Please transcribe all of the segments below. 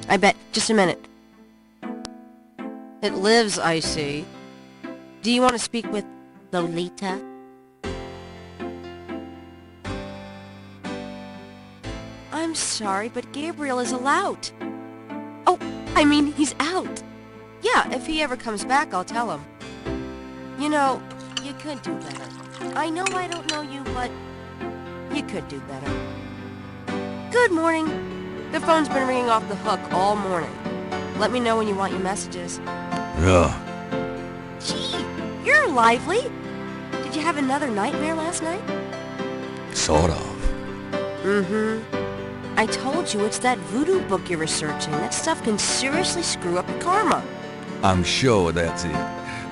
I bet. Just a minute. It lives, I see. Do you want to speak with Lolita? I'm sorry, but Gabriel is out. Oh, I mean, he's out. Yeah, if he ever comes back, I'll tell him. You know, you could do better. I know I don't know you, but you could do better. Good morning. The phone's been ringing off the hook all morning. Let me know when you want your messages. Yeah. Gee, you're lively. Did you have another nightmare last night? Sort of. I told you it's that voodoo book you're researching. That stuff can seriously screw up your karma. I'm sure that's it.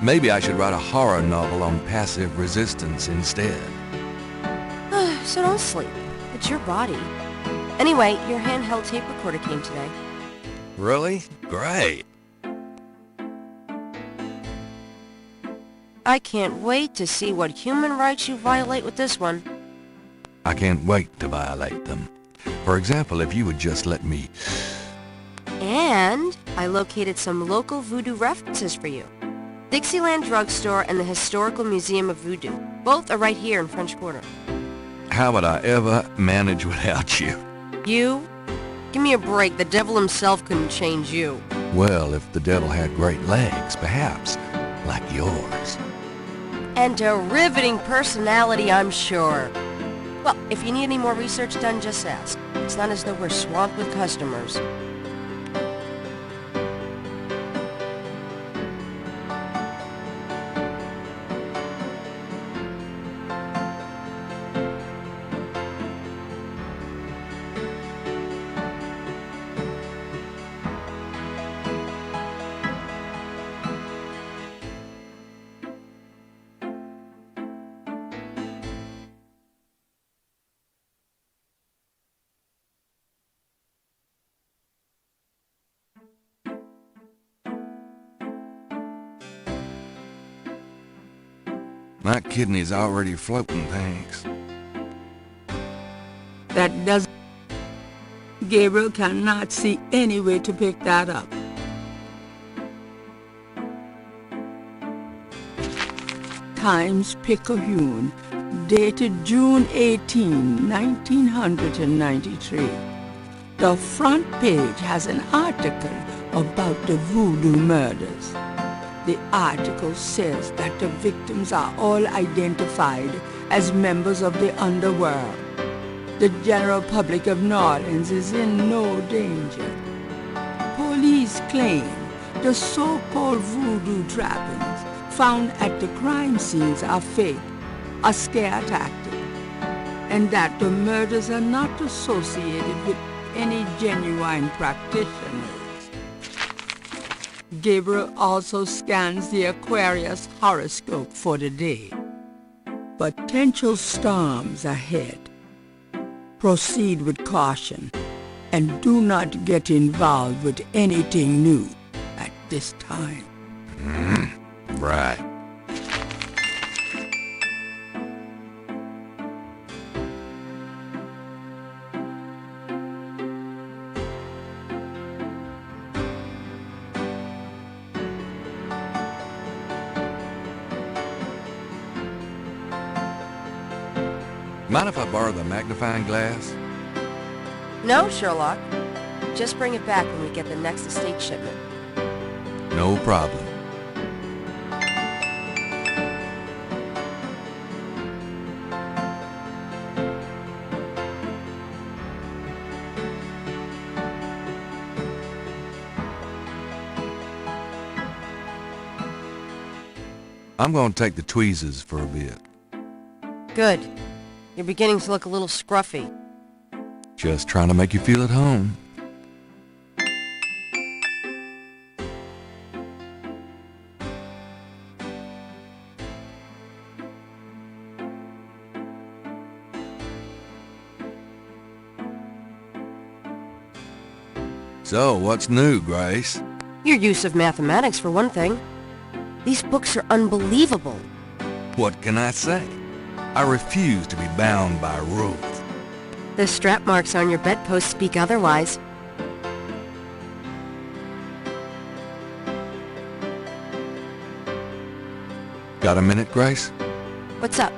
Maybe I should write a horror novel on passive resistance instead. So don't sleep. It's your body. Anyway, your handheld tape recorder came today. Really? Great. I can't wait to see what human rights you violate with this one. I can't wait to violate them. For example, if you would just let me... And I located some local voodoo references for you. Dixieland Drugstore and the Historical Museum of Voodoo. Both are right here in French Quarter. How would I ever manage without you? You? Give me a break. The devil himself couldn't change you. Well, if the devil had great legs, perhaps, like yours. And a riveting personality, I'm sure. Well, if you need any more research done, just ask. It's not as though we're swamped with customers. My kidney's already floating, thanks. That doesn't... Gabriel cannot see any way to pick that up. Times-Picayune, dated June 18, 1993. The front page has an article about the voodoo murders. The article says that the victims are all identified as members of the underworld. The general public of New Orleans is in no danger. Police claim the so-called voodoo trappings found at the crime scenes are fake, a scare tactic, and that the murders are not associated with any genuine practitioners. Gabriel also scans the Aquarius horoscope for the day. Potential storms ahead. Proceed with caution and do not get involved with anything new at this time. Right. Mind if I borrow the magnifying glass? No, Sherlock. Just bring it back when we get the next estate shipment. No problem. I'm going to take the tweezers for a bit. Good. You're beginning to look a little scruffy. Just trying to make you feel at home. So, what's new, Grace? Your use of mathematics, for one thing. These books are unbelievable. What can I say? I refuse to be bound by rules. The strap marks on your bedpost speak otherwise. Got a minute, Grace? What's up?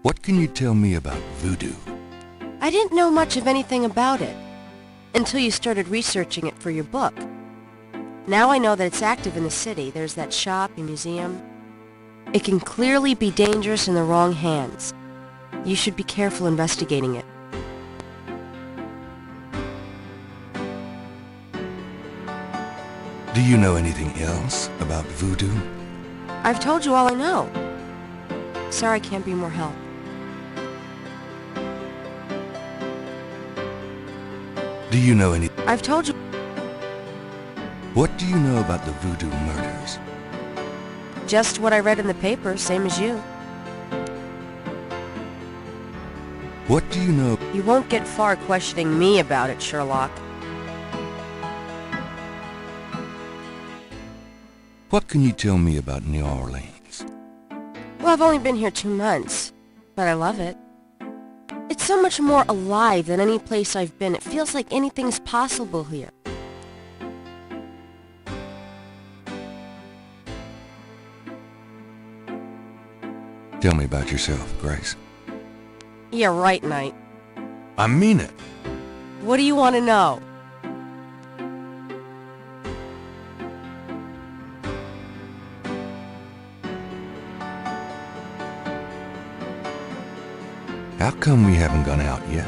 What can you tell me about voodoo? I didn't know much of anything about it until you started researching it for your book. Now I know that it's active in the city. There's that shop and museum. It can clearly be dangerous in the wrong hands. You should be careful investigating it. Do you know anything else about voodoo? I've told you all I know. Sorry I can't be more help. Do you know any... I've told you... What do you know about the voodoo murders? Just what I read in the paper, same as you. What do you know... You won't get far questioning me about it, Sherlock. What can you tell me about New Orleans? Well, I've only been here 2 months, but I love it. It's so much more alive than any place I've been. It feels like anything's possible here. Tell me about yourself, Grace. Yeah, right, Knight. I mean it. What do you want to know? How come we haven't gone out yet?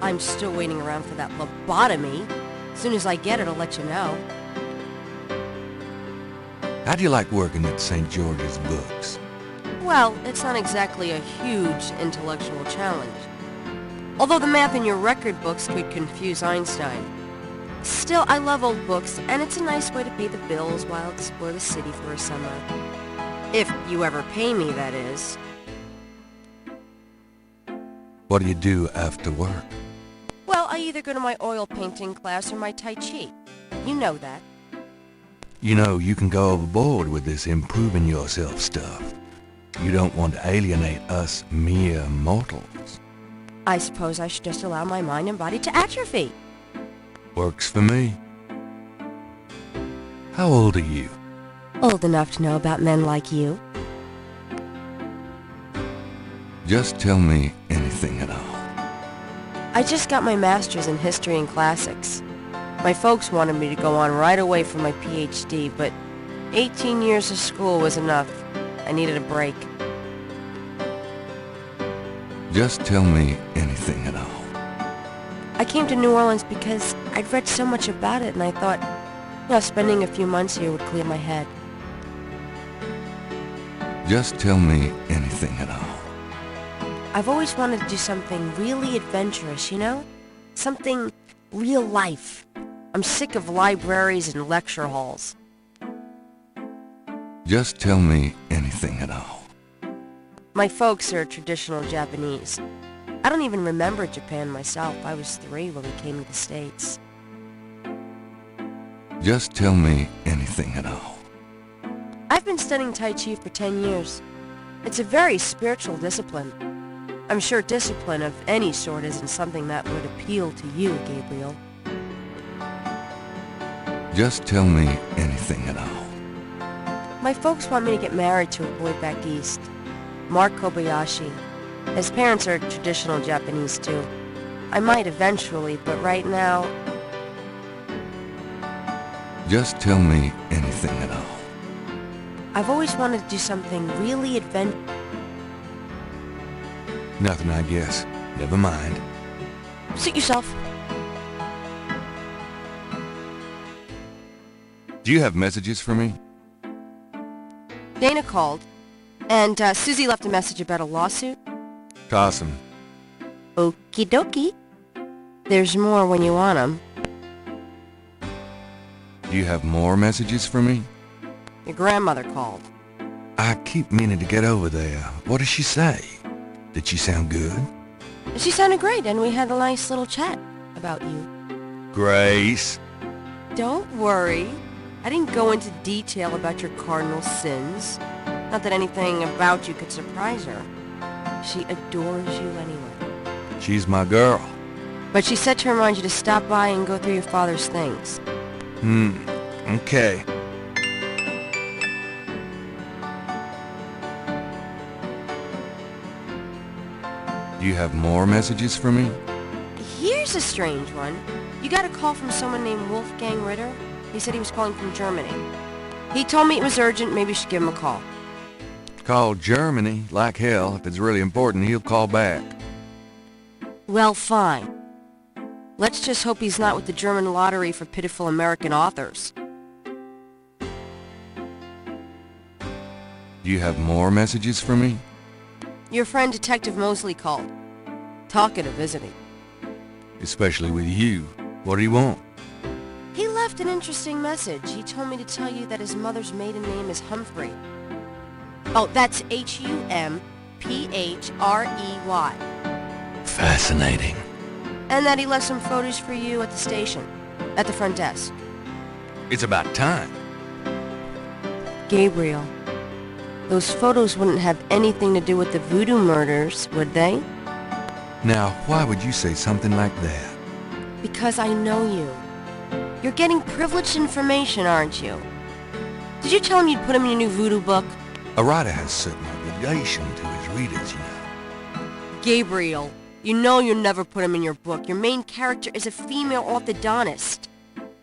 I'm still waiting around for that lobotomy. As soon as I get it, I'll let you know. How do you like working at St. George's Books? Well, it's not exactly a huge intellectual challenge. Although the math in your record books could confuse Einstein. Still, I love old books, and it's a nice way to pay the bills while I explore the city for a summer. If you ever pay me, that is. What do you do after work? Well, I either go to my oil painting class or my Tai Chi. You know that. You know, you can go overboard with this improving yourself stuff. You don't want to alienate us mere mortals. I suppose I should just allow my mind and body to atrophy. Works for me. How old are you? Old enough to know about men like you. Just tell me anything at all. I just got my master's in history and classics. My folks wanted me to go on right away for my PhD, but 18 years of school was enough. I needed a break. Just tell me anything at all. I came to New Orleans because I'd read so much about it and I thought, spending a few months here would clear my head. Just tell me anything at all. I've always wanted to do something really adventurous, Something real life. I'm sick of libraries and lecture halls. Just tell me anything at all. My folks are traditional Japanese. I don't even remember Japan myself. I was 3 when we came to the States. Just tell me anything at all. I've been studying Tai Chi for 10 years. It's a very spiritual discipline. I'm sure discipline of any sort isn't something that would appeal to you, Gabriel. Just tell me anything at all. My folks want me to get married to a boy back east, Mark Kobayashi. His parents are traditional Japanese too. I might eventually, but right now... Just tell me anything at all. I've always wanted to do something really adventurous. Nothing, I guess. Never mind. Suit yourself. Do you have messages for me? Dana called, and Susie left a message about a lawsuit. Awesome. Okie dokie. There's more when you want 'em. Do you have more messages for me? Your grandmother called. I keep meaning to get over there. What does she say? Did she sound good? She sounded great, and we had a nice little chat about you. Grace. Don't worry. I didn't go into detail about your cardinal sins. Not that anything about you could surprise her. She adores you anyway. She's my girl. But she said to remind you to stop by and go through your father's things. Okay. Do you have more messages for me? Here's a strange one. You got a call from someone named Wolfgang Ritter. He said he was calling from Germany. He told me it was urgent, maybe you should give him a call. Call Germany, like hell. If it's really important, he'll call back. Well, fine. Let's just hope he's not with the German lottery for pitiful American authors. Do you have more messages for me? Your friend Detective Mosley called. Talkative, isn't he? Especially with you. What do you want? He left an interesting message. He told me to tell you that his mother's maiden name is Humphrey. Oh, that's Humphhrey. Fascinating. And that he left some photos for you at the station, at the front desk. It's about time. Gabriel, those photos wouldn't have anything to do with the voodoo murders, would they? Now, why would you say something like that? Because I know you. You're getting privileged information, aren't you? Did you tell him you'd put him in your new voodoo book? A writer has certain obligation to his readers, you know. Gabriel, you know you'll never put him in your book. Your main character is a female orthodontist.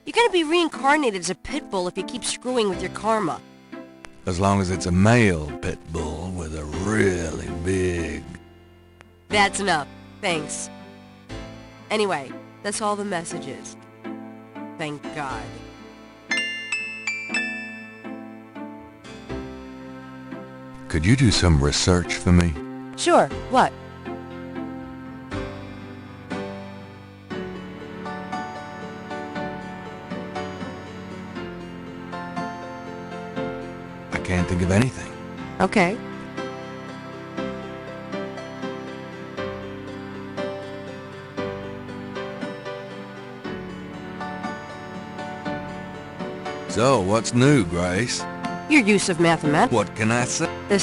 You're gonna be reincarnated as a pit bull if you keep screwing with your karma. As long as it's a male pit bull with a really big... That's enough. Thanks. Anyway, that's all the messages. Thank God. Could you do some research for me? Sure. What? I can't think of anything. Okay. So, what's new, Grace? Your use of mathematics. What can I say? The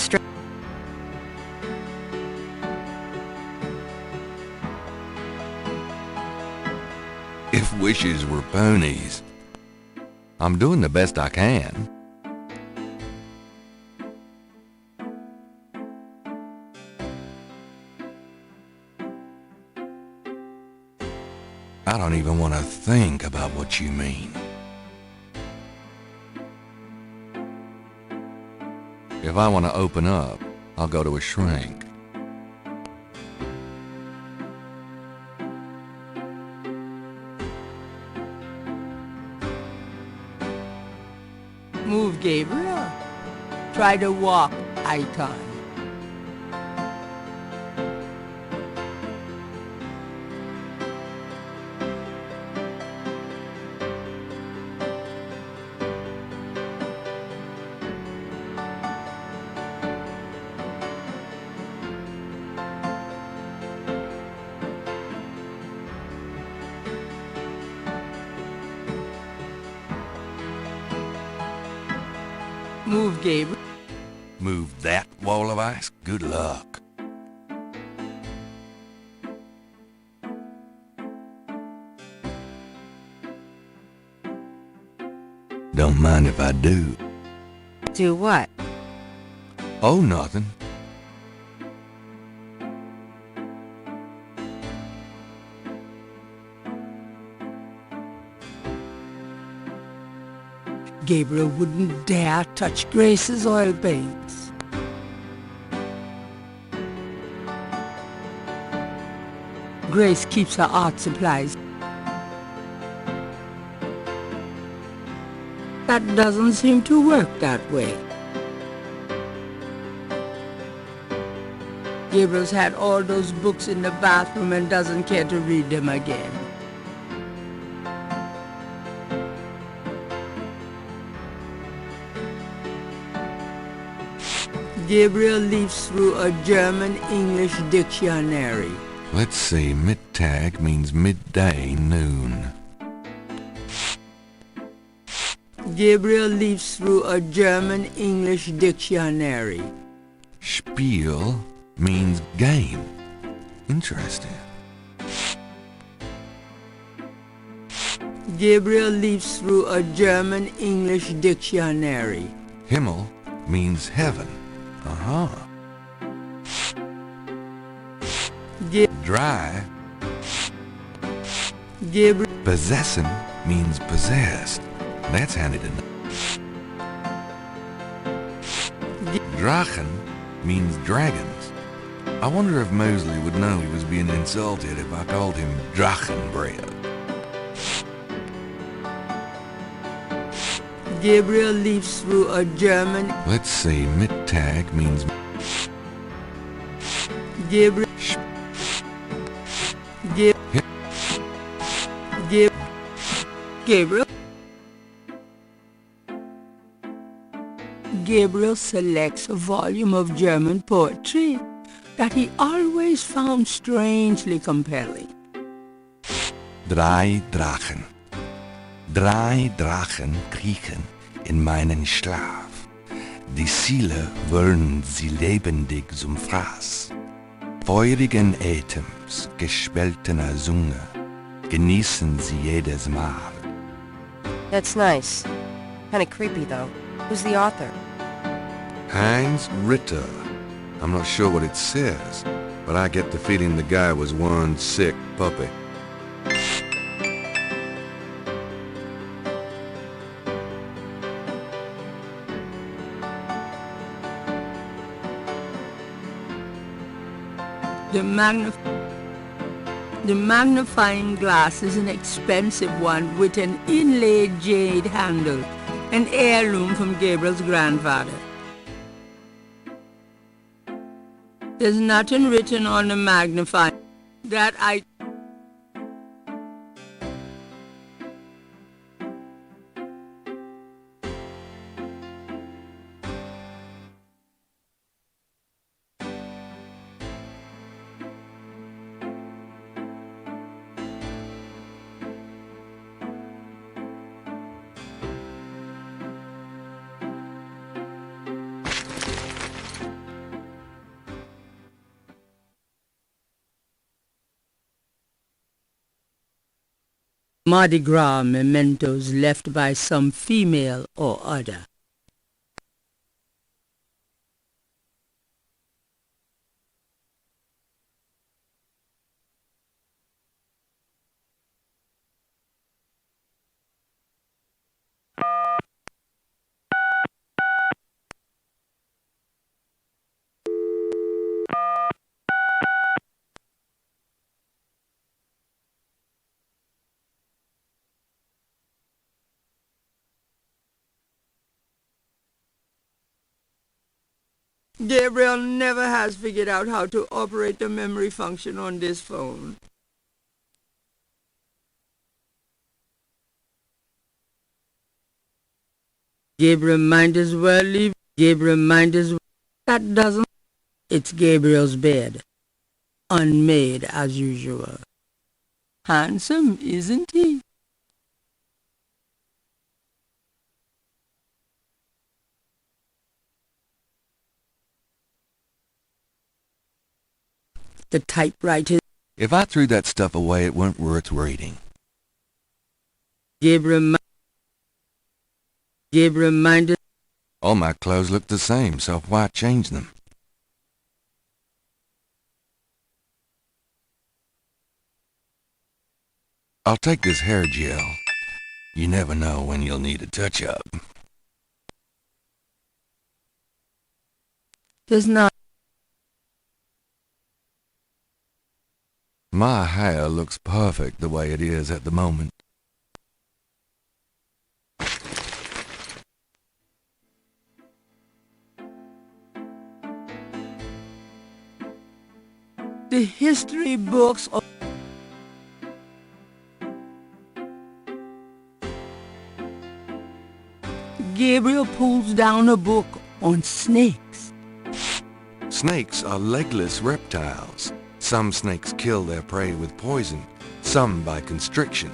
If wishes were ponies. I'm doing the best I can. I don't even want to think about what you mean. If I want to open up, I'll go to a shrink. Move, Gabriel. Try to walk, icon. Move, Gabriel. Move that wall of ice? Good luck. Don't mind if I do. Do what? Oh, nothing. Gabriel wouldn't dare touch Grace's oil paints. Grace keeps her art supplies. That doesn't seem to work that way. Gabriel's had all those books in the bathroom and doesn't care to read them again. Gabriel leafs through a German-English dictionary. Let's see, Mittag means midday, noon. Gabriel leafs through a German-English dictionary. Spiel means game. Interesting. Gabriel leafs through a German-English dictionary. Himmel means heaven. Uh-huh. Dry. Gabriel Possession means possessed. That's handy to know. Drachen means dragons. I wonder if Mosley would know he was being insulted if I called him Drachenbread. Gabriel leafs through a German. Let's see, Mittag means Gabriel. Gabriel. Gabriel selects a volume of German poetry that he always found strangely compelling. Drei Drachen. Drei Drachen kriechen in meinen Schlaf. Die Ziele wollen sie lebendig zum Fraß. Feurigen Atems, gespaltener Zunge, genießen sie jedes Mal. That's nice. Kinda creepy, though. Who's the author? Heinz Ritter. I'm not sure what it says, but I get the feeling the guy was one sick puppy. The magnifying glass is an expensive one with an inlaid jade handle, an heirloom from Gabriel's grandfather. There's nothing written on the magnifying that I... Mardi Gras mementos left by some female or other. Gabriel never has figured out how to operate the memory function on this phone. Gabriel might as well leave. Gabriel might as well. That doesn't. It's Gabriel's bed. Unmade as usual. Handsome, isn't he? The typewriter. If I threw that stuff away, it weren't worth reading. Gabriel minded. All my clothes look the same, so why change them? I'll take this hair gel. You never know when you'll need a touch-up. There's not. My hair looks perfect the way it is at the moment. The history books of Gabriel pulls down a book on snakes. Snakes are legless reptiles. Some snakes kill their prey with poison, some by constriction.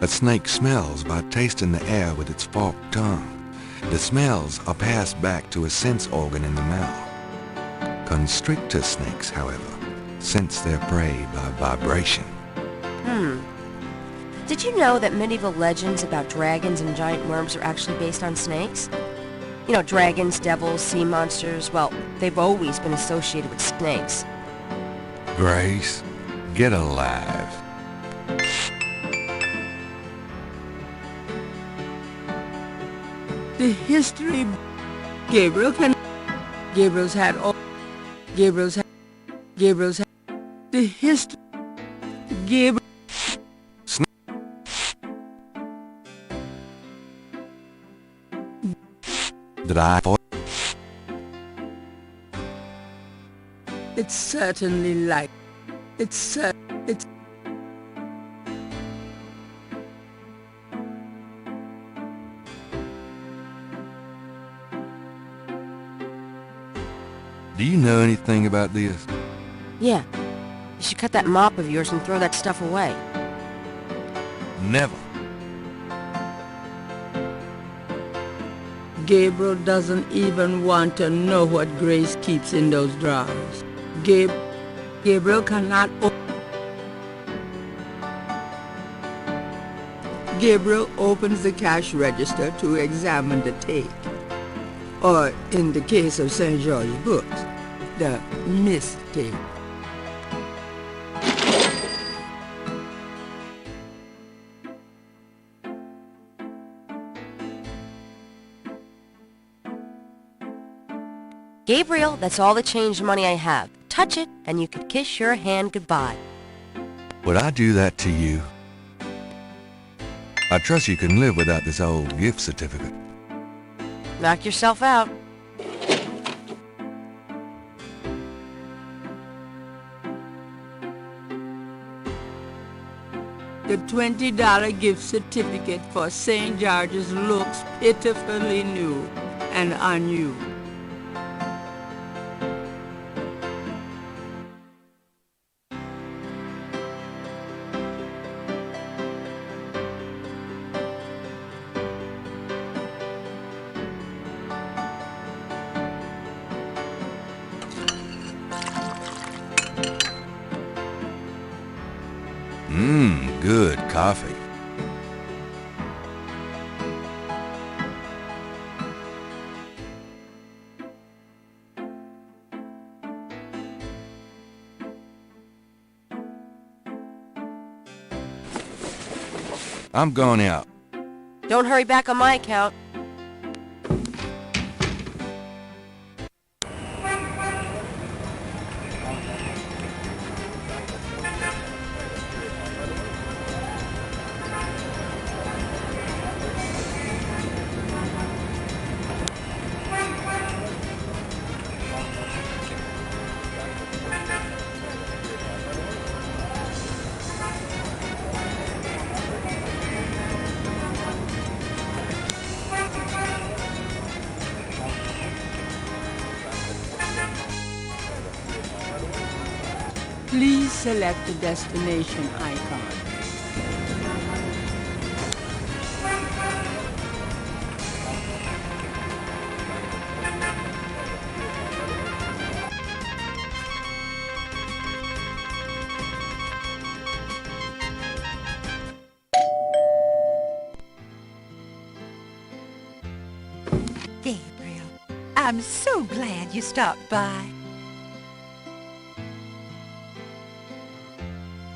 A snake smells by tasting the air with its forked tongue. The smells are passed back to a sense organ in the mouth. Constrictor snakes, however, sense their prey by vibration. Did you know that medieval legends about dragons and giant worms are actually based on snakes? You know, dragons, devils, sea monsters, well, they've always been associated with snakes. Grace, get alive. The history... Gabriel's had the history... Gabriel... Did I... It's certainly like... It's... Do you know anything about this? Yeah. You should cut that mop of yours and throw that stuff away. Never. Gabriel doesn't even want to know what Grace keeps in those drawers. Gabriel cannot... Gabriel opens the cash register to examine the tape. Or, in the case of St. George's books, the mistake. Gabriel, that's all the change money I have. Touch it, and you could kiss your hand goodbye. Would I do that to you? I trust you can live without this old gift certificate. Knock yourself out. The $20 gift certificate for St. George's looks pitifully new and unused. Good coffee. I'm going out. Don't hurry back on my account. Please select the destination icon. Gabriel, I'm so glad you stopped by.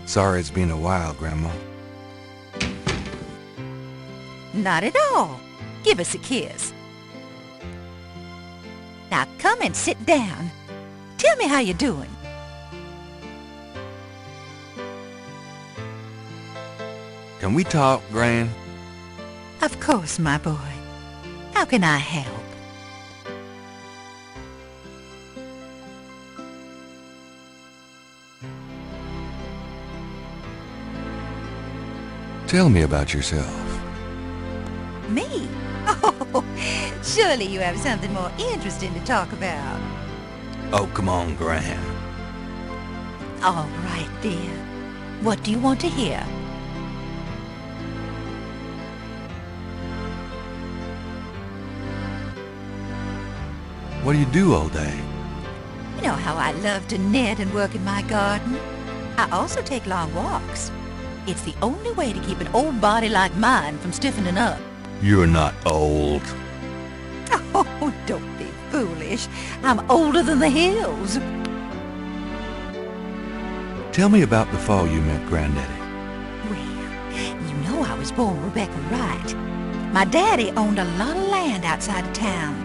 Sorry it's been a while, Grandma. Not at all. Give us a kiss. Now come and sit down. Tell me how you're doing. Can we talk, Gran? Of course, my boy. How can I help? Tell me about yourself. Me? Oh, surely you have something more interesting to talk about. Oh, come on, Gran. All right, dear. What do you want to hear? What do you do all day? You know how I love to knit and work in my garden? I also take long walks. It's the only way to keep an old body like mine from stiffening up. You're not old. Oh, don't be foolish. I'm older than the hills. Tell me about the fall you met Granddaddy. Well, you know I was born Rebecca Wright. My daddy owned a lot of land outside of town.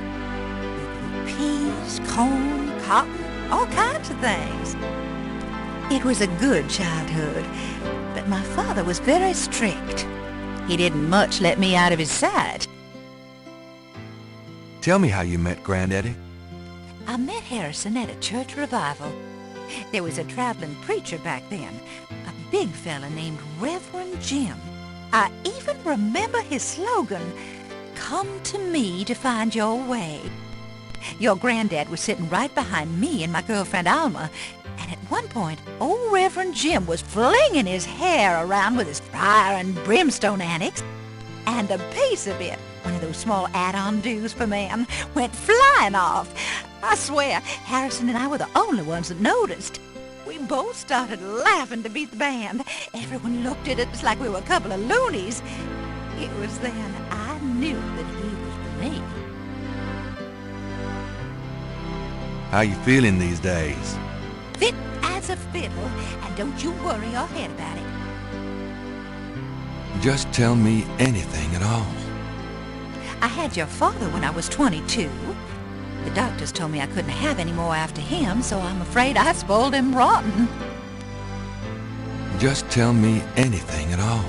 We grew peas, corn, cotton, all kinds of things. It was a good childhood, but my father was very strict. He didn't much let me out of his sight. Tell me how you met Granddaddy. I met Harrison at a church revival. There was a traveling preacher back then, a big fella named Reverend Jim. I even remember his slogan, "Come to me to find your way." Your granddad was sitting right behind me and my girlfriend Alma, and at one point, old Reverend Jim was flinging his hair around with his fire and brimstone antics, and a piece of it, one of those small add-on do's for men, went flying off. I swear, Harrison and I were the only ones that noticed. We both started laughing to beat the band. Everyone looked at us like we were a couple of loonies. It was then I knew that he was for me. How you feeling these days? Fit as a fiddle, and don't you worry your head about it. Just tell me anything at all. I had your father when I was 22. The doctors told me I couldn't have any more after him, so I'm afraid I spoiled him rotten. Just tell me anything at all.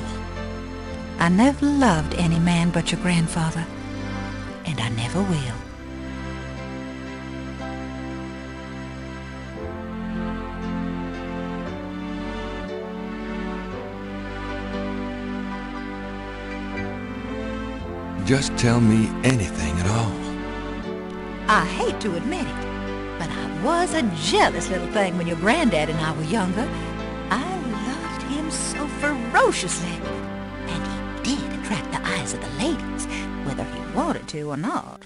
I never loved any man but your grandfather, and I never will. Just tell me anything at all. I hate to admit it, but I was a jealous little thing when your granddad and I were younger. I loved him so ferociously, and he did attract the eyes of the ladies, whether he wanted to or not.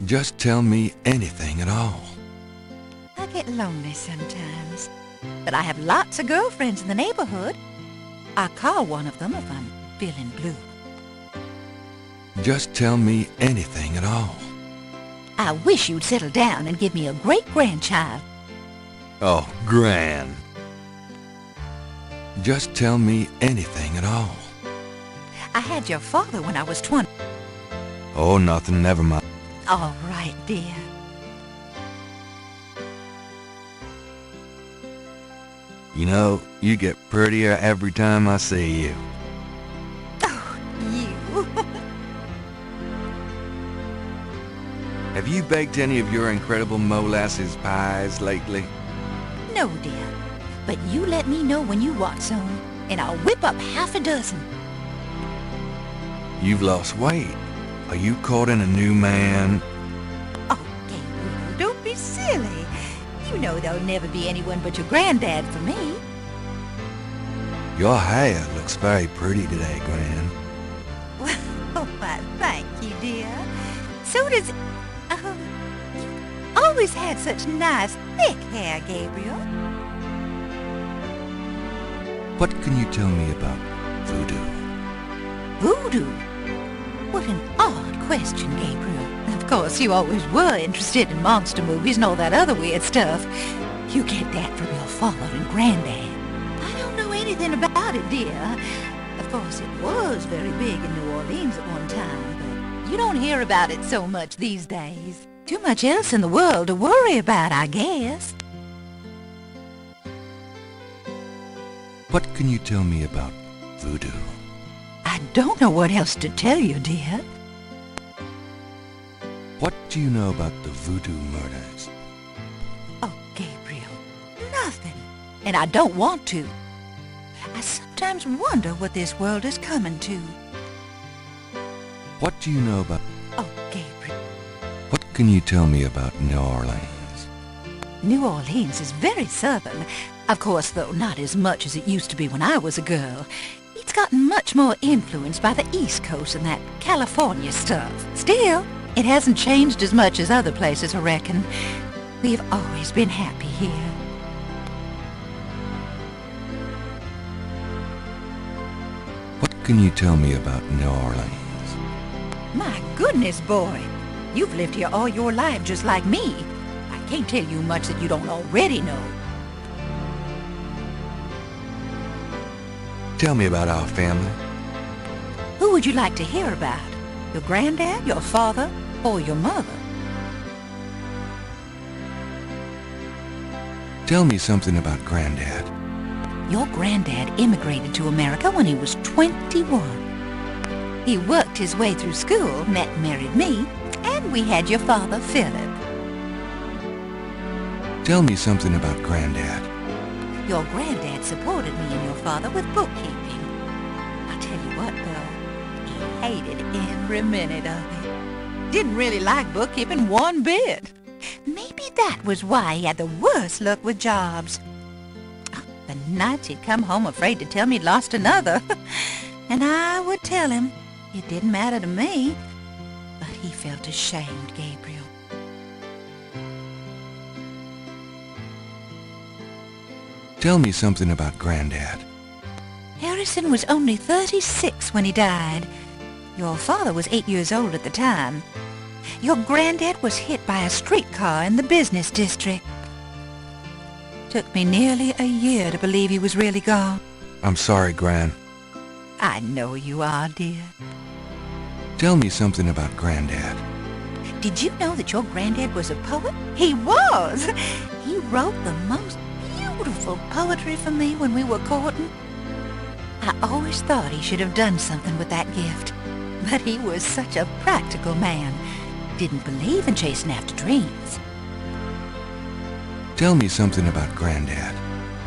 Just tell me anything at all. I get lonely sometimes, but I have lots of girlfriends in the neighborhood. I call one of them if I'm feeling blue. Just tell me anything at all. I wish you'd settle down and give me a great-grandchild. Oh, Gran. Just tell me anything at all. I had your father when I was 20. Oh, nothing, never mind. All right, dear. You know, you get prettier every time I see you. Oh, you. Have you baked any of your incredible molasses pies lately? No, dear. But you let me know when you want some, and I'll whip up half a dozen. You've lost weight. Are you courting a new man? Oh, Gabriel, don't be silly. You know there'll never be anyone but your granddad for me. Your hair looks very pretty today, Gran. Well, oh, why, thank you, dear. So does... you always had such nice, thick hair, Gabriel. What can you tell me about voodoo? Voodoo? What an odd question, Gabriel. Of course, you always were interested in monster movies and all that other weird stuff. You get that from your father and granddad. I don't know anything about it, dear. Of course, it was very big in New Orleans at one time, but you don't hear about it so much these days. Too much else in the world to worry about, I guess. What can you tell me about voodoo? I don't know what else to tell you, dear. What do you know about the voodoo murders? Oh, Gabriel, nothing. And I don't want to. I sometimes wonder what this world is coming to. What do you know about... Oh, Gabriel. What can you tell me about New Orleans? New Orleans is very southern. Of course, though, not as much as it used to be when I was a girl. It's gotten much more influenced by the East Coast and that California stuff. Still, it hasn't changed as much as other places, I reckon. We've always been happy here. What can you tell me about New Orleans? My goodness, boy. You've lived here all your life just like me. I can't tell you much that you don't already know. Tell me about our family. Who would you like to hear about? Your granddad, your father, or your mother? Tell me something about Granddad. Your granddad immigrated to America when he was 21. He worked his way through school, met and married me, and we had your father, Philip. Tell me something about Granddad. Your granddad supported me and your father with bookkeeping. I tell you what, though, he hated every minute of it. Didn't really like bookkeeping one bit. Maybe that was why he had the worst luck with jobs. The nights he'd come home afraid to tell me he'd lost another. And I would tell him. It didn't matter to me. But he felt ashamed, Gabriel. Tell me something about Granddad. Harrison was only 36 when he died. Your father was 8 years old at the time. Your granddad was hit by a streetcar in the business district. Took me nearly a year to believe he was really gone. I'm sorry, Gran. I know you are, dear. Tell me something about Granddad. Did you know that your granddad was a poet? He was! He wrote the most beautiful poetry for me when we were courting. I always thought he should have done something with that gift. But he was such a practical man. Didn't believe in chasing after dreams. Tell me something about Granddad.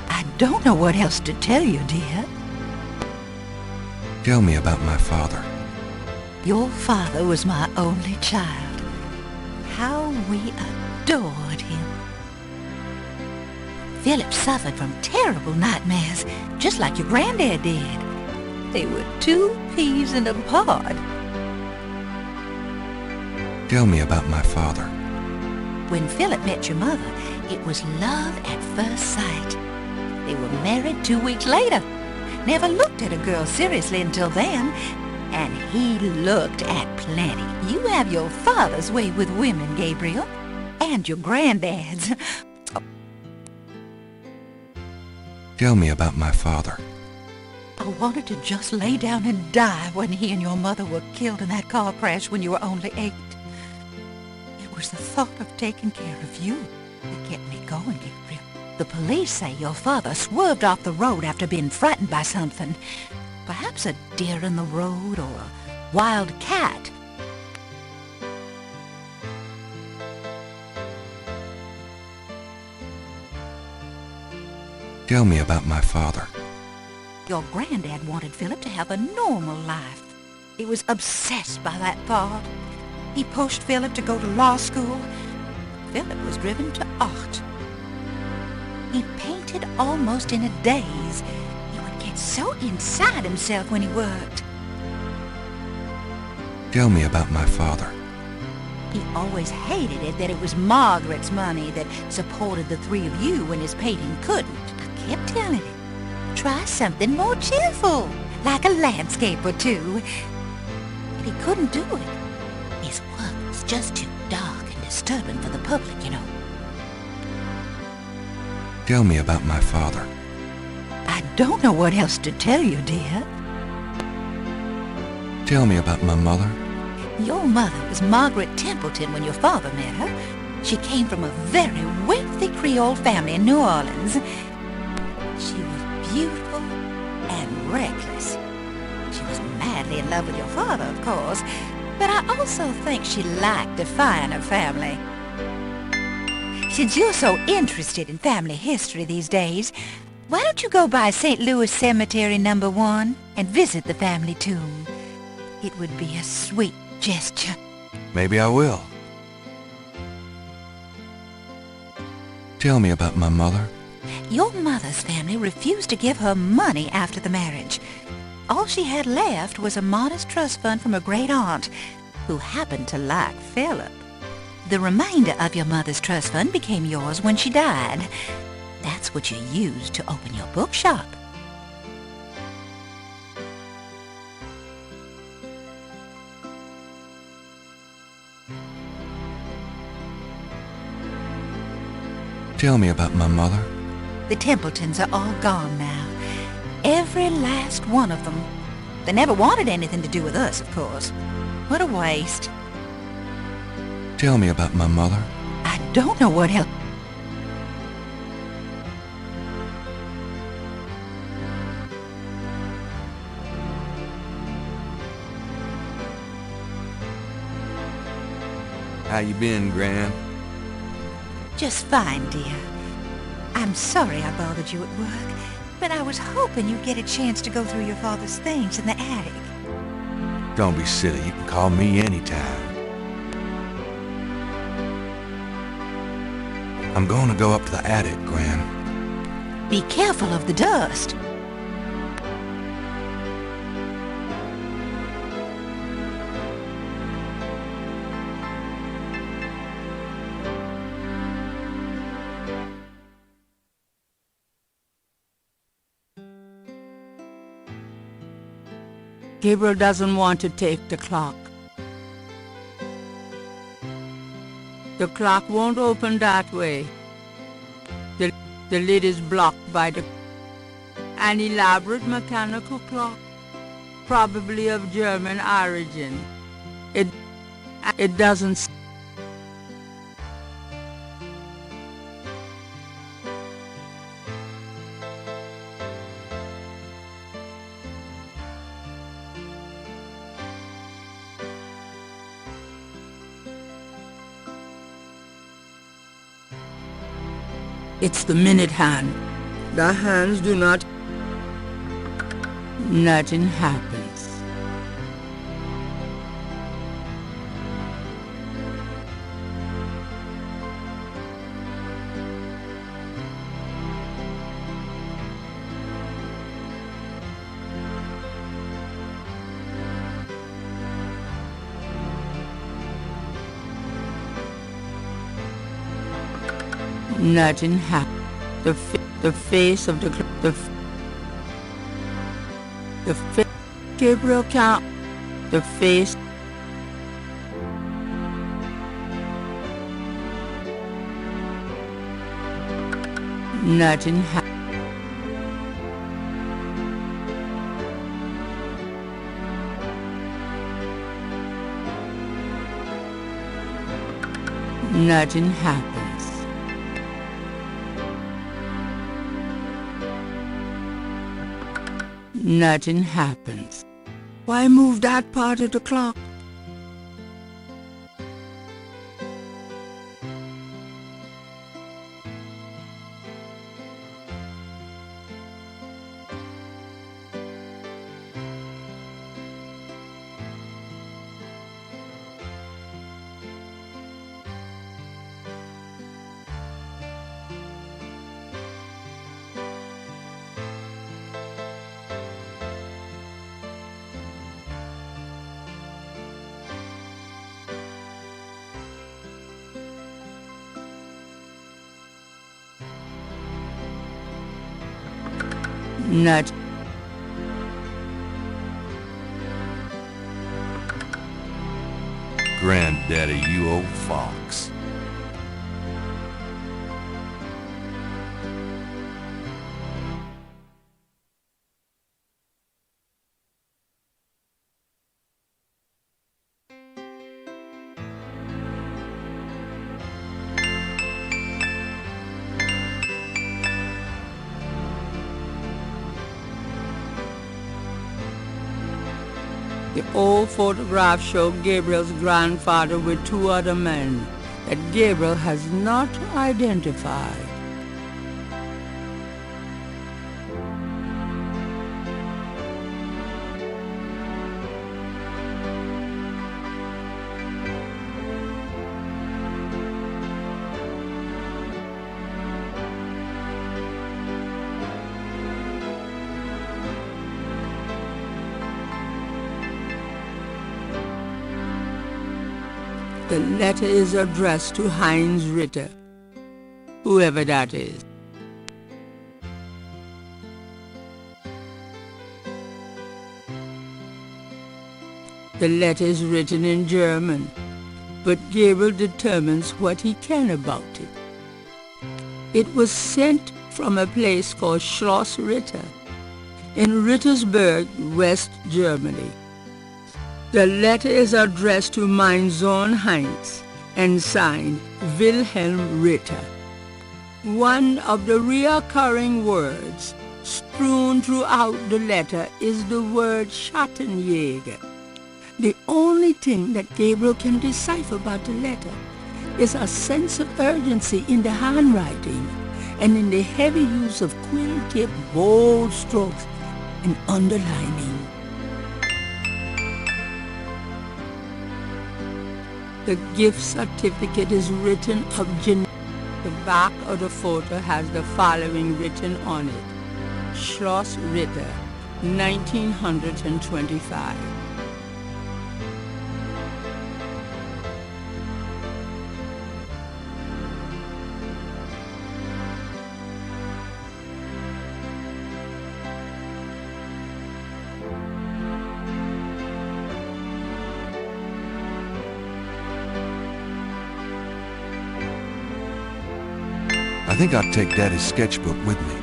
I don't know what else to tell you, dear. Tell me about my father. Your father was my only child. How we adored him. Philip suffered from terrible nightmares, just like your granddad did. They were 2 peas in a pod. Tell me about my father. When Philip met your mother, it was love at first sight. They were married 2 weeks later. Never looked at a girl seriously until then. And he looked at plenty. You have your father's way with women, Gabriel. And your granddad's. Tell me about my father. I wanted to just lay down and die when he and your mother were killed in that car crash when you were only 8. It was the thought of taking care of you that kept me going, Gabriel. The police say your father swerved off the road after being frightened by something. Perhaps a deer in the road or a wild cat. Tell me about my father. Your granddad wanted Philip to have a normal life. He was obsessed by that thought. He pushed Philip to go to law school. Philip was driven to art. He painted almost in a daze. He would get so inside himself when he worked. Tell me about my father. He always hated it that it was Margaret's money that supported the 3 of you when his painting couldn't. I kept telling him, try something more cheerful, like a landscape or 2. But he couldn't do it. His work was just too dark and disturbing for the public, you know. Tell me about my father. I don't know what else to tell you, dear. Tell me about my mother. Your mother was Margaret Templeton when your father met her. She came from a very wealthy Creole family in New Orleans. She was beautiful and reckless. She was madly in love with your father, of course, but I also think she liked defying her family. Since you're so interested in family history these days, why don't you go by St. Louis Cemetery No. 1 and visit the family tomb? It would be a sweet gesture. Maybe I will. Tell me about my mother. Your mother's family refused to give her money after the marriage. All she had left was a modest trust fund from a great aunt, who happened to like Philip. The remainder of your mother's trust fund became yours when she died. That's what you used to open your bookshop. Tell me about my mother. The Templetons are all gone now. Every last one of them. They never wanted anything to do with us, of course. What a waste. Tell me about my mother. I don't know what else. How you been, Gran? Just fine, dear. I'm sorry I bothered you at work, but I was hoping you'd get a chance to go through your father's things in the attic. Don't be silly. You can call me anytime. I'm going to go up to the attic, Gran. Be careful of the dust. Gabriel doesn't want to take the clock. The clock won't open that way. The lid is blocked by an elaborate mechanical clock, probably of German origin. It doesn't. It's the minute hand. The hands do not. Nothing happens. Nothing happened. The face of Gabriel can't. The face. Nothing happened. Nothing happens. Nothing happens. Why move that part of the clock? Not. Granddaddy, you old fox. The old photograph showed Gabriel's grandfather with two other men that Gabriel has not identified. The letter is addressed to Heinz Ritter, whoever that is. The letter is written in German, but Gabriel determines what he can about it. It was sent from a place called Schloss Ritter in Rittersberg, West Germany. The letter is addressed to mein Sohn Heinz and signed Wilhelm Ritter. One of the recurring words strewn throughout the letter is the word Schattenjäger. The only thing that Gabriel can decipher about the letter is a sense of urgency in the handwriting and in the heavy use of quill-tipped bold strokes and underlining. The gift certificate is written of Geneva. The back of the photo has the following written on it: Schloss Ritter, 1925. I think I'll take Daddy's sketchbook with me.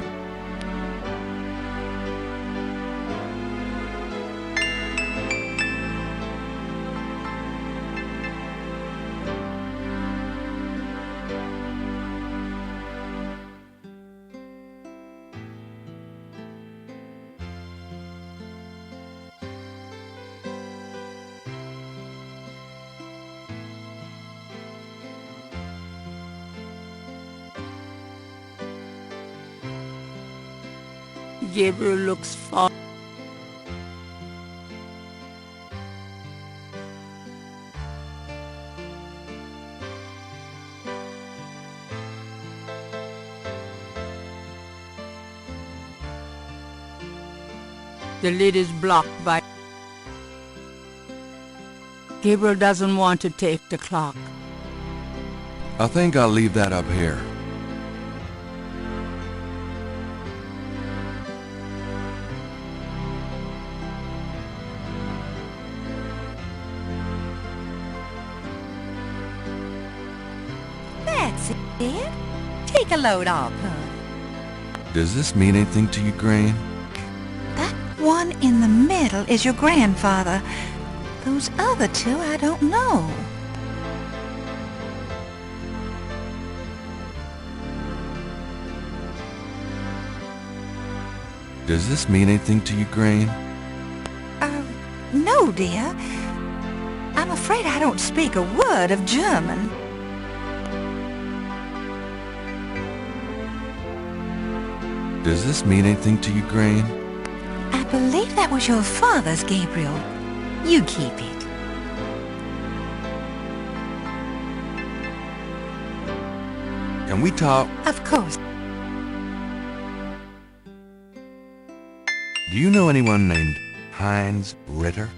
Gabriel looks far. The lid is blocked by... Gabriel doesn't want to take the clock. I think I'll leave that up here. That's it. Take a load off, hun. Does this mean anything to you, Gran? That one in the middle is your grandfather. Those other two, I don't know. Does this mean anything to you, Gran? No, dear. I'm afraid I don't speak a word of German. Does this mean anything to you, Gran? I believe that was your father's, Gabriel. You keep it. Can we talk? Of course. Do you know anyone named Heinz Ritter?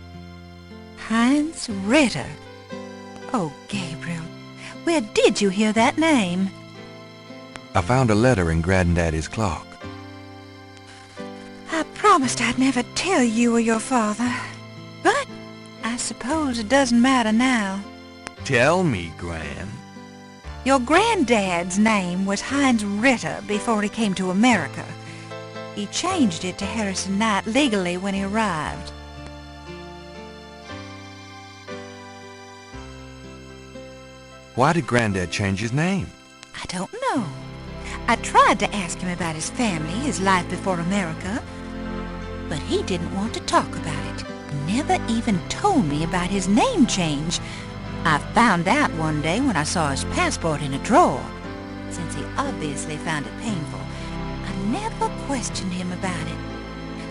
Heinz Ritter. Oh, Gabriel, where did you hear that name? I found a letter in Granddaddy's clock. I promised I'd never tell you or your father. But I suppose it doesn't matter now. Tell me, Gran. Your granddad's name was Heinz Ritter before he came to America. He changed it to Harrison Knight legally when he arrived. Why did Granddad change his name? I don't know. I tried to ask him about his family, his life before America, but he didn't want to talk about it. Never even told me about his name change. I found out one day when I saw his passport in a drawer. Since he obviously found it painful, I never questioned him about it.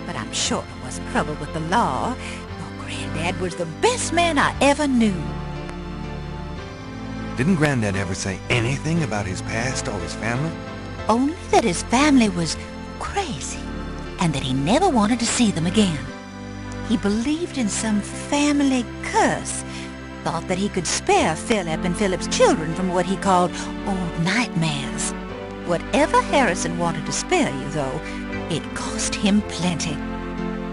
But I'm sure it wasn't trouble with the law. Your granddad was the best man I ever knew. Didn't Granddad ever say anything about his past or his family? Only that his family was crazy, and that he never wanted to see them again. He believed in some family curse, thought that he could spare Philip and Philip's children from what he called old nightmares. Whatever Harrison wanted to spare you, though, it cost him plenty.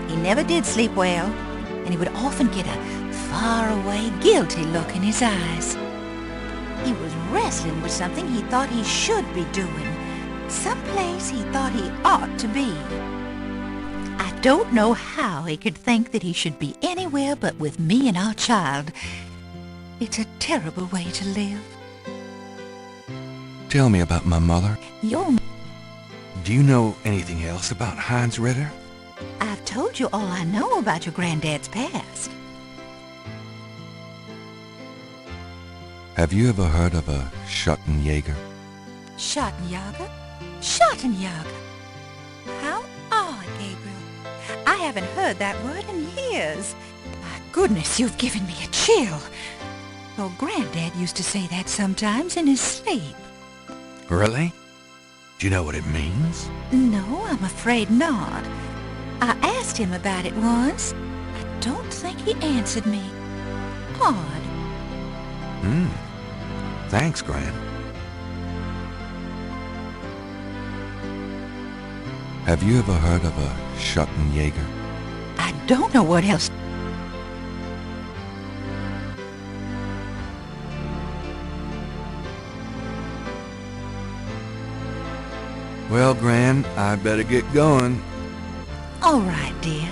He never did sleep well, and he would often get a far-away, guilty look in his eyes. He was wrestling with something he thought he should be doing, someplace he thought he ought to be. I don't know how he could think that he should be anywhere but with me and our child. It's a terrible way to live. Tell me about my mother. Do you know anything else about Heinz Ritter? I've told you all I know about your granddad's past. Have you ever heard of a Schottenjäger? Schottenjäger? Schottenjäger? How odd, Gabriel. I haven't heard that word in years. My goodness, you've given me a chill. Your granddad used to say that sometimes in his sleep. Really? Do you know what it means? No, I'm afraid not. I asked him about it once. I don't think he answered me. Odd. Thanks, Gran. Have you ever heard of a Schottenjäger? I don't know what else. Well, Gran, I better get going. All right, dear.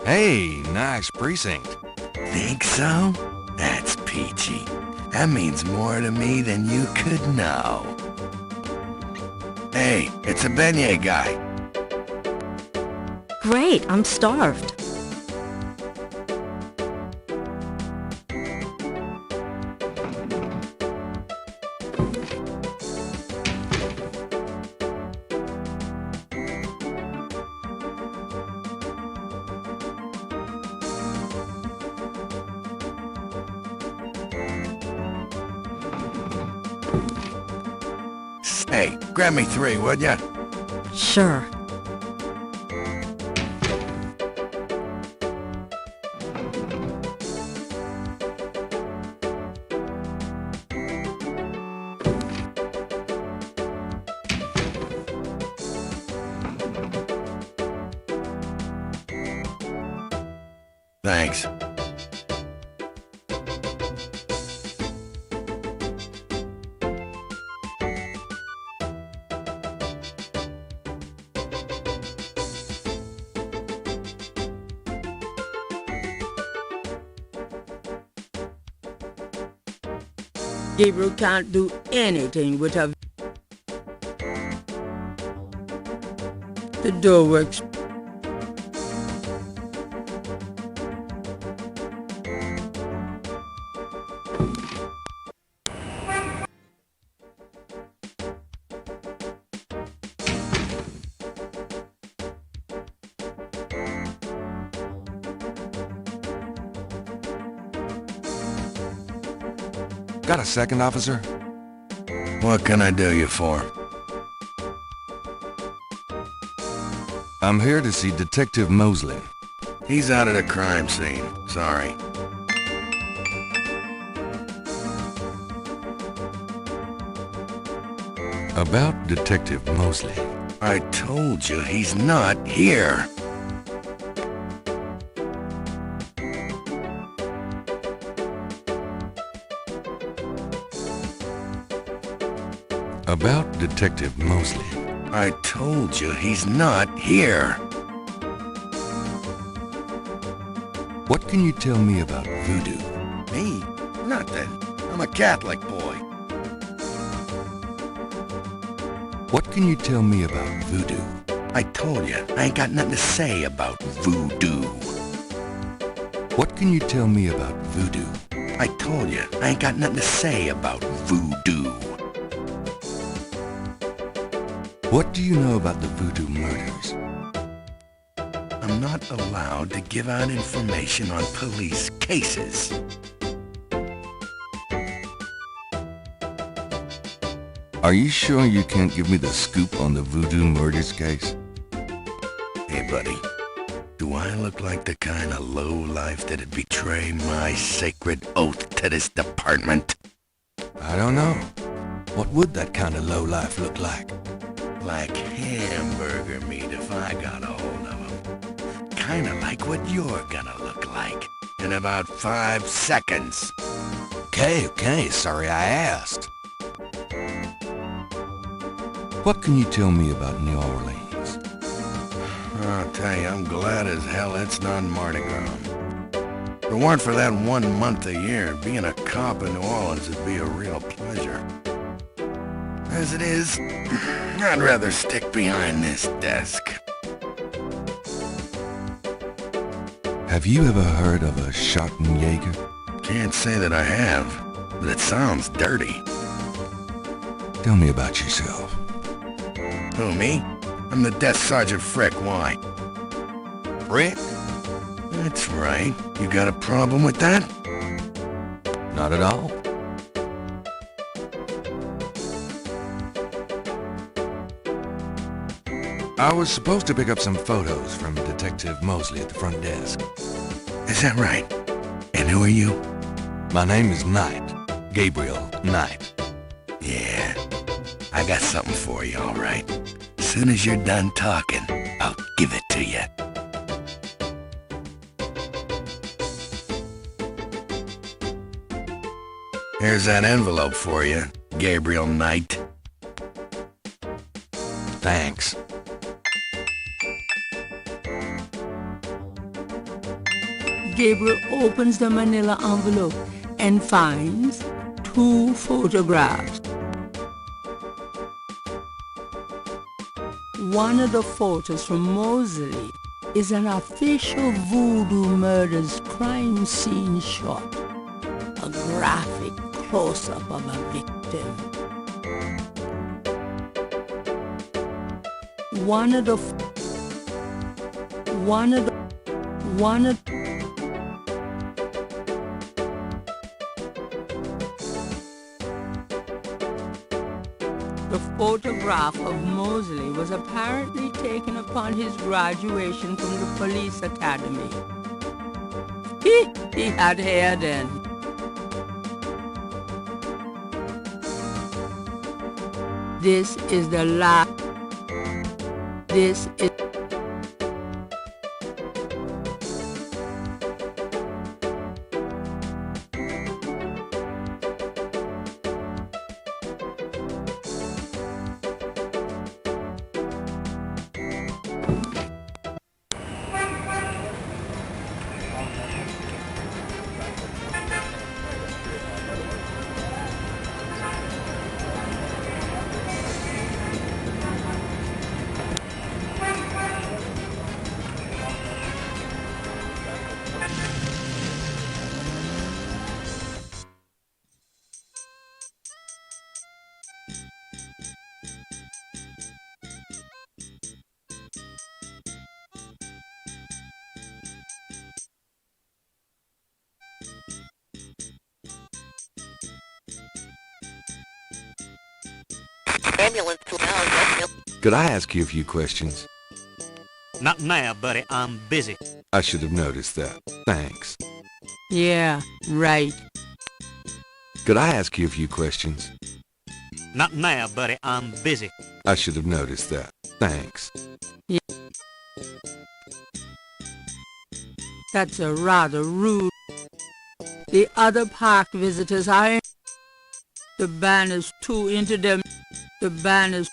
Hey, nice precinct. Think so? That's peachy. That means more to me than you could know. Hey, it's a beignet guy. Great, I'm starved. Hey, grab me 3, would ya? Sure. Thanks. Gabriel can't do anything with a... The door works. Got a second, officer? What can I do you for? I'm here to see Detective Mosley. He's out at a crime scene. Sorry. About Detective Mosley. I told you he's not here. About Detective Mosley. I told you he's not here. What can you tell me about voodoo? Me? Nothing. I'm a Catholic boy. What can you tell me about voodoo? I told you, I ain't got nothing to say about voodoo. What can you tell me about voodoo? I told you, I ain't got nothing to say about voodoo. What do you know about the voodoo murders? I'm not allowed to give out information on police cases. Are you sure you can't give me the scoop on the voodoo murders case? Hey, buddy. Do I look like the kind of lowlife that'd betray my sacred oath to this department? I don't know. What would that kind of lowlife look like? Like hamburger meat if I got a hold of them. Kinda like what you're gonna look like in about 5 seconds. Okay, sorry I asked. What can you tell me about New Orleans? I'll tell you, I'm glad as hell it's not Mardi Gras. If it weren't for that 1 month a year, being a cop in New Orleans would be a real pleasure. As it is, I'd rather stick behind this desk. Have you ever heard of a Schottenjäger? Can't say that I have, but it sounds dirty. Tell me about yourself. Who, me? I'm the Desk Sergeant Frick, why? Frick? That's right. You got a problem with that? Not at all. I was supposed to pick up some photos from Detective Mosley at the front desk. Is that right? And who are you? My name is Knight. Gabriel Knight. Yeah, I got something for you, all right. As soon as you're done talking, I'll give it to you. Here's that envelope for you, Gabriel Knight. Thanks. Gabriel opens the manila envelope and finds 2 photographs. One of the photos from Mosley is an official voodoo murders crime scene shot, a graphic close-up of a victim. The photograph of Mosley was apparently taken upon his graduation from the police academy. He had hair then. This is the last. This is. Ambulance to town. Could I ask you a few questions? Not now, buddy. I'm busy. I should have noticed that. Thanks. Yeah, right. Could I ask you a few questions? Not now, buddy. I'm busy. I should have noticed that. Thanks. That's a rather rude. The other park visitors are. The banner's too into them. The banner's.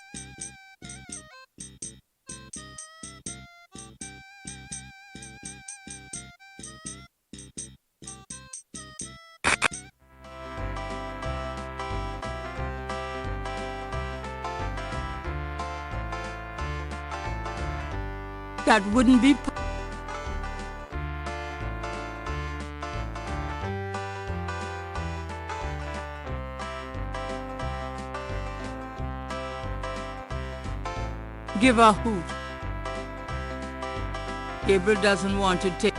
That wouldn't be... Give a hoot. Gabriel doesn't want to take...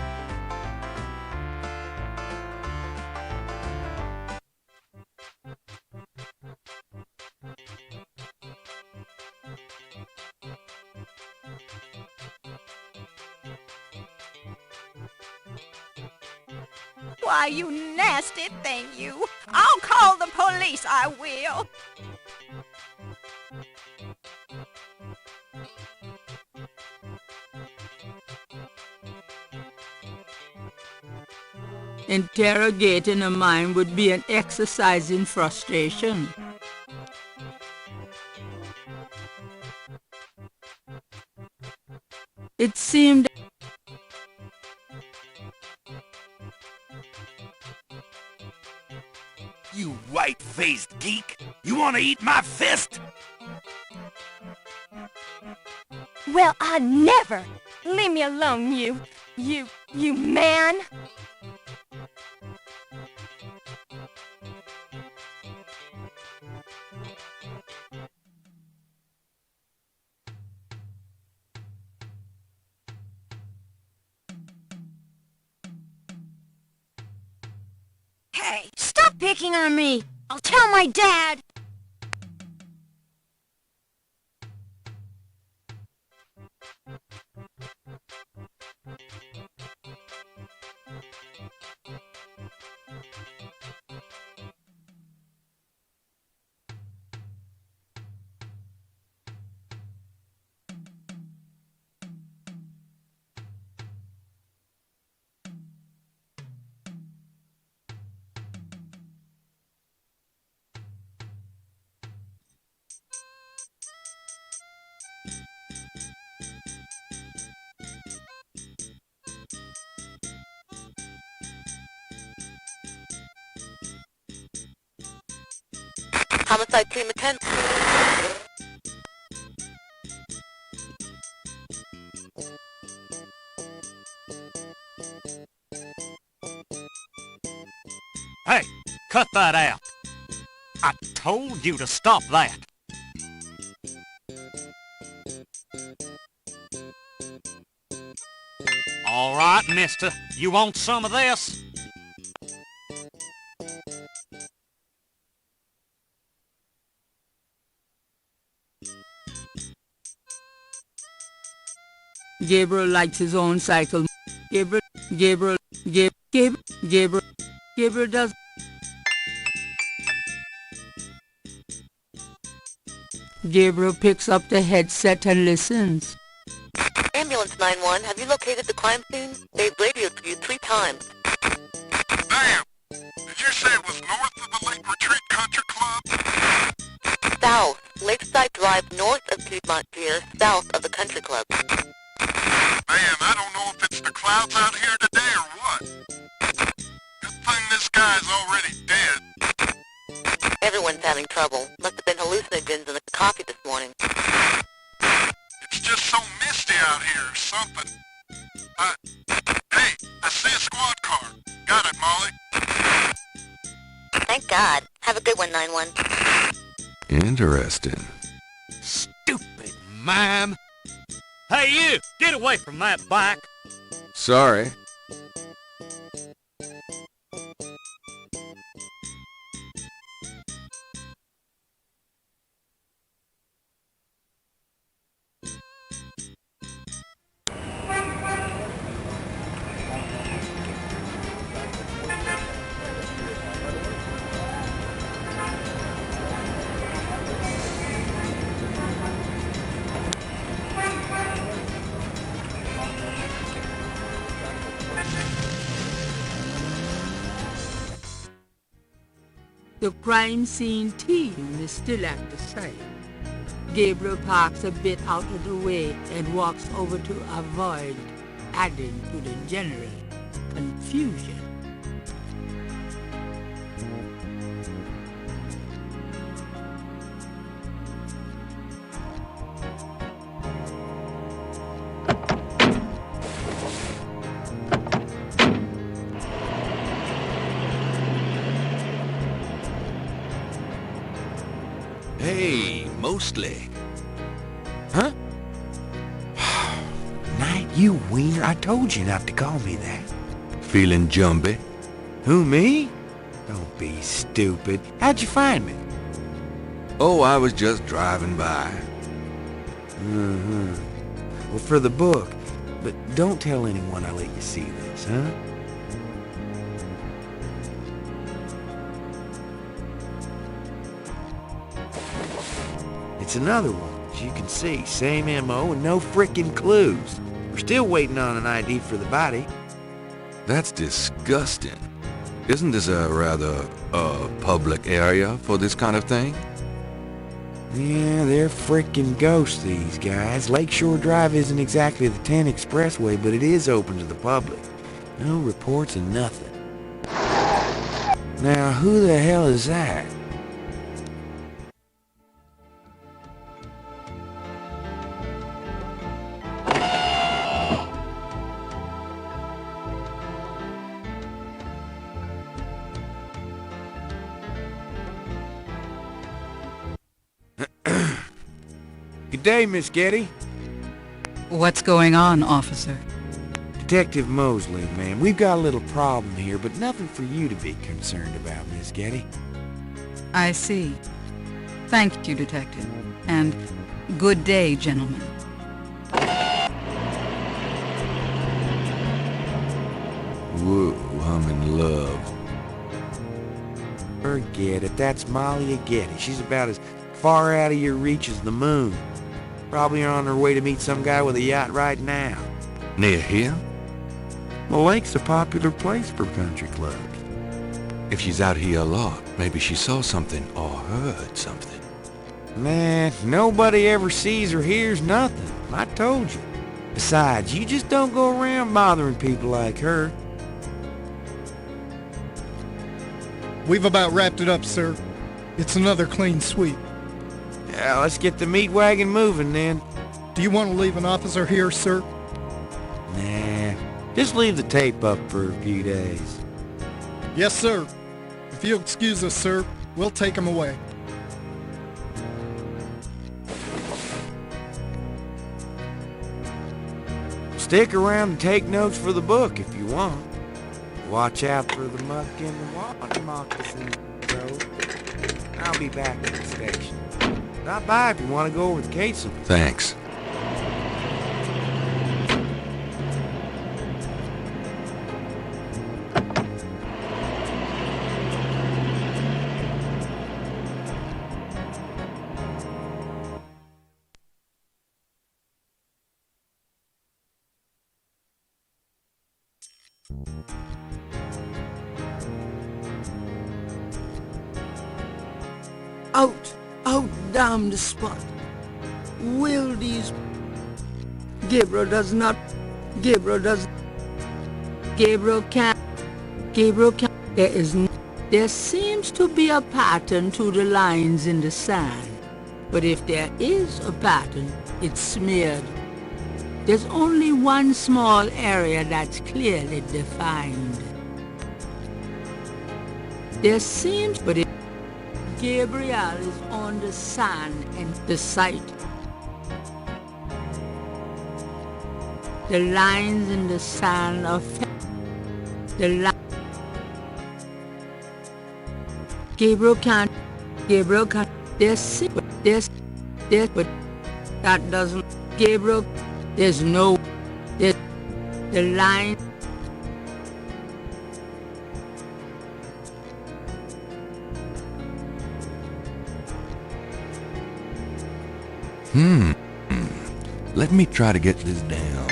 Why, you nasty thing, you. I'll call the police, I will. Interrogating a man would be an exercise in frustration. It seemed... You white-faced geek! You want to eat my fist? Well, I never! Leave me alone, you man! Hey, stop picking on me! I'll tell my dad! Homicide team attend. Hey, cut that out. I told you to stop that. All right, mister. You want some of this? Gabriel likes his own cycle. Gabriel does... Gabriel picks up the headset and listens. Ambulance 911, have you located the crime scene? They've radioed for you 3 times. Damn! Did you say it was north of the Lake Retreat Country Club? South. Lakeside Drive north of Piedmont Pier, south of the Country Club. Man, I don't know if it's the clouds out here today or what. Good thing this guy's already dead. Everyone's having trouble. Must have been hallucinogens in the coffee this morning. It's just so misty out here or something. Hey, I see a squad car. Got it, Molly. Thank God. Have a good one, 911. Interesting. Stupid mime. Hey, you! Get away from that bike! Sorry. The crime scene team is still at the site. Gabriel parks a bit out of the way and walks over to avoid adding to the general confusion. Hey, mostly. Huh? Knight, you wiener. I told you not to call me that. Feeling jumpy? Who, me? Don't be stupid. How'd you find me? Oh, I was just driving by. Well, for the book. But don't tell anyone I let you see this, huh? It's another one, as you can see. Same M.O. and no frickin' clues. We're still waiting on an ID for the body. That's disgusting. Isn't this a rather, public area for this kind of thing? Yeah, they're frickin' ghosts, these guys. Lakeshore Drive isn't exactly the 10 expressway, but it is open to the public. No reports and nothing. Now, who the hell is that? Good day, Miss Getty. What's going on, officer? Detective Mosley, ma'am. We've got a little problem here, but nothing for you to be concerned about, Miss Getty. I see. Thank you, Detective. And good day, gentlemen. Whoa, I'm in love. Forget it. That's Malia Getty. She's about as far out of your reach as the moon. Probably on her way to meet some guy with a yacht right now. Near here? The lake's a popular place for country clubs. If she's out here a lot, maybe she saw something or heard something. Man, nobody ever sees or hears nothing. I told you. Besides, you just don't go around bothering people like her. We've about wrapped it up, sir. It's another clean sweep. Yeah, let's get the meat wagon moving then. Do you want to leave an officer here, sir? Nah, just leave the tape up for a few days. Yes, sir. If you'll excuse us, sir, we'll take him away. Stick around and take notes for the book if you want. Watch out for the muck in the water moccasin, bro. I'll be back at the station. Stop by if you want to go over the case. Thanks. Out, damn the spot. Will these... Gabriel can't... There seems to be a pattern to the lines in the sand. But if there is a pattern, it's smeared. There's only one small area that's clearly defined. There seems... But if Gabriel is on the sand and the site. The lines in the sand are Gabriel can't, there's, but that doesn't, Gabriel, there's no, there's, the line. Let me try to get this down.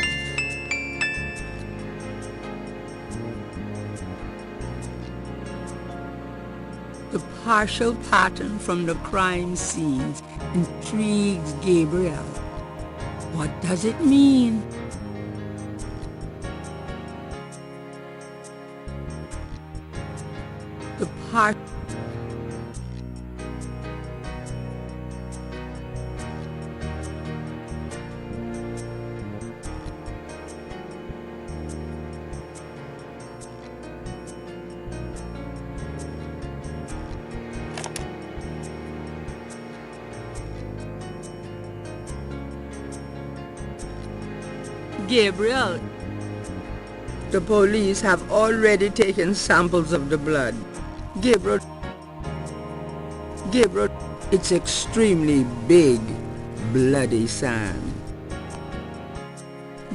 The partial pattern from the crime scenes intrigues Gabriel. What does it mean? The part... Gabriel, the police have already taken samples of the blood. Gabriel, it's extremely big, bloody sand.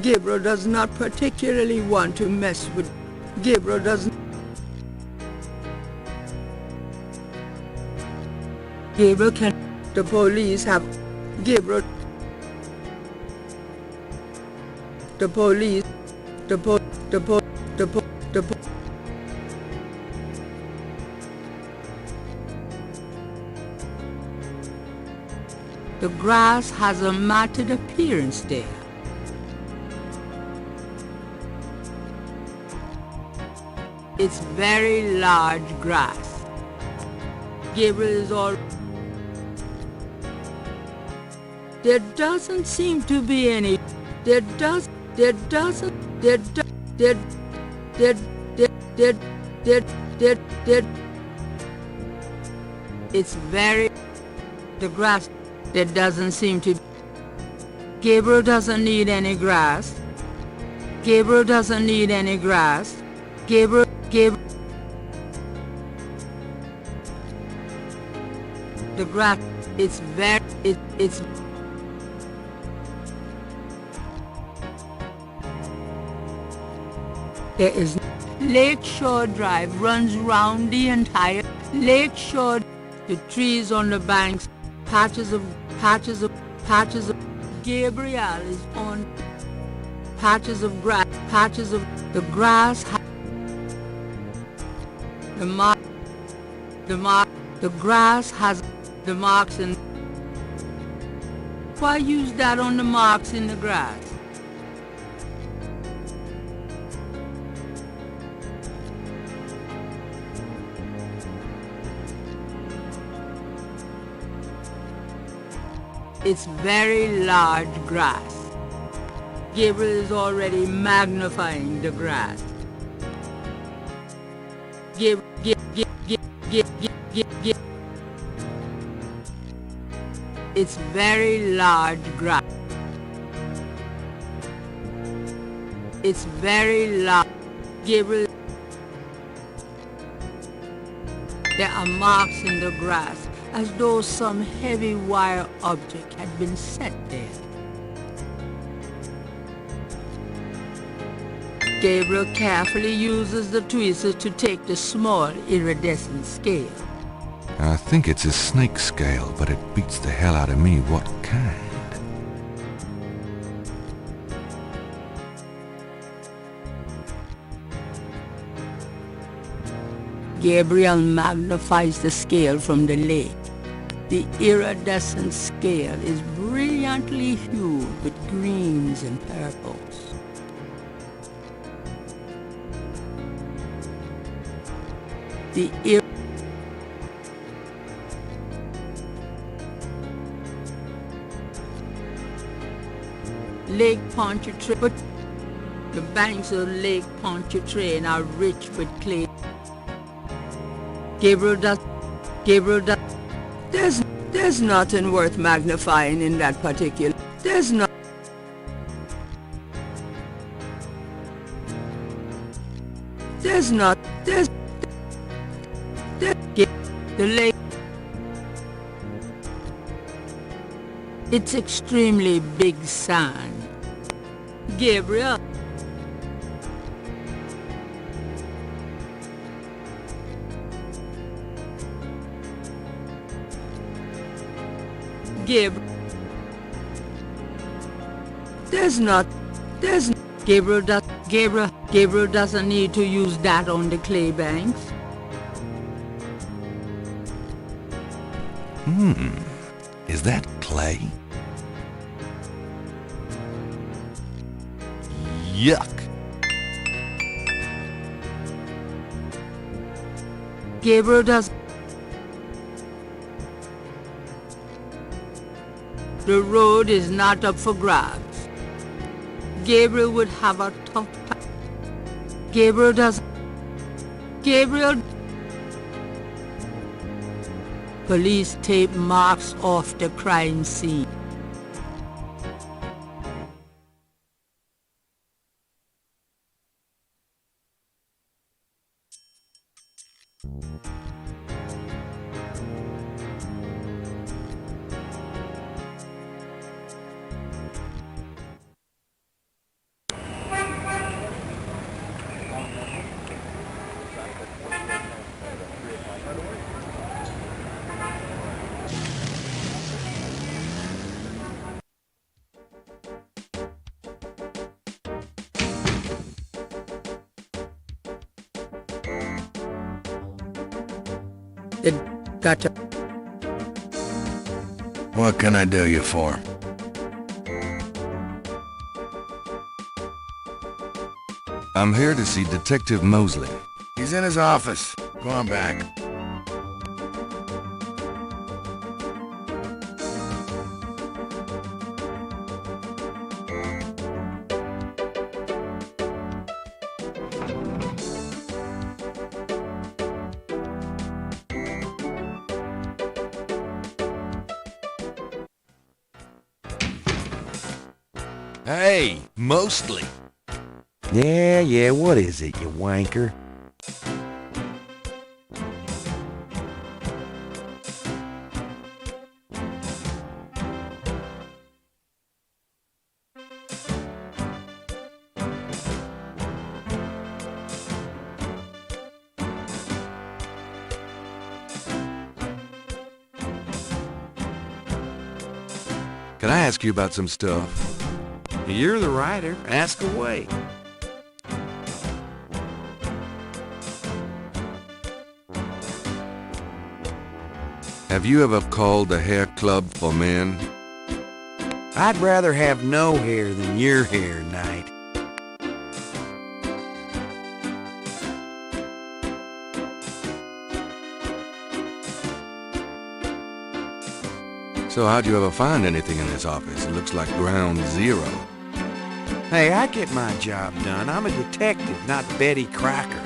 Gabriel does not particularly want to mess with... Gabriel doesn't... Gabriel can... The police have... Gabriel... The police... The grass has a matted appearance there. It's very large grass. Gabriel is all... There doesn't seem to be any... It's very... The grass... There doesn't seem to... Gabriel doesn't need any grass. Gabriel doesn't need any grass. Gabriel... The grass... It's very... It's... There is... Lakeshore Drive runs round the entire... Lakeshore... The trees on the banks... Patches of... Gabriel is on... Patches of grass... Patches of... The grass... The grass has... The marks in... Why use that on the marks in the grass? It's very large grass. Gabriel is already magnifying the grass. It's very large grass. It's very large. Gabriel. There are marks in the grass, as though some heavy wire object had been set there. Gabriel carefully uses the tweezers to take the small iridescent scale. I think it's a snake scale, but it beats the hell out of me what kind. Gabriel magnifies the scale from the lake. The iridescent scale is brilliantly hued with greens and purples. The Lake Pontchartrain, but the banks of Lake Pontchartrain are rich with clay. Gabriel does. There's nothing worth magnifying in that particular. There's not. There's not. There's. The lake. It's extremely big sand. Gabriel. Gabriel. Gabriel doesn't need to use that on the clay banks. Is that clay? Yuck. Gabriel does. The road is not up for grabs. Gabriel would have a tough time. Gabriel does. Gabriel. Police tape marks off the crime scene. Gotcha. What can I do you for? I'm here to see Detective Mosley. He's in his office. Go on back. Hey, Mosley. Yeah, what is it, you wanker? Can I ask you about some stuff? You're the writer. Ask away. Have you ever called a hair club for men? I'd rather have no hair than your hair, Knight. So how'd you ever find anything in this office? It looks like ground zero. Hey, I get my job done. I'm a detective, not Betty Crocker.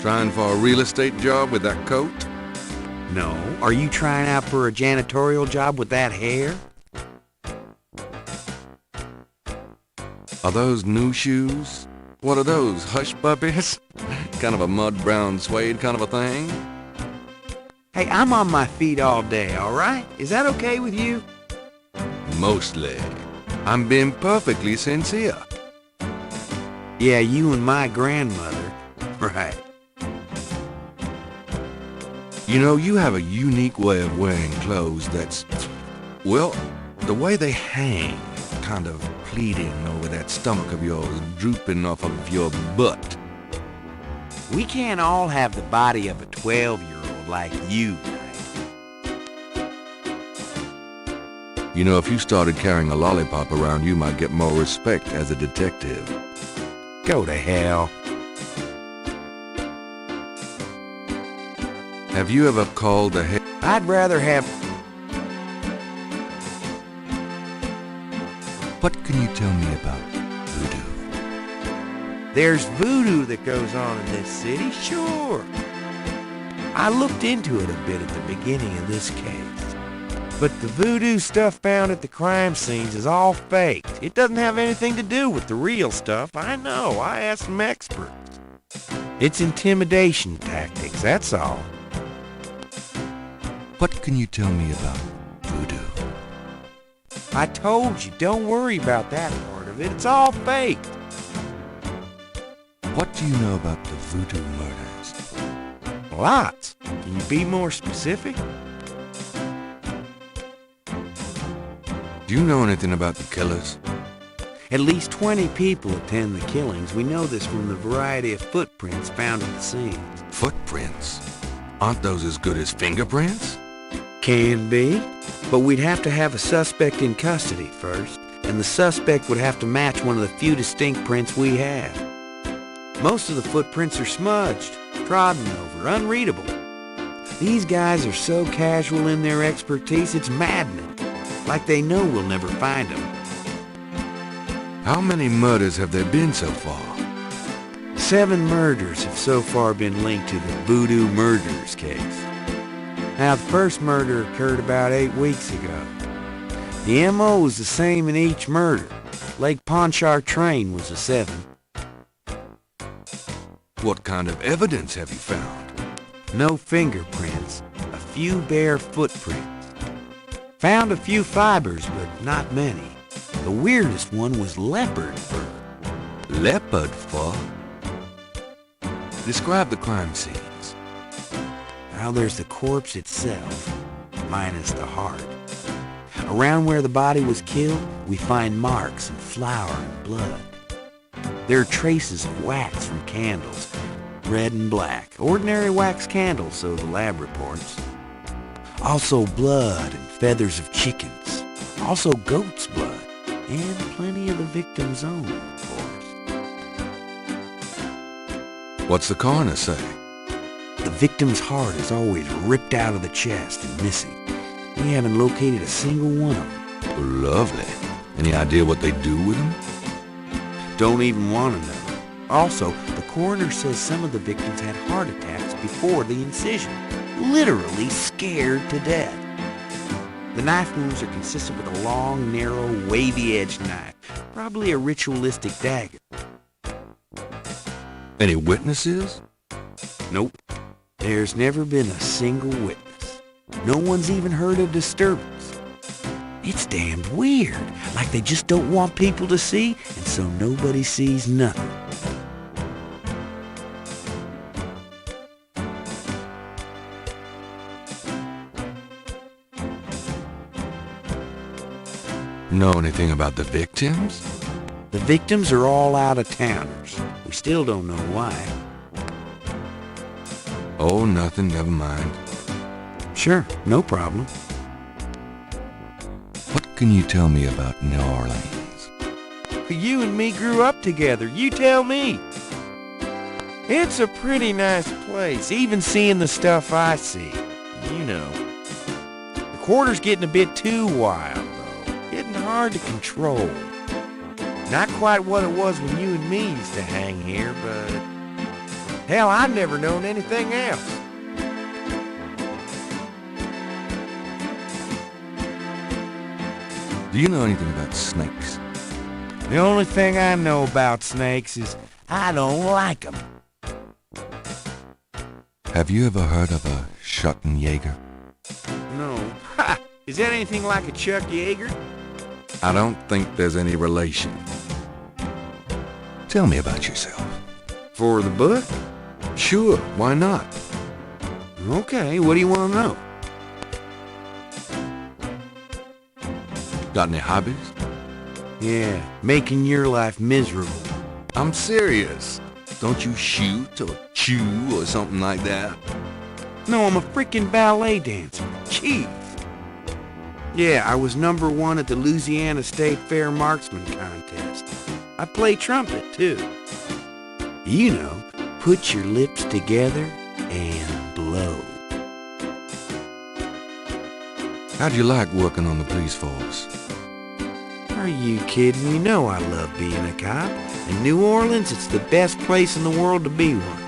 Trying for a real estate job with that coat? No. Are you trying out for a janitorial job with that hair? Are those new shoes? What are those, hush puppies? Kind of a mud brown suede kind of a thing? Hey, I'm on my feet all day, all right? Is that okay with you? Mostly. I'm being perfectly sincere. Yeah, you and my grandmother. Right. You know, you have a unique way of wearing clothes that's, well, the way they hang, kind of pleating over that stomach of yours, drooping off of your butt. We can't all have the body of a 12-year-old like you. You know, if you started carrying a lollipop around, you might get more respect as a detective. Go to hell. Have you ever called a hair... I'd rather have... What can you tell me about voodoo? There's voodoo that goes on in this city, sure. I looked into it a bit at the beginning of this case. But the voodoo stuff found at the crime scenes is all faked. It doesn't have anything to do with the real stuff. I know. I asked some experts. It's intimidation tactics, that's all. What can you tell me about voodoo? I told you, don't worry about that part of it. It's all faked. What do you know about the voodoo murders? Lots. Can you be more specific? Do you know anything about the killers? At least 20 people attend the killings. We know this from the variety of footprints found at the scene. Footprints? Aren't those as good as fingerprints? Can be, but we'd have to have a suspect in custody first, and the suspect would have to match one of the few distinct prints we have. Most of the footprints are smudged, trodden over, unreadable. These guys are so casual in their expertise, it's maddening. Like they know we'll never find them. How many murders have there been so far? 7 murders have so far been linked to the voodoo murders case. Now, the first murder occurred about 8 weeks ago. The M.O. was the same in each murder. Lake Pontchartrain was a 7. What kind of evidence have you found? No fingerprints, a few bare footprints. Found a few fibers, but not many. The weirdest one was leopard fur. Leopard fur? Describe the crime scenes. Now there's the corpse itself, minus the heart. Around where the body was killed, we find marks and flour and blood. There are traces of wax from candles, red and black. Ordinary wax candles, so the lab reports. Also blood and feathers of chickens. Also goat's blood. And plenty of the victim's own, of course. What's the coroner say? The victim's heart is always ripped out of the chest and missing. We haven't located a single one of them. Lovely. Any idea what they do with them? Don't even want to know. Also, the coroner says some of the victims had heart attacks before the incision. Literally scared to death. The knife wounds are consistent with a long, narrow, wavy-edged knife. Probably a ritualistic dagger. Any witnesses? Nope. There's never been a single witness. No one's even heard a disturbance. It's damned weird. Like they just don't want people to see, and so nobody sees nothing. Know anything about the victims? The victims are all out-of-towners. We still don't know why. Oh, nothing, never mind. Sure, no problem. What can you tell me about New Orleans? You and me grew up together. You tell me. It's a pretty nice place, even seeing the stuff I see. You know. The quarter's getting a bit too wild, though. Getting hard to control. Not quite what it was when you and me used to hang here, but... hell, I've never known anything else. Do you know anything about snakes? The only thing I know about snakes is I don't like them. Have you ever heard of a Schottenjäger? No. Ha! Is that anything like a Chuck Yeager? I don't think there's any relation. Tell me about yourself. For the book? Sure, why not? Okay, what do you want to know? Got any hobbies? Yeah, making your life miserable. I'm serious. Don't you shoot or chew or something like that? No, I'm a freaking ballet dancer. Jeez. Yeah, I was #1 at the Louisiana State Fair Marksman Contest. I play trumpet, too. You know, put your lips together and blow. How'd you like working on the police force? Are you kidding? You know I love being a cop. In New Orleans, it's the best place in the world to be one.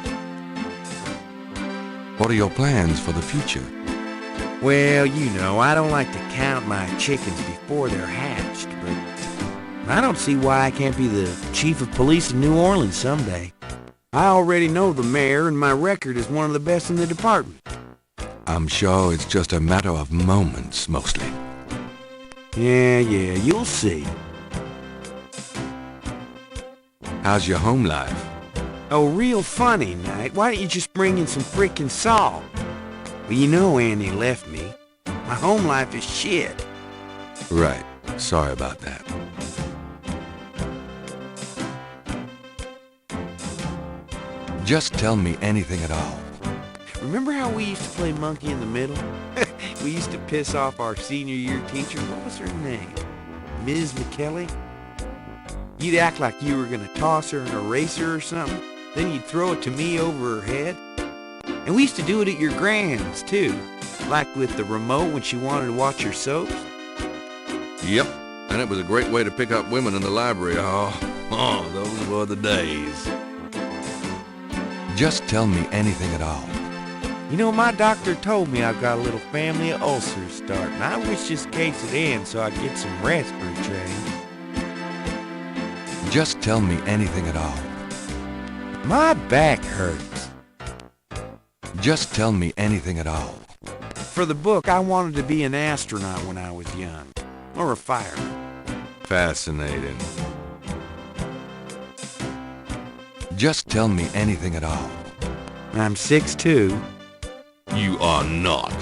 What are your plans for the future? Well, you know, I don't like to count my chickens before they're hatched, but I don't see why I can't be the chief of police in New Orleans someday. I already know the mayor, and my record is one of the best in the department. I'm sure it's just a matter of moments, mostly. Yeah, you'll see. How's your home life? Oh, real funny, Knight. Why don't you just bring in some frickin' salt? Well, you know Annie left me. My home life is shit. Right. Sorry about that. Just tell me anything at all. Remember how we used to play monkey in the middle? We used to piss off our senior year teacher. What was her name? Ms. McKelly? You'd act like you were gonna toss her an eraser or something. Then you'd throw it to me over her head. And we used to do it at your grand's, too. Like with the remote when she wanted to watch her soaps. Yep. And it was a great way to pick up women in the library. Oh, those were the days. Just tell me anything at all. You know, my doctor told me I've got a little family of ulcers starting. I wish this case would end so I could get some respiratory training. Just tell me anything at all. My back hurts. Just tell me anything at all. For the book, I wanted to be an astronaut when I was young. Or a fireman. Fascinating. Just tell me anything at all. I'm 6'2". You are not.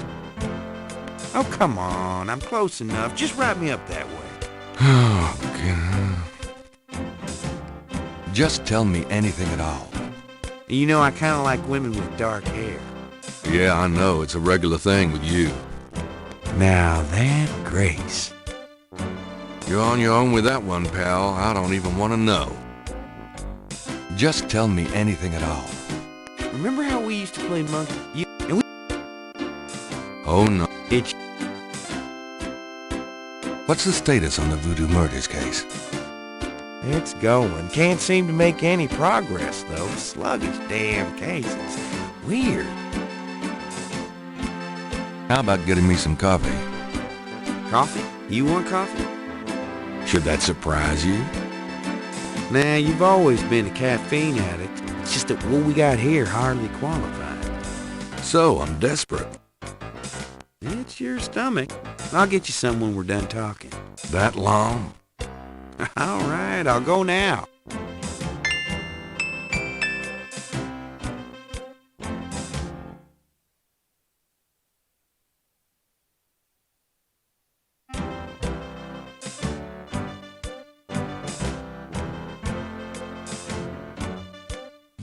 Oh, come on. I'm close enough. Just wrap me up that way. Oh, God. Just tell me anything at all. You know, I kind of like women with dark hair. Yeah, I know. It's a regular thing with you. Now that Grace. You're on your own with that one, pal. I don't even want to know. Just tell me anything at all. Remember how we used to play monkey? Oh, no. It's... What's the status on the voodoo murders case? It's going. Can't seem to make any progress, though. Sluggish damn cases. Weird. How about getting me some coffee? Coffee? You want coffee? Should that surprise you? Nah, you've always been a caffeine addict. It's just that what we got here hardly qualified. So, I'm desperate. It's your stomach. I'll get you some when we're done talking. That long? All right, I'll go now.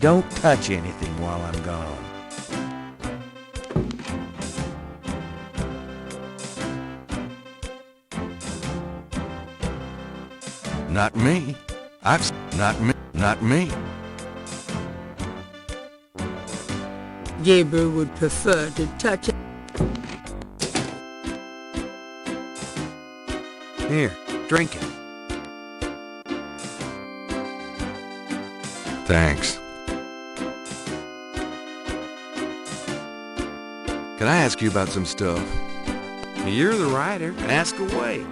Don't touch anything while I'm gone. Not me. Not me. Gabriel would prefer to touch it. Here, drink it. Thanks. Can I ask you about some stuff? You're the writer. Ask away.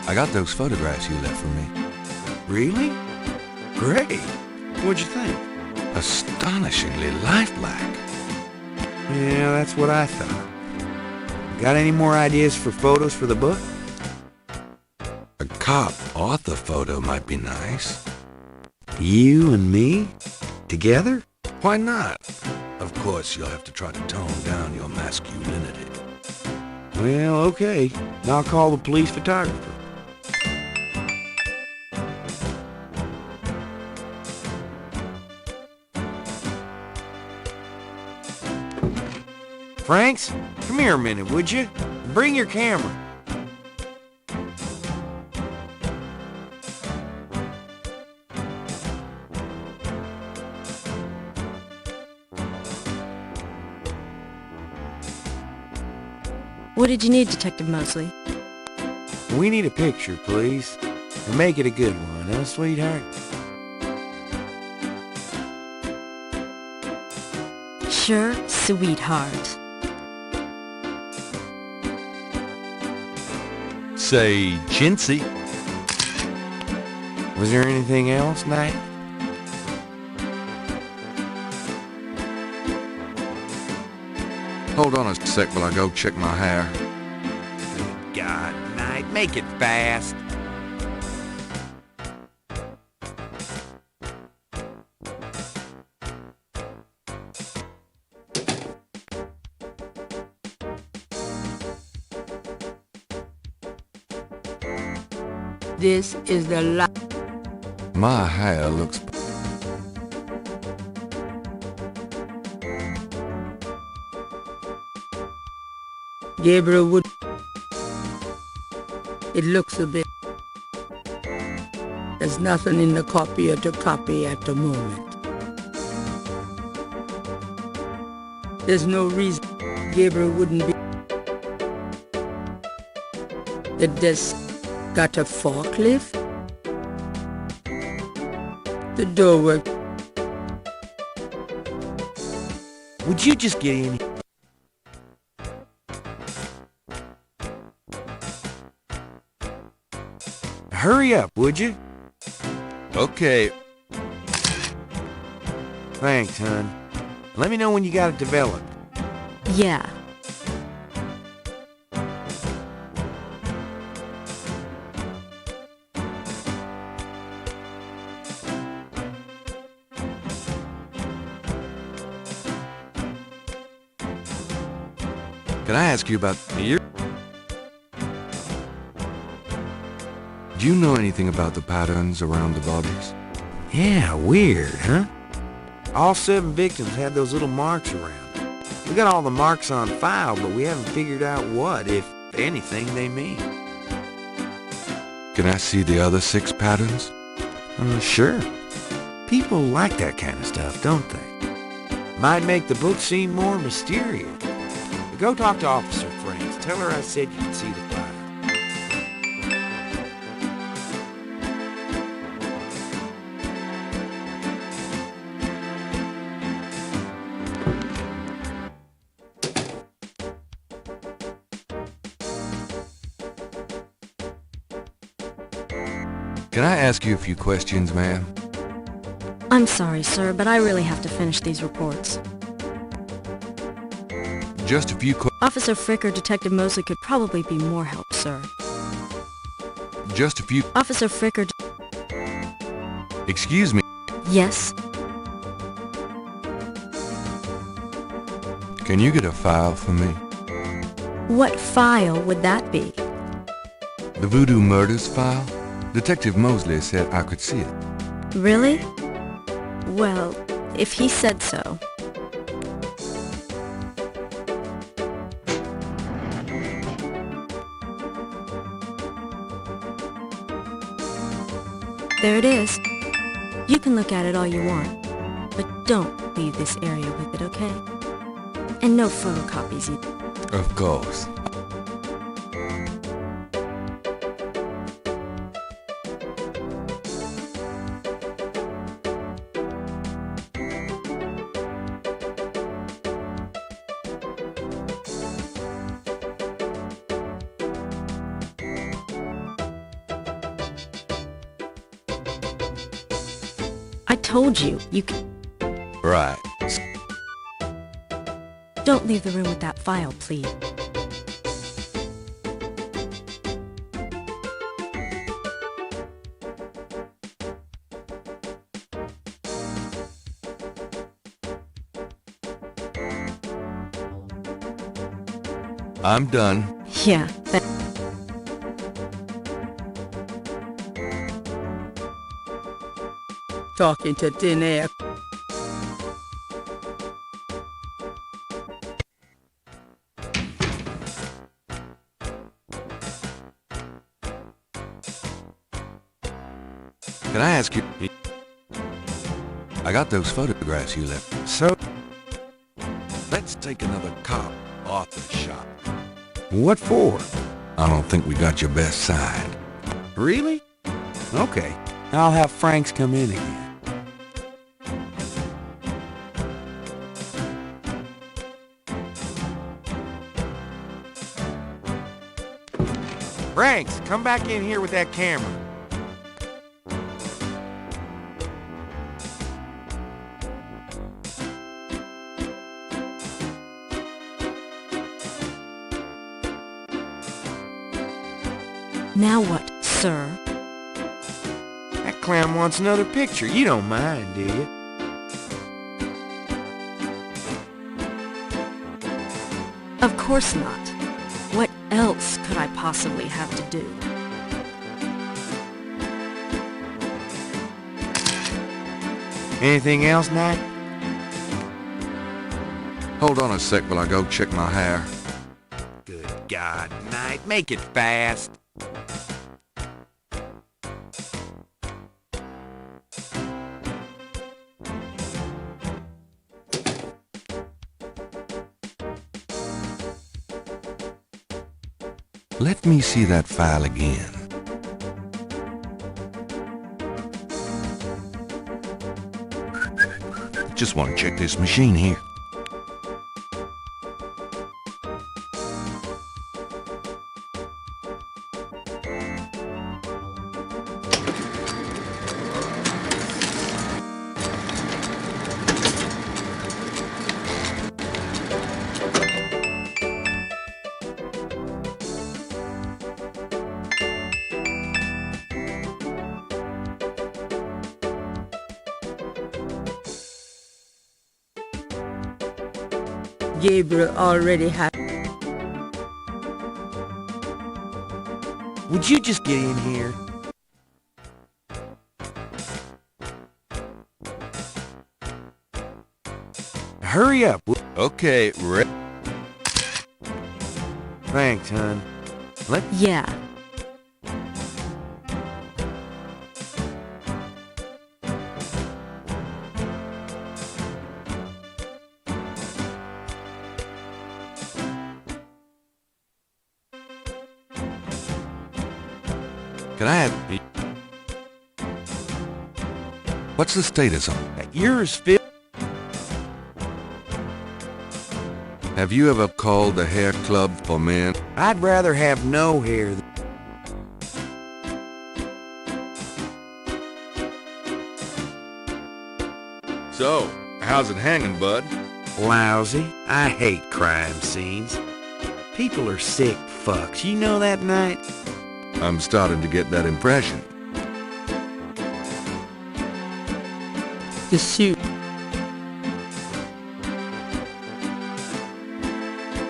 I got those photographs you left for me. Really? Great. What'd you think? Astonishingly lifelike. Yeah, that's what I thought. Got any more ideas for photos for the book? A cop author photo might be nice. You and me? Together? Why not? Of course, you'll have to try to tone down your masculinity. Well, okay. I'll call the police photographer. Franks, come here a minute, would you? Bring your camera. What did you need, Detective Mosley? We need a picture, please. And make it a good one, huh, sweetheart? Sure, sweetheart. Say, chintzy. Was there anything else, Knight? Hold on a sec while I go check my hair. Good God, Knight, make it fast. This is the My hair looks... Gabriel would... It looks a bit... There's nothing in the copier to copy at the moment. There's no reason Gabriel wouldn't be... The desk got a forklift? The door worked. Would you just get in? hurry up, would you? Okay. Thanks, hon. Let me know when you got it developed. Yeah. Can I ask you about your... Do you know anything about the patterns around the bodies? Yeah, weird, huh? All 7 victims had those little marks around. We got all the marks on file, but we haven't figured out what, if anything, they mean. Can I see the other 6 patterns? Sure. People like that kind of stuff, don't they? Might make the book seem more mysterious. Go talk to Officer Franks. Tell her I said you can see the file. Can I ask you a few questions, ma'am? I'm sorry, sir, but I really have to finish these reports. Just a few Officer Frick or Detective Mosley could probably be more help, sir. Just a few... Officer Frick or... Excuse me. Yes? Can you get a file for me? What file would that be? The voodoo murders file? Detective Mosley said I could see it. Really? Well, if he said so. There it is. You can look at it all you want, but don't leave this area with it, okay? And no photocopies either. Of course. I told you, you can... Right. Don't leave the room with that file, please. I'm done. Yeah, Talking to thin air. Can I ask you... I got those photographs you left. So, Let's take another cop off the shop. what for? I don't think we got your best side. Really? Okay. I'll have Franks come in again. Franks, come back in here with that camera. now what, sir? That clown wants another picture. You don't mind, do you? Of course not. What else could I possibly have to do? Anything else, Knight? Hold on a sec while I go check my hair. Good God, Knight, make it fast. Let me see that file again. Just want to check this machine here. Gabriel already had. Would you just get in here? Hurry up. Okay, Thanks, hon. Yeah. Can I have... What's the status on that? Yours, Phil. Have you ever called the hair club for men? I'd rather have no hair. So, how's it hanging, bud? Lousy. I hate crime scenes. People are sick fucks. You know that, Knight? I'm starting to get that impression. The suit.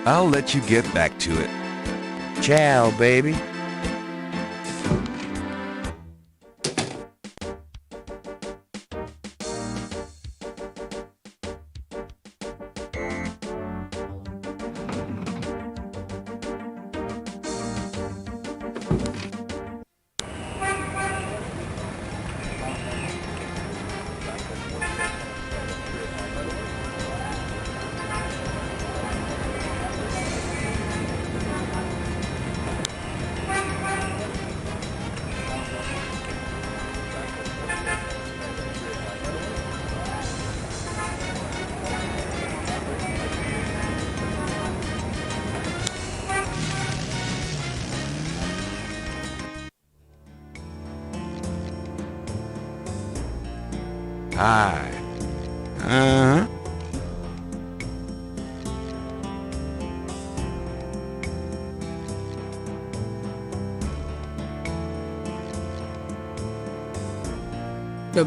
I'll let you get back to it. Ciao, baby. Hi. Uh-huh. The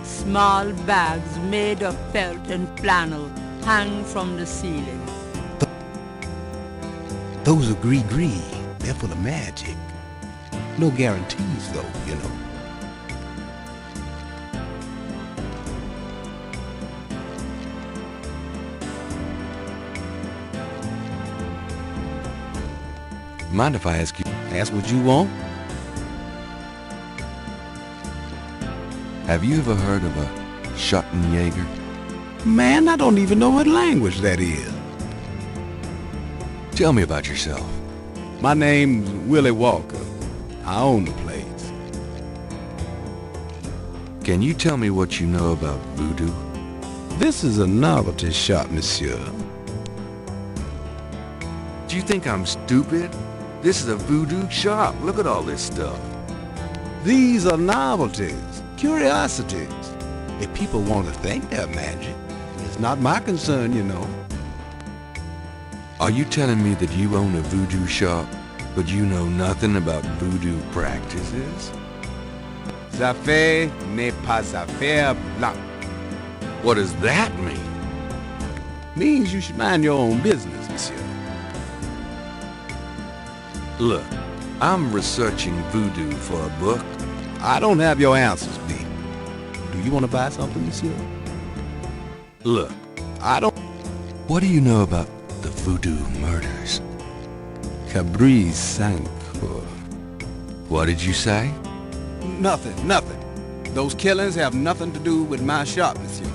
small bags made of felt and flannel hang from the ceiling. Those are gree-gree. They're full of magic. No guarantees, though, you know. Mind if I ask you? Ask what you want. Have you ever heard of a Schottenjäger? Man, I don't even know what language that is. Tell me about yourself. My name's Willie Walker. I own the place. Can you tell me what you know about voodoo? This is a novelty shop, monsieur. Do you think I'm stupid? This is a voodoo shop. Look at all this stuff. These are novelties, curiosities. If people want to think they're magic, it's not my concern, you know. Are you telling me that you own a voodoo shop, but you know nothing about voodoo practices? Affaire n'est pas affaire blanche. What does that mean? Means you should mind your own business, monsieur. Look, I'm researching voodoo for a book. I don't have your answers, B. Do you want to buy something, monsieur? Look, I don't... what do you know about the voodoo murders? Cabri Sancour. What did you say? Nothing. Those killings have nothing to do with my shop, monsieur.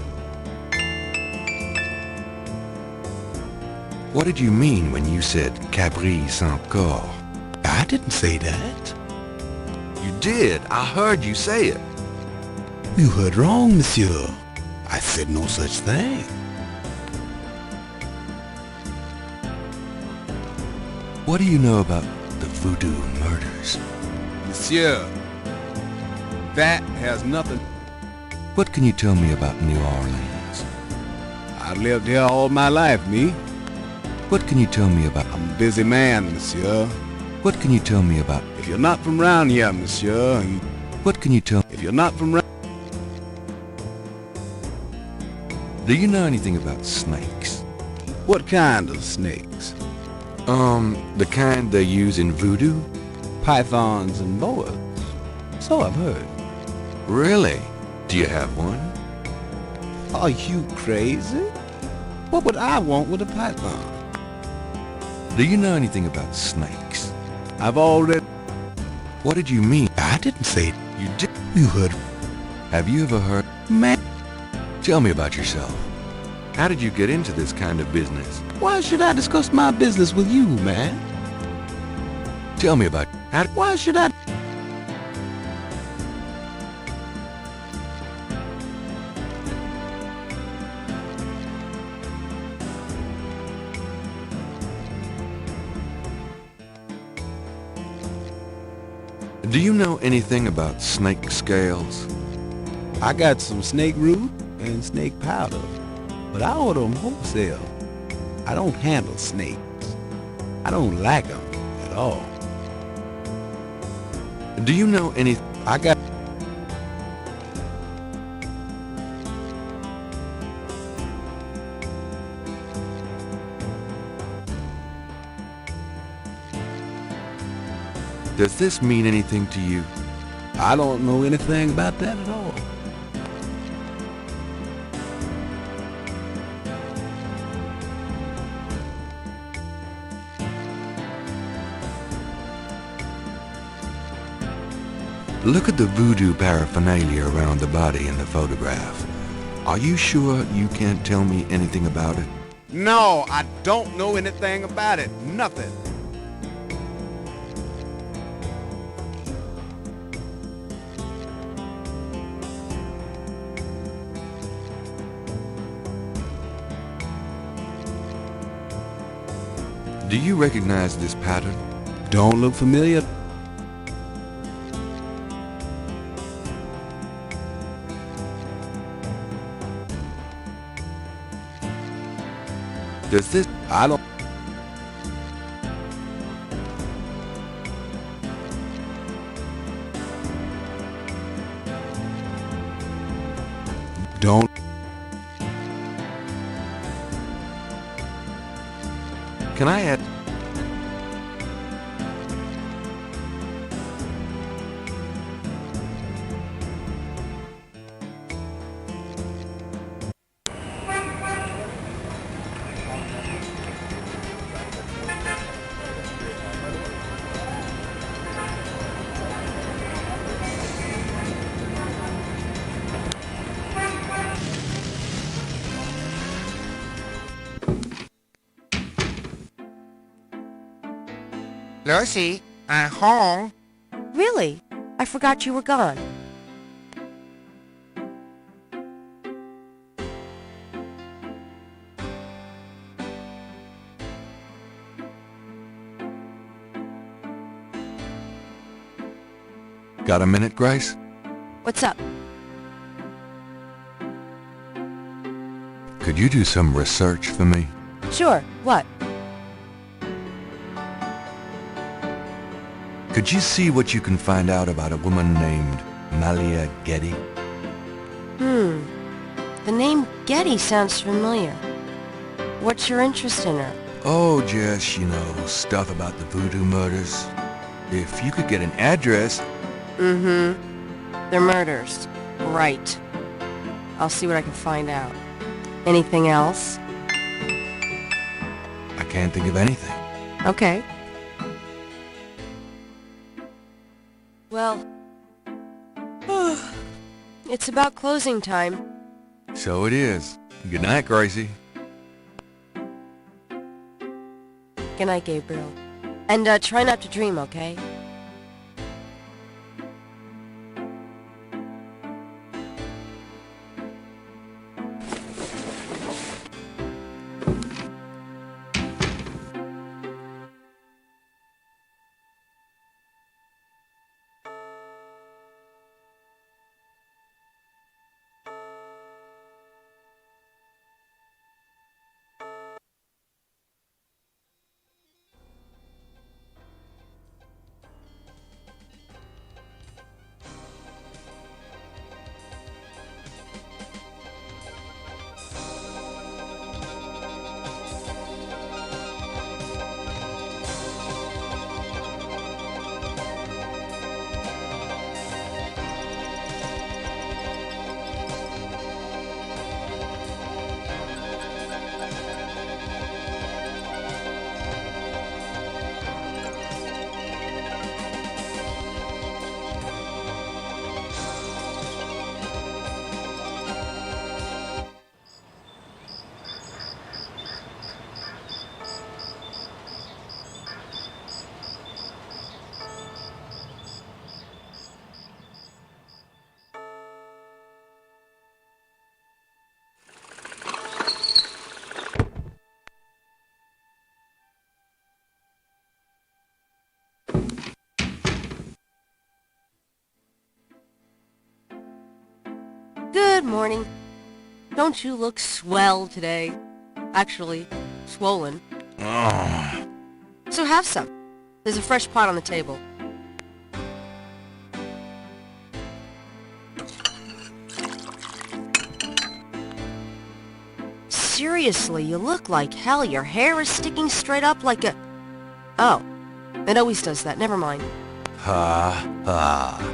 What did you mean when you said Cabri Sancour? I didn't say that. You did. I heard you say it. You heard wrong, monsieur. I said no such thing. What do you know about the voodoo murders? Monsieur, that has nothing... What can you tell me about New Orleans? I've lived here all my life, me. What can you tell me about... I'm a busy man, monsieur. What can you tell me about... If you're not from round here, monsieur... What can you tell... If you're not from round... Do you know anything about snakes? What kind of snakes? The kind they use in voodoo? Pythons and boas. So I've heard. Really? Do you have one? Are you crazy? What would I want with a python? Do you know anything about snakes? I've already... What did you mean? I didn't say... You did? You heard... Have you ever heard... Man... Tell me about yourself. How did you get into this kind of business? Why should I discuss my business with you, man? Tell me about... Why should I... Do you know anything about snake scales? I got some snake root and snake powder, but I order them wholesale. I don't handle snakes. I don't like them at all. Do you know any... I got... Does this mean anything to you? I don't know anything about that at all. Look at the voodoo paraphernalia around the body in the photograph. Are you sure you can't tell me anything about it? No, I don't know anything about it. Nothing. Do you recognize this pattern? Don't look familiar. Does this... I don't... Don't... Can I add... Lucy, I'm home. Really? I forgot you were gone. Got a minute, Grace? What's up? Could you do some research for me? Sure. What? Could you see what you can find out about a woman named Malia Getty? The name Getty sounds familiar. What's your interest in her? Oh, just, stuff about the voodoo murders. If you could get an address... They're murders. Right. I'll see what I can find out. Anything else? I can't think of anything. Okay. Well, it's about closing time. So it is. Good night, Gracie. Good night, Gabriel. And try not to dream, okay? Good morning. Don't you look swell today? Actually, swollen. Oh, So have some. There's a fresh pot on the table. Seriously, you look like hell. Your hair is sticking straight up like a... Oh, it always does that. Never mind. Ha, ha.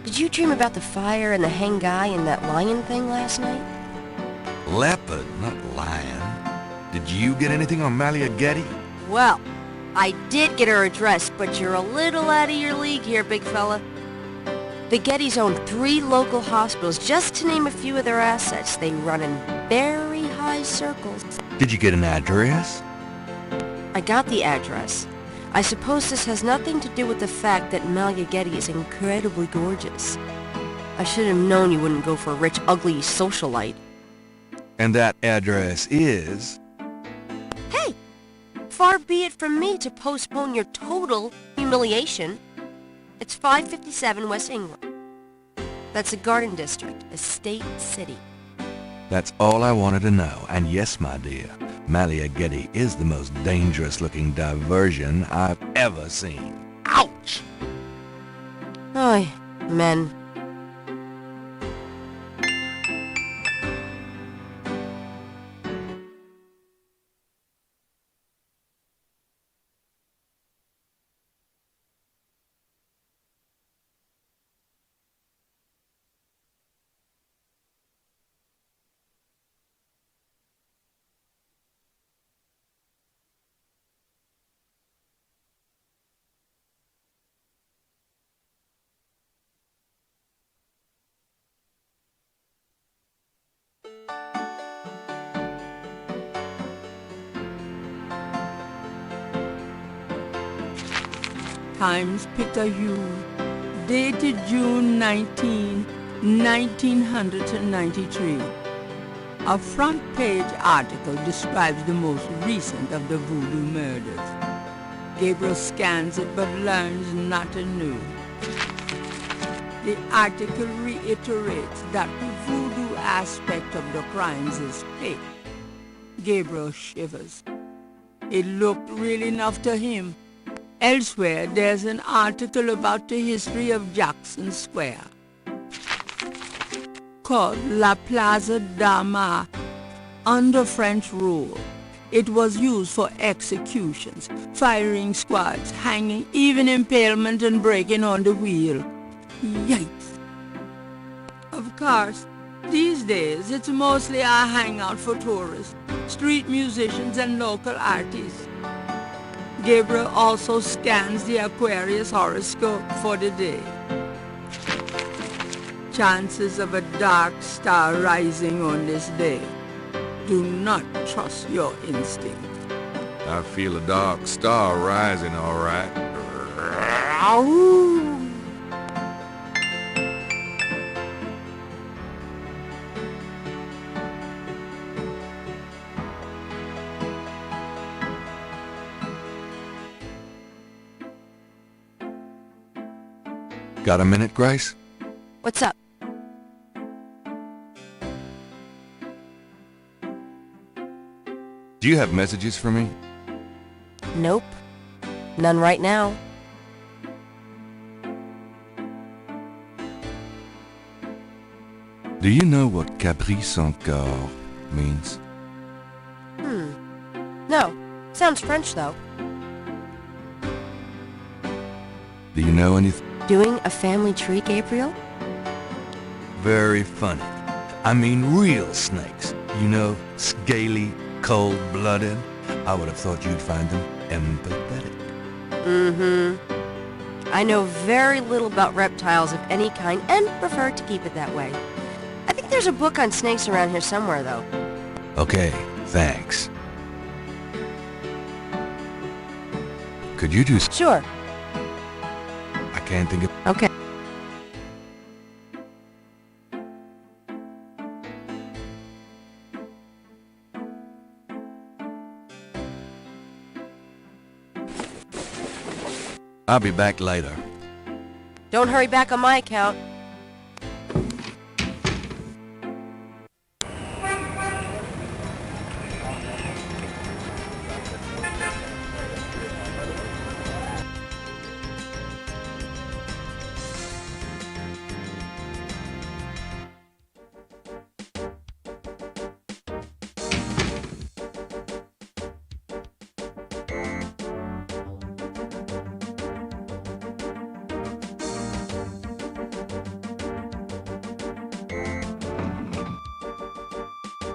Did you dream about the fire and the hang guy and that lion thing last night? Leopard, not lion. Did you get anything on Malia Getty? Well, I did get her address, but you're a little out of your league here, big fella. The Gettys own 3 local hospitals, just to name a few of their assets. They run in very high circles. Did you get an address? I got the address. I suppose this has nothing to do with the fact that Malia Getty is incredibly gorgeous. I should have known you wouldn't go for a rich, ugly socialite. And that address is... Hey! Far be it from me to postpone your total humiliation. It's 557 West England. That's a garden district, a state city. That's all I wanted to know. And yes, my dear, Malia Getty is the most dangerous-looking diversion I've ever seen. Ouch! Oy, men. Times Picayune, dated June 19, 1993. A front-page article describes the most recent of the voodoo murders. Gabriel scans it but learns nothing new. The article reiterates that the voodoo aspect of the crimes is fake. Gabriel shivers. It looked real enough to him. Elsewhere, there's an article about the history of Jackson Square, called La Plaza d'Armas. Under French rule, it was used for executions, firing squads, hanging, even impalement and breaking on the wheel. Yikes! Of course, these days it's mostly a hangout for tourists, street musicians and local artists. Gabriel also scans the Aquarius horoscope for the day. Chances of a dark star rising on this day. Do not trust your instinct. I feel a dark star rising, all right. Got a minute, Grace? What's up? Do you have messages for me? Nope. None right now. Do you know what caprice encore means? No. Sounds French, though. Do you know anything? Doing a family tree, Gabriel? Very funny. I mean real snakes. You know, scaly, cold-blooded. I would have thought you'd find them empathetic. I know very little about reptiles of any kind and prefer to keep it that way. I think there's a book on snakes around here somewhere, though. Okay, thanks. Could you do... Sure. I can't think of... Okay. I'll be back later. Don't hurry back on my account.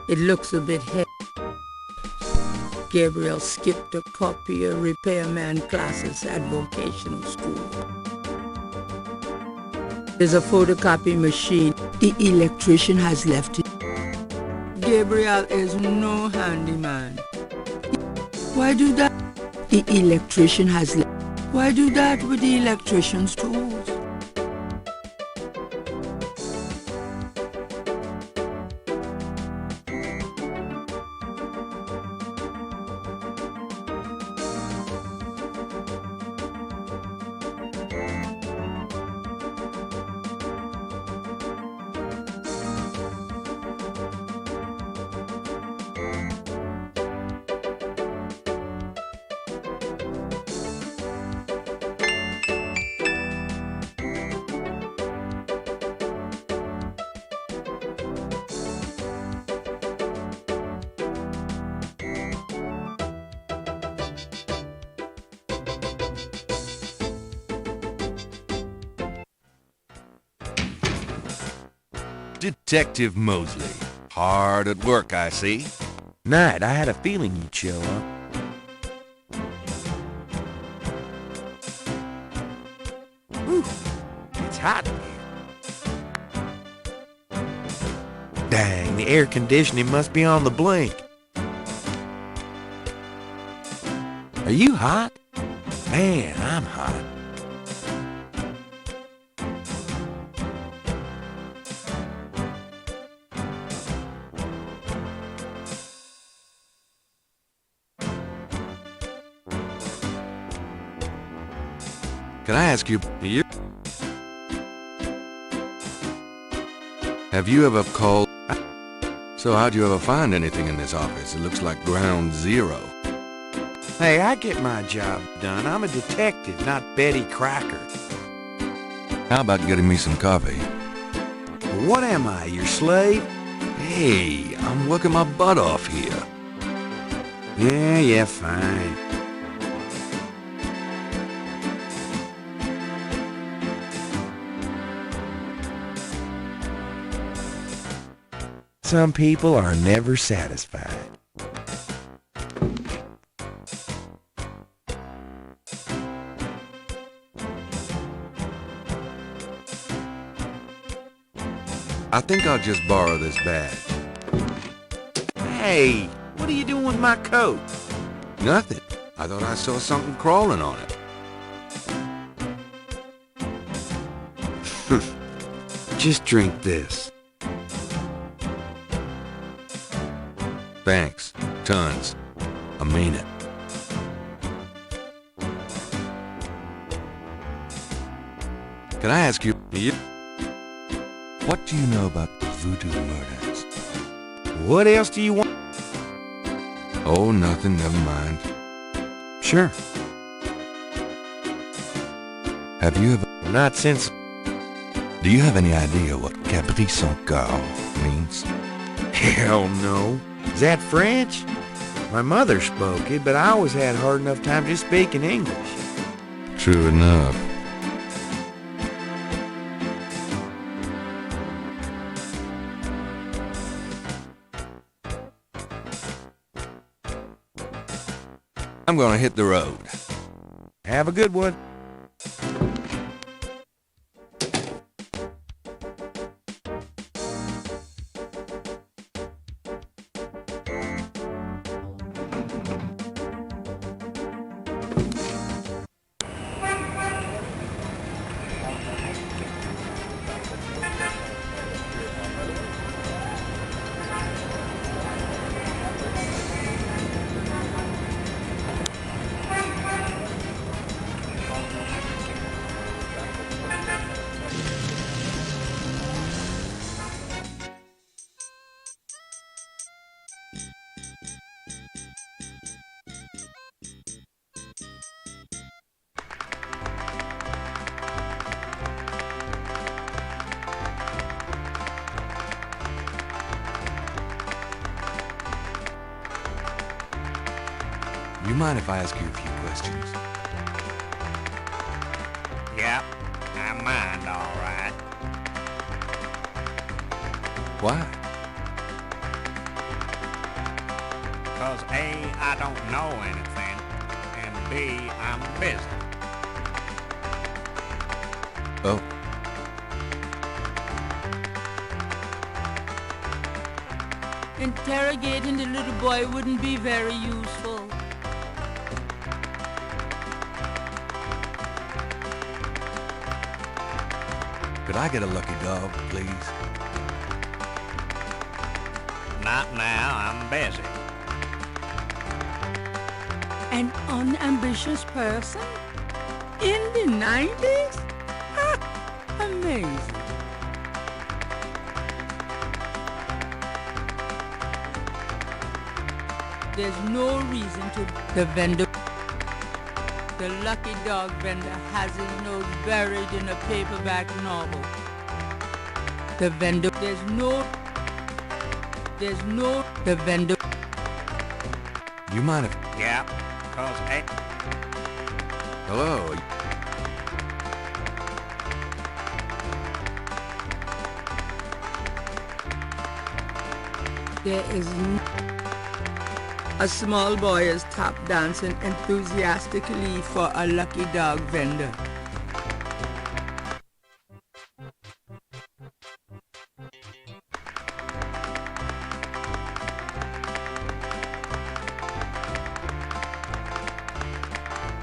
It looks a bit heavy. Gabriel skipped a copier repairman classes at vocational school. There's a photocopy machine. The electrician has left it. Gabriel is no handyman. Why do that? The electrician has left. Why do that with the electrician's tools? Detective Mosley. Hard at work, I see. Knight, I had a feeling you'd show up. Whew, it's hot in here. Dang, the air conditioning must be on the blink. Are you hot? Man, I'm hot. Can I ask you, have you ever called? So how'd you ever find anything in this office? It looks like ground zero. Hey, I get my job done. I'm a detective, not Betty Crocker. How about getting me some coffee? What am I, your slave? Hey, I'm working my butt off here. Yeah, fine. Some people are never satisfied. I think I'll just borrow this badge. Hey, what are you doing with my coat? Nothing. I thought I saw something crawling on it. Just drink this. Thanks. Tons. I mean it. Can I ask you, what do you know about the voodoo murders? What else do you want? Oh, nothing. Never mind. Sure. Have you ever... Not since... Do you have any idea what Cabri sans Gare means? Hell no. Is that French? My mother spoke it, but I always had a hard enough time just speaking English. True enough. I'm gonna hit the road. Have a good one. You mind if I ask you a few questions? Yep, I mind, all right. Why? 'cause A, I don't know anything, and B, I'm busy. Oh, Interrogating the little boy wouldn't be very useful. could I get a lucky dog, please? Not now, I'm busy. An unambitious person? In the 90s? Ha! Amazing. There's no reason to... The vendor... The lucky dog vendor has his nose buried in a paperback novel. The vendor... There's no... The vendor... You mind if... Yeah, 'cause A... Hello? There is a small boy is tap dancing enthusiastically for a lucky dog vendor.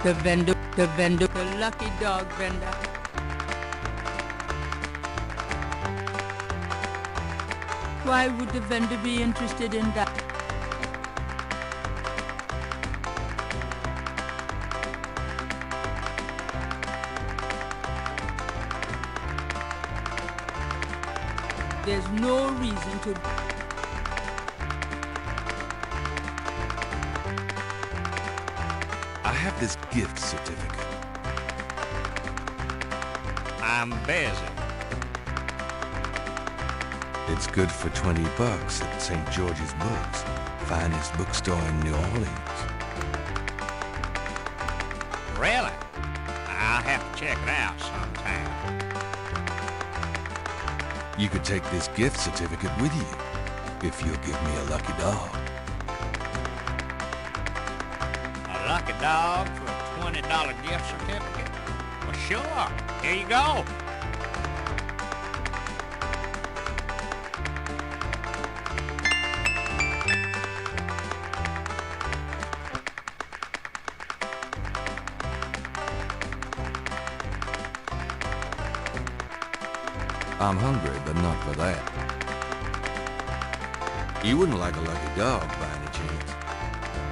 The lucky dog vendor. Why would the vendor be interested in that? There's no reason to... I have this gift certificate. I'm busy. It's good for $20 at St. George's Books, finest bookstore in New Orleans. Really? I'll have to check it out sometime. You could take this gift certificate with you, if you'll give me a lucky dog. A lucky dog for a $20 gift certificate? Well, sure. Here you go. I'm hungry, but not for that. You wouldn't like a lucky dog by any chance.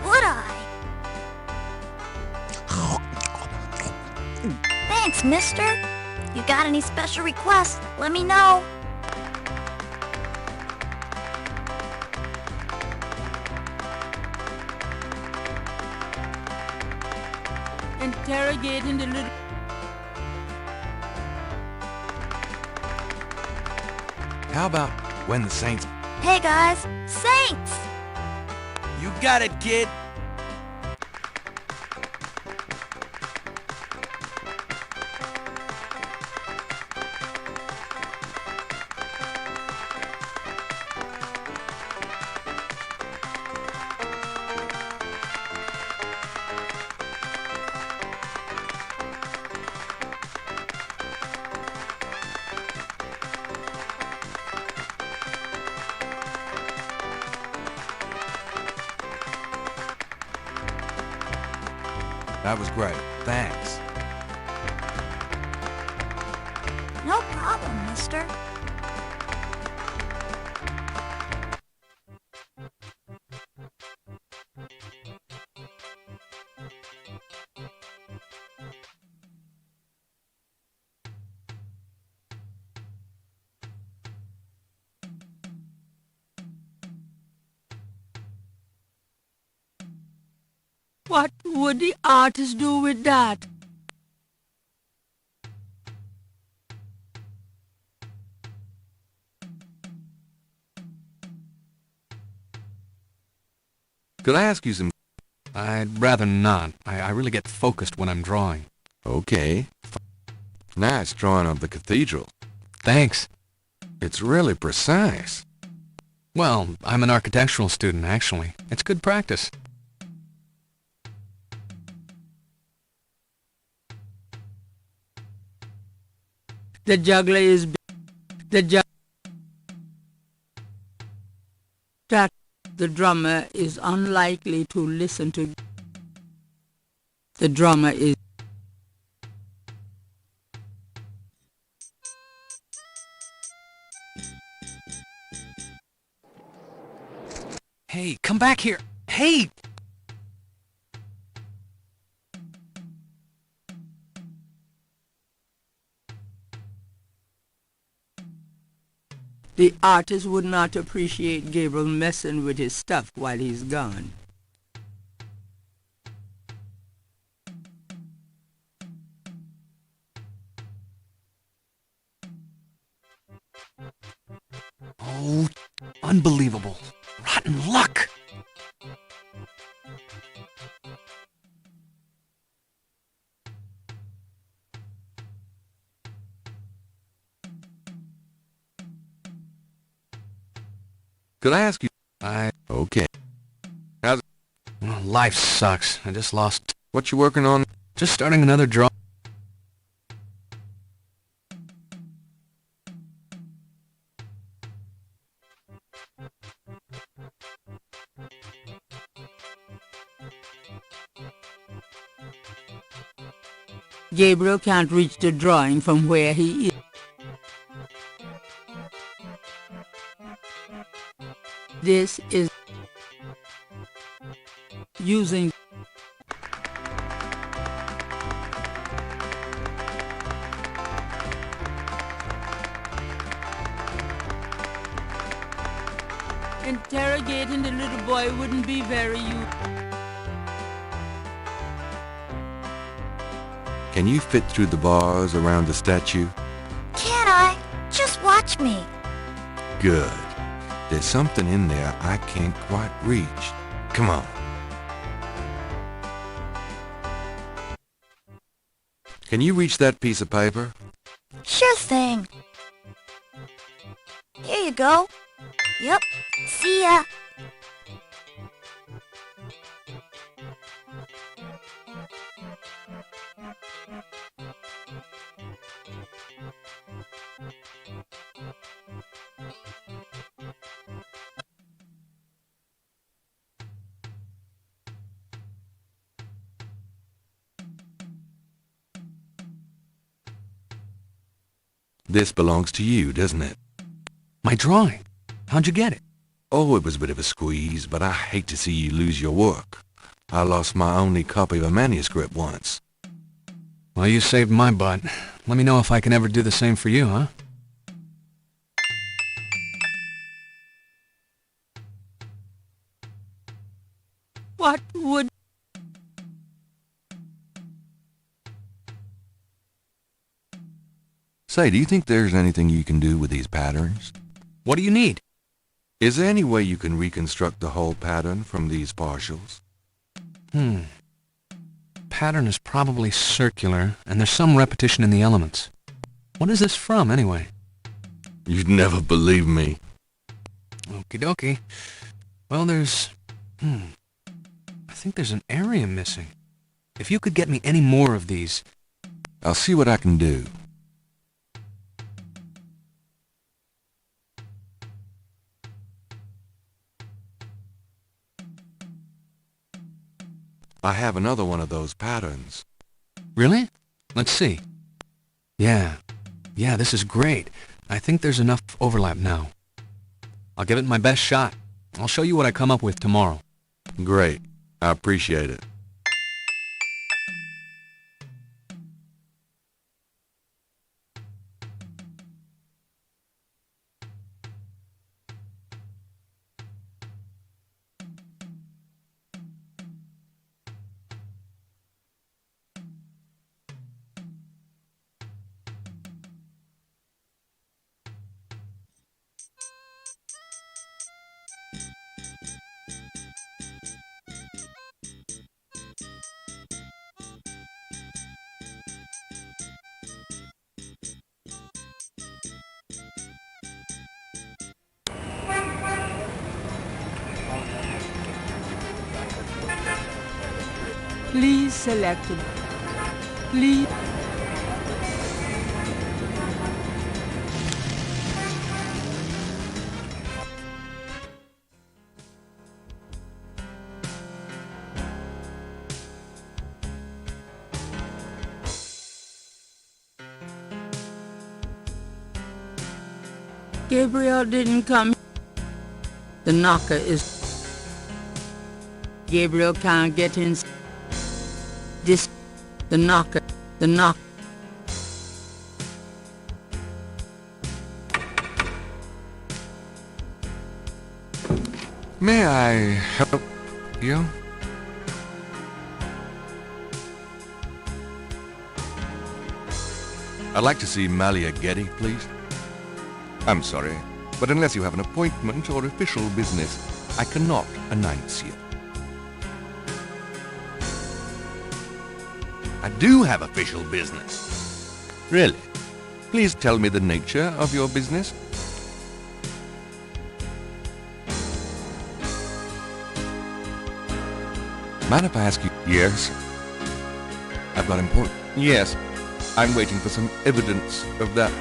Would I? Thanks, mister. You got any special requests? Let me know. Interrogating the little... How about when the Saints... Hey guys, Saints! You got it, kid. That was great. Thanks. No problem, mister. What would the artist do with that? Could I ask you some... I'd rather not. I really get focused when I'm drawing. Okay. Nice drawing of the cathedral. Thanks. It's really precise. Well, I'm an architectural student, actually. It's good practice. The juggler is that the drummer is unlikely to listen to. The drummer is. Hey, come back here! Hey! The artist would not appreciate Gabriel messing with his stuff while he's gone. Oh, unbelievable. Rotten luck! Could I ask you? Okay. Well, life sucks. I just lost... What you working on? Just starting another draw. Gabriel can't reach the drawing from where he is. This is using interrogating the little boy wouldn't be very useful. Can you fit through the bars around the statue? Can't I? Just watch me. Good. There's something in there I can't quite reach. Come on. Can you reach that piece of paper? Sure thing. Here you go. Yep. See ya. This belongs to you, doesn't it? My drawing? How'd you get it? Oh, it was a bit of a squeeze, but I hate to see you lose your work. I lost my only copy of a manuscript once. Well, you saved my butt. Let me know if I can ever do the same for you, huh? What would... Say, do you think there's anything you can do with these patterns? What do you need? Is there any way you can reconstruct the whole pattern from these partials? Pattern is probably circular, and there's some repetition in the elements. What is this from, anyway? You'd never believe me. Okie dokie. Well, there's... I think there's an area missing. If you could get me any more of these... I'll see what I can do. I have another one of those patterns. Really? Let's see. Yeah, this is great. I think there's enough overlap now. I'll give it my best shot. I'll show you what I come up with tomorrow. Great. I appreciate it. Please select a... Please... Gabriel didn't come. The knocker is... Gabriel can't get in. This... The knocker... The knock... May I help you? I'd like to see Malia Getty, please. I'm sorry, but unless you have an appointment or official business, I cannot announce you. I do have official business. Really? Please tell me the nature of your business. Mind if I ask you? Yes. I've got important... Yes. I'm waiting for some evidence of that.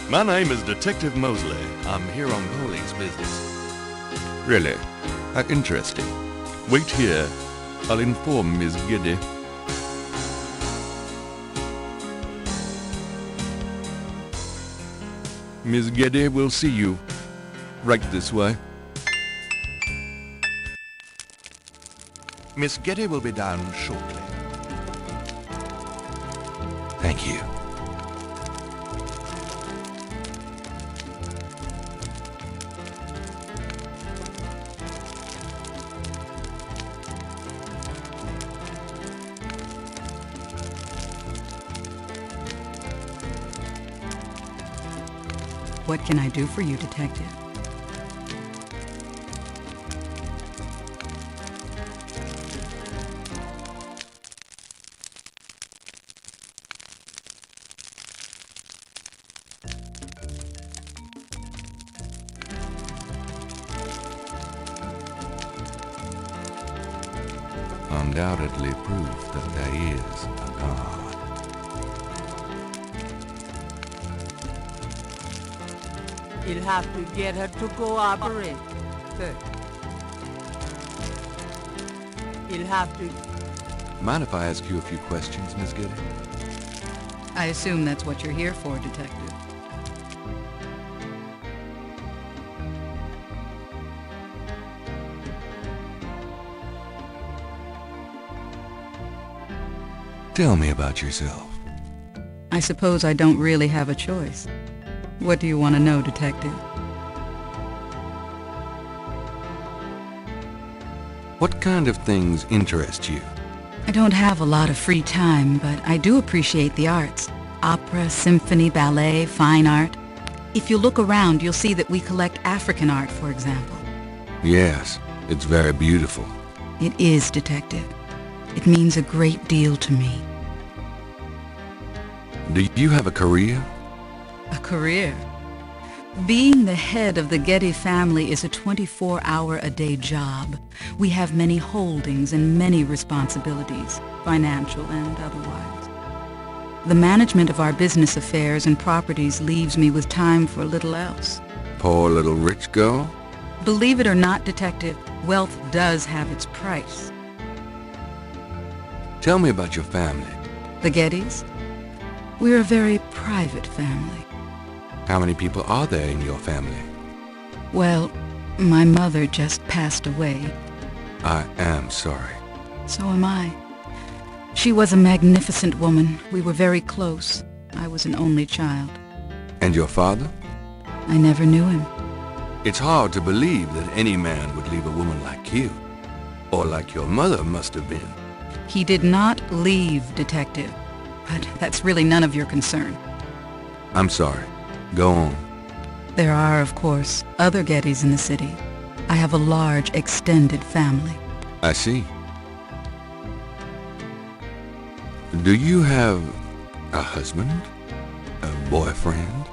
My name is Detective Mosley. I'm here on police business. Really? Interesting. Wait here. I'll inform Miss Getty. Miss Getty will see you. Right this way. Miss Getty will be down shortly. Thank you. What can I do for you, Detective? Undoubtedly proof that there is a God. You'll have to get her to cooperate. First. You'll have to... Mind if I ask you a few questions, Miss Getty? I assume that's what you're here for, Detective. Tell me about yourself. I suppose I don't really have a choice. What do you want to know, Detective? What kind of things interest you? I don't have a lot of free time, but I do appreciate the arts. Opera, symphony, ballet, fine art. If you look around, you'll see that we collect African art, for example. Yes, it's very beautiful. It is, Detective. It means a great deal to me. Do you have a career? A career? Being the head of the Getty family is a 24-hour-a-day job. We have many holdings and many responsibilities, financial and otherwise. The management of our business affairs and properties leaves me with time for little else. Poor little rich girl? Believe it or not, Detective, wealth does have its price. Tell me about your family. The Gettys? We're a very private family. How many people are there in your family? Well, my mother just passed away. I am sorry. So am I. She was a magnificent woman. We were very close. I was an only child. And your father? I never knew him. It's hard to believe that any man would leave a woman like you. Or like your mother must have been. He did not leave, Detective. But that's really none of your concern. I'm sorry. Go on. There are, of course, other Gettys in the city. I have a large, extended family. I see. Do you have a husband? A boyfriend?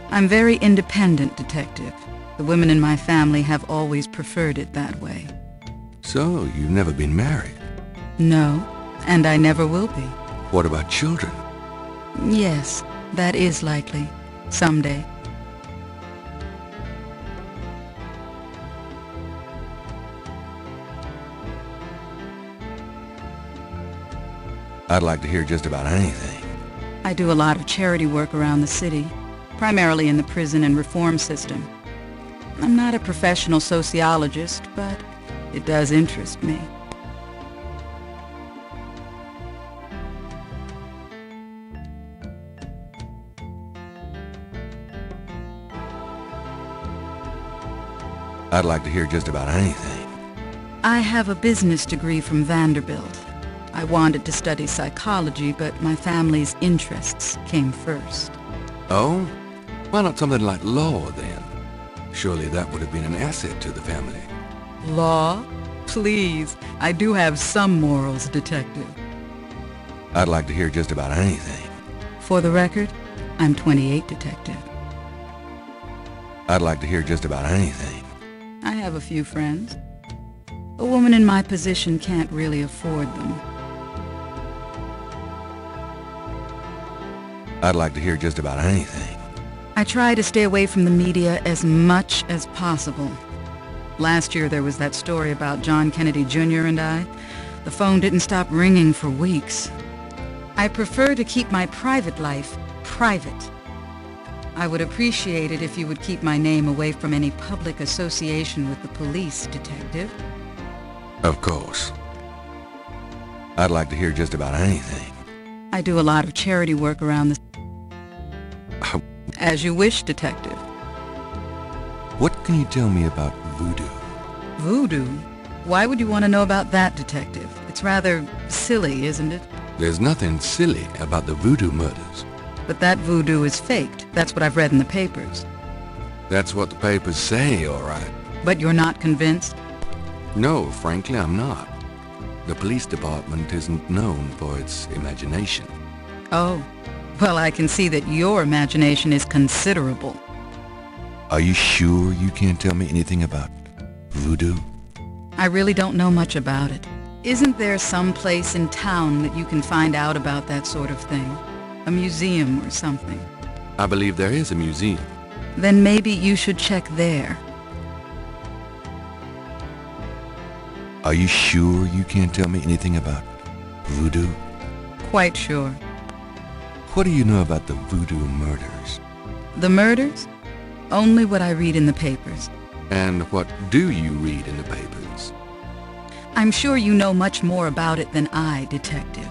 I'm very independent, Detective. The women in my family have always preferred it that way. So, you've never been married? No, and I never will be. What about children? Yes, that is likely. Someday. I'd like to hear just about anything. I do a lot of charity work around the city, primarily in the prison and reform system. I'm not a professional sociologist, but it does interest me. I'd like to hear just about anything. I have a business degree from Vanderbilt. I wanted to study psychology, but my family's interests came first. Oh? Why not something like law, then? Surely that would have been an asset to the family. Law? Please, I do have some morals, Detective. I'd like to hear just about anything. For the record, I'm 28, Detective. I'd like to hear just about anything. I have a few friends. A woman in my position can't really afford them. I'd like to hear just about anything. I try to stay away from the media as much as possible. Last year there was that story about John Kennedy Jr. and I. The phone didn't stop ringing for weeks. I prefer to keep my private life private. I would appreciate it if you would keep my name away from any public association with the police, Detective. Of course. I'd like to hear just about anything. I do a lot of charity work around the... As you wish, Detective. What can you tell me about voodoo? Voodoo? Why would you want to know about that, Detective? It's rather silly, isn't it? There's nothing silly about the voodoo murders. But that voodoo is faked. That's what I've read in the papers. That's what the papers say, all right. But you're not convinced? No, frankly, I'm not. The police department isn't known for its imagination. Oh, well, I can see that your imagination is considerable. Are you sure you can't tell me anything about voodoo? I really don't know much about it. Isn't there some place in town that you can find out about that sort of thing? A museum or something? I believe there is a museum. Then maybe you should check there. Are you sure you can't tell me anything about voodoo? Quite sure. What do you know about the voodoo murders? The murders? Only what I read in the papers. And what do you read in the papers? I'm sure you know much more about it than I, Detective.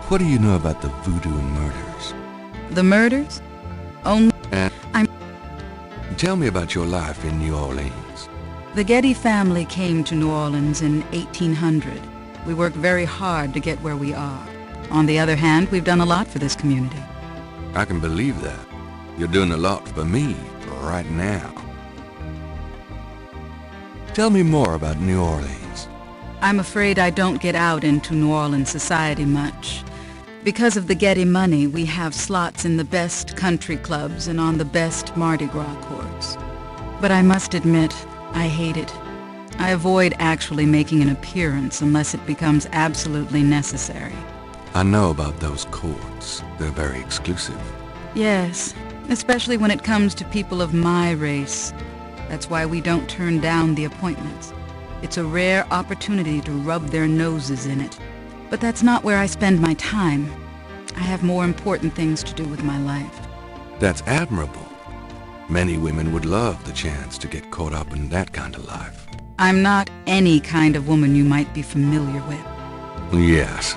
What do you know about the voodoo murders? The murders? Only... Tell me about your life in New Orleans. The Getty family came to New Orleans in 1800. We worked very hard to get where we are. On the other hand, we've done a lot for this community. I can believe that. You're doing a lot for me right now. Tell me more about New Orleans. I'm afraid I don't get out into New Orleans society much. Because of the Getty money, we have slots in the best country clubs and on the best Mardi Gras courts. But I must admit, I hate it. I avoid actually making an appearance unless it becomes absolutely necessary. I know about those courts. They're very exclusive. Yes, especially when it comes to people of my race. That's why we don't turn down the appointments. It's a rare opportunity to rub their noses in it. But that's not where I spend my time. I have more important things to do with my life. That's admirable. Many women would love the chance to get caught up in that kind of life. I'm not any kind of woman you might be familiar with. Yes,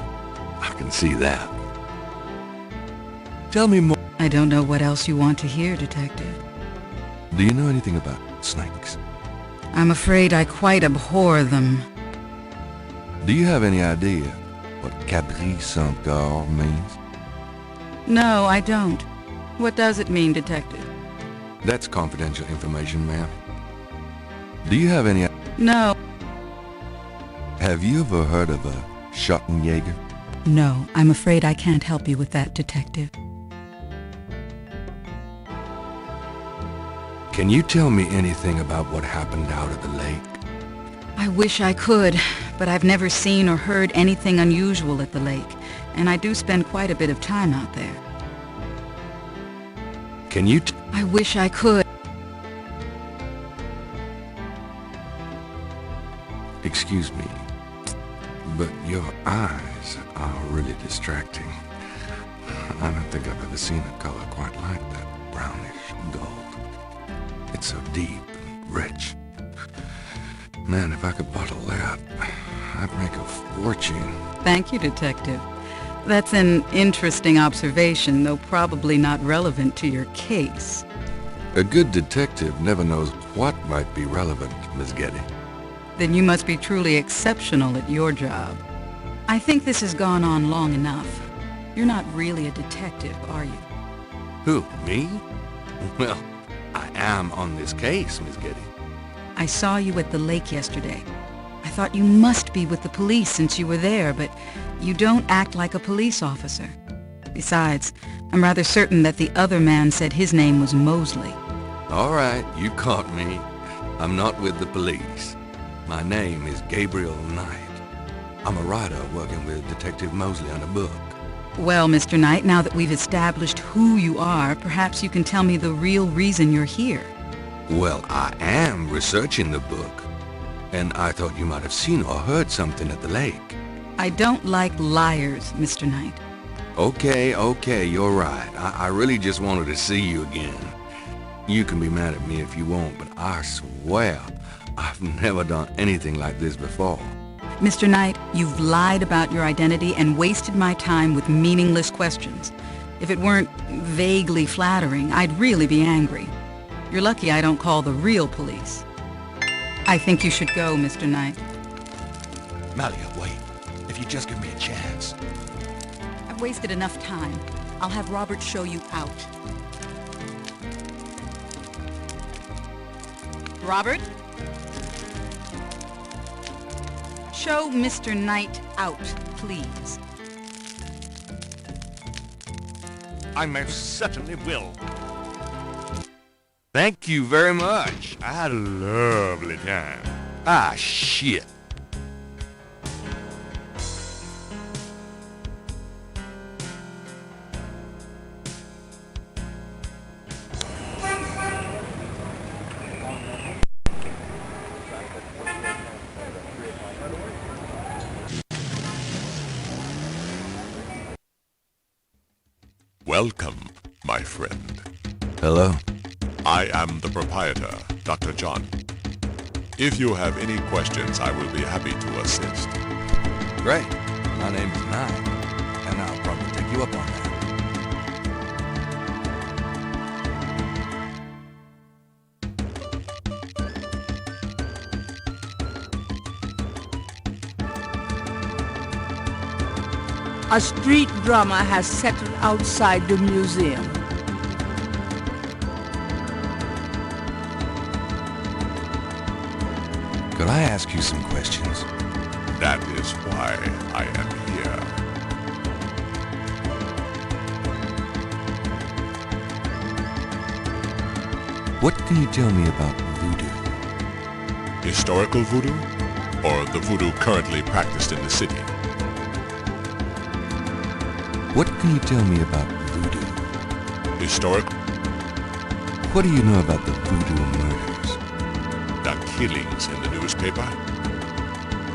I can see that. Tell me more. I don't know what else you want to hear, Detective. Do you know anything about snakes? I'm afraid I quite abhor them. Do you have any idea what Cabri Saint-Gar means? No, I don't. What does it mean, Detective? That's confidential information, ma'am. Do you have any... No. Have you ever heard of a Schottenjäger? No, I'm afraid I can't help you with that, Detective. Can you tell me anything about what happened out at the lake? I wish I could, but I've never seen or heard anything unusual at the lake, and I do spend quite a bit of time out there. Can you I wish I could. Excuse me, but your eyes are really distracting. I don't think I've ever seen a color quite like that brownish gold. It's so deep and rich. Man, if I could bottle that, I'd make a fortune. Thank you, Detective. That's an interesting observation, though probably not relevant to your case. A good detective never knows what might be relevant, Miss Getty. Then you must be truly exceptional at your job. I think this has gone on long enough. You're not really a detective, are you? Who, me? Well, I am on this case, Miss Getty. I saw you at the lake yesterday. I thought you must be with the police since you were there, but you don't act like a police officer. Besides, I'm rather certain that the other man said his name was Mosley. All right, you caught me. I'm not with the police. My name is Gabriel Knight. I'm a writer working with Detective Mosley on a book. Well, Mr. Knight, now that we've established who you are, perhaps you can tell me the real reason you're here. Well, I am researching the book, and I thought you might have seen or heard something at the lake. I don't like liars, Mr. Knight. Okay, you're right. I really just wanted to see you again. You can be mad at me if you want, but I swear I've never done anything like this before. Mr. Knight, you've lied about your identity and wasted my time with meaningless questions. If it weren't vaguely flattering, I'd really be angry. You're lucky I don't call the real police. I think you should go, Mr. Knight. Malia, wait. If you just give me a chance. I've wasted enough time. I'll have Robert show you out. Robert? Show Mr. Knight out, please. I most certainly will. Thank you very much. I had a lovely time. Ah, shit. Welcome, my friend. Hello. I am the proprietor, Dr. John. If you have any questions, I will be happy to assist. Great. My name is Knight, and I'll probably take you up on that. A street drummer has settled outside the museum. Could I ask you some questions? That is why I am here. What can you tell me about voodoo? Historical voodoo? Or the voodoo currently practiced in the city? What can you tell me about voodoo? Historic? What do you know about the voodoo murders? The killings in the newspaper?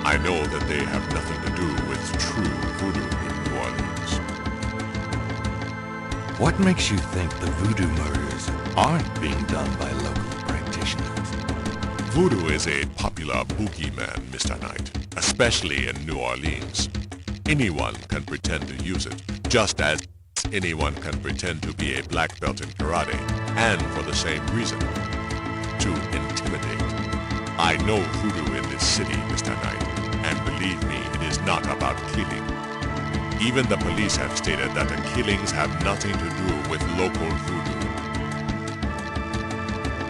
I know that they have nothing to do with true voodoo in New Orleans. What makes you think the voodoo murders aren't being done by local practitioners? Voodoo is a popular boogeyman, Mr. Knight, especially in New Orleans. Anyone can pretend to use it, just as anyone can pretend to be a black belt in karate, and for the same reason, to intimidate. I know voodoo in this city, Mr. Knight, and believe me, it is not about killing. Even the police have stated that the killings have nothing to do with local voodoo.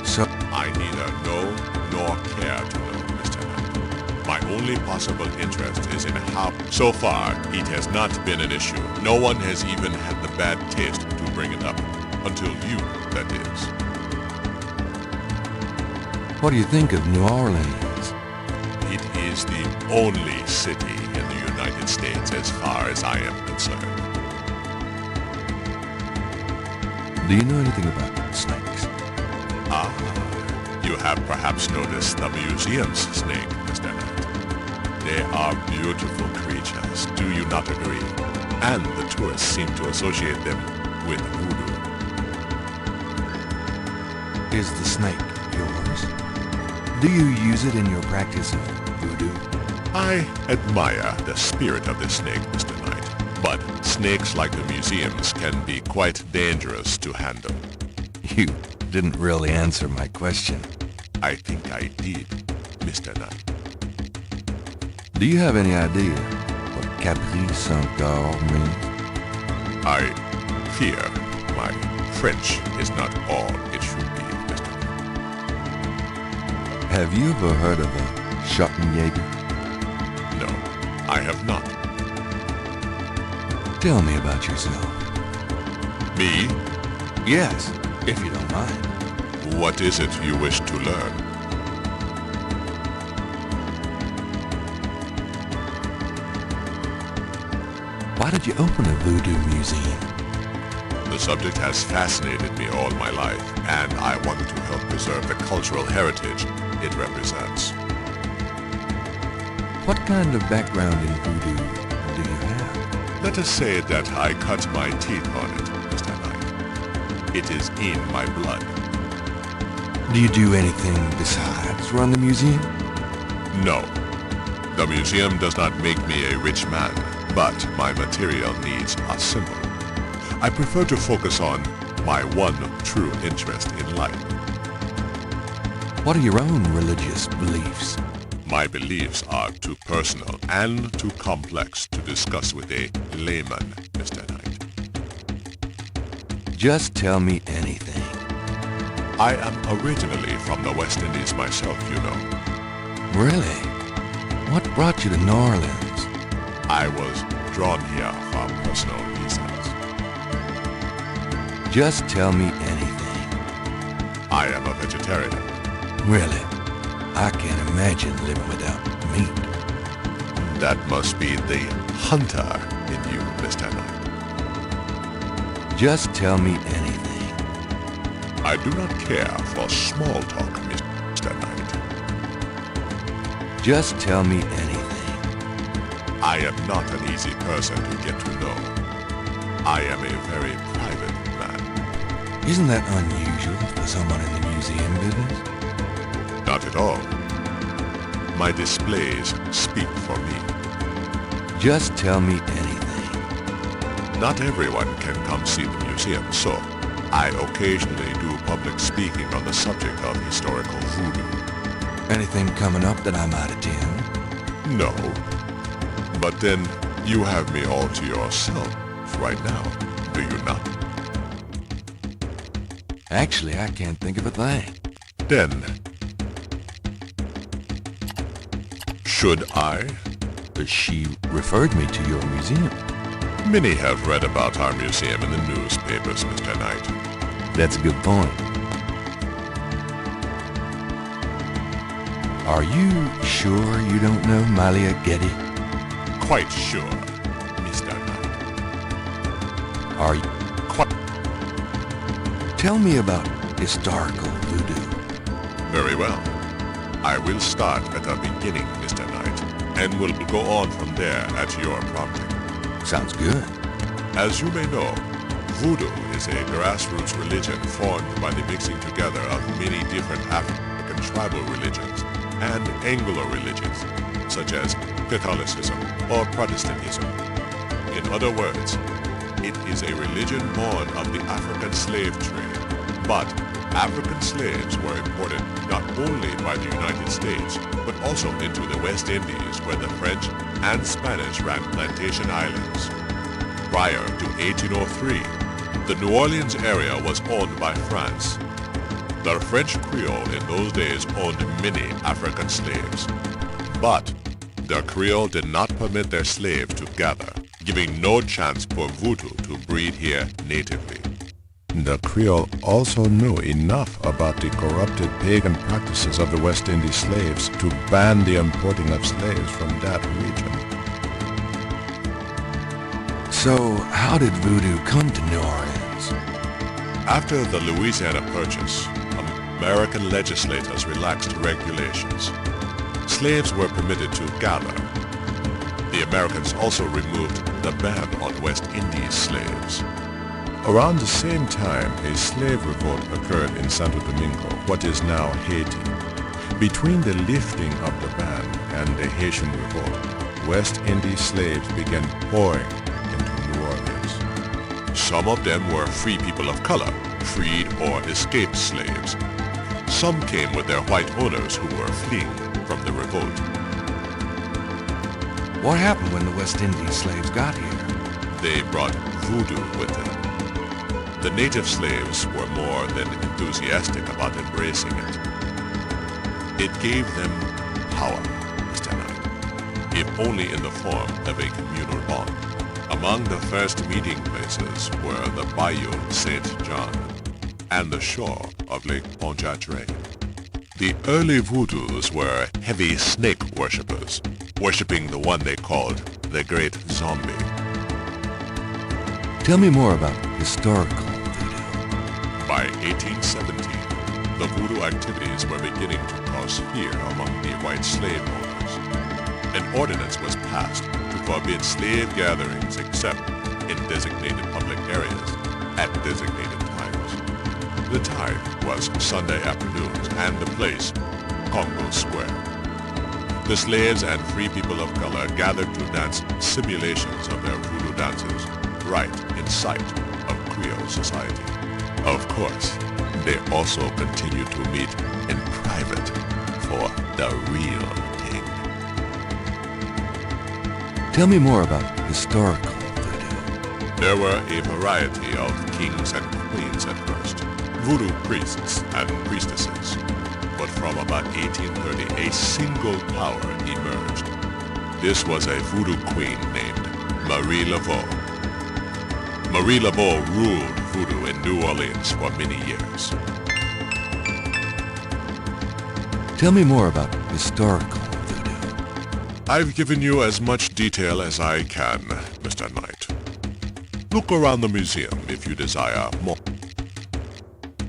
So I neither know nor care to know, Mr. Knight. My only possible interest is in how... So far, it has not been an issue. No one has even had the bad taste to bring it up. Until you, that is. What do you think of New Orleans? It is the only city in the United States as far as I am concerned. Do you know anything about snakes? Ah, you have perhaps noticed the museum's snake, Mr. Knight. They are beautiful creatures, do you not agree? And the tourists seem to associate them with voodoo. Is the snake yours? Do you use it in your practice of voodoo? I admire the spirit of the snake, Mr. Knight. But snakes like the museums can be quite dangerous to handle. You didn't really answer my question. I think I did, Mr. Knight. Do you have any idea what Capri Saint-Gare means? I fear my French is not all it should be, Mr. Knight. Have you ever heard of a Schottenjäger? No, I have not. Tell me about yourself. Me? Yes, if you don't mind. What is it you wish to learn? Why did you open a voodoo museum? The subject has fascinated me all my life, and I wanted to help preserve the cultural heritage it represents. What kind of background in voodoo do you have? Let us say that I cut my teeth on it, Mr. Knight. It is in my blood. Do you do anything besides run the museum? No. The museum does not make me a rich man, but my material needs are simple. I prefer to focus on my one true interest in life. What are your own religious beliefs? My beliefs are too personal and too complex to discuss with a layman, Mr. Knight. Just tell me anything. I am originally from the West Indies myself, you know. Really? What brought you to New Orleans? I was drawn here for personal reasons. Just tell me anything. I am a vegetarian. Really? I can't imagine living without meat. That must be the hunter in you, Mr. Knight. Just tell me anything. I do not care for small talk, Mr. Knight. Just tell me anything. I am not an easy person to get to know. I am a very private man. Isn't that unusual for someone in the museum business? Not at all. My displays speak for me. Just tell me anything. Not everyone can come see the museum, so I occasionally do public speaking on the subject of historical voodoo. Anything coming up that I might attend? No. But then, you have me all to yourself right now, do you not? Actually, I can't think of a thing. Then, should I? She referred me to your museum. Many have read about our museum in the newspapers, Mr. Knight. That's a good point. Are you sure you don't know Malia Getty? Quite sure, Mr. Knight. Are you? Quite. Tell me about historical voodoo. Very well. I will start at the beginning, Mr. Knight, and will go on from there at your prompting. Sounds good. As you may know, voodoo is a grassroots religion formed by the mixing together of many different African tribal religions and Anglo religions, such as Catholicism or Protestantism. In other words, it is a religion born of the African slave trade, but African slaves were imported not only by the United States, but also into the West Indies, where the French and Spanish ran plantation islands. Prior to 1803, the New Orleans area was owned by France. The French Creole in those days owned many African slaves. But The Creole did not permit their slaves to gather, giving no chance for voodoo to breed here natively. The Creole also knew enough about the corrupted pagan practices of the West Indies slaves to ban the importing of slaves from that region. So, how did voodoo come to New Orleans? After the Louisiana Purchase, American legislators relaxed regulations. Slaves were permitted to gather. The Americans also removed the ban on West Indies slaves. Around the same time, a slave revolt occurred in Santo Domingo, what is now Haiti. Between the lifting of the ban and the Haitian revolt, West Indies slaves began pouring into New Orleans. Some of them were free people of color, freed or escaped slaves. Some came with their white owners who were fleeing from the revolt. What happened when the West Indies slaves got here? They brought voodoo with them. The native slaves were more than enthusiastic about embracing it. It gave them power, Mr. Knight, if only in the form of a communal bond. Among the first meeting places were the Bayou St. John and the shore of Lake Pontchartrain. The early voodoos were heavy snake worshippers, worshipping the one they called the Great Zombie. Tell me more about historical voodoo. By 1817, the voodoo activities were beginning to cause fear among the white slave owners. An ordinance was passed to forbid slave gatherings except in designated public areas at designated times. The time was Sunday afternoons and the place, Congo Square. The slaves and free people of color gathered to dance simulations of their voodoo dances right in sight of Creole society. Of course, they also continued to meet in private for the real thing. Tell me more about historical voodoo. There were a variety of kings and queens at first, voodoo priests and priestesses. But from about 1830, a single power emerged. This was a voodoo queen named Marie Laveau. Marie Laveau ruled voodoo in New Orleans for many years. Tell me more about historical voodoo. I've given you as much detail as I can, Mr. Knight. Look around the museum if you desire more.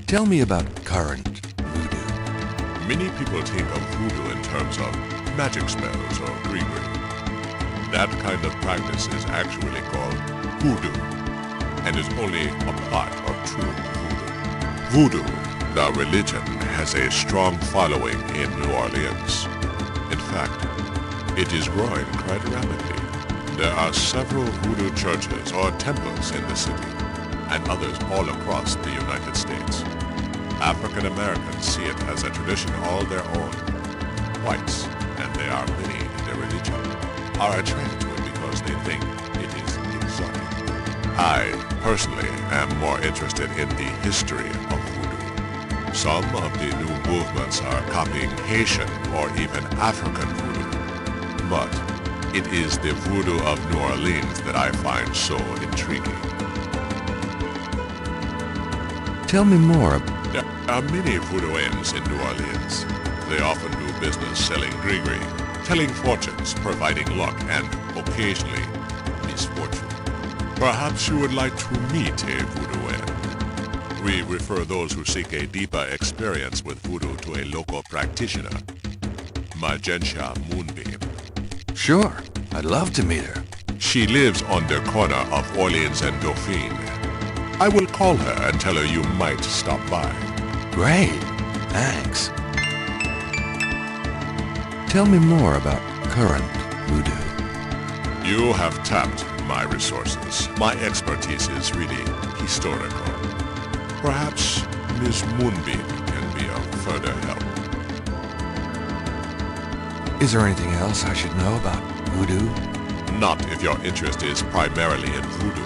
Tell me about current voodoo. Many people think of voodoo in terms of magic spells or grigri. That kind of practice is actually called hoodoo, and is only a part of true voodoo. Voodoo, the religion, has a strong following in New Orleans. In fact, it is growing quite rapidly. There are several voodoo churches or temples in the city, and others all across the United States. African Americans see it as a tradition all their own. Whites, and there are many in their religion, are attracted to it because they think it is exotic. I, personally, am more interested in the history of voodoo. Some of the new movements are copying Haitian or even African voodoo. But it is the voodoo of New Orleans that I find so intriguing. Tell me more. There are many voodooians in New Orleans. They often do business selling grigri, telling fortunes, providing luck, and occasionally misfortune. Perhaps you would like to meet a voodooian. We refer those who seek a deeper experience with voodoo to a local practitioner, Magentia Moonbeam. Sure, I'd love to meet her. She lives on the corner of Orleans and Dauphine. I will call her and tell her you might stop by. Great, thanks. Tell me more about current voodoo. You have tapped my resources. My expertise is really historical. Perhaps Ms. Moonbeam can be of further help. Is there anything else I should know about voodoo? Not if your interest is primarily in voodoo.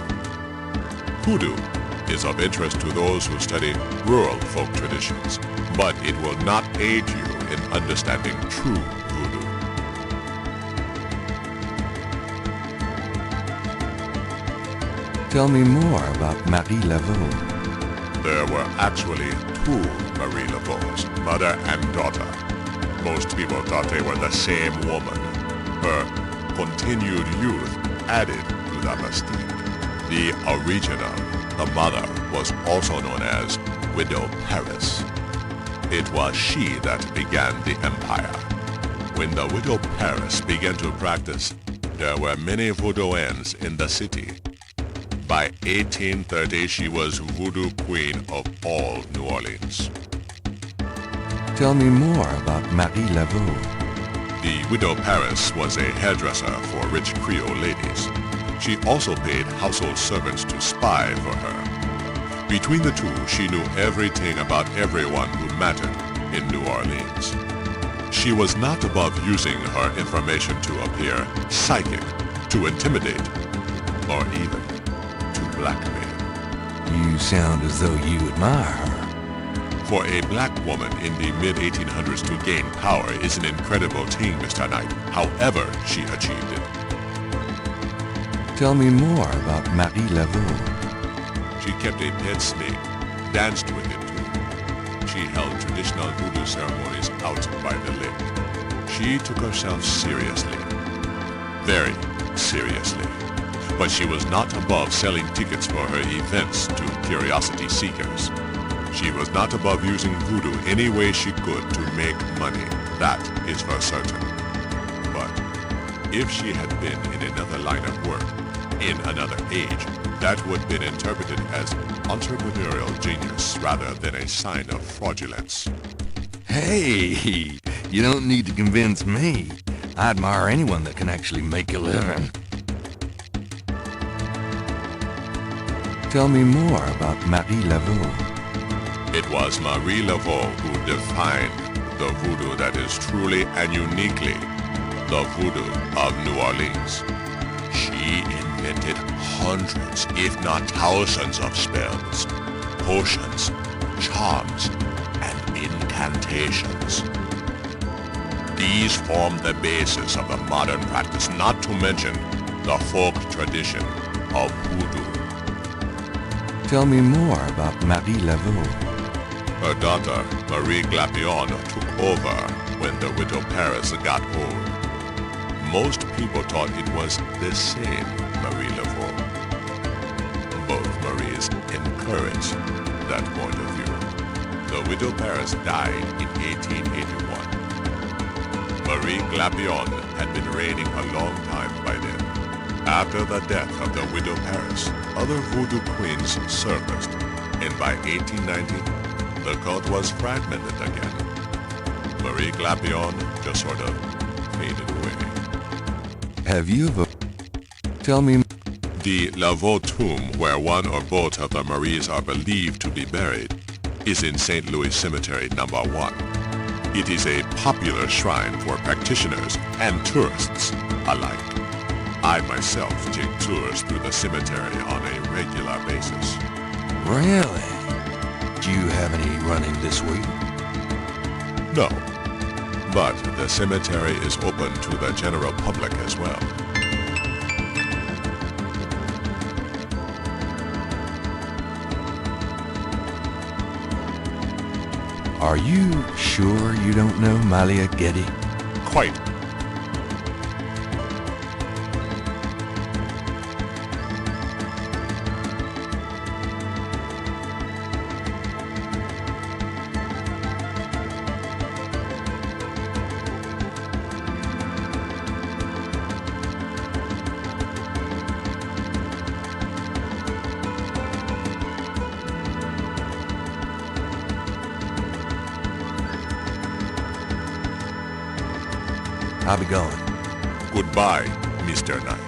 Voodoo is of interest to those who study rural folk traditions, but it will not aid you in understanding true voodoo. Tell me more about Marie Laveau. There were actually two Marie Laveaus, mother and daughter. Most people thought they were the same woman. Her continued youth added to the mystique. The original, the mother, was also known as Widow Paris. It was she that began the empire. When the Widow Paris began to practice, there were many voodooans in the city. By 1830, she was voodoo queen of all New Orleans. Tell me more about Marie Laveau. The Widow Paris was a hairdresser for rich Creole ladies. She also paid household servants to spy for her. Between the two, she knew everything about everyone who mattered in New Orleans. She was not above using her information to appear psychic, to intimidate, or even to blackmail. You sound as though you admire her. For a black woman in the mid-1800s to gain power is an incredible thing, Mr. Knight. However she achieved it. Tell me more about Marie Laveau. She kept a pet snake, danced with it too. She held traditional voodoo ceremonies out by the lake. She took herself seriously. Very seriously. But she was not above selling tickets for her events to curiosity seekers. She was not above using voodoo any way she could to make money. That is for certain. But if she had been in another line of work, in another age, that would have been interpreted as entrepreneurial genius rather than a sign of fraudulence. Hey, you don't need to convince me. I admire anyone that can actually make a living. Tell me more about Marie Laveau. It was Marie Laveau who defined the voodoo that is truly and uniquely the voodoo of New Orleans. She invented hundreds, if not thousands of spells, potions, charms, and incantations. These form the basis of the modern practice, not to mention the folk tradition of voodoo. Tell me more about Marie Laveau. Her daughter, Marie Glapion, took over when the Widow Paris got old. Most people thought it was the same Marie Laveau. Both Maries encouraged that point of view. The Widow Paris died in 1881. Marie Glapion had been reigning a long time by then. After the death of the Widow Paris, other voodoo queens surfaced, and by 1890, the cult was fragmented again. Marie Glapion just sort of faded away. Have you ever... Tell me... The Laveau tomb, where one or both of the Maries are believed to be buried, is in St. Louis Cemetery No. 1. It is a popular shrine for practitioners and tourists alike. I myself take tours through the cemetery on a regular basis. Really? Do you have any running this week? No, but the cemetery is open to the general public as well. Are you sure you don't know Malia Getty? Quite. I'll be going. Goodbye, Mr. Knight.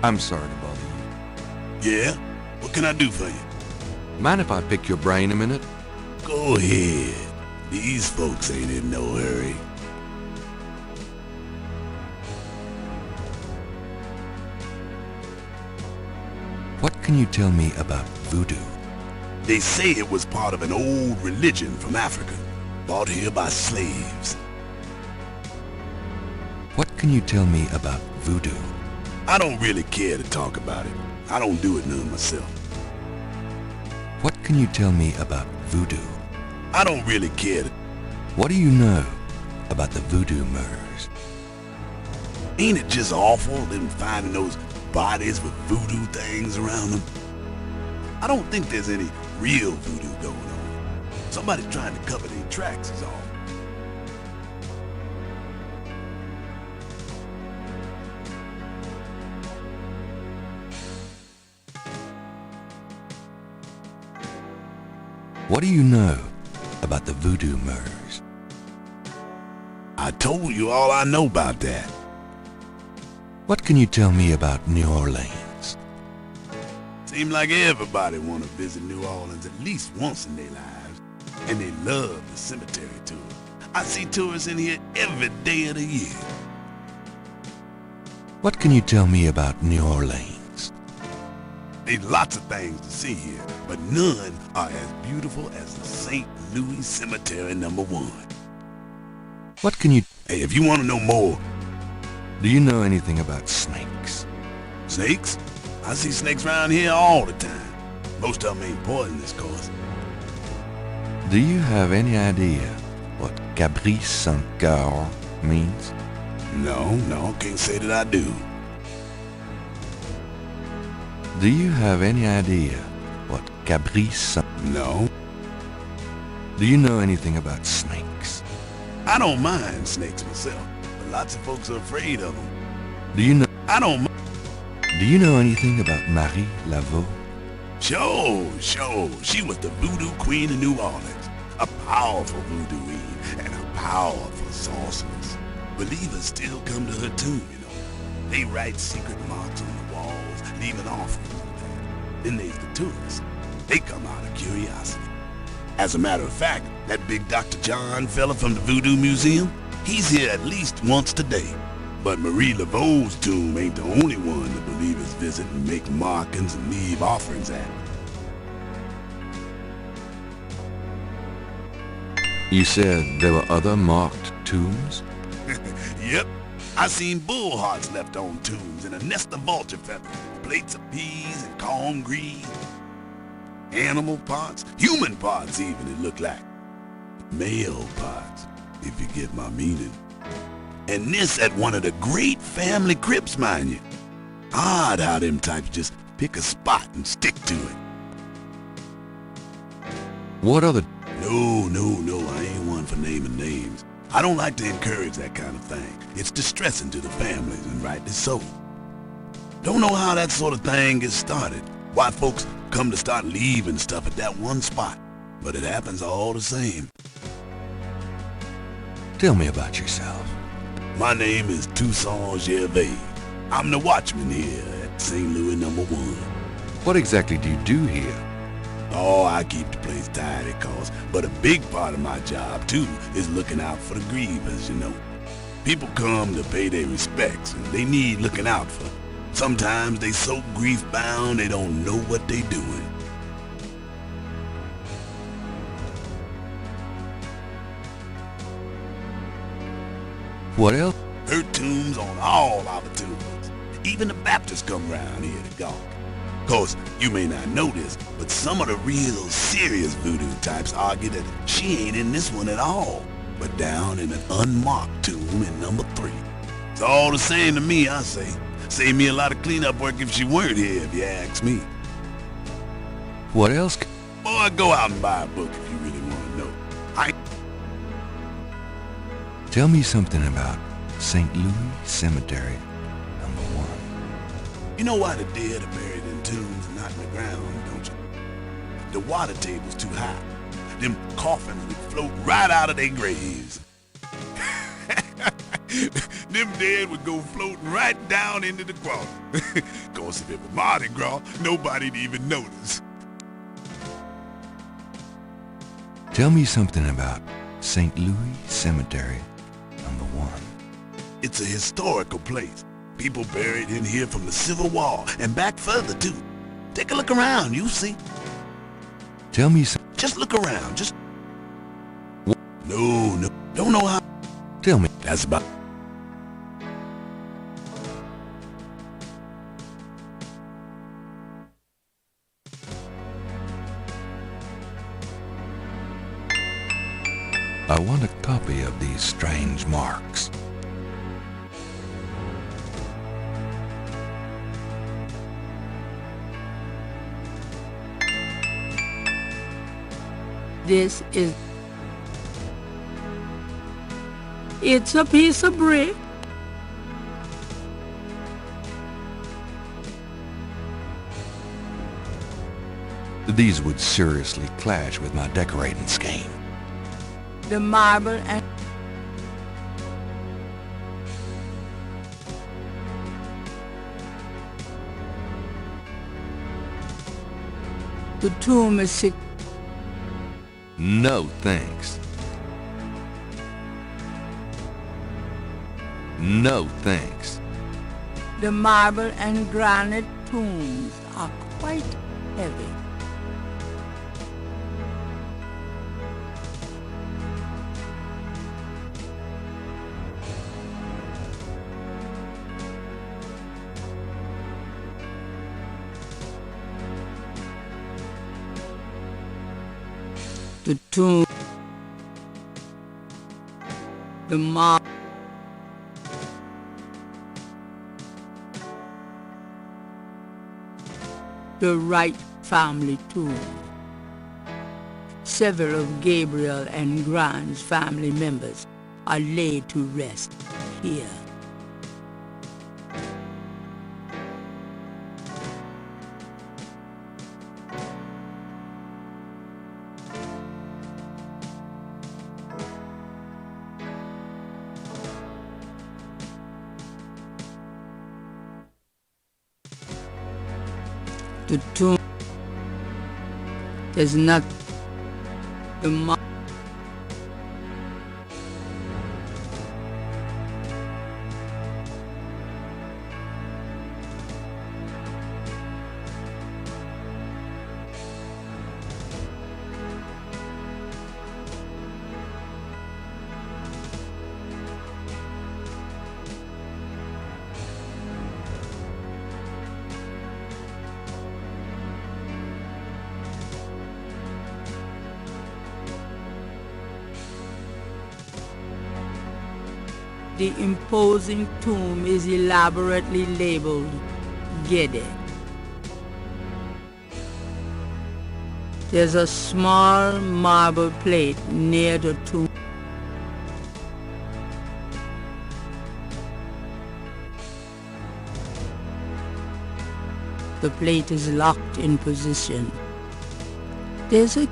I'm sorry to bother you. Yeah? What can I do for you? Mind if I pick your brain a minute? Go ahead. These folks ain't in no hurry. What can you tell me about voodoo? They say it was part of an old religion from Africa, brought here by slaves. What can you tell me about voodoo? I don't really care to talk about it. I don't do it none myself. What can you tell me about voodoo? I don't really care to... What do you know about the voodoo murders? Ain't it just awful, them finding those bodies with voodoo things around them? I don't think there's any real voodoo going on. Somebody's trying to cover their tracks is all. What do you know about the voodoo murders? I told you all I know about that. What can you tell me about New Orleans? Seem like everybody want to visit New Orleans at least once in their lives. And they love the cemetery tour. I see tourists in here every day of the year. What can you tell me about New Orleans? There's lots of things to see here, but none are as beautiful as the St. Louis Cemetery #1. What can you... Hey, if you want to know more... Do you know anything about snakes? Snakes? I see snakes around here all the time. Most of them ain't poisonous, of course. Do you have any idea what Caprice sans cœur means? No, can't say that I do. Do you have any idea what Caprice sans... No. Do you know anything about snakes? I don't mind snakes myself, but lots of folks are afraid of them. Do you know... I don't mind. Do you know anything about Marie Laveau? Sure. She was the voodoo queen of New Orleans. A powerful voodoo queen and a powerful sorceress. Believers still come to her tomb, you know. They write secret marks on the walls, leaving offerings on there. Then there's the tourists. They come out of curiosity. As a matter of fact, that big Dr. John fella from the Voodoo Museum, he's here at least once today. But Marie Laveau's tomb ain't the only one the believers visit and make markings and leave offerings at. You said there were other marked tombs? Yep. I seen bull hearts left on tombs and a nest of vulture feathers, plates of peas and corn greens. Animal parts, human parts even, it looked like. Male parts, if you get my meaning. And this at one of the great family crypts, mind you. Odd how them types just pick a spot and stick to it. What other... No, I ain't one for naming names. I don't like to encourage that kind of thing. It's distressing to the families, and rightly so. Don't know how that sort of thing gets started. Why folks come to start leaving stuff at that one spot. But it happens all the same. Tell me about yourself. My name is Toussaint Gervais. I'm the watchman here at St. Louis #1. What exactly do you do here? Oh, I keep the place tidy, of course, but a big part of my job, too, is looking out for the grievers, you know. People come to pay their respects, and they need looking out for. Sometimes they so grief-bound they don't know what they doing. What else? Her tombs on all our tombs. Even the Baptists come round here to gawk. Of course, you may not know this, but some of the real serious voodoo types argue that she ain't in this one at all, but down in an unmarked tomb in #3. It's all the same to me, I say. Save me a lot of cleanup work if she weren't here, if you ask me. What else? Boy, go out and buy a book if you really want to know. Tell me something about St. Louis Cemetery #1. You know why the dead are buried in tombs and not in the ground, don't you? The water table's too high. Them coffins would float right out of their graves. Them dead would go floating right down into the water. Of course, if it were Mardi Gras, nobody'd even notice. Tell me something about St. Louis Cemetery, #1. It's a historical place. People buried in here from the Civil War and back further, too. Take a look around, you'll see. Tell me some... Just look around, just... No, don't know how... Tell me. That's about... I want a copy of these strange marks. This is... It's a piece of brick. These would seriously clash with my decorating scheme. The marble and... The tomb is sick. No thanks. No thanks. The marble and granite tombs are quite heavy. The tomb, the marble, the Wright family tomb. Several of Gabriel and Grant's family members are laid to rest here. The tomb does not the The imposing tomb is elaborately labeled Gede. There's a small marble plate near the tomb. The plate is locked in position. There's a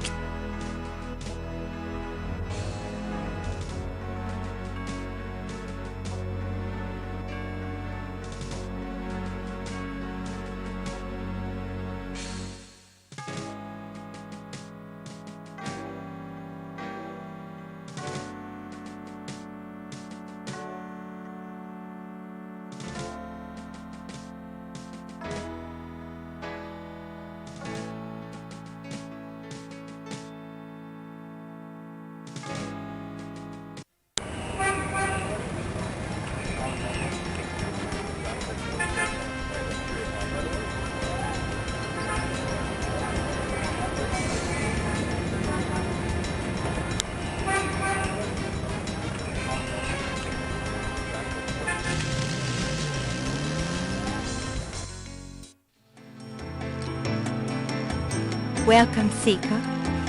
Welcome, Seeker.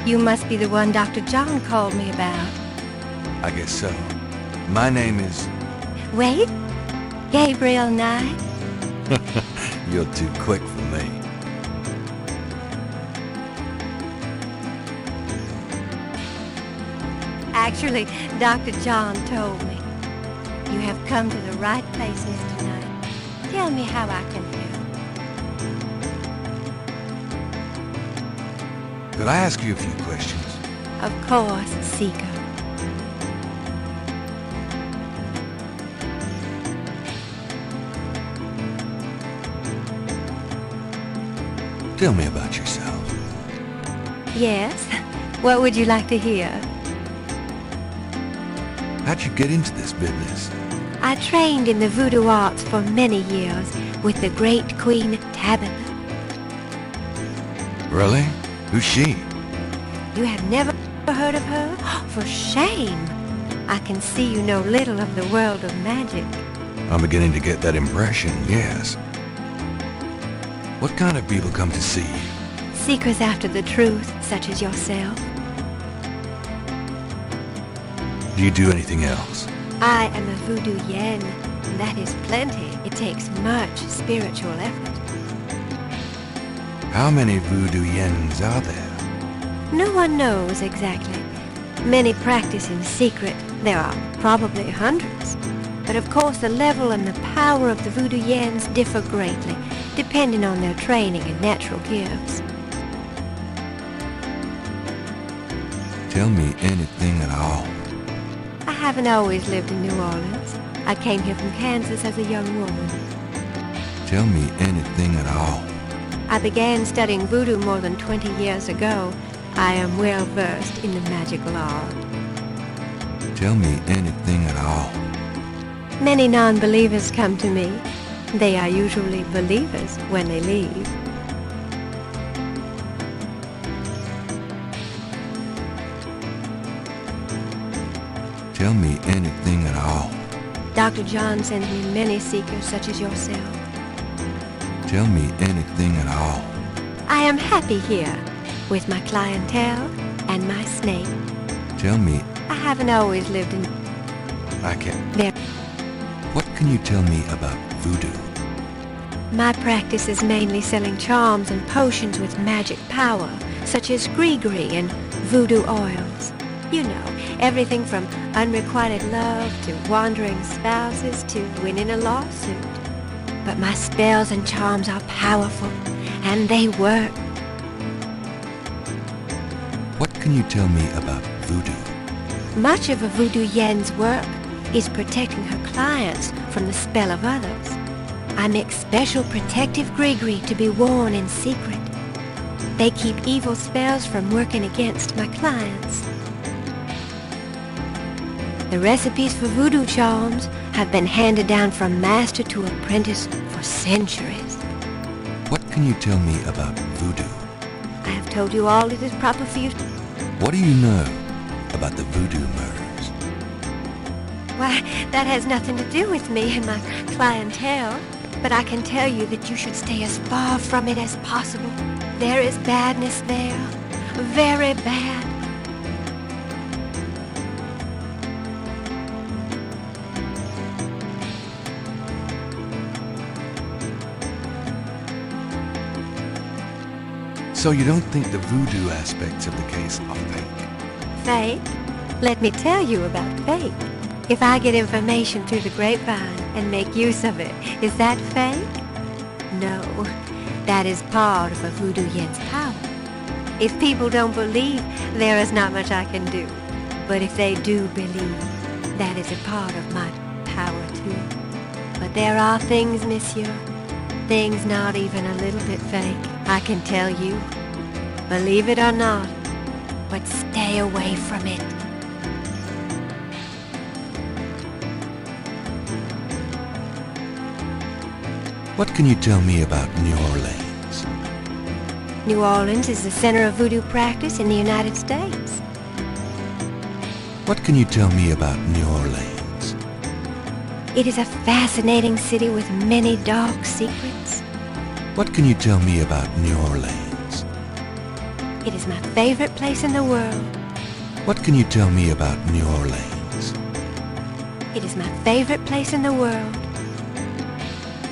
You must be the one Dr. John called me about. I guess so. My name is... Wait, Gabriel Knight? You're too quick for me. Actually, Dr. John told me. You have come to the right place, Mr. Knight. Tell me how I can help. Could I ask you a few questions? Of course, Seeker. Tell me about yourself. Yes? What would you like to hear? How'd you get into this business? I trained in the voodoo arts for many years with the great Queen Tabitha. Really? Who's she? You have never heard of her? For shame! I can see you know little of the world of magic. I'm beginning to get that impression, yes. What kind of people come to see you? Seekers after the truth, such as yourself. Do you do anything else? I am a voodoo yen, and that is plenty. It takes much spiritual effort. How many voodoo yens are there? No one knows exactly. Many practice in secret. There are probably hundreds. But of course the level and the power of the voodoo yens differ greatly, depending on their training and natural gifts. Tell me anything at all. I haven't always lived in New Orleans. I came here from Kansas as a young woman. Tell me anything at all. I began studying voodoo more than 20 years ago. I am well versed in the magical art. Tell me anything at all. Many non-believers come to me. They are usually believers when they leave. Tell me anything at all. Dr. John sends me many seekers such as yourself. Tell me anything at all. I am happy here with my clientele and my snake. Tell me. I haven't always lived in... I can't. There. What can you tell me about voodoo? My practice is mainly selling charms and potions with magic power, such as gree-gree and voodoo oils. You know, everything from unrequited love to wandering spouses to winning a lawsuit. But my spells and charms are powerful, and they work. What can you tell me about voodoo? Much of a voodoo yen's work is protecting her clients from the spell of others. I make special protective gree-gree to be worn in secret. They keep evil spells from working against my clients. The recipes for voodoo charms have been handed down from master to apprentice for centuries. What can you tell me about voodoo? I have told you all it is proper for you. What do you know about the voodoo murders? Why, that has nothing to do with me and my clientele. But I can tell you that you should stay as far from it as possible. There is badness there. Very bad. So you don't think the voodoo aspects of the case are fake? Fake? Let me tell you about fake. If I get information through the grapevine and make use of it, is that fake? No, that is part of a voodoo yen's power. If people don't believe, there is not much I can do. But if they do believe, that is a part of my power too. But there are things, monsieur, things not even a little bit fake, I can tell you. Believe it or not, but stay away from it. What can you tell me about New Orleans? New Orleans is the center of voodoo practice in the United States. What can you tell me about New Orleans? It is a fascinating city with many dark secrets. What can you tell me about New Orleans? It is my favorite place in the world. What can you tell me about New Orleans? It is my favorite place in the world.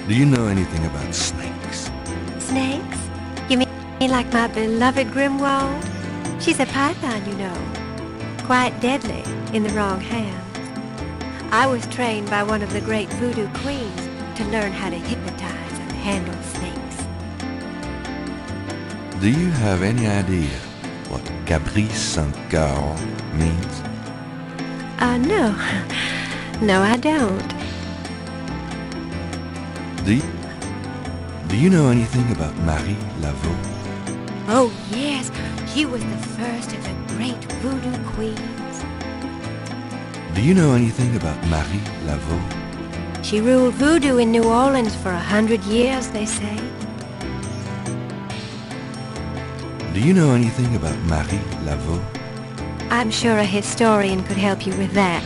Do you know anything about snakes? Snakes? You mean like my beloved Grimwald? She's a python, you know. Quite deadly in the wrong hands. I was trained by one of the great voodoo queens to learn how to hypnotize and handle snakes. Do you have any idea what Caprice Saint-Cœur means? No. No, I don't. Do you know anything about Marie Laveau? Oh, yes. She was the first of the great voodoo queens. Do you know anything about Marie Laveau? She ruled voodoo in New Orleans for 100 years, they say. Do you know anything about Marie Laveau? I'm sure a historian could help you with that.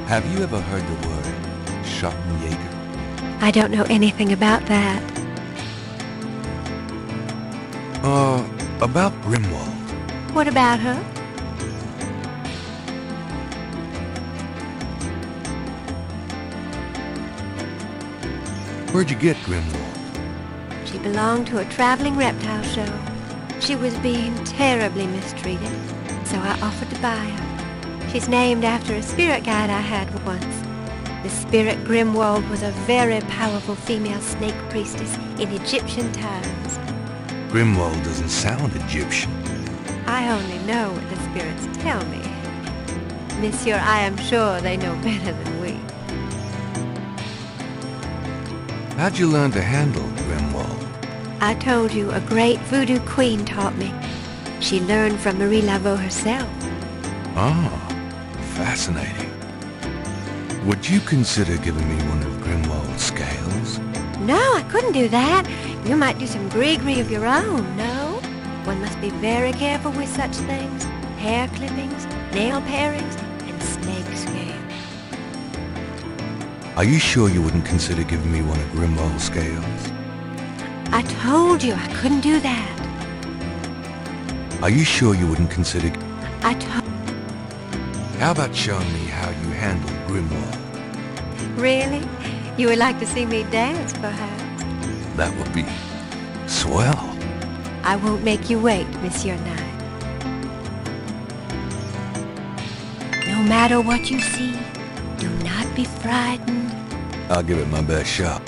Have you ever heard the word Schottenjäger? I don't know anything about that. About Grimwald. What about her? Where'd you get Grimwald? She belonged to a traveling reptile show. She was being terribly mistreated, so I offered to buy her. She's named after a spirit guide I had once. The spirit Grimwald was a very powerful female snake priestess in Egyptian times. Grimwald doesn't sound Egyptian. I only know what the spirits tell me. Monsieur, I am sure they know better than we. How'd you learn to handle Grimwald? I told you a great voodoo queen taught me. She learned from Marie Laveau herself. Ah, fascinating. Would you consider giving me one of Grimwald's scales? No, I couldn't do that. You might do some gree-gree of your own, no? One must be very careful with such things. Hair clippings, nail parings, and snake scales. Are you sure you wouldn't consider giving me one of Grimwald's scales? I told you I couldn't do that. Are you sure you wouldn't consider... How about showing me how you handle Grimwald? Really? You would like to see me dance, perhaps? That would be swell. I won't make you wait, Monsieur Knight. No matter what you see, do not be frightened. I'll give it my best shot.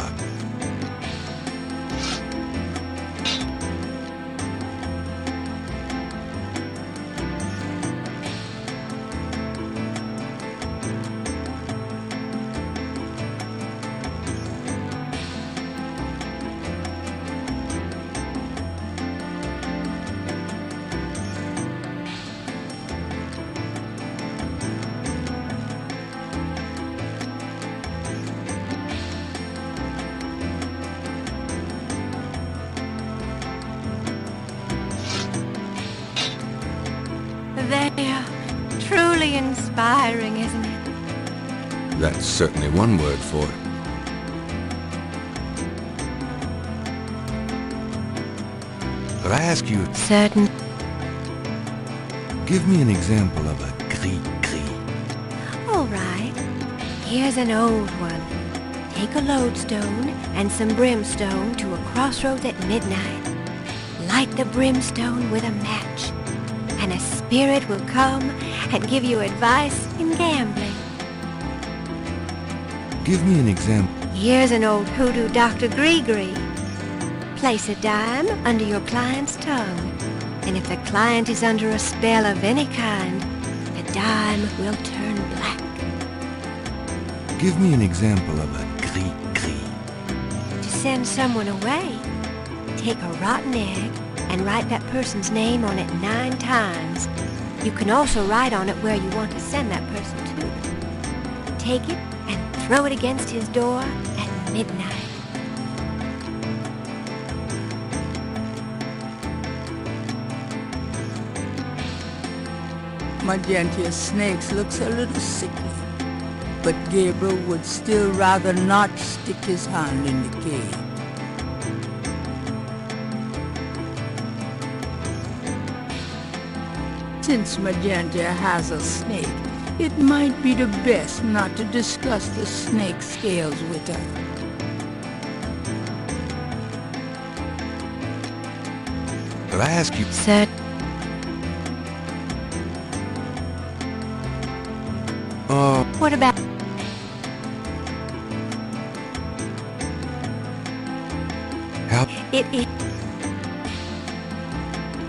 There. Truly inspiring, isn't it? That's certainly one word for it. Could I ask you... Certain. Give me an example of a gris-gris. All right. Here's an old one. Take a lodestone and some brimstone to a crossroads at midnight. Light the brimstone with a match, and a spirit will come and give you advice in gambling. Give me an example. Here's an old hoodoo Dr. Gree-Gree. Place a dime under your client's tongue, and if the client is under a spell of any kind, the dime will turn black. Give me an example of a gris-gris. To send someone away, take a rotten egg and write that person's name on it 9 times. You can also write on it where you want to send that person to. Take it and throw it against his door at midnight. Magentia's snakes looks a little sickly, but Gabriel would still rather not stick his hand in the cave. Since Magentia has a snake, it might be the best not to discuss the snake scales with her. Could I ask you... Sir. What about... Help. It is...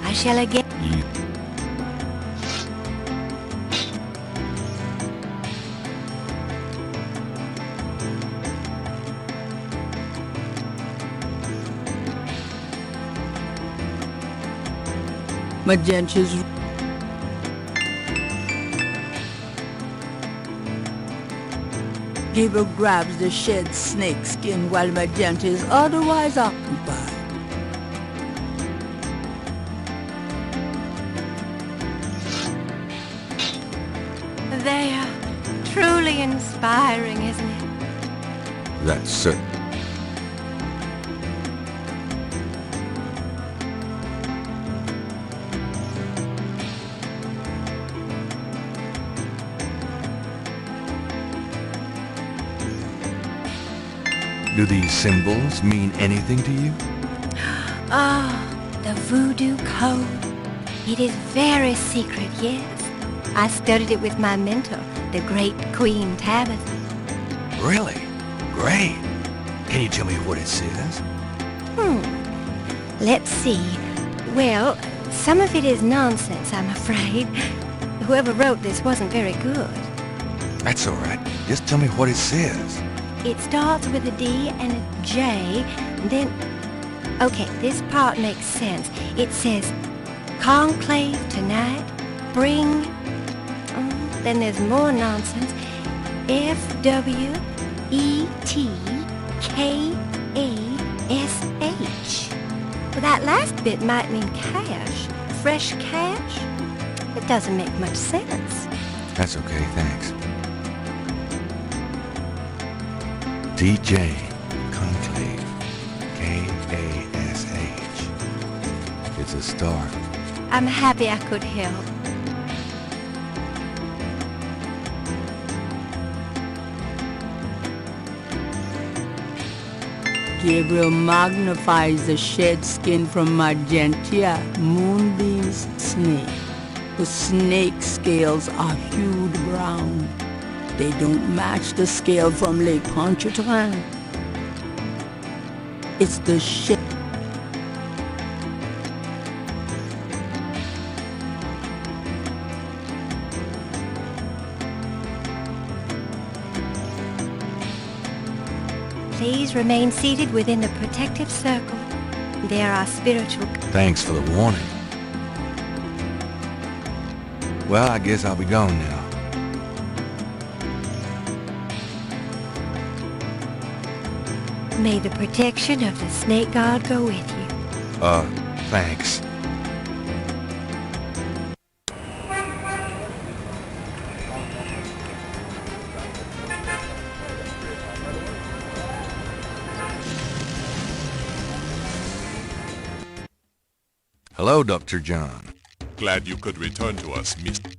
I shall again... You. Magenta's... Gabriel grabs the shed snake skin while Magenta is otherwise occupied. They are truly inspiring, isn't it? That's certain. Do these symbols mean anything to you? The voodoo code. It is very secret, yes. I studied it with my mentor, the great Queen Tabitha. Really? Great. Can you tell me what it says? Let's see. Well, some of it is nonsense, I'm afraid. Whoever wrote this wasn't very good. That's all right. Just tell me what it says. It starts with a D and a J, and then... Okay, this part makes sense. It says, conclave tonight, bring... then there's more nonsense. F-W-E-T-K-A-S-H. Well, that last bit might mean cash. Fresh cash? It doesn't make much sense. That's okay, thanks. DJ Conclave, K-A-S-H. It's a start. I'm happy I could help. Gabriel magnifies the shed skin from Magenta, Moonbeam's snake. The snake scales are hued brown. They don't match the scale from Lake Pontchartrain. It's the shed. Please remain seated within the protective circle. There are spiritual... Thanks for the warning. Well, I guess I'll be gone now. May the protection of the snake god go with you. Thanks. Hello, Dr. John. Glad you could return to us, Mr.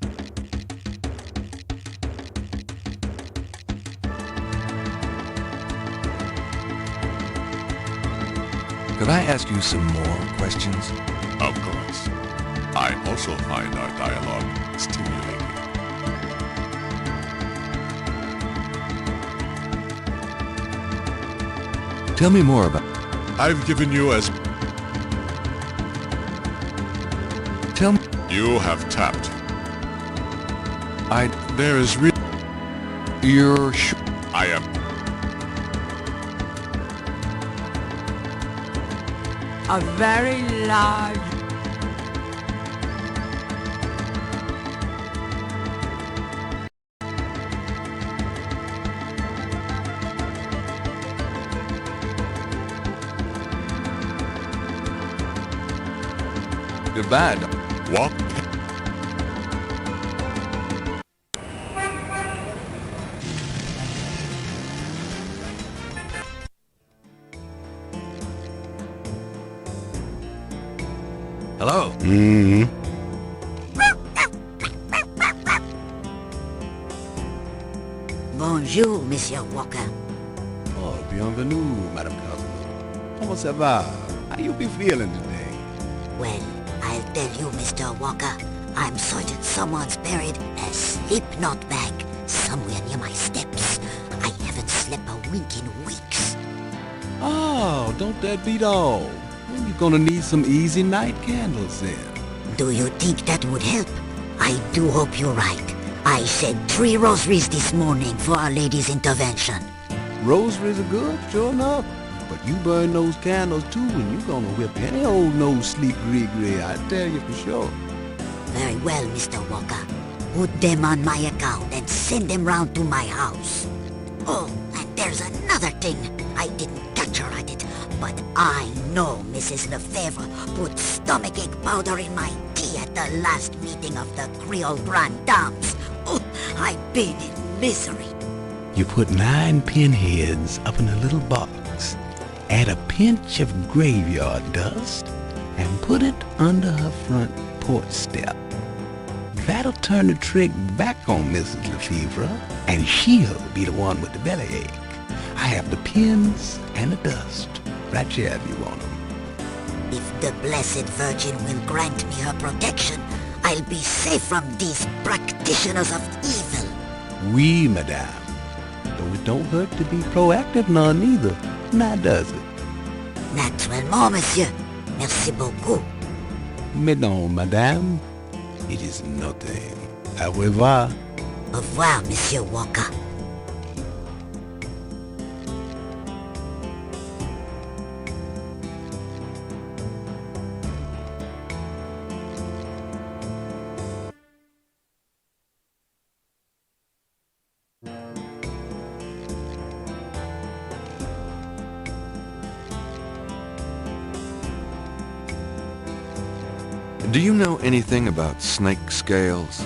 Could I ask you some more questions? Of course. I also find our dialogue stimulating. Tell me more about... I've given you as... Tell me... You have tapped. There is real... You're sure... I am... A very large... Goodbye. Walk. Hello. Bonjour, Monsieur Walker. Oh, bienvenue, Madame Cousin. Comment ça va? How you be feeling today? Well, I'll tell you, Mr. Walker. I'm certain someone's buried a slip knot bag somewhere near my steps. I haven't slept a wink in weeks. Oh, don't that beat all? Well, you're gonna need some easy night candles then. Do you think that would help? I do hope you're right. I said 3 rosaries this morning for Our Lady's intervention. Rosaries are good, sure enough. But you burn those candles too and you're gonna whip any old no-sleep Grigri, I tell you for sure. Very well, Mr. Walker. Put them on my account and send them round to my house. Oh, and there's another thing. I didn't catch her at it, but I know Mrs. Lefebvre put stomachache powder in my tea at the last meeting of the Creole Grand Dames. Oh, I've been in misery. You put 9 pinheads up in a little box, add a pinch of graveyard dust, and put it under her front porch step. That'll turn the trick back on Mrs. Lefebvre, and she'll be the one with the bellyache. I have the pins and the dust right here if you want them. If the Blessed Virgin will grant me her protection, I'll be safe from these practitioners of evil. Oui, madame. Though it don't hurt to be proactive none either, now does it? Naturellement, monsieur. Merci beaucoup. Mais non, madame. It is nothing. Au revoir. Au revoir, Monsieur Walker. Do you know anything about snake scales?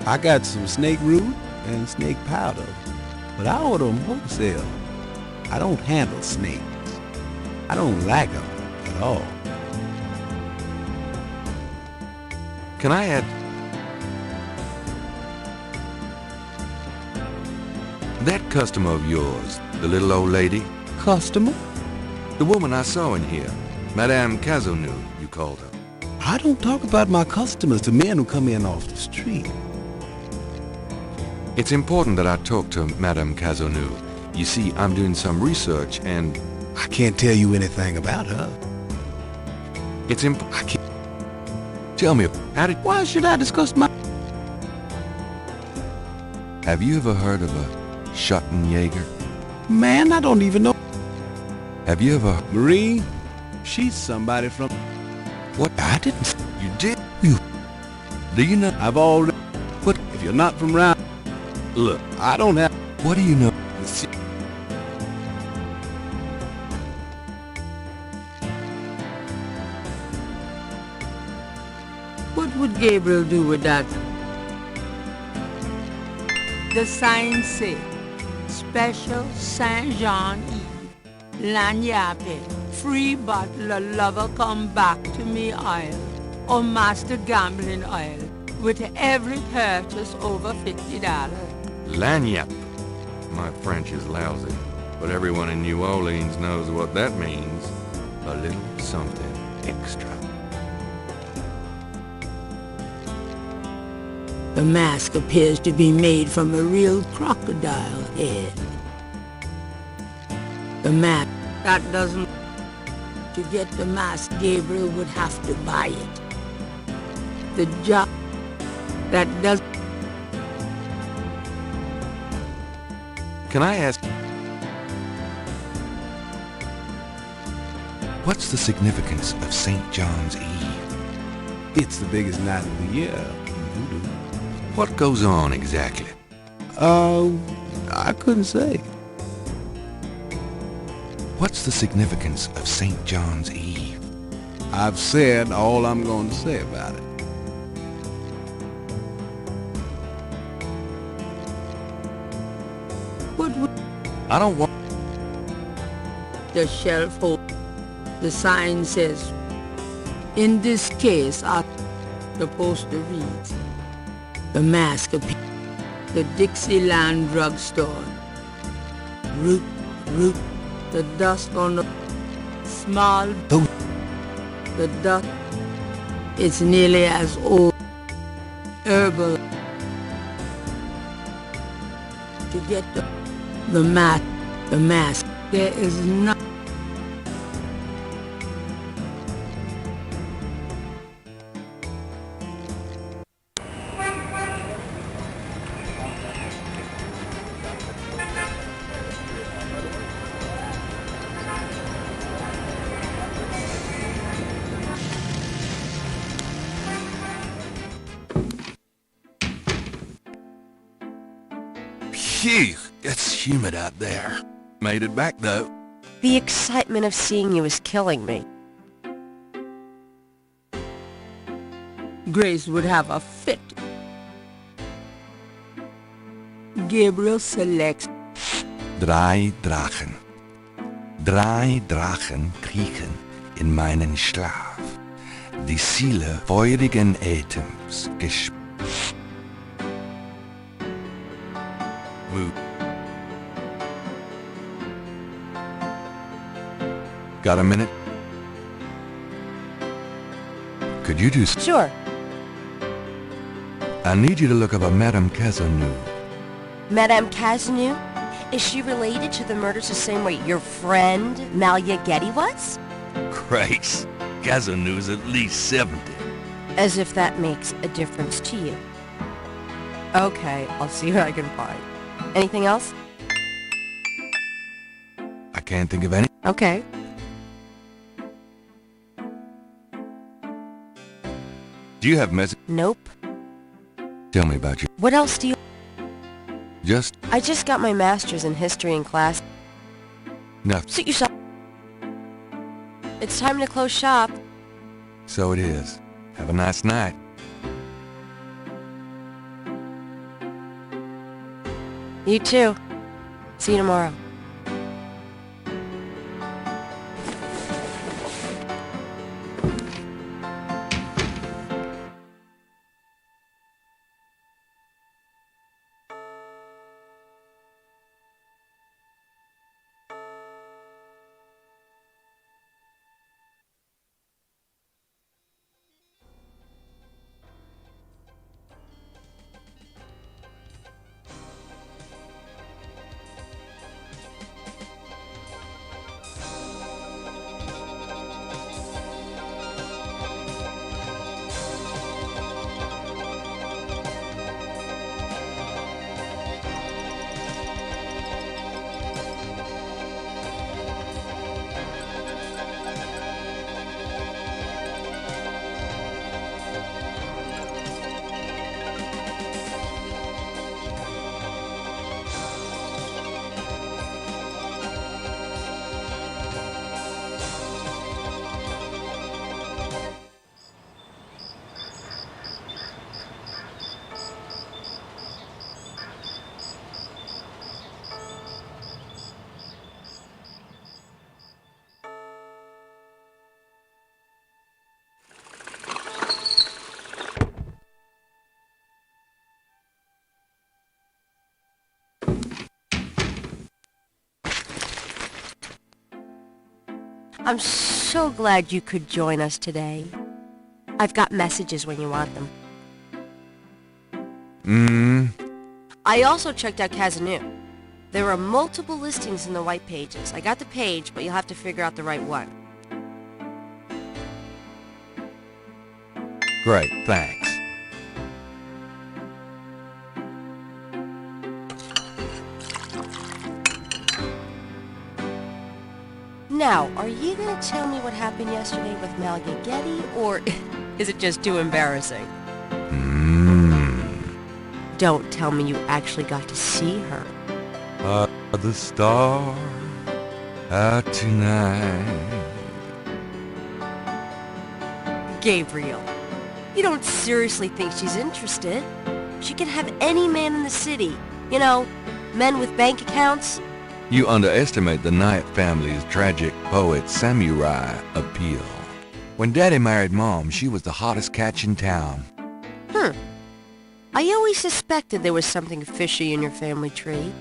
I got some snake root and snake powder, but I order them wholesale. I don't handle snakes. I don't like them at all. Can I add... That customer of yours, the little old lady? Customer? The woman I saw in here. Madame Cazeneuve, you called her. I don't talk about my customers to men who come in off the street. It's important that I talk to Madame Cazeneuve. You see, I'm doing some research and... I can't tell you anything about her. It's I can't... Tell me, how did... Why should I discuss my... Have you ever heard of a Schottenjäger? Man, I don't even know. Have you ever... Marie, she's somebody from... What? I didn't... You did? You... Do you know... I've already... What? If you're not from round... Look, I don't have... What do you know? What would Gabriel do with that? The sign say, Special Saint Jean Eve, Lagnappe, free bottle of lover come back to me oil, or master gambling oil, with every purchase over $50. Lagniappe. My French is lousy, but everyone in New Orleans knows what that means. A little something extra. The mask appears to be made from a real crocodile head. The mask, that doesn't... To get the mask, Gabriel would have to buy it. The job, that does... Can I ask... What's the significance of St. John's Eve? It's the biggest night of the year. Voodoo. What goes on exactly? I couldn't say. What's the significance of St. John's Eve? I've said all I'm going to say about it. What would... I don't want... The shelf hold. The sign says, in this case, the poster reads, the mask appears. The Dixieland drugstore. Root, the dust on the small. The dust. It's nearly as old. Herbal. to get the mask. There is not. Phew, it's humid out there. Made it back, though. The excitement of seeing you is killing me. Grace would have a fit. Gabriel selects. Drei Drachen. Drei Drachen kriechen in meinen Schlaf. Die Seele feurigen Atems Got a minute? Could you do... Sure. I need you to look up a Madame Cazeneuve. Madame Cazeneuve? Is she related to the murders the same way your friend, Malia Getty, was? Grace, Cazeneuve's at least 70. As if that makes a difference to you. Okay, I'll see what I can find. Anything else? I can't think of any. Okay. Do you have message? Nope. Tell me about you. What else do you... I just got my master's in history in class. Nothing. Suit yourself. It's time to close shop. So it is. Have a nice night. You too. See you tomorrow. I'm so glad you could join us today. I've got messages when you want them. I also checked out Cazeneuve. There are multiple listings in the white pages. I got the page, but you'll have to figure out the right one. Great, thanks. Now, are you gonna tell me what happened yesterday with Malia Getty, or is it just too embarrassing? Don't tell me you actually got to see her. The star out tonight. Gabriel, you don't seriously think she's interested? She can have any man in the city. You know, men with bank accounts. You underestimate the Knight family's tragic poet samurai appeal. When Daddy married Mom, she was the hottest catch in town. I always suspected there was something fishy in your family tree.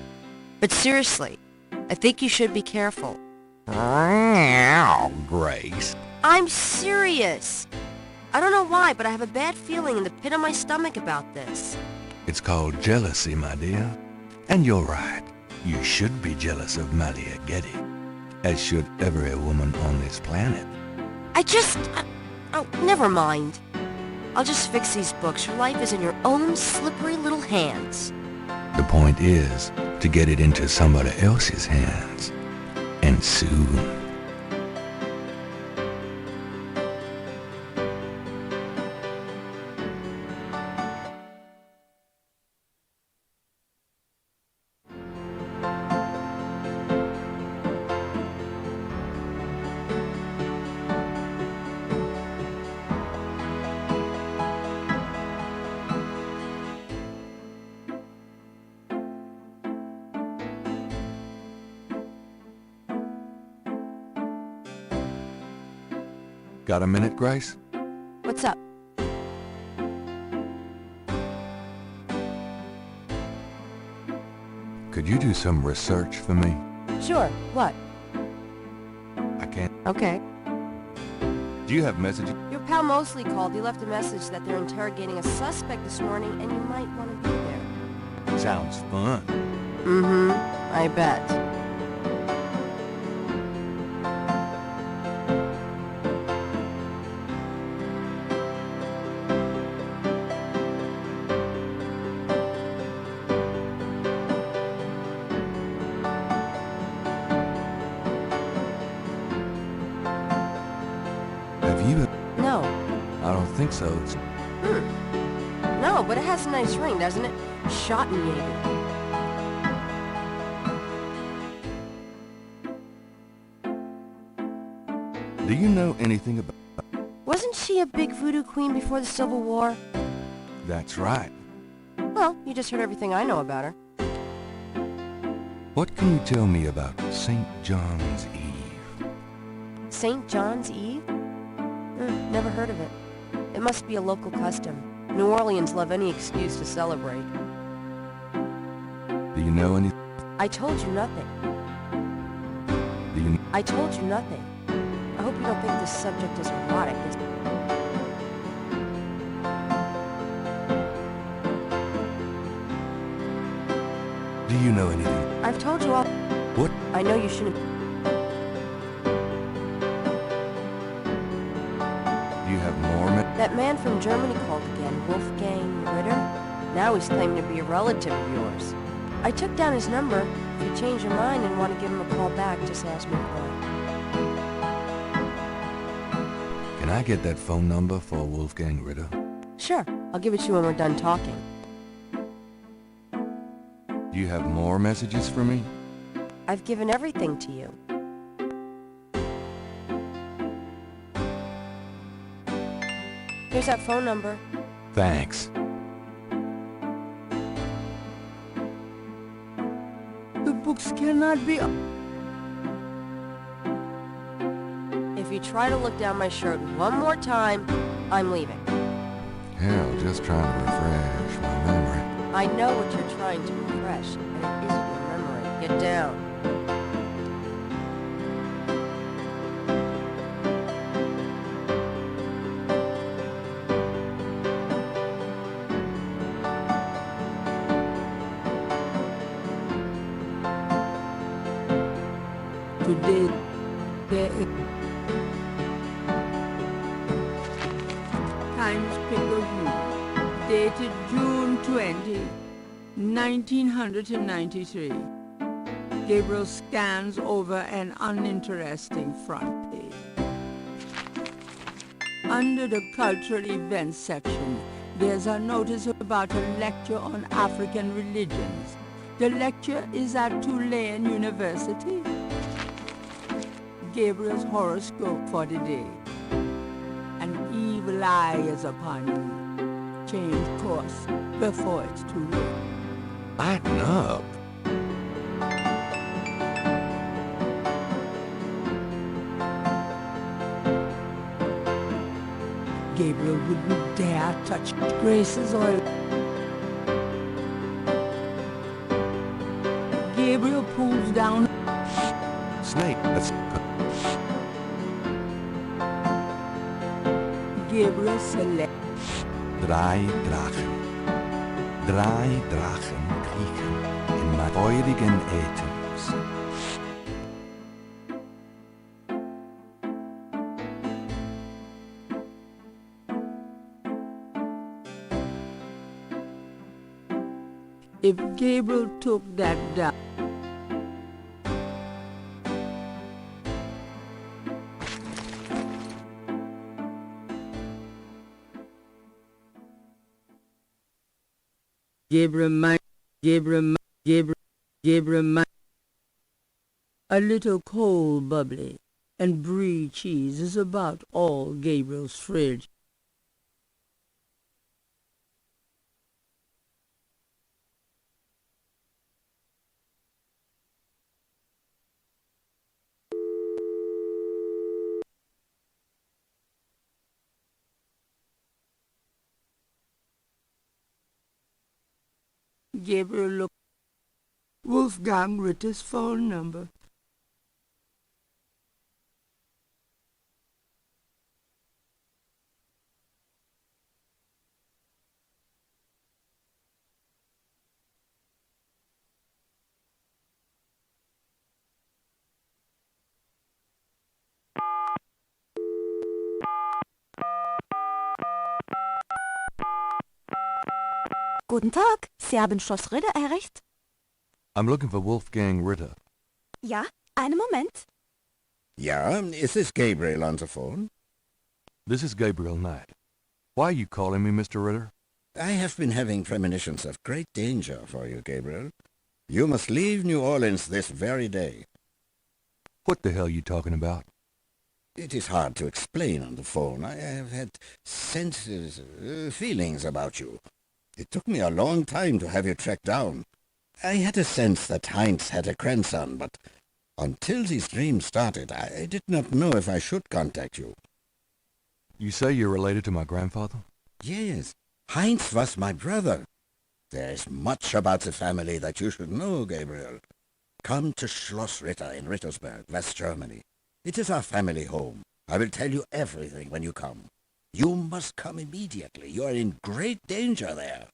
But seriously, I think you should be careful. Grace. I'm serious. I don't know why, but I have a bad feeling in the pit of my stomach about this. It's called jealousy, my dear. And you're right. You should be jealous of Malia Getty, as should every woman on this planet. Oh, never mind. I'll just fix these books. Your life is in your own slippery little hands. The point is to get it into somebody else's hands. And soon. Got a minute, Grace? What's up? Could you do some research for me? Sure. What? I can't. Okay. Do you have messages? Your pal Mosley called. He left a message that they're interrogating a suspect this morning, and you might want to be there. Sounds fun. Mm-hmm. I bet. No. I don't think so. No, but it has a nice ring, doesn't it? Schottenjäger. Do you know anything about... Wasn't she a big voodoo queen before the Civil War? That's right. Well, you just heard everything I know about her. What can you tell me about St. John's Eve? St. John's Eve? Never heard of it. It must be a local custom. New Orleans love any excuse to celebrate. Do you know any... I told you nothing. Do you... I told you nothing. I hope you don't think this subject is erotic. Do you know anything? I've told you all... What? I know you shouldn't... Do you have more That man from Germany called again, Wolfgang Ritter. Now he's claiming to be a relative of yours. I took down his number. If you change your mind and want to give him a call back, just ask me for it. Can I get that phone number for Wolfgang Ritter? Sure. I'll give it to you when we're done talking. Do you have more messages for me? I've given everything to you. Here's that phone number. Thanks. The books cannot be... If you try to look down my shirt one more time, I'm leaving. Hell, just trying to refresh my memory. I know what you're trying to refresh, and it isn't your memory. Get down. Today, there is Times Paper View, dated June 20, 1993. Gabriel scans over an uninteresting front page. Under the cultural events section, there's a notice about a lecture on African religions. The lecture is at Tulane University. Gabriel's horoscope for the day. An evil eye is upon you. Change course before it's too late. Lighten up. Gabriel wouldn't dare touch Grace's oil. Gabriel pulls down... Snake, that's... Gabriel selects... Drei Drachen. Drei Drachen kriechen in bei heutigen Items. If Gabriel took that down, Gabriel, a little cold bubbly and brie cheese is about all Gabriel's fridge. Gabriel looked Wolfgang Ritter's phone number. Guten Tag, Sie haben Schloss Ritter erreicht? I'm looking for Wolfgang Ritter. Ja, einen Moment. Yeah, is this Gabriel on the phone? This is Gabriel Knight. Why are you calling me, Mr. Ritter? I have been having premonitions of great danger for you, Gabriel. You must leave New Orleans this very day. What the hell are you talking about? It is hard to explain on the phone. I have had feelings about you. It took me a long time to have you tracked down. I had a sense that Heinz had a grandson, but until these dreams started, I did not know if I should contact you. You say you're related to my grandfather? Yes, Heinz was my brother. There is much about the family that you should know, Gabriel. Come to Schloss Ritter in Rittersberg, West Germany. It is our family home. I will tell you everything when you come. You must come immediately. You are in great danger there.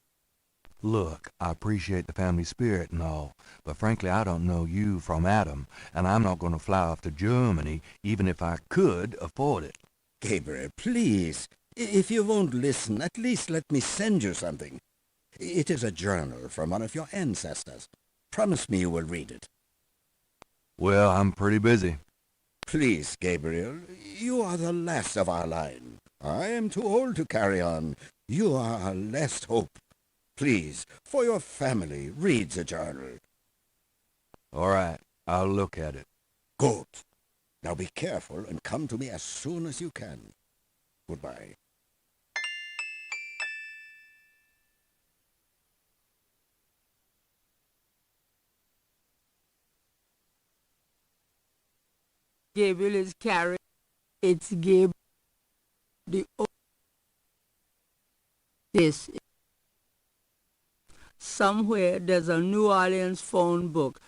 Look, I appreciate the family spirit and all, but frankly I don't know you from Adam, and I'm not going to fly off to Germany even if I could afford it. Gabriel, please. If you won't listen, at least let me send you something. It is a journal from one of your ancestors. Promise me you will read it. Well, I'm pretty busy. Please, Gabriel, you are the last of our line. I am too old to carry on. You are our last hope. Please, for your family, read the journal. All right, I'll look at it. Good. Now be careful and come to me as soon as you can. Goodbye. Gabriel is carrying. It's Gabriel. This. Somewhere there's a New Orleans phone book.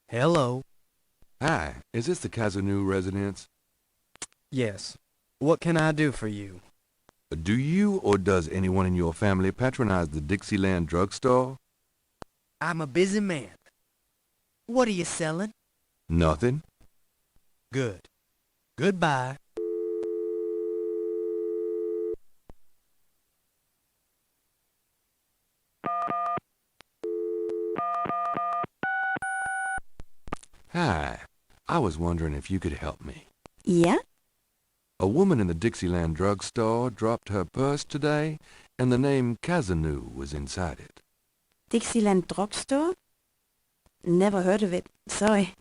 Hello. Hi, is this the Kazanu residence? Yes. What can I do for you? Do you or does anyone in your family patronize the Dixieland drugstore? I'm a busy man. What are you selling? Nothing. Good. Goodbye. Hi. I was wondering if you could help me. Yeah? A woman in the Dixieland drugstore dropped her purse today, and the name Kazanu was inside it. Dixieland drugstore? Never heard of it. Sorry.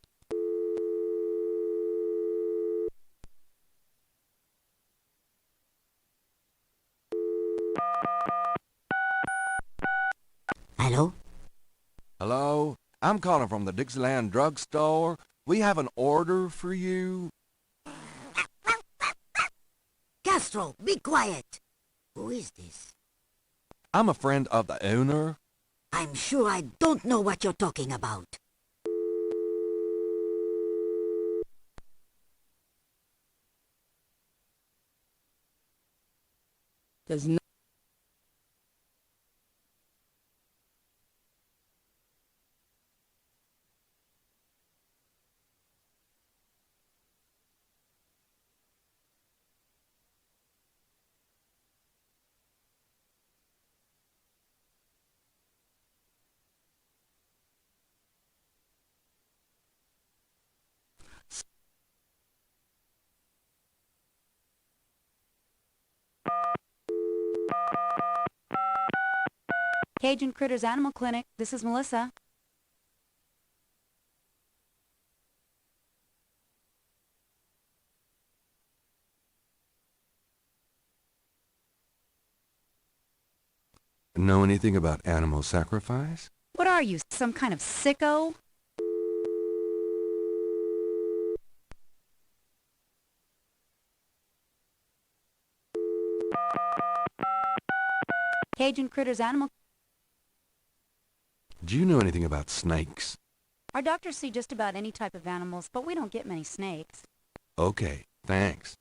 Hello? Hello? I'm calling from the Dixieland drugstore. We have an order for you. Castro, be quiet! Who is this? I'm a friend of the owner. I'm sure I don't know what you're talking about. Does not. Cajun Critters Animal Clinic. This is Melissa. Know anything about animal sacrifice? What are you, some kind of sicko? Cajun Critters Animal... Do you know anything about snakes? Our doctors see just about any type of animals, but we don't get many snakes. Okay, thanks.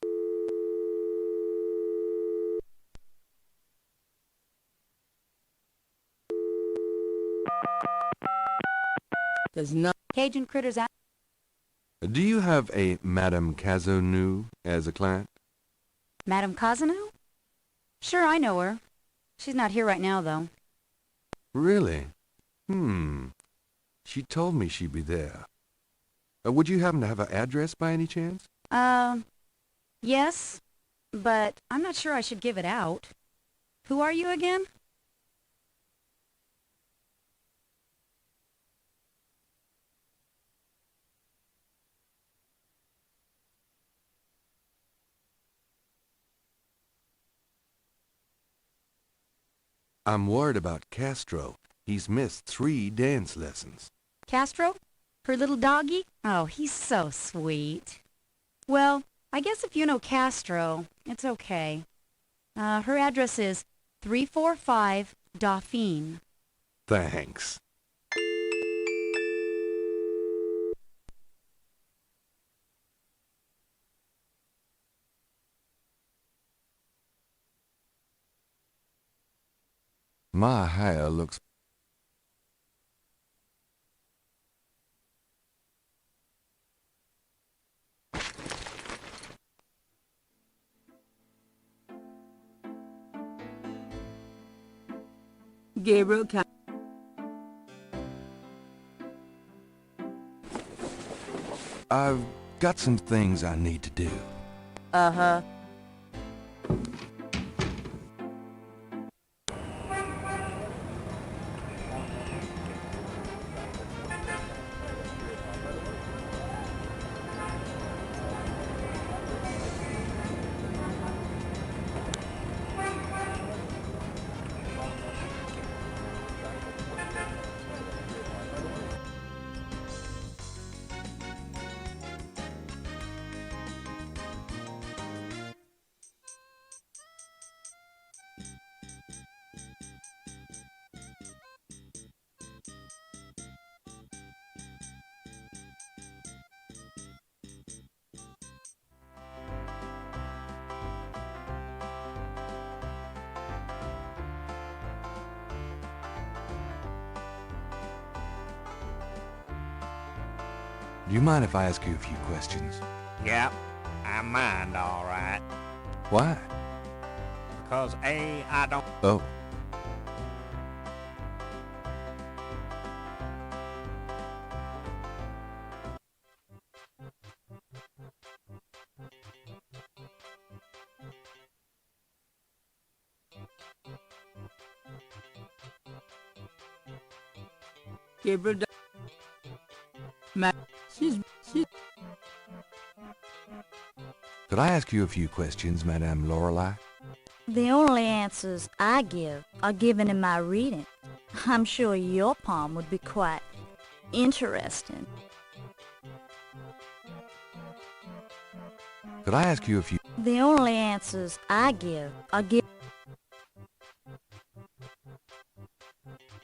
Does not. Cajun Critters Do you have a Madame Kazanu as a client? Madame Kazanu? Sure, I know her. She's not here right now, though. Really? She told me she'd be there. Would you happen to have her address by any chance? Yes, but I'm not sure I should give it out. Who are you again? I'm worried about Castro. He's missed 3 dance lessons. Castro? Her little doggy? Oh, he's so sweet. Well, I guess if you know Castro, it's okay. Her address is 345 Dauphine. Thanks. My hair looks... Gabriel Knight. I've got some things I need to do. Uh-huh. Do you mind if I ask you a few questions? Yep, I mind, all right. Why? Because A, I don't... Oh. Gabriel she's... Could I ask you a few questions, Madame Lorelei? The only answers I give are given in my reading. I'm sure your poem would be quite interesting. Could I ask you a few... The only answers I give are given...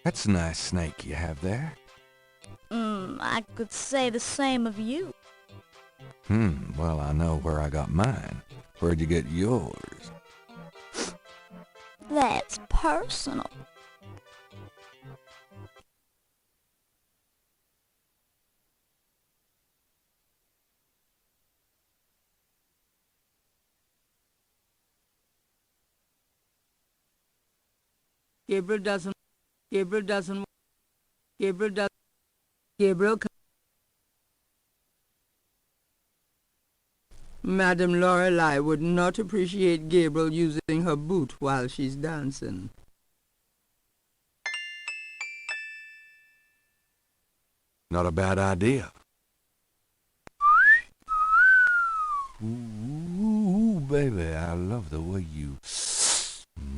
That's a nice snake you have there. I could say the same of you. Well, I know where I got mine. Where'd you get yours? That's personal. Gabriel doesn't... Madame Lorelei would not appreciate Gabriel using her boot while she's dancing. Not a bad idea. Ooh, baby, I love the way you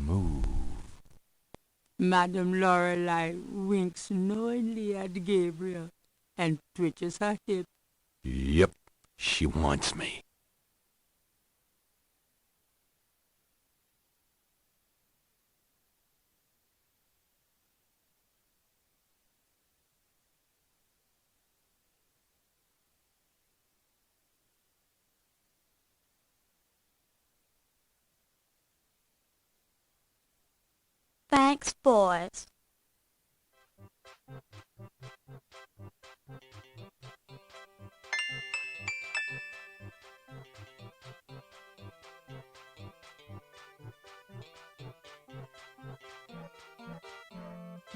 move. Madame Lorelei winks knowingly at Gabriel and twitches her hip. Yep, she wants me. Thanks, boys.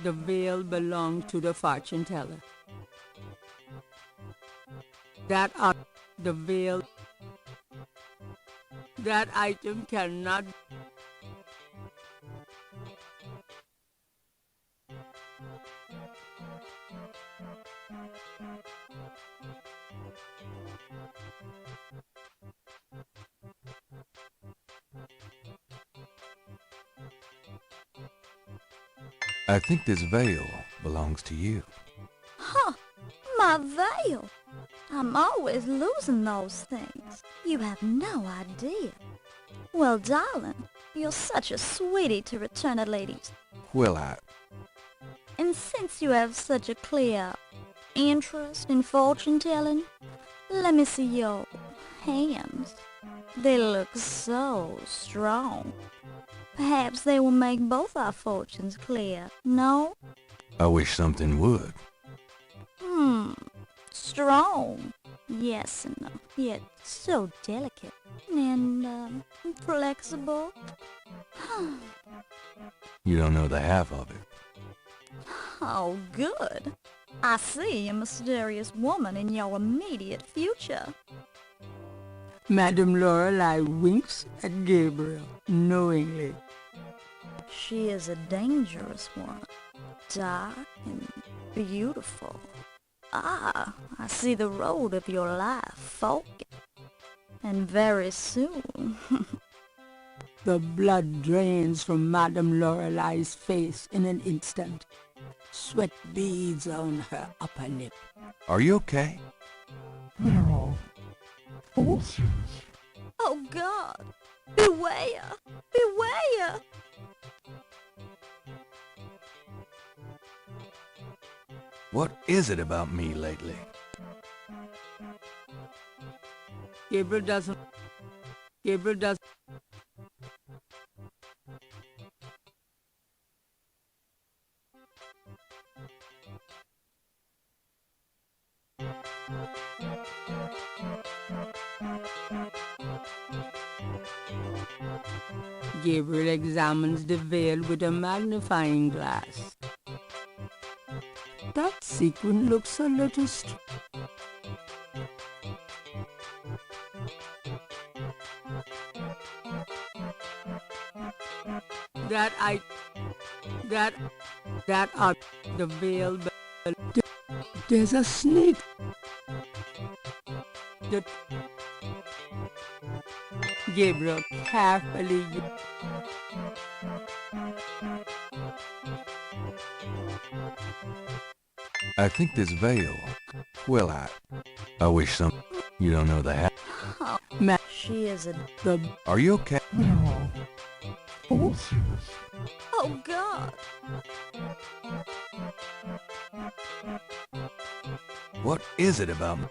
The veil belonged to the fortune teller. That item cannot... I think this veil belongs to you. Huh, my veil. I'm always losing those things. You have no idea. Well, darling, you're such a sweetie to return a lady's. Well, I... And since you have such a clear interest in fortune-telling, let me see your hands. They look so strong. Perhaps they will make both our fortunes clear, no? I wish something would. Strong. Yes, and yet so delicate and flexible. You don't know the half of it. Oh, good. I see a mysterious woman in your immediate future. Madame Lorelei winks at Gabriel knowingly. She is a dangerous one, dark and beautiful. Ah, I see the road of your life forking, and very soon. The blood drains from Madame Lorelei's face in an instant. Sweat beads on her upper lip. Are you okay? Oh God! Beware! Beware! What is it about me lately? Gabriel doesn't... Gabriel examines the veil with a magnifying glass. That sequin looks a little the veil There's a snake. Gabriel, carefully. I think this veil. Well, I wish some. You don't know that. She is a... Are you okay? Oh, God. What is it about me?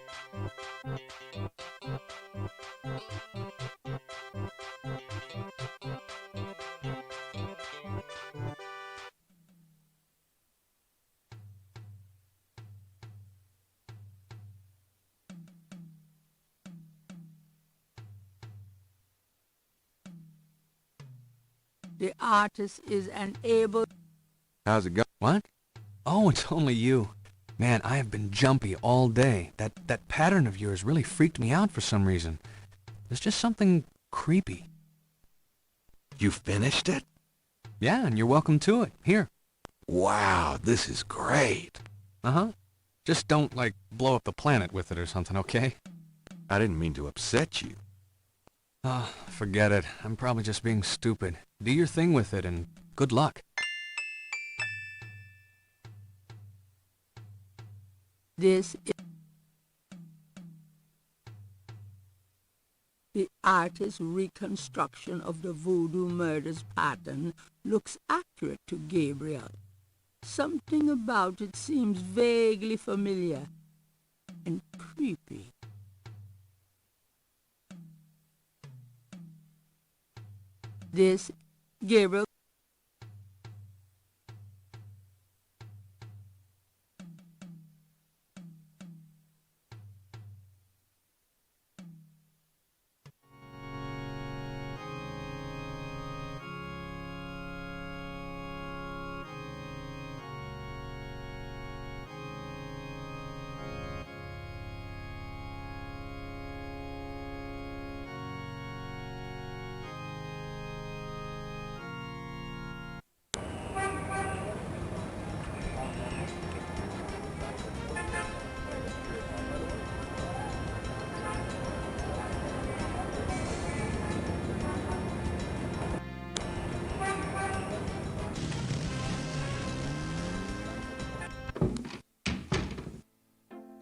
The artist is unable... How's it going? What? Oh, it's only you. Man, I have been jumpy all day. That pattern of yours really freaked me out for some reason. There's just something creepy. You finished it? Yeah, and you're welcome to it. Here. Wow, this is great. Uh-huh. Just don't, like, blow up the planet with it or something, okay? I didn't mean to upset you. Ah, forget it. I'm probably just being stupid. Do your thing with it, and good luck. This is... The artist's reconstruction of the voodoo murders pattern looks accurate to Gabriel. Something about it seems vaguely familiar and creepy. This, Gabriel...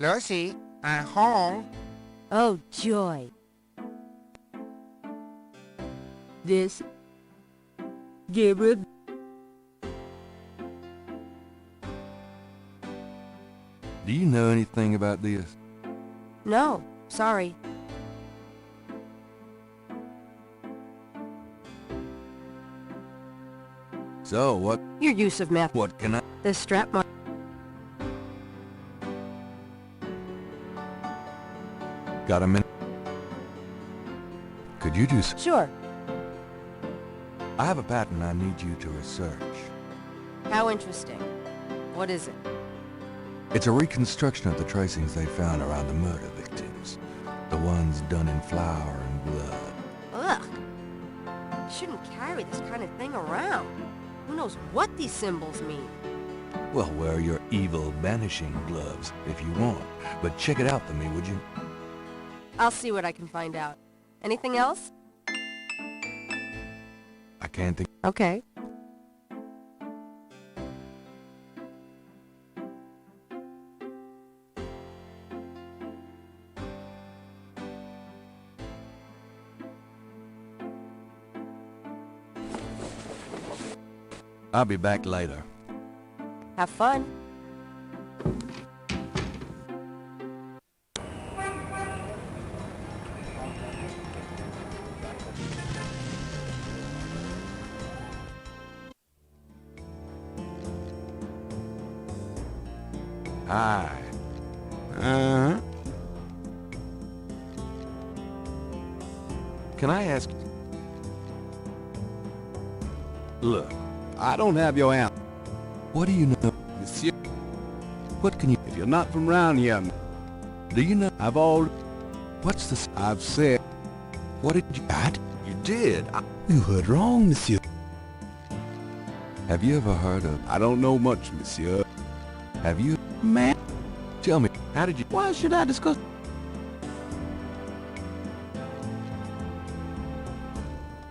Lucy, I'm home. Oh, joy. This, Gabriel... Do you know anything about this? No, sorry. So, what? Your use of meth. What can I... The strap mark. Got a minute? Could you do so? Sure. I have a pattern I need you to research. How interesting. What is it? It's a reconstruction of the tracings they found around the murder victims. The ones done in flour and blood. Ugh. You shouldn't carry this kind of thing around. Who knows what these symbols mean? Well, wear your evil banishing gloves if you want. But check it out for me, would you? I'll see what I can find out. Anything else? I can't think. Okay. I'll be back later. Have fun. Hi. Uh-huh. Can I ask... Look. I don't have your answer. What do you know? Monsieur, What can you... if you're not from around here, Do you know... I've all... What's the... I've said... What did you... What? You did? You heard wrong, monsieur. Have you ever heard of... I don't know much, monsieur. Have you... Man, Tell me, how did you... Why should I discuss?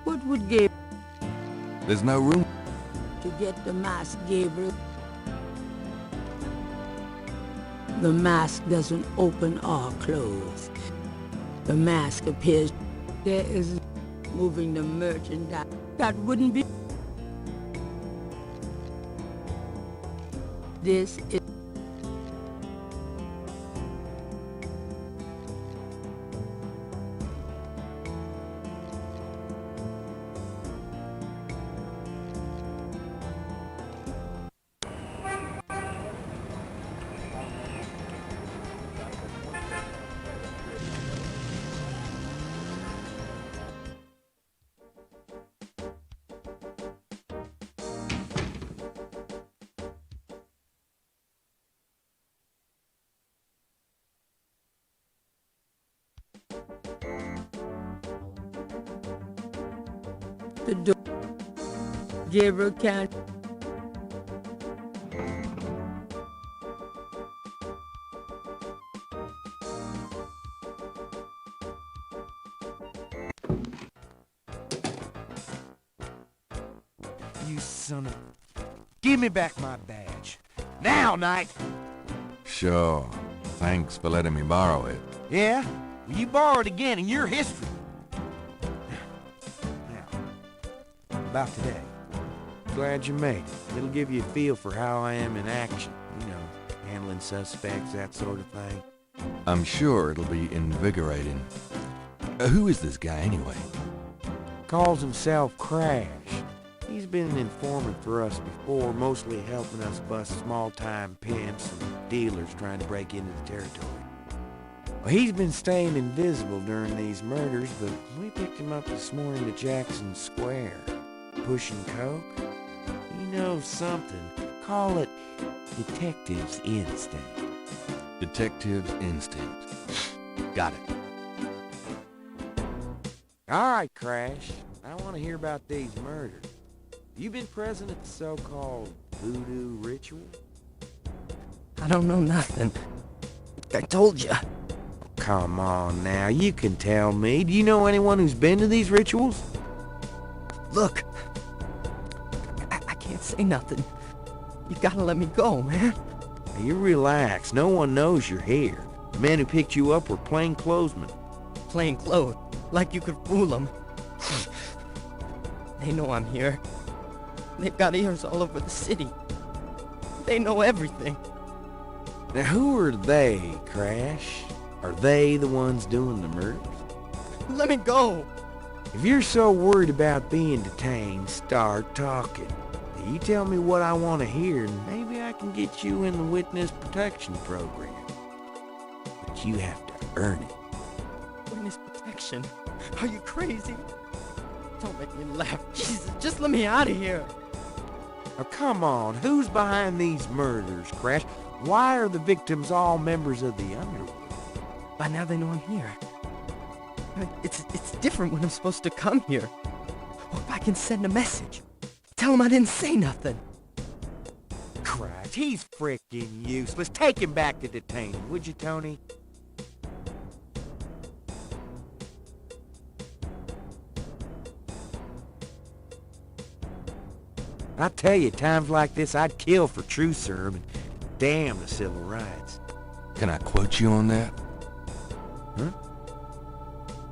What would Gabriel... There's no room. To get the mask, Gabriel. The mask doesn't open or close. The mask appears. There is moving the merchandise. That wouldn't be... This is... the door. Gabriel can't... You son of... Give me back my badge. Now, Knight! Sure. Thanks for letting me borrow it. Yeah? Well, you borrow it again in your history. Now, about today. Glad you made it. It'll give you a feel for how I am in action. You know, handling suspects, that sort of thing. I'm sure it'll be invigorating. Who is this guy anyway? Calls himself Crash. He's been an informant for us before, mostly helping us bust small-time pimps and dealers trying to break into the territory. Well, he's been staying invisible during these murders, but we picked him up this morning at Jackson Square. Pushing coke? He knows something. Call it detective's instinct. Detective's instinct. Got it. All right, Crash. I want to hear about these murders. You been present at the so-called voodoo ritual? I don't know nothing. I told you. Come on now, you can tell me. Do you know anyone who's been to these rituals? Look, I can't say nothing. You gotta let me go, man. Now, you relax. No one knows you're here. The men who picked you up were plainclothesmen. Plain clothes, like you could fool them. They know I'm here. They've got ears all over the city. They know everything. Now, who are they, Crash? Are they the ones doing the murders? Let me go! If you're so worried about being detained, start talking. Now, you tell me what I want to hear, and maybe I can get you in the witness protection program. But you have to earn it. Witness protection? Are you crazy? Don't make me laugh. Jesus, just let me out of here. Now, come on. Who's behind these murders, Crash? Why are the victims all members of the underworld? By now they know I'm here. It's different when I'm supposed to come here. Or if I can send a message. Tell them I didn't say nothing. Christ, he's frickin' useless. Take him back to detain him, would you, Tony? I tell you, times like this, I'd kill for truth serum and damn the civil rights. Can I quote you on that? Huh?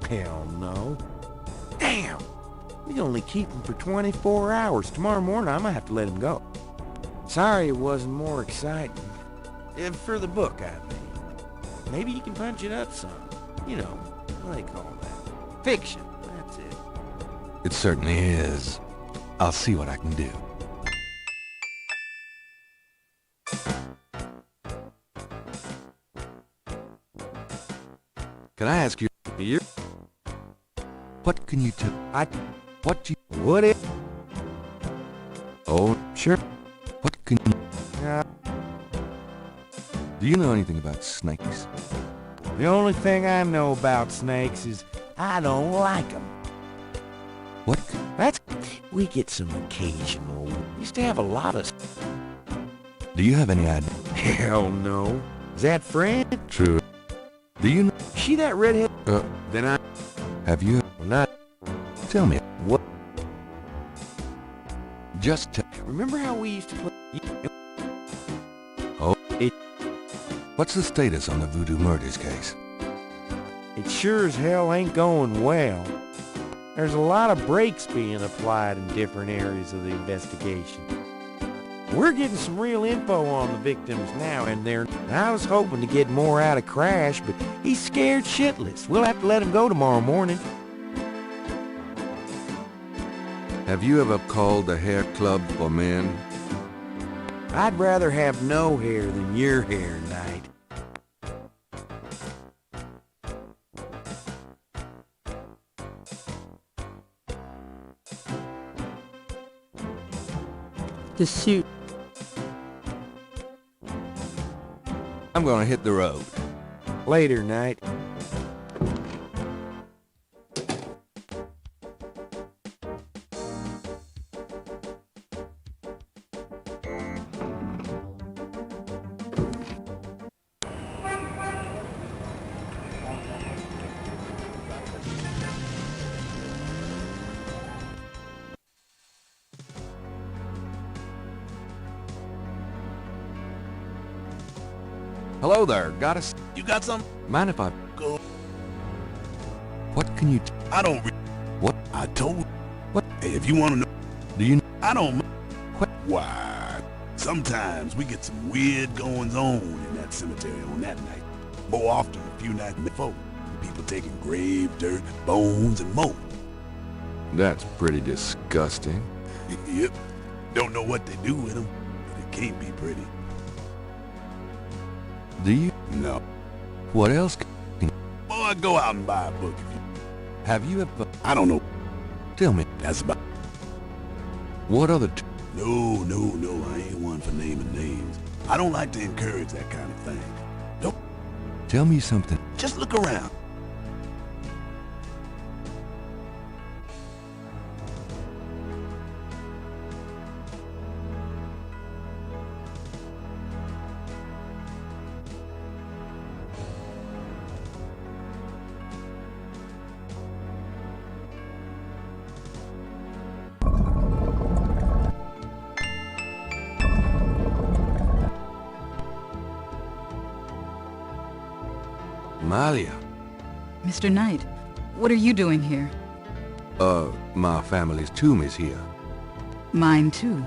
Hell no. Damn! We only keep him for 24 hours. Tomorrow morning, I'm gonna have to let him go. Sorry it wasn't more exciting. For the book, I mean. Maybe you can punch it up some. You know, what do they call that? Fiction. That's it. It certainly is. I'll see what I can do. Can I ask you, what can you tell? What you... Would it? Oh, sure. What can you... Do you know anything about snakes? The only thing I know about snakes is I don't like them. What? We get some occasional. Used to have a lot of... Do you have any idea? Hell no. Is that Fran? True. Do you know? She that redhead? Then I... Have you... Well, not... Tell me. What? Just tell... Remember how we used to play... Oh. What's the status on the voodoo murders case? It sure as hell ain't going well. There's a lot of brakes being applied in different areas of the investigation. We're getting some real info on the victims now, and I was hoping to get more out of Crash, but he's scared shitless. We'll have to let him go tomorrow morning. Have you ever called the hair club for men? I'd rather have no hair than your hair, Knight. The suit. I'm gonna hit the road. Later, Knight. Hello there, got us. You got some? Mind if I... Go. What can you... I don't... What? I told... What? Hey, if you want to know... Do you... I don't... What? Why, sometimes we get some weird goings-on in that cemetery on that night. More often a few nights before. People taking grave dirt, bones, and more. That's pretty disgusting. Yep. Don't know what they do with them, but it can't be pretty. Do you? No. What else? Boy, go out and buy a book if you... Have you ever... I don't know. Tell me. That's about... What other... No, I ain't one for naming names. I don't like to encourage that kind of thing. Nope. Tell me something. Just look around. Malia. Mr. Knight, what are you doing here? My family's tomb is here. Mine too.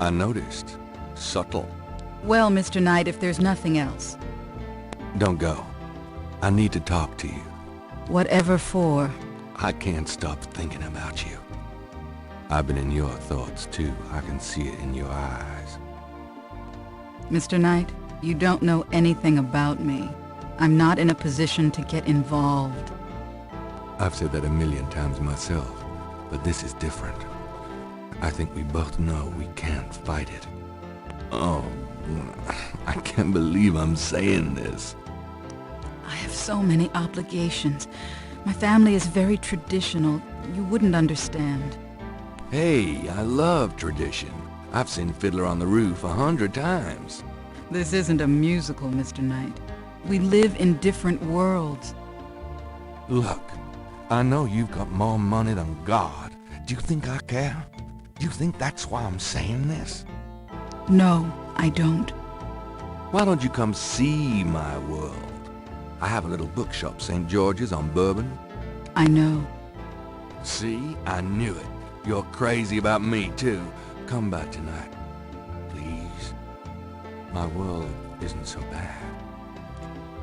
I noticed. Subtle. Well, Mr. Knight, if there's nothing else. Don't go. I need to talk to you. Whatever for. I can't stop thinking about you. I've been in your thoughts too. I can see it in your eyes. Mr. Knight, you don't know anything about me. I'm not in a position to get involved. I've said that a million times myself, but this is different. I think we both know we can't fight it. Oh, I can't believe I'm saying this. I have so many obligations. My family is very traditional. You wouldn't understand. Hey, I love tradition. I've seen Fiddler on the Roof 100 times. This isn't a musical, Mr. Knight. We live in different worlds. Look, I know you've got more money than God. Do you think I care? Do you think that's why I'm saying this? No, I don't. Why don't you come see my world? I have a little bookshop, St. George's on Bourbon. I know. See? I knew it. You're crazy about me, too. Come by tonight. Please. My world isn't so bad.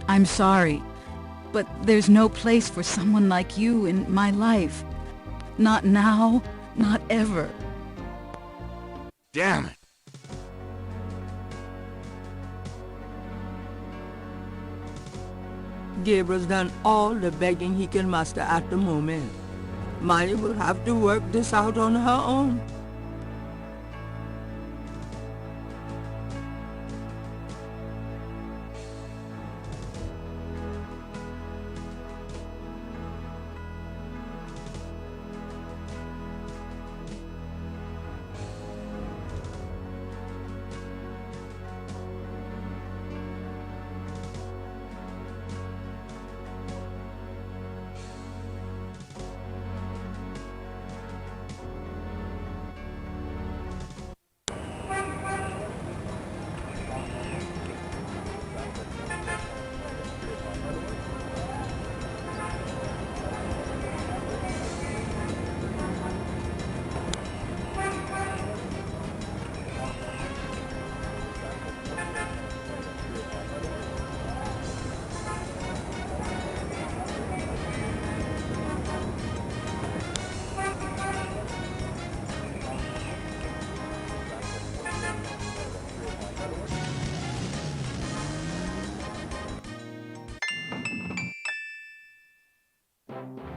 I'm sorry, but there's no place for someone like you in my life. Not now, not ever. Damn it! Gabriel's done all the begging he can muster at the moment. Molly will have to work this out on her own.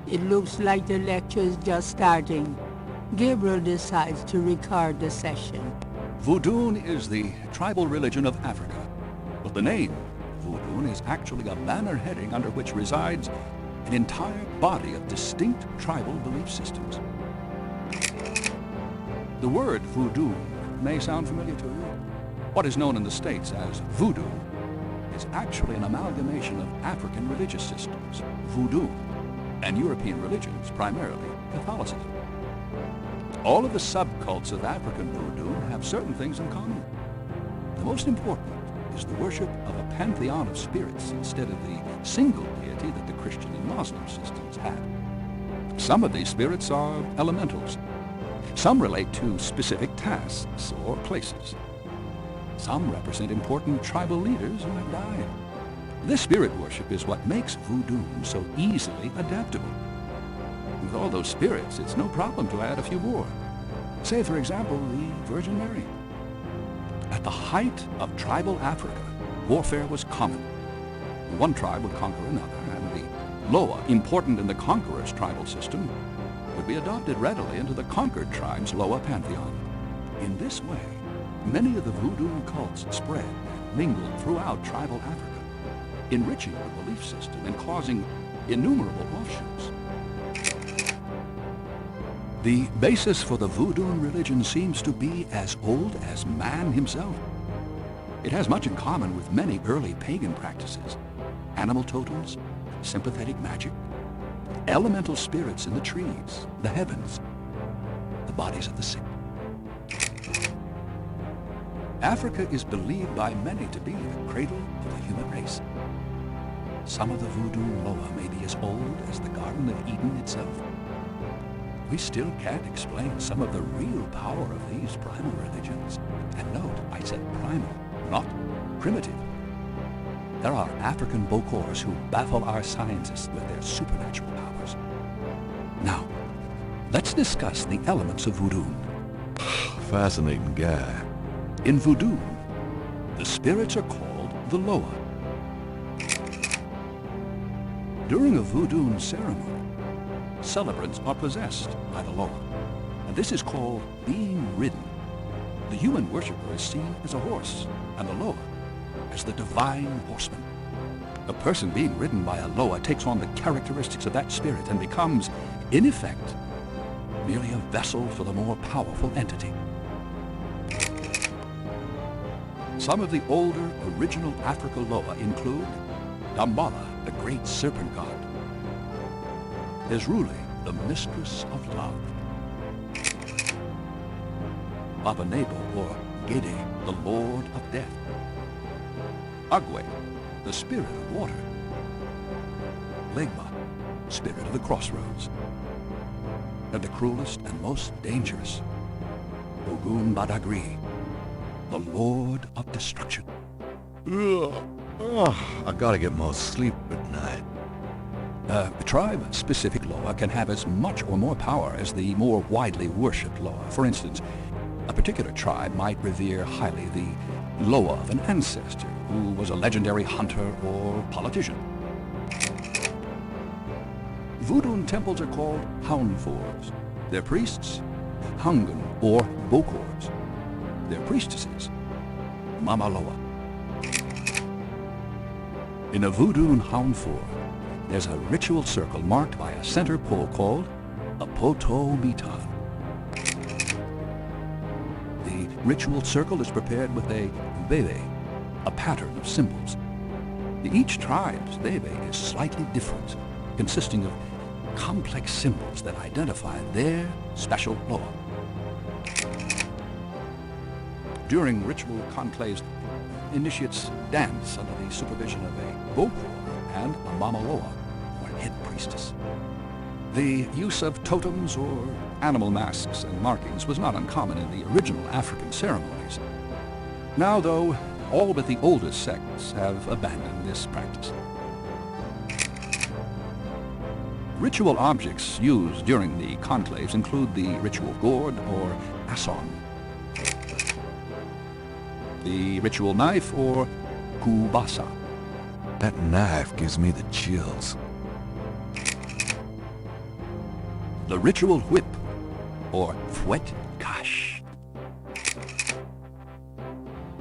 It looks like the lecture is just starting. Gabriel decides to record the session. Voodoo is the tribal religion of Africa, but the name Voodoo is actually a banner heading under which resides an entire body of distinct tribal belief systems. The word voodoo may sound familiar to you. What is known in the States as voodoo is actually an amalgamation of African religious systems, voodoo, and European religions, primarily Catholicism. All of the subcults of African voodoo have certain things in common. The most important is the worship of a pantheon of spirits instead of the single deity that the Christian and Muslim systems had. Some of these spirits are elementals. Some relate to specific tasks or places. Some represent important tribal leaders who have died. This spirit worship is what makes voodoo so easily adaptable. With all those spirits, it's no problem to add a few more. Say, for example, the Virgin Mary. At the height of tribal Africa, warfare was common. One tribe would conquer another, and the Loa, important in the conqueror's tribal system, would be adopted readily into the conquered tribe's Loa pantheon. In this way, many of the voodoo cults spread and mingled throughout tribal Africa, enriching the belief system and causing innumerable offshoots. The basis for the voodoo religion seems to be as old as man himself. It has much in common with many early pagan practices: animal totems, sympathetic magic, elemental spirits in the trees, the heavens, the bodies of the sick. Africa is believed by many to be the cradle of the human race. Some of the voodoo Loa may be as old as the Garden of Eden itself. We still can't explain some of the real power of these primal religions. And note, I said primal, not primitive. There are African Bokors who baffle our scientists with their supernatural powers. Now, let's discuss the elements of voodoo. Fascinating guy. In voodoo, the spirits are called the Loa. During a voodoo ceremony, celebrants are possessed by the Loa, and this is called being ridden. The human worshiper is seen as a horse, and the Loa as the divine horseman. A person being ridden by a Loa takes on the characteristics of that spirit and becomes, in effect, merely a vessel for the more powerful entity. Some of the older, original Africa Loa include Dambala, the great serpent god; Ezrule, the mistress of love; Babanebo, or Gede, the lord of death; Agwe, the spirit of water; Legba, spirit of the crossroads; and the cruelest and most dangerous, Ogun Badagri, the lord of destruction. I gotta get more sleep at night. A tribe-specific Loa can have as much or more power as the more widely worshipped Loa. For instance, a particular tribe might revere highly the Loa of an ancestor who was a legendary hunter or politician. Voodoo temples are called Houndfors. Their priests, Hungan or Bokors. Their priestesses, Mama Loa. In a voodoo Houndfor, there's a ritual circle marked by a center pole called a poto mitan. The ritual circle is prepared with a veve, a pattern of symbols. Each tribe's veve is slightly different, consisting of complex symbols that identify their special Loa. During ritual conclaves, initiates dance under the supervision of a Bokor and a Mama Loa, or head priestess. The use of totems or animal masks and markings was not uncommon in the original African ceremonies. Now, though, all but the oldest sects have abandoned this practice. Ritual objects used during the conclaves include the ritual gourd or asson, the ritual knife or kubasa. That knife gives me the chills. the ritual whip, or fouet cache,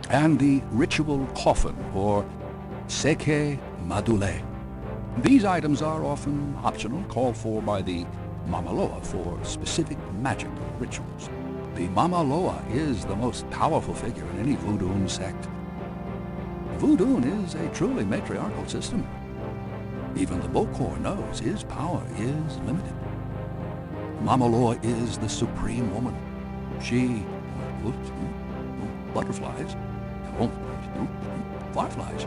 and the ritual coffin, or seke madule. These items are often optional, called for by the Mamaloa for specific magical rituals. The Mamaloa is the most powerful figure in any voodoo sect. Voodoo is a truly matriarchal system. Even the Bokor knows his power is limited. Mamaloa is the supreme woman. She butterflies, fireflies.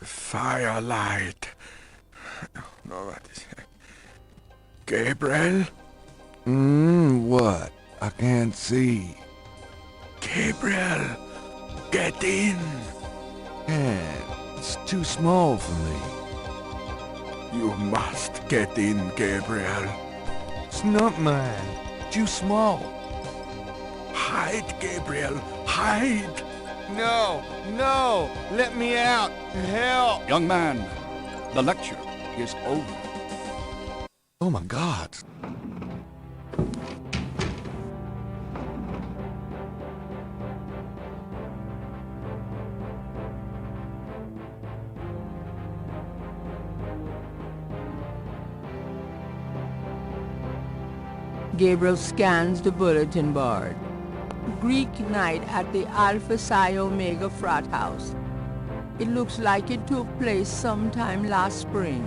Firelight. No, what is it? Gabriel? What? I can't see. Gabriel, get in. Can't. It's too small for me. You must get in, Gabriel. It's not mine. Too small. Hide, Gabriel. Hide. No, no, let me out. Help. Young man, the lecture is over. Oh my God. Gabriel scans the bulletin board. Greek night at the Alpha Psi Omega frat house. It looks like it took place sometime last spring.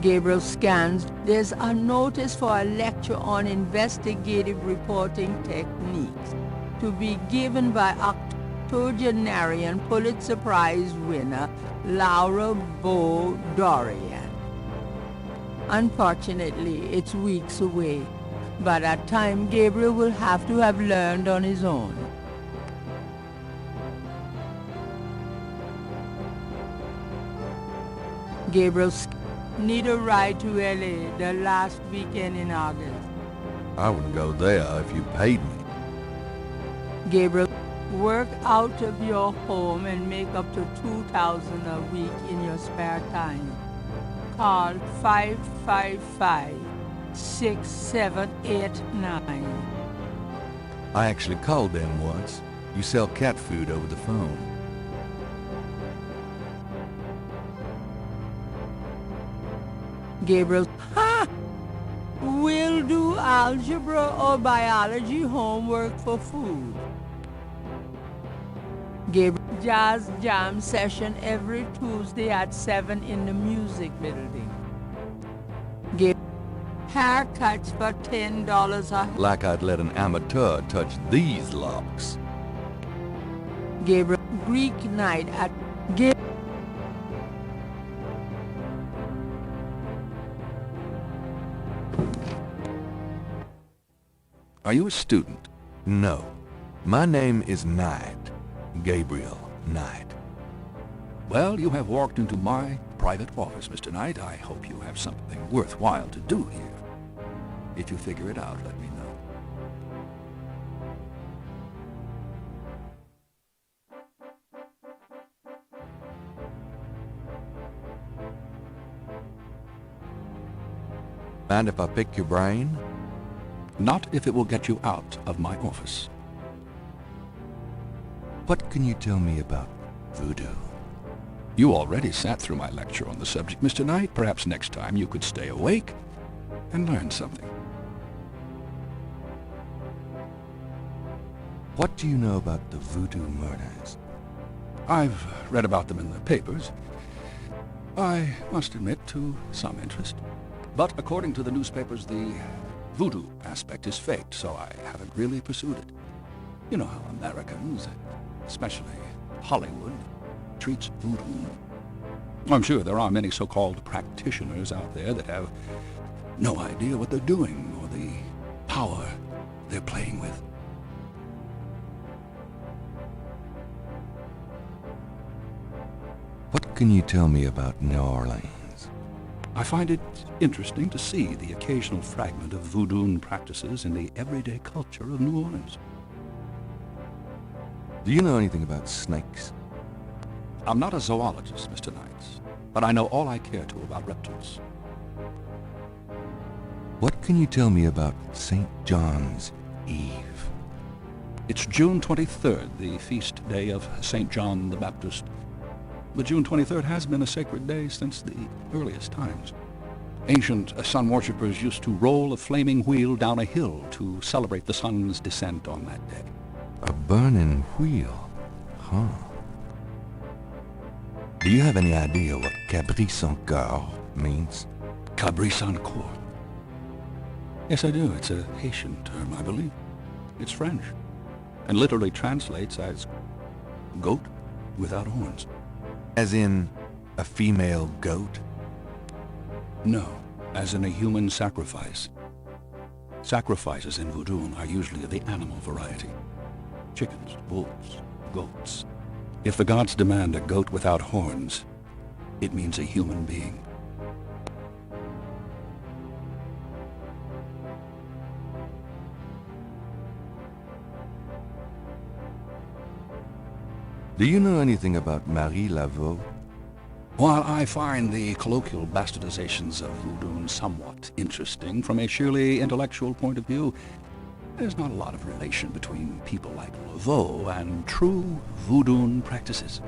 Gabriel scans. There's a notice for a lecture on investigative reporting techniques to be given by octogenarian Pulitzer Prize winner Laura Bo Dorian. Unfortunately, it's weeks away. By that time, Gabriel will have to have learned on his own. Gabriel need a ride to LA the last weekend in August. I would go there if you paid me. Gabriel, work out of your home and make up to $2,000 a week in your spare time. Call 555-6789. I actually called them once. You sell cat food over the phone. Gabriel, we'll do algebra or biology homework for food. Gabriel, jazz jam session every Tuesday at 7 in the music building. Gabriel, haircuts for $10 a... Like I'd let an amateur touch these locks. Gabriel, Greek night at... Are you a student? No. My name is Knight. Gabriel Knight. Well, you have walked into my private office, Mr. Knight. I hope you have something worthwhile to do here. If you figure it out, let me know. Mind if I pick your brain? Not if it will get you out of my office. What can you tell me about voodoo? You already sat through my lecture on the subject, Mr. Knight. Perhaps next time you could stay awake and learn something. What do you know about the voodoo murders? I've read about them in the papers. I must admit to some interest. But according to the newspapers, the voodoo aspect is faked, so I haven't really pursued it. You know how Americans, especially Hollywood, treats voodoo. I'm sure there are many so-called practitioners out there that have no idea what they're doing or the power they're playing with. What can you tell me about New Orleans? I find it interesting to see the occasional fragment of voodoo practices in the everyday culture of New Orleans. Do you know anything about snakes? I'm not a zoologist, Mr. Knight, but I know all I care to about reptiles. What can you tell me about St. John's Eve? It's June 23rd, the feast day of St. John the Baptist. But June 23rd has been a sacred day since the earliest times. Ancient sun worshippers used to roll a flaming wheel down a hill to celebrate the sun's descent on that day. A burning wheel? Huh. Do you have any idea what Cabri sans Coeur means? Cabri sans Coeur? Yes, I do. It's a Haitian term, I believe. It's French, and literally translates as goat without horns. As in a female goat? No, as in a human sacrifice. Sacrifices in voodoo are usually of the animal variety. Chickens, bulls, goats. If the gods demand a goat without horns, it means a human being. Do you know anything about Marie Laveau? While I find the colloquial bastardizations of voodoo somewhat interesting from a sheerly intellectual point of view, there's not a lot of relation between people like Laveau and true voodoo practices.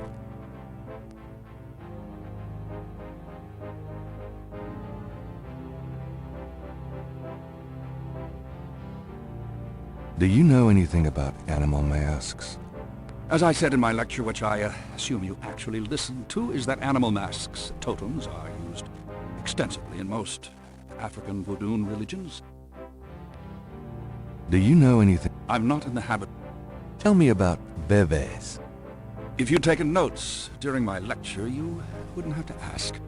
Do you know anything about animal masks? As I said in my lecture, which I assume you actually listened to, is that animal masks, totems, are used extensively in most African voodoo religions. Do you know anything? I'm not in the habit. Tell me about bebés. If you'd taken notes during my lecture, you wouldn't have to ask.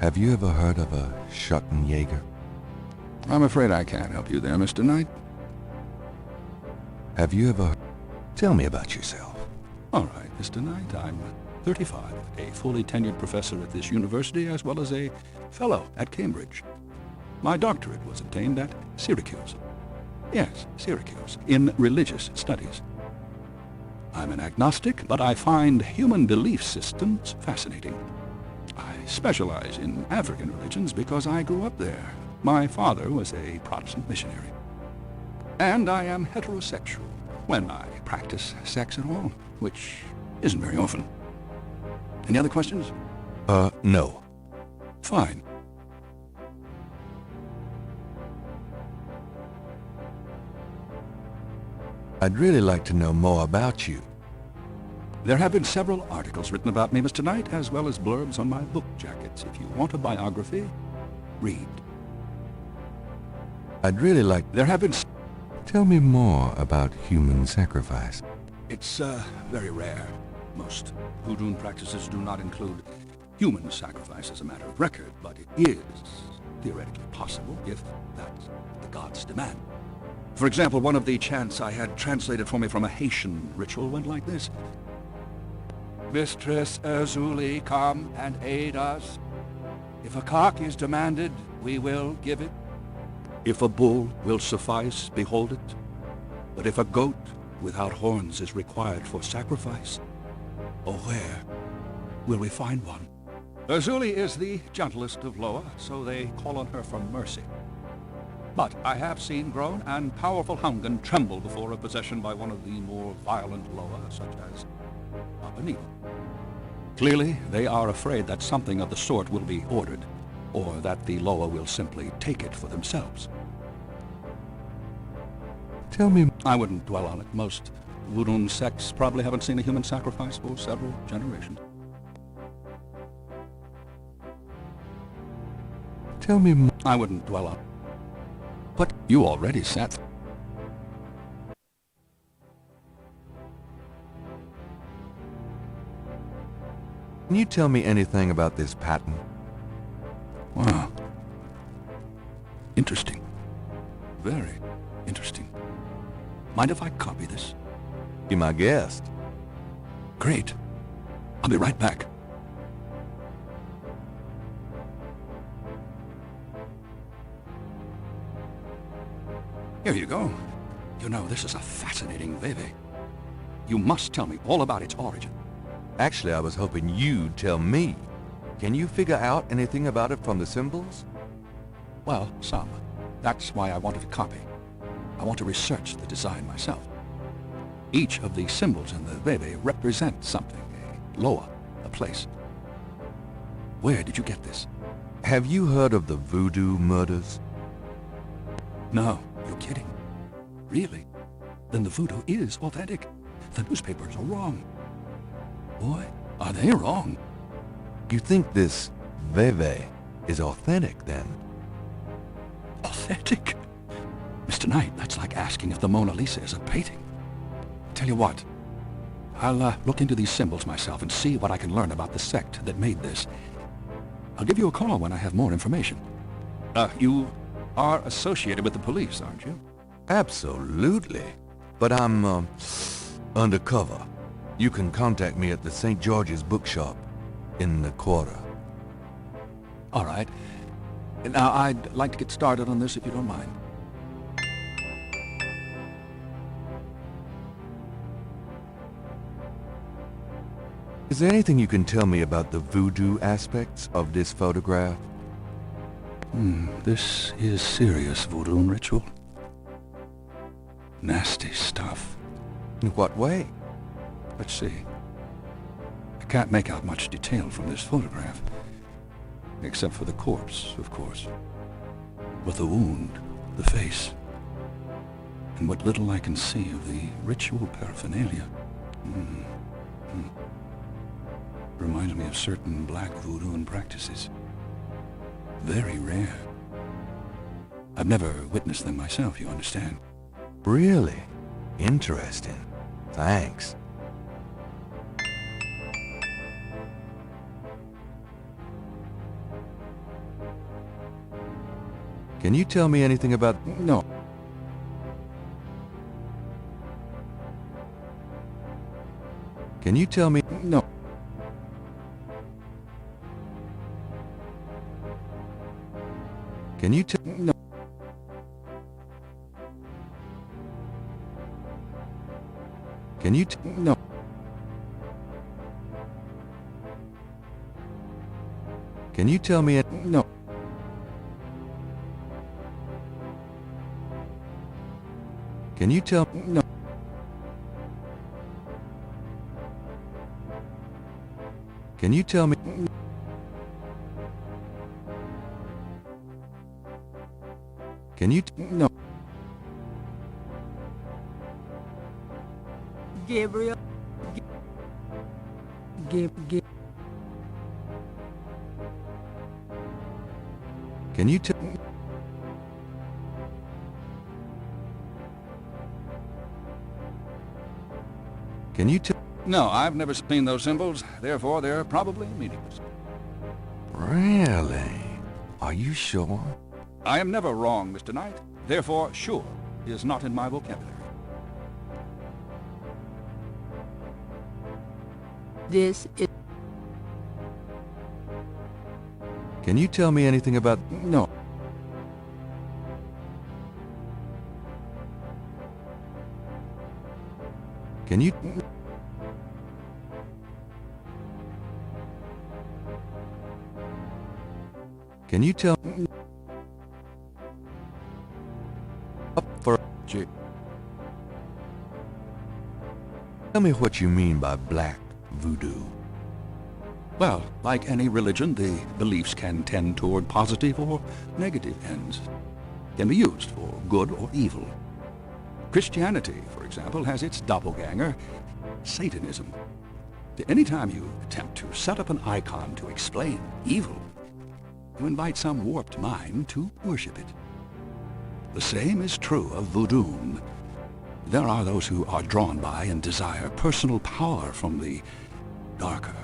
Have you ever heard of a Schottenjäger? I'm afraid I can't help you there, Mr. Knight. Have you ever... Tell me about yourself. All right, Mr. Knight. I'm 35, a fully tenured professor at this university, as well as a fellow at Cambridge. My doctorate was obtained at Syracuse. Yes, Syracuse, in religious studies. I'm an agnostic, but I find human belief systems fascinating. I specialize in African religions because I grew up there. My father was a Protestant missionary. And I am heterosexual, when I practice sex at all, which isn't very often. Any other questions? No. Fine. I'd really like to know more about you. There have been several articles written about me, Mr. Knight, as well as blurbs on my book jackets. If you want a biography, read. I'd really like... There have been... Tell me more about human sacrifice. It's very rare. Most voodoo practices do not include human sacrifice as a matter of record, but it is theoretically possible if that's what the gods demand. For example, one of the chants I had translated for me from a Haitian ritual went like this. Mistress Erzulie, come and aid us. If a cock is demanded, we will give it. If a bull will suffice, behold it. But if a goat without horns is required for sacrifice, oh, where will we find one? Erzulie is the gentlest of Loa, so they call on her for mercy. But I have seen grown and powerful Hungan tremble before a possession by one of the more violent Loa, such as Papanito. Clearly, they are afraid that something of the sort will be ordered, or that the Loa will simply take it for themselves. Tell me... I wouldn't dwell on it. Most voodoo sects probably haven't seen a human sacrifice for several generations. Tell me more... I wouldn't dwell on it. But you already said... Can you tell me anything about this pattern? Wow. Interesting. Very interesting. Mind if I copy this? Be my guest. Great. I'll be right back. Here you go. You know, this is a fascinating veve. You must tell me all about its origin. Actually, I was hoping you'd tell me. Can you figure out anything about it from the symbols? Well, some. That's why I wanted a copy. I want to research the design myself. Each of the symbols in the veve represents something, a loa, a place. Where did you get this? Have you heard of the voodoo murders? No, you're kidding. Really? Then the voodoo is authentic. The newspapers are wrong. Boy, are they wrong. You think this veve is authentic, then? Authentic? Mr. Knight, that's like asking if the Mona Lisa is a painting. Tell you what, I'll look into these symbols myself and see what I can learn about the sect that made this. I'll give you a call when I have more information. You are associated with the police, aren't you? Absolutely. But I'm, undercover. You can contact me at the St. George's bookshop in the quarter. All right. Now, I'd like to get started on this if you don't mind. Is there anything you can tell me about the voodoo aspects of this photograph? This is serious voodoo ritual. Nasty stuff. In what way? Let's see. I can't make out much detail from this photograph. Except for the corpse, of course. But the wound, the face, and what little I can see of the ritual paraphernalia. Reminds me of certain black voodoo practices. Very rare. I've never witnessed them myself, you understand? Really? Interesting. Thanks. Can you tell me anything about... No. Can you tell me... No. Can you tell... No. Can you No. Can you tell me... No. Can you tell... No. Can you tell me... Can you... No. Gabriel. Can you tell... Can you tell... No, I've never seen those symbols. Therefore, they're probably meaningless. Really? Are you sure? I am never wrong, Mr. Knight. Therefore, sure is not in my vocabulary. This is... Can you tell me anything about... No. Can you... Can you tell... Up for... Tell me what you mean by black voodoo. Well, like any religion, the beliefs can tend toward positive or negative ends. Can be used for good or evil. Christianity, for example, has its doppelganger, Satanism. Anytime you attempt to set up an icon to explain evil, you invite some warped mind to worship it. The same is true of voodoo. There are those who are drawn by and desire personal power from the darker,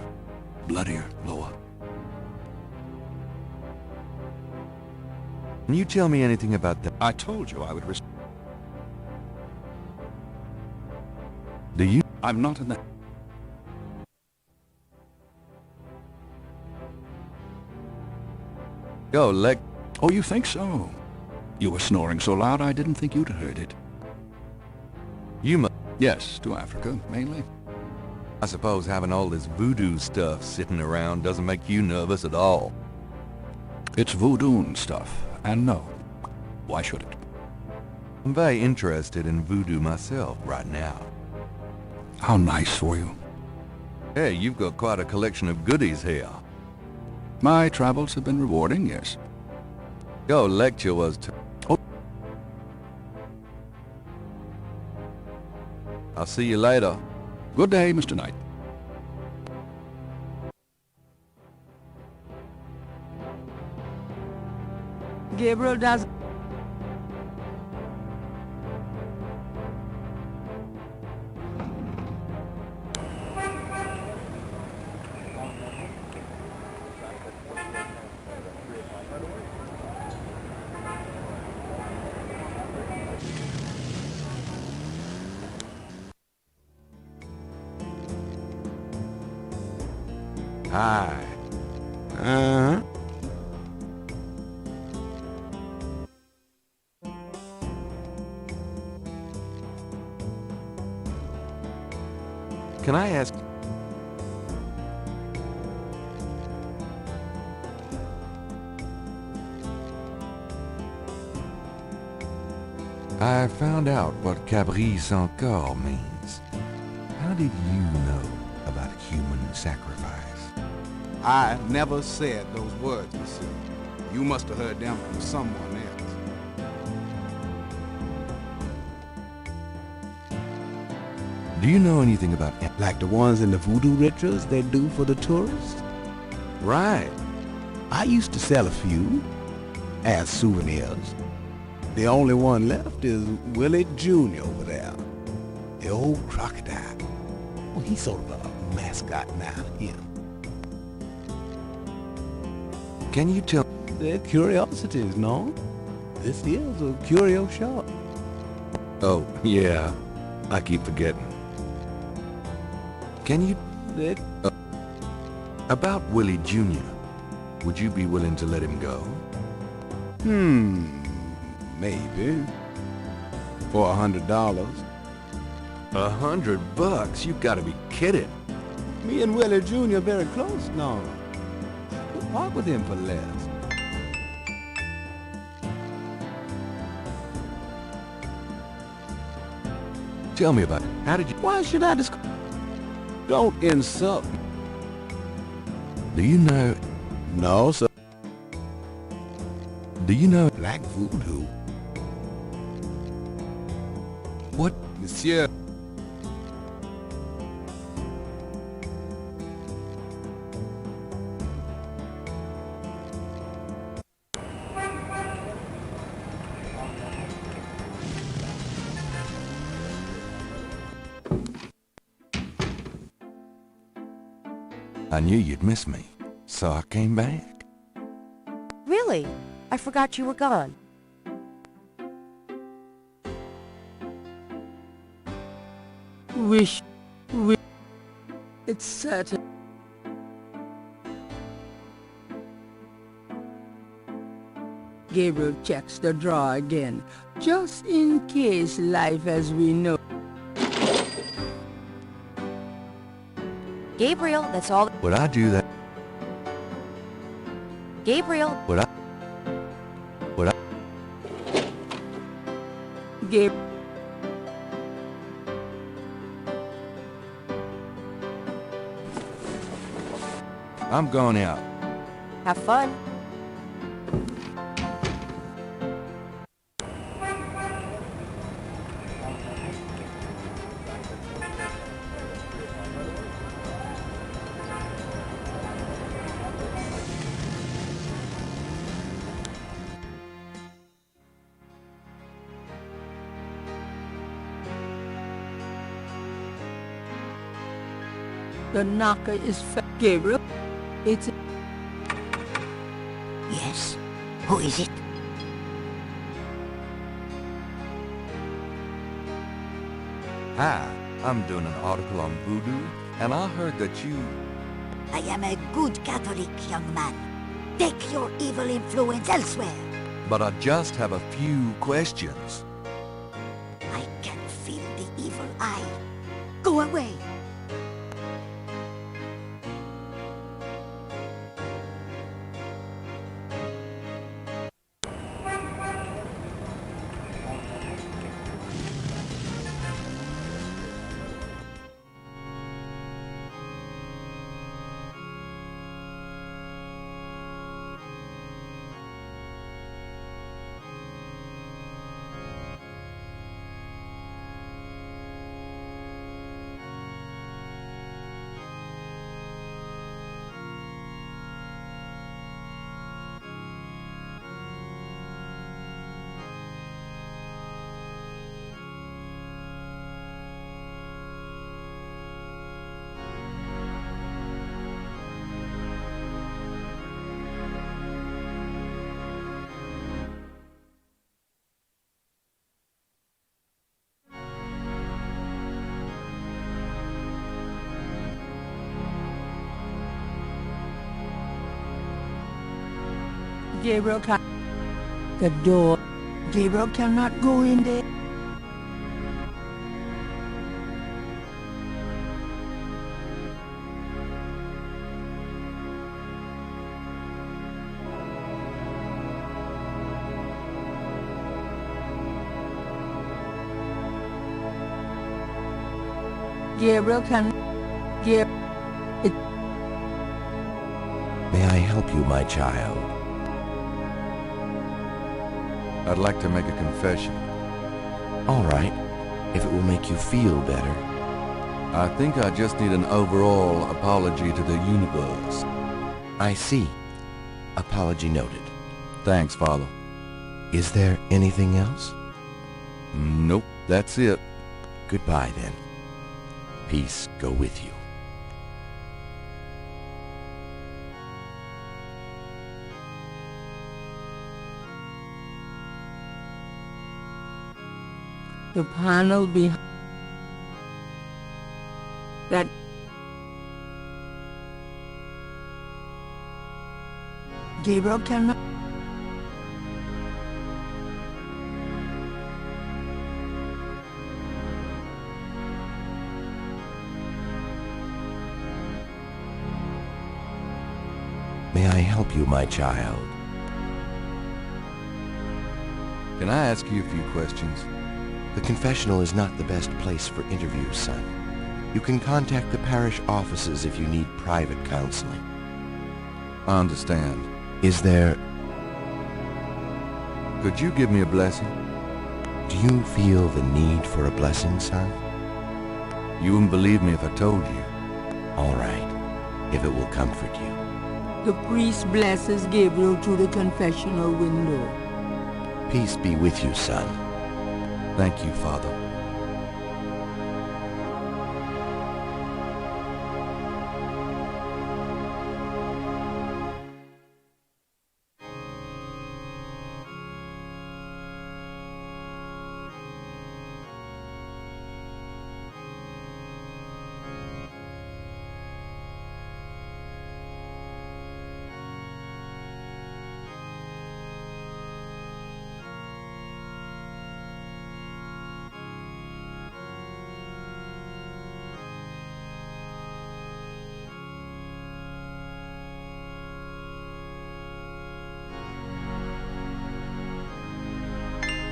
bloodier loa. Can you tell me anything about that? I told you I would Do you? I'm not in the... Go, leg. Oh, you think so? You were snoring so loud I didn't think you'd heard it. Yes, to Africa, mainly. I suppose having all this voodoo stuff sitting around doesn't make you nervous at all. It's voodoo stuff, and no. Why should it? I'm very interested in voodoo myself right now. How nice for you. Hey, you've got quite a collection of goodies here. My travels have been rewarding, yes. Your lecture was I'll see you later. Good day, Mr. Knight. Gabriel does... Hi. Uh-huh. Can I ask... I found out what Caprice encore means. How did you know about human sacrifice? I never said those words, monsieur. You must have heard them from someone else. Do you know anything about... Like the ones in the voodoo rituals they do for the tourists? Right. I used to sell a few as souvenirs. The only one left is Willie Jr. over there. The old crocodile. Well, he's sort of a mascot now, him. Can you tell... They're curiosities, no? This is a curio shop. Oh, yeah. I keep forgetting. Can you... about Willie Jr., would you be willing to let him go? Maybe. For $100. $100? You gotta be kidding. Me and Willie Jr. very close now. We'll park with him for less. Tell me about it. How did you... Why should I Don't insult me. Do you know... No, sir. Do you know... Black voodoo? What? Monsieur. I knew you'd miss me, so I came back. Really? I forgot you were gone. Wish... It's certain... Gabriel checks the drawer again, just in case life as we know. Gabriel, that's all... Would I do that? Gabriel! Would I... Gabriel... I'm going out. Have fun. The knocker is Gabriel. It's... Yes? Who is it? Hi, I'm doing an article on voodoo, and I heard that you... I am a good Catholic, young man. Take your evil influence elsewhere. but I just have a few questions. I can feel the evil eye. Go away. Gabriel can the door. Gabriel cannot go in there. Gabriel can give it. May I help you, my child? I'd like to make a confession. All right, if it will make you feel better. I think I just need an overall apology to the universe. I see. Apology noted. Thanks, Father. Is there anything else? Nope, that's it. Goodbye, then. Peace go with you. The panel behind that Gabriel cannot. May I help you, my child? Can I ask you a few questions? The confessional is not the best place for interviews, son. You can contact the parish offices if you need private counseling. I understand. Is there... Could you give me a blessing? Do you feel the need for a blessing, son? You wouldn't believe me if I told you. All right, if it will comfort you. The priest blesses Gabriel through the confessional window. Peace be with you, son. Thank you, Father.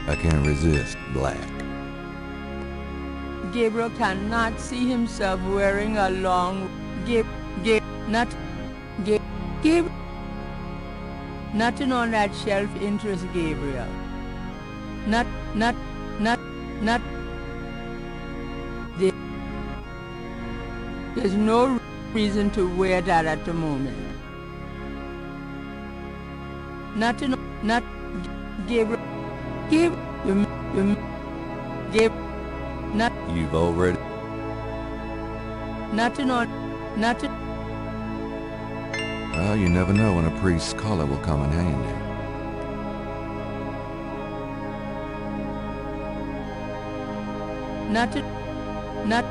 I can't resist black. Gabriel cannot see himself wearing a long nothing on that shelf interests Gabriel. Not there's no reason to wear that at the moment. Nothing, not Gabriel. You've already... Nothing on... Nothing... Well, you never know when a priest's collar will come in handy. Nothing... Not...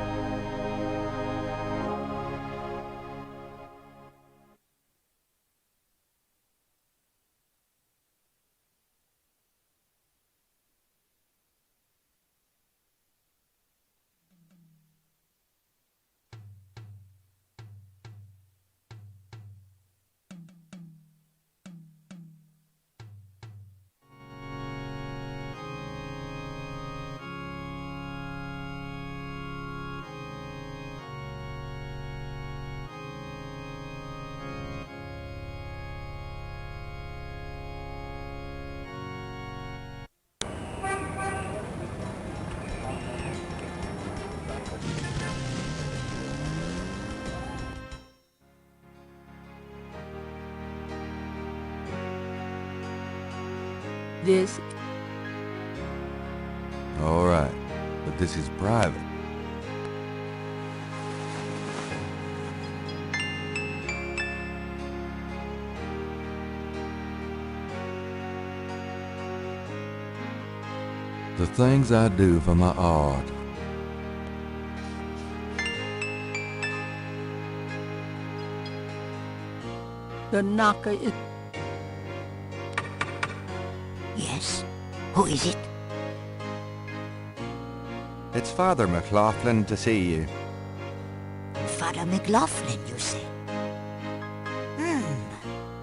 This... All right, but this is private. The things I do for my art. The knocker is... Yes? Who is it? It's Father McLaughlin to see you. Father McLaughlin, you say?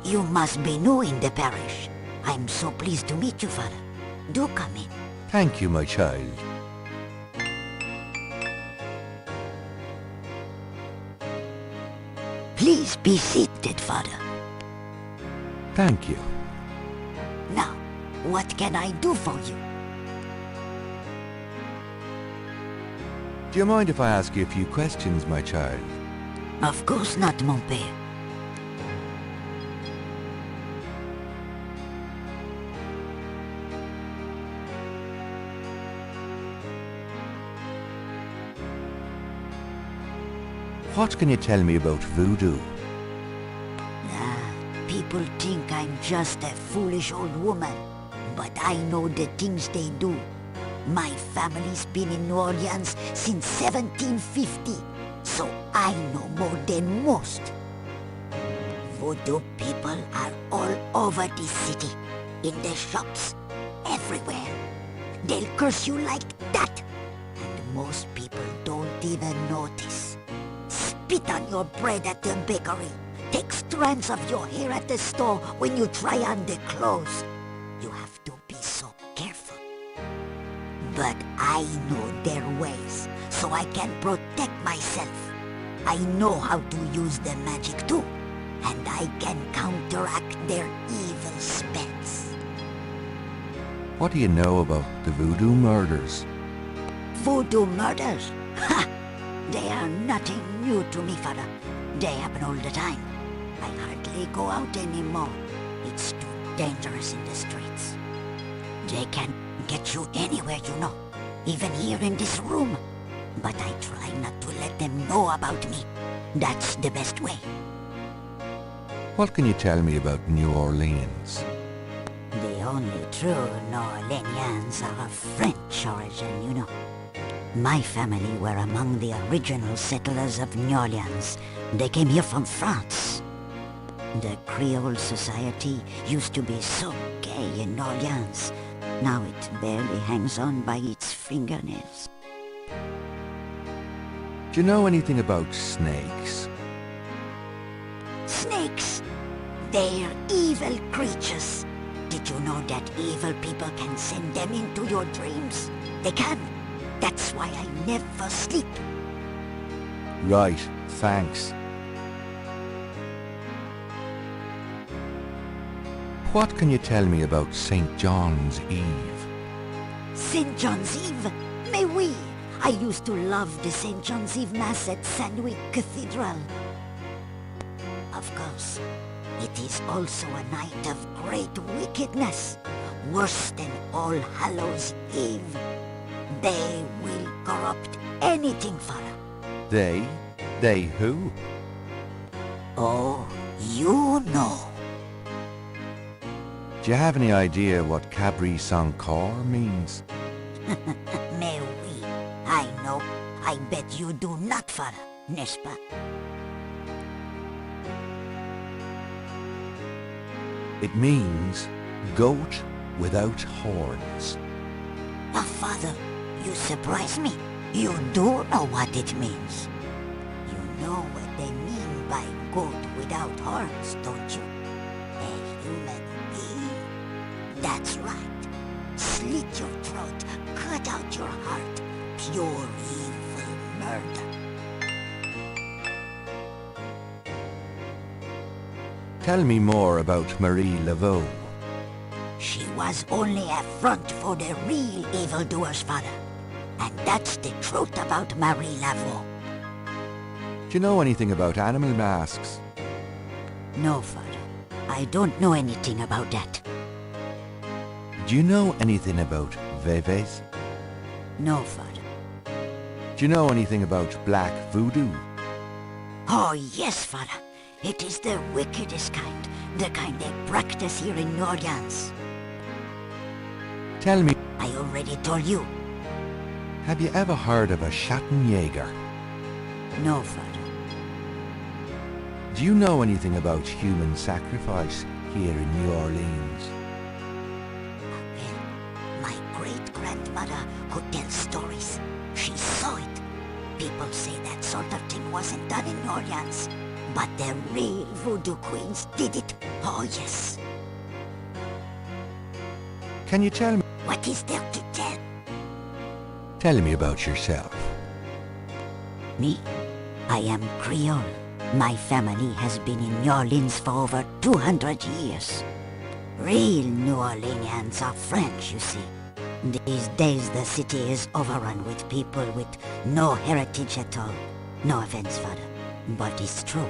You must be new in the parish. I'm so pleased to meet you, Father. Do come in. Thank you, my child. Please be seated, Father. Thank you. Now, what can I do for you? Do you mind if I ask you a few questions, my child? Of course not, mon père. What can you tell me about voodoo? People think I'm just a foolish old woman, but I know the things they do. My family's been in New Orleans since 1750, so I know more than most. Voodoo people are all over this city, in the shops, everywhere. They'll curse you like that, and most people don't even notice. Spit on your bread at the bakery. Take strands of your hair at the store when you try on the clothes. You have to be so careful. But I know their ways, so I can protect myself. I know how to use the magic too, and I can counteract their evil spells. What do you know about the voodoo murders? Voodoo murders? Ha! They are nothing new to me, Father. They happen all the time. I hardly go out anymore. It's too dangerous in the streets. They can get you anywhere, you know. Even here in this room. But I try not to let them know about me. That's the best way. What can you tell me about New Orleans? The only true New Orleanians are of French origin, you know. My family were among the original settlers of New Orleans. They came here from France. The Creole society used to be so gay in New Orleans. Now it barely hangs on by its fingernails. Do you know anything about snakes? Snakes? They're evil creatures. Did you know that evil people can send them into your dreams? They can. That's why I never sleep. Right, thanks. What can you tell me about St. John's Eve? St. John's Eve? Mais oui! I used to love the St. John's Eve Mass at Sandwick Cathedral. Of course, it is also a night of great wickedness, worse than All Hallows Eve. They will corrupt anything, Father. They? They who? Oh, you know. Do you have any idea what Cabri sans corps means? Mais oui, I know. I bet you do not, Father, n'est-ce pas? It means goat without horns. Oh, Father, you surprise me. You do know what it means. You know what they mean by goat without horns, don't you? A human being. That's right. Slit your throat, cut out your heart. Pure evil murder. Tell me more about Marie Laveau. She was only a front for the real evildoers, Father. And that's the truth about Marie Laveau. Do you know anything about animal masks? No, Father. I don't know anything about that. Do you know anything about Veves? No, Father. Do you know anything about black voodoo? Oh, yes, Father. It is the wickedest kind. The kind they practice here in New Orleans. Tell me, I already told you. have you ever heard of a Schattenjäger? No, Father. Do you know anything about human sacrifice here in New Orleans? My great-grandmother could tell stories. She saw it. People say that sort of thing wasn't done in New Orleans. But the real voodoo queens did it. Oh, yes. Can you tell me? What is there to tell? Tell me about yourself. Me? I am Creole. My family has been in New Orleans for over 200 years. Real New Orleanians are French, you see. These days the city is overrun with people with no heritage at all. No offense, Father, but it's true.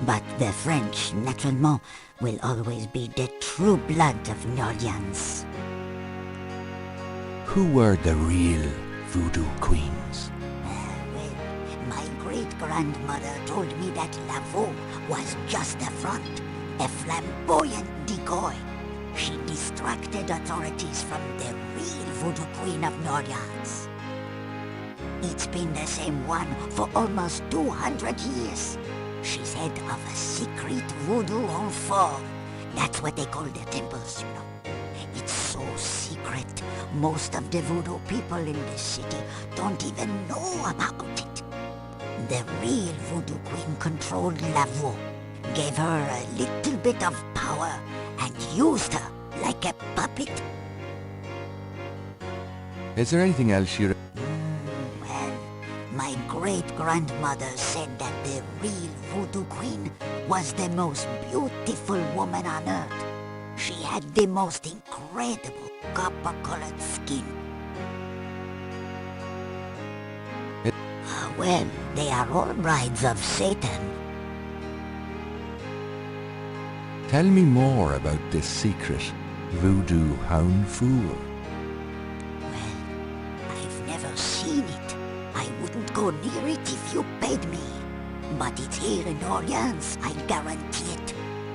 But the French, naturellement, will always be the true blood of New Orleans. Who were the real voodoo queens? My great-grandmother told me that Lavaux was just a front, a flamboyant decoy. She distracted authorities from the real voodoo queen of New Orleans. It's been the same one for almost 200 years. She's head of a secret voodoo enfant. That's what they call their temples, you know. It's so secret. Most of the voodoo people in the city don't even know about it. The real voodoo queen controlled Lavaux, gave her a little bit of power, and used her like a puppet. Is there anything else you... Well, my great-grandmother said that the real voodoo queen was the most beautiful woman on earth. She had the most incredible copper-colored skin. Well, they are all brides of Satan. Tell me more about this secret voodoo hound fool. I've never seen it. I wouldn't go near it if you paid me. But it's here in Orleans, I guarantee it.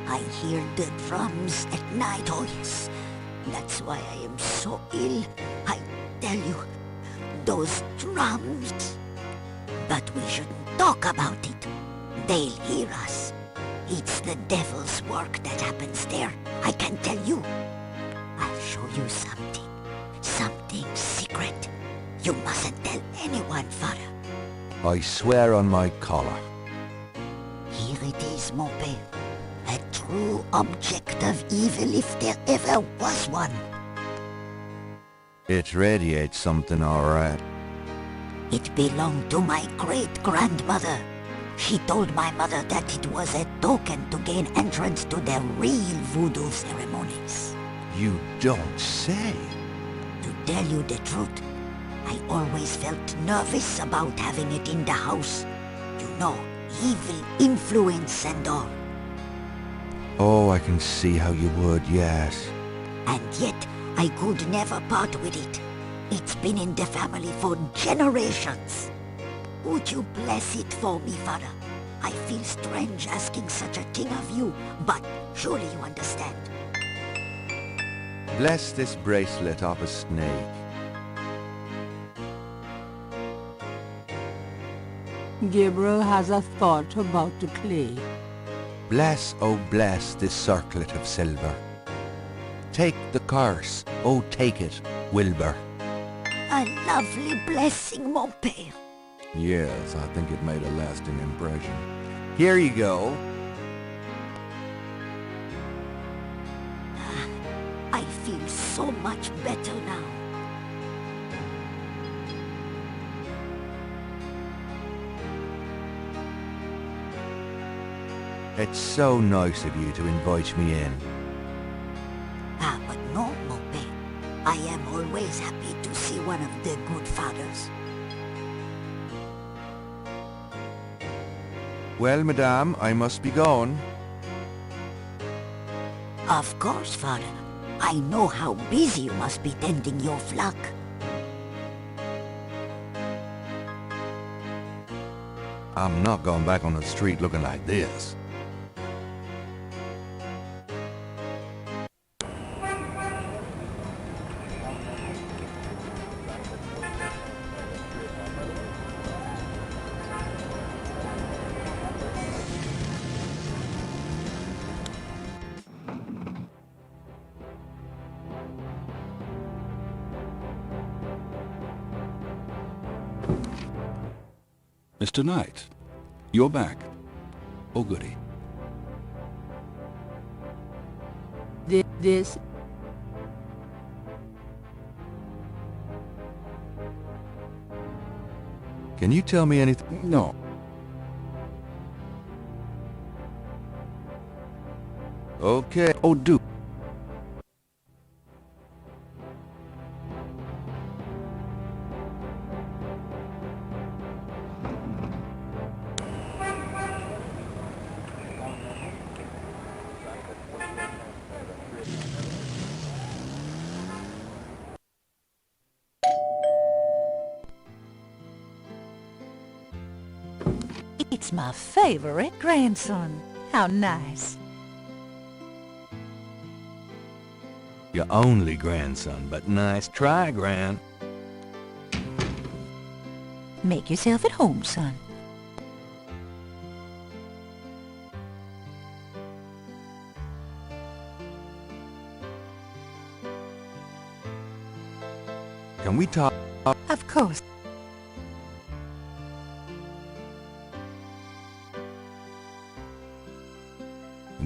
I hear the drums at night, oh yes. That's why I am so ill. I tell you, those drums. But we shouldn't talk about it. They'll hear us. It's the devil's work that happens there, I can tell you. I'll show you something. Something secret. You mustn't tell anyone, Father. I swear on my collar. Here it is, mon père. A true object of evil if there ever was one. It radiates something, all right. It belonged to my great-grandmother. She told my mother that it was a token to gain entrance to the real voodoo ceremonies. You don't say. To tell you the truth, I always felt nervous about having it in the house. You know, evil influence and all. Oh, I can see how you would, yes. And yet, I could never part with it. It's been in the family for generations. Would you bless it for me, Father? I feel strange asking such a thing of you, but surely you understand. Bless this bracelet of a snake. Gabriel has a thought about the clay. Bless, oh bless, this circlet of silver. Take the curse, oh take it, Wilbur. A lovely blessing, mon père. Yes, I think it made a lasting impression. Here you go. I feel so much better now. It's so nice of you to invite me in. But no, mon père. I am always happy to see one of the good fathers. Well, madame, I must be going. Of course, Father. I know how busy you must be tending your flock. I'm not going back on the street looking like this. Mr. Knight, you're back. Oh, goody. This... Can you tell me anything? No. Okay. Oh, do. It's my favorite grandson. How nice. Your only grandson, but nice try, Gran. Make yourself at home, son. Can we talk? Of course.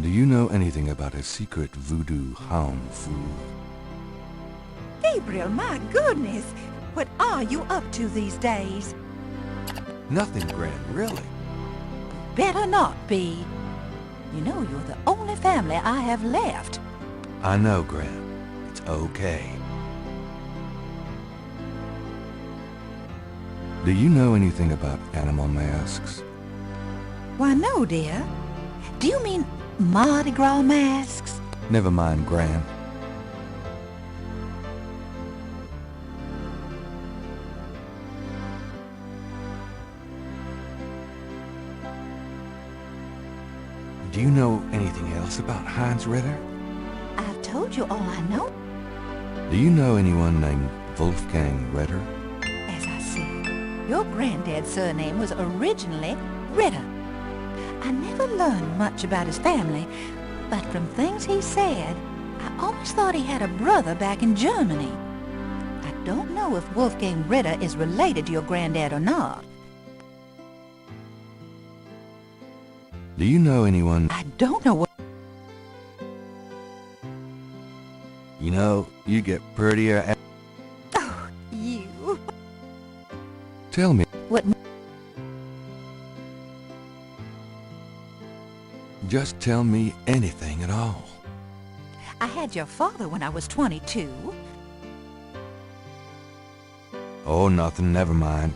Do you know anything about a secret voodoo home fool? Gabriel, my goodness! What are you up to these days? Nothing, Gran, really. Better not be. You know you're the only family I have left. I know, Gran. It's okay. Do you know anything about animal masks? Why, no, dear. Do you mean Mardi Gras masks? Never mind, Gran. Do you know anything else about Heinz Ritter? I've told you all I know. Do you know anyone named Wolfgang Ritter? As I said, your granddad's surname was originally Ritter. I never learned much about his family, but from things he said, I always thought he had a brother back in Germany. I don't know if Wolfgang Ritter is related to your granddad or not. Do you know anyone? I don't know what... You know, you get prettier. Oh, you... Tell me. What... Just tell me anything at all. I had your father when I was 22. Oh, nothing. Never mind.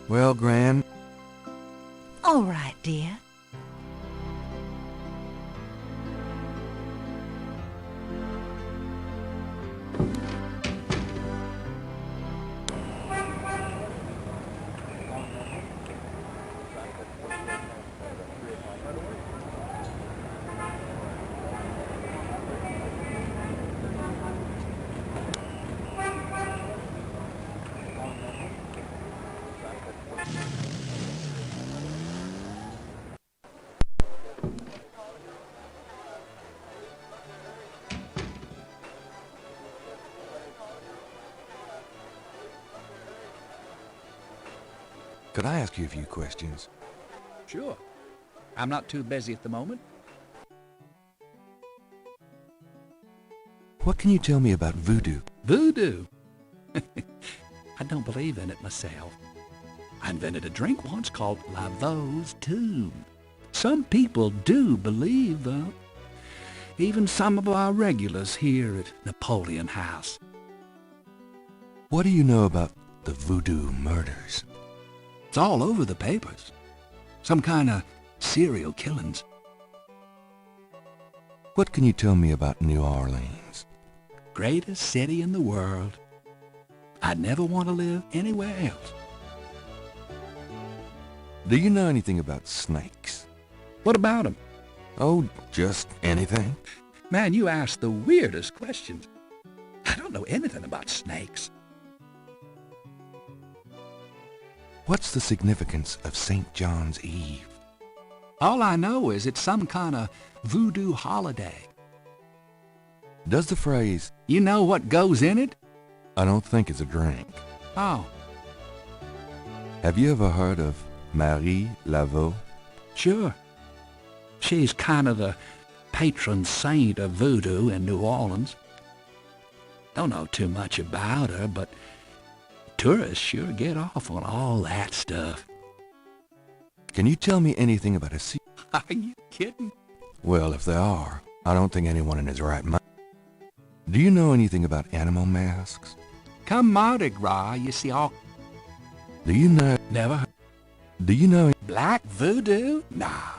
Well, Gran. All right, dear. Could I ask you a few questions? Sure. I'm not too busy at the moment. What can you tell me about voodoo? Voodoo? I don't believe in it myself. I invented a drink once called Laveau's Tomb. Some people do believe, though. Even some of our regulars here at Napoleon House. What do you know about the voodoo murders? It's all over the papers. Some kind of serial killings. What can you tell me about New Orleans? Greatest city in the world. I'd never want to live anywhere else. Do you know anything about snakes? What about them? Oh, just anything. Man, you ask the weirdest questions. I don't know anything about snakes. What's the significance of St. John's Eve? All I know is it's some kind of voodoo holiday. Does the phrase, "You know what goes in it"? I don't think it's a drink. Oh. Have you ever heard of Marie Laveau? Sure. She's kind of the patron saint of voodoo in New Orleans. Don't know too much about her, but tourists sure get off on all that stuff. Can you tell me anything about a sea? Are you kidding? Well, if there are, I don't think anyone in his right mind. Do you know anything about animal masks? Come Mardi Gras, you see all... Do you know... Never heard. Do you know... Black voodoo? Nah.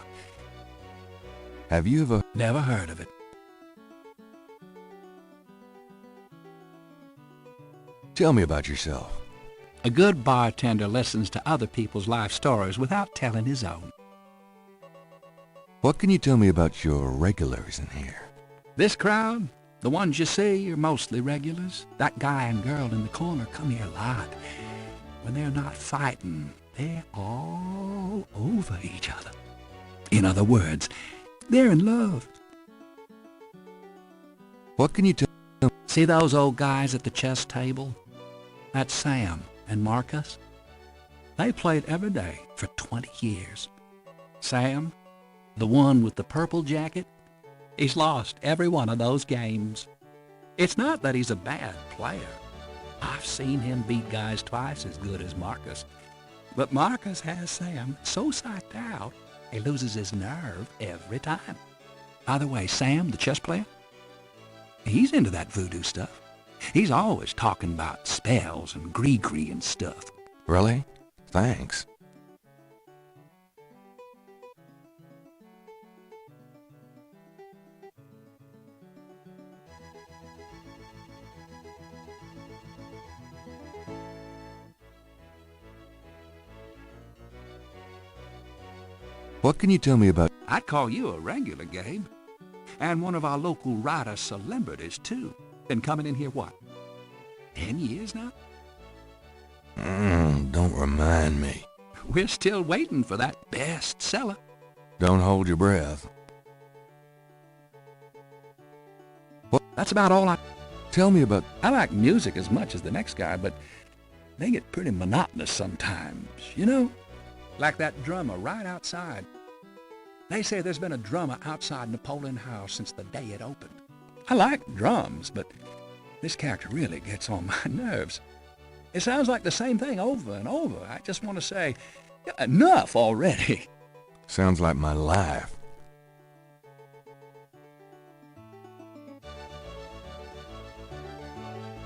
Have you ever... Never heard of it. Tell me about yourself. A good bartender listens to other people's life stories without telling his own. What can you tell me about your regulars in here? This crowd, the ones you see, are mostly regulars. That guy and girl in the corner come here a lot. When they're not fighting, they're all over each other. In other words, they're in love. What can you tell me? See those old guys at the chess table? That's Sam and Marcus. They played every day for 20 years. Sam, the one with the purple jacket, he's lost every one of those games. It's not that he's a bad player. I've seen him beat guys twice as good as Marcus. But Marcus has Sam so psyched out, he loses his nerve every time. By the way, Sam, the chess player, he's into that voodoo stuff. He's always talking about spells and gree-gree and stuff. Really? Thanks. What can you tell me about... I'd call you a regular, Gabe. And one of our local writer celebrities, too. Been coming in here, what, 10 years now? Don't remind me. We're still waiting for that bestseller. Don't hold your breath. What? That's about all I... Tell me about... I like music as much as the next guy, but they get pretty monotonous sometimes, you know? Like that drummer right outside. They say there's been a drummer outside Napoleon House since the day it opened. I like drums, but this character really gets on my nerves. It sounds like the same thing over and over. I just want to say, enough already. Sounds like my life.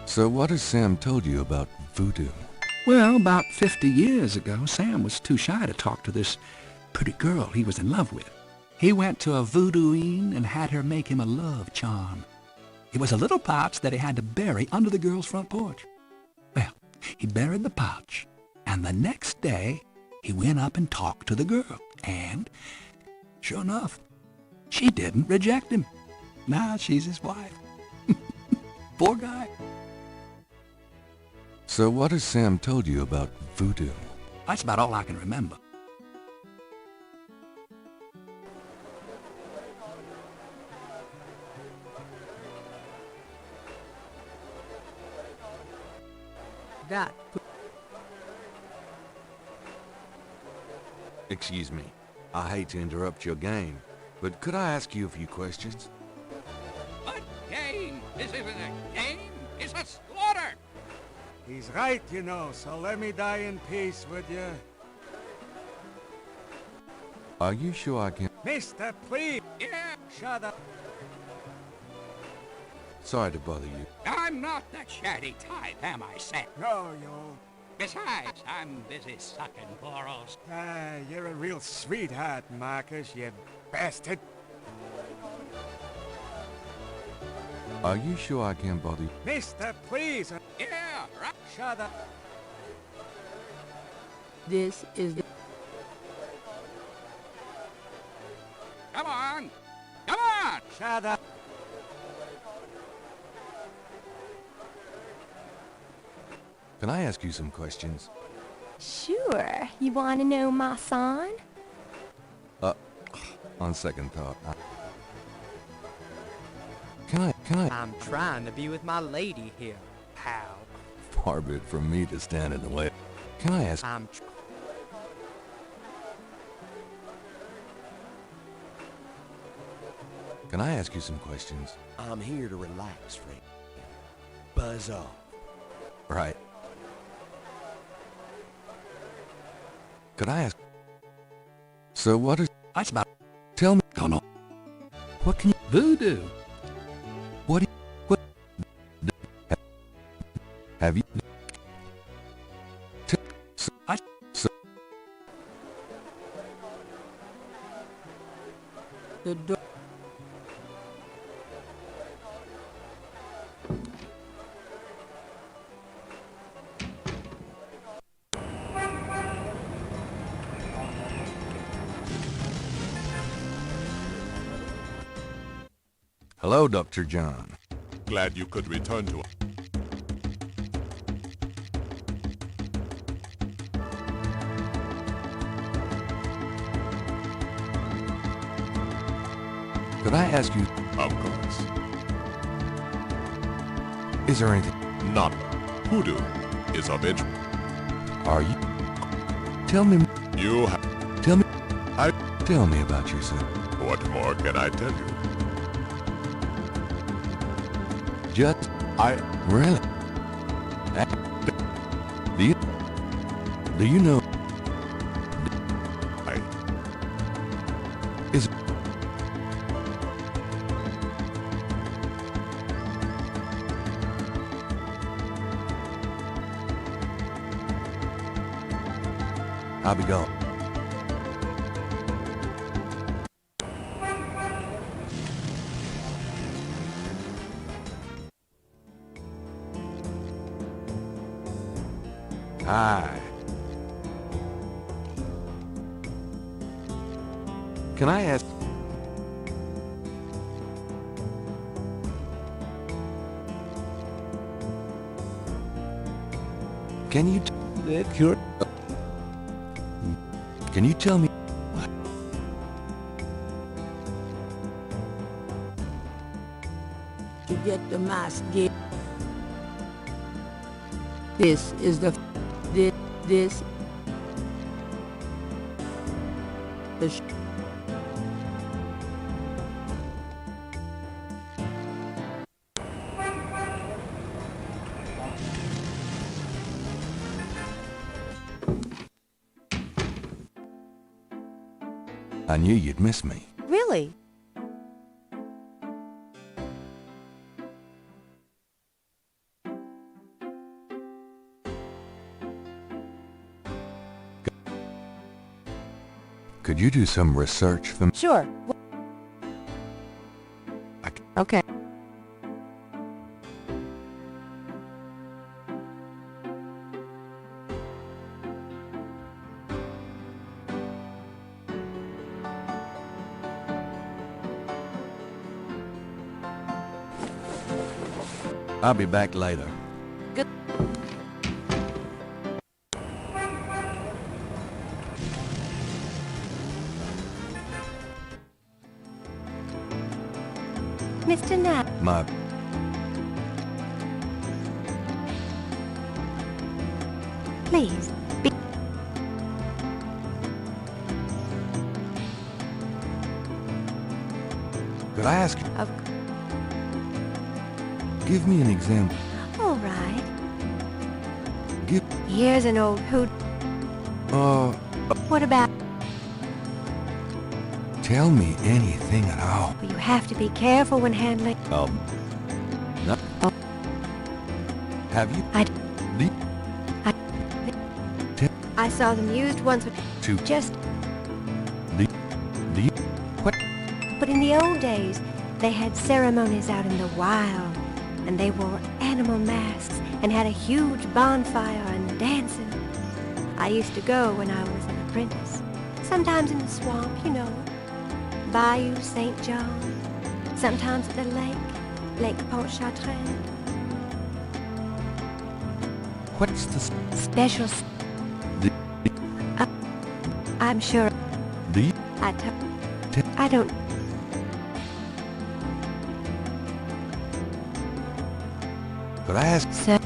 So what has Sam told you about voodoo? Well, about 50 years ago, Sam was too shy to talk to this pretty girl he was in love with. He went to a voodooine and had her make him a love charm. It was a little pouch that he had to bury under the girl's front porch. Well, he buried the pouch, and the next day, he went up and talked to the girl. And, sure enough, she didn't reject him. Now she's his wife. Poor guy. So what has Sam told you about voodoo? That's about all I can remember. That. Excuse me. I hate to interrupt your game, but could I ask you a few questions? What game? This isn't a game. It's a slaughter. He's right, you know, so let me die in peace, would you? Are you sure I can... Mister, please! Yeah. Shut up! Sorry to bother you. I'm not the chatty type, am I, Sam? No, you Besides, I'm busy sucking corals. You're a real sweetheart, Marcus, you bastard. Are you sure I can't bother you? Mister, please. Yeah, right. Shut up. This is the... Come on! Come on! Shut up. Can I ask you some questions? Sure. You want to know my son? On second thought, I'm trying to be with my lady here, pal. far be it from me to stand in the way. Can I ask? Can I ask you some questions? I'm here to relax, Frank. Buzz off. Right. Could I ask? So what is... That's about... Tell me... Come on. What can you... Voodoo. What do you... What... Have you... The door... Hello, Dr. John. Glad you could return to us. Could I ask you... Of course. Is there anything... Not. Voodoo is of interest. Are you... Tell me... You have... Tell me... Tell me about yourself. What more can I tell you? Just... I... Really? Do you know... Is... I'll be gone. Hi. Can I ask... Can you... Can you tell me... To get the mask gate. This is the... This... The... I knew you'd miss me. Really? Could you do some research for me? Sure. Okay. I'll be back later. Good. Mr. Knight. My... Please. Could I ask you... Of... Give me an example. All right. Give... Here's an old hoot. What about... Tell me anything at all. You have to be careful when handling... No. Have you... I saw them used once, but just... What? But in the old days, they had ceremonies out in the wild, and they wore animal masks and had a huge bonfire and dancing. I used to go when I was an apprentice. Sometimes in the swamp, you know, Bayou St. John. Sometimes at the Lake Pontchartrain. What's the Special... I'm sure... I don't... Could I ask... Sir?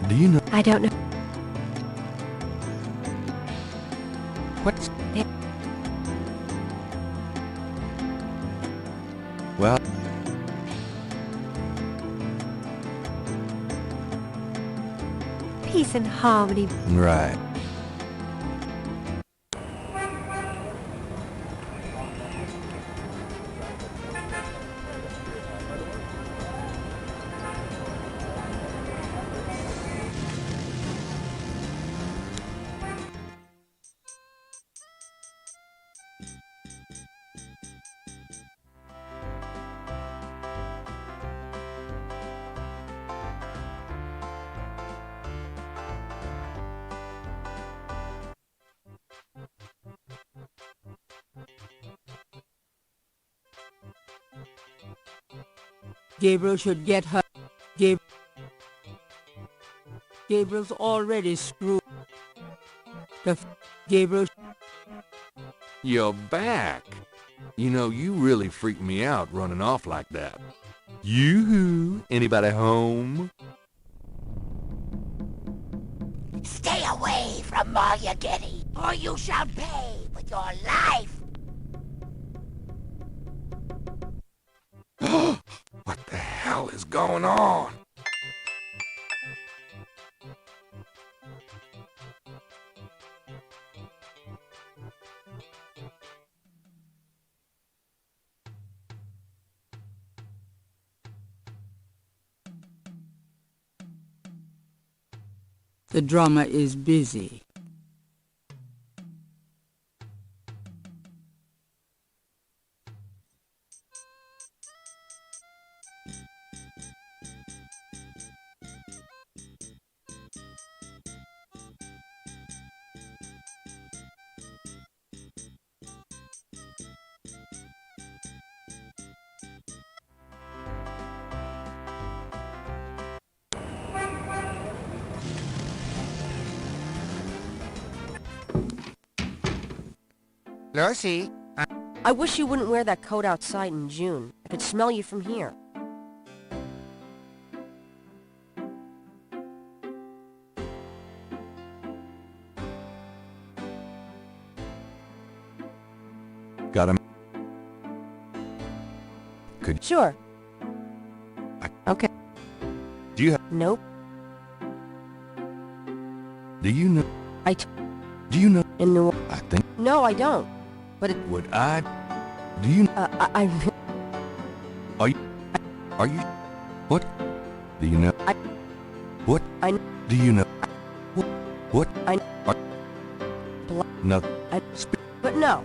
Do you know... I don't know. What's... Well... Peace and harmony. Right. Gabriel should get her. Gabriel's already screwed. Gabriel. You're back. You know, you really freaked me out running off like that. Yoo-hoo! Anybody home? Stay away from Maria Getty, or you shall pay with your life. What the hell is going on? The drummer is busy. Lucy, I wish you wouldn't wear that coat outside in June. I could smell you from here. Got him. Could... Sure. Okay. Do you have... Nope. Do you know... Do you know... In New... I think... No, I don't. But it... Would I... Do you... I... Are you... Are you... What? Do you know... What? Do you know... What? No. But no.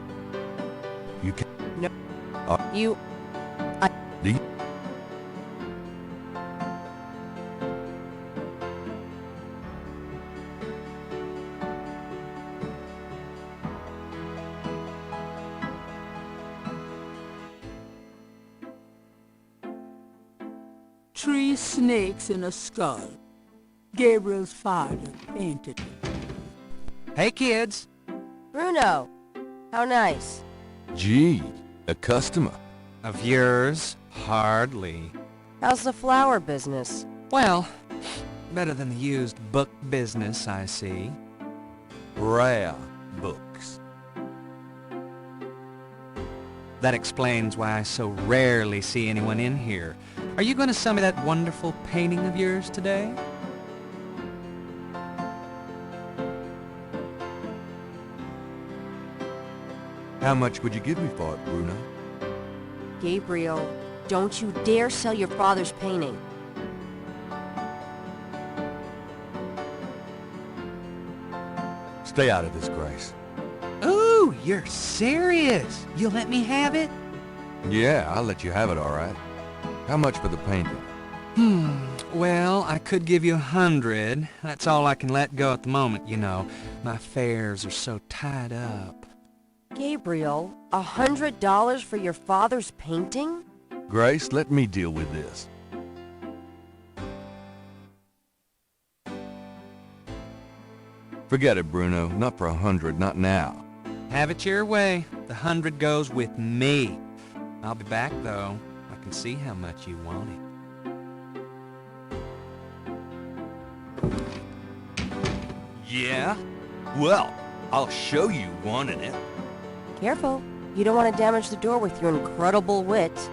You can... No. You... Do you... Three snakes in a skull. Gabriel's father painted it. Hey, kids. Bruno. How nice. Gee, a customer. Of yours? Hardly. How's the flower business? Well, better than the used book business, I see. Rare books. That explains why I so rarely see anyone in here. Are you going to sell me that wonderful painting of yours today? How much would you give me for it, Bruno? Gabriel, don't you dare sell your father's painting. Stay out of this, Grace. Ooh, you're serious? You'll let me have it? Yeah, I'll let you have it, all right. How much for the painting? Well, I could give you 100. That's all I can let go at the moment, you know. My fares are so tied up. Gabriel, $100 for your father's painting? Grace, let me deal with this. Forget it, Bruno. Not for 100, not now. Have it your way. The 100 goes with me. I'll be back, though. I can see how much you want it. Yeah? Well, I'll show you wanting it. Careful. You don't want to damage the door with your incredible wit.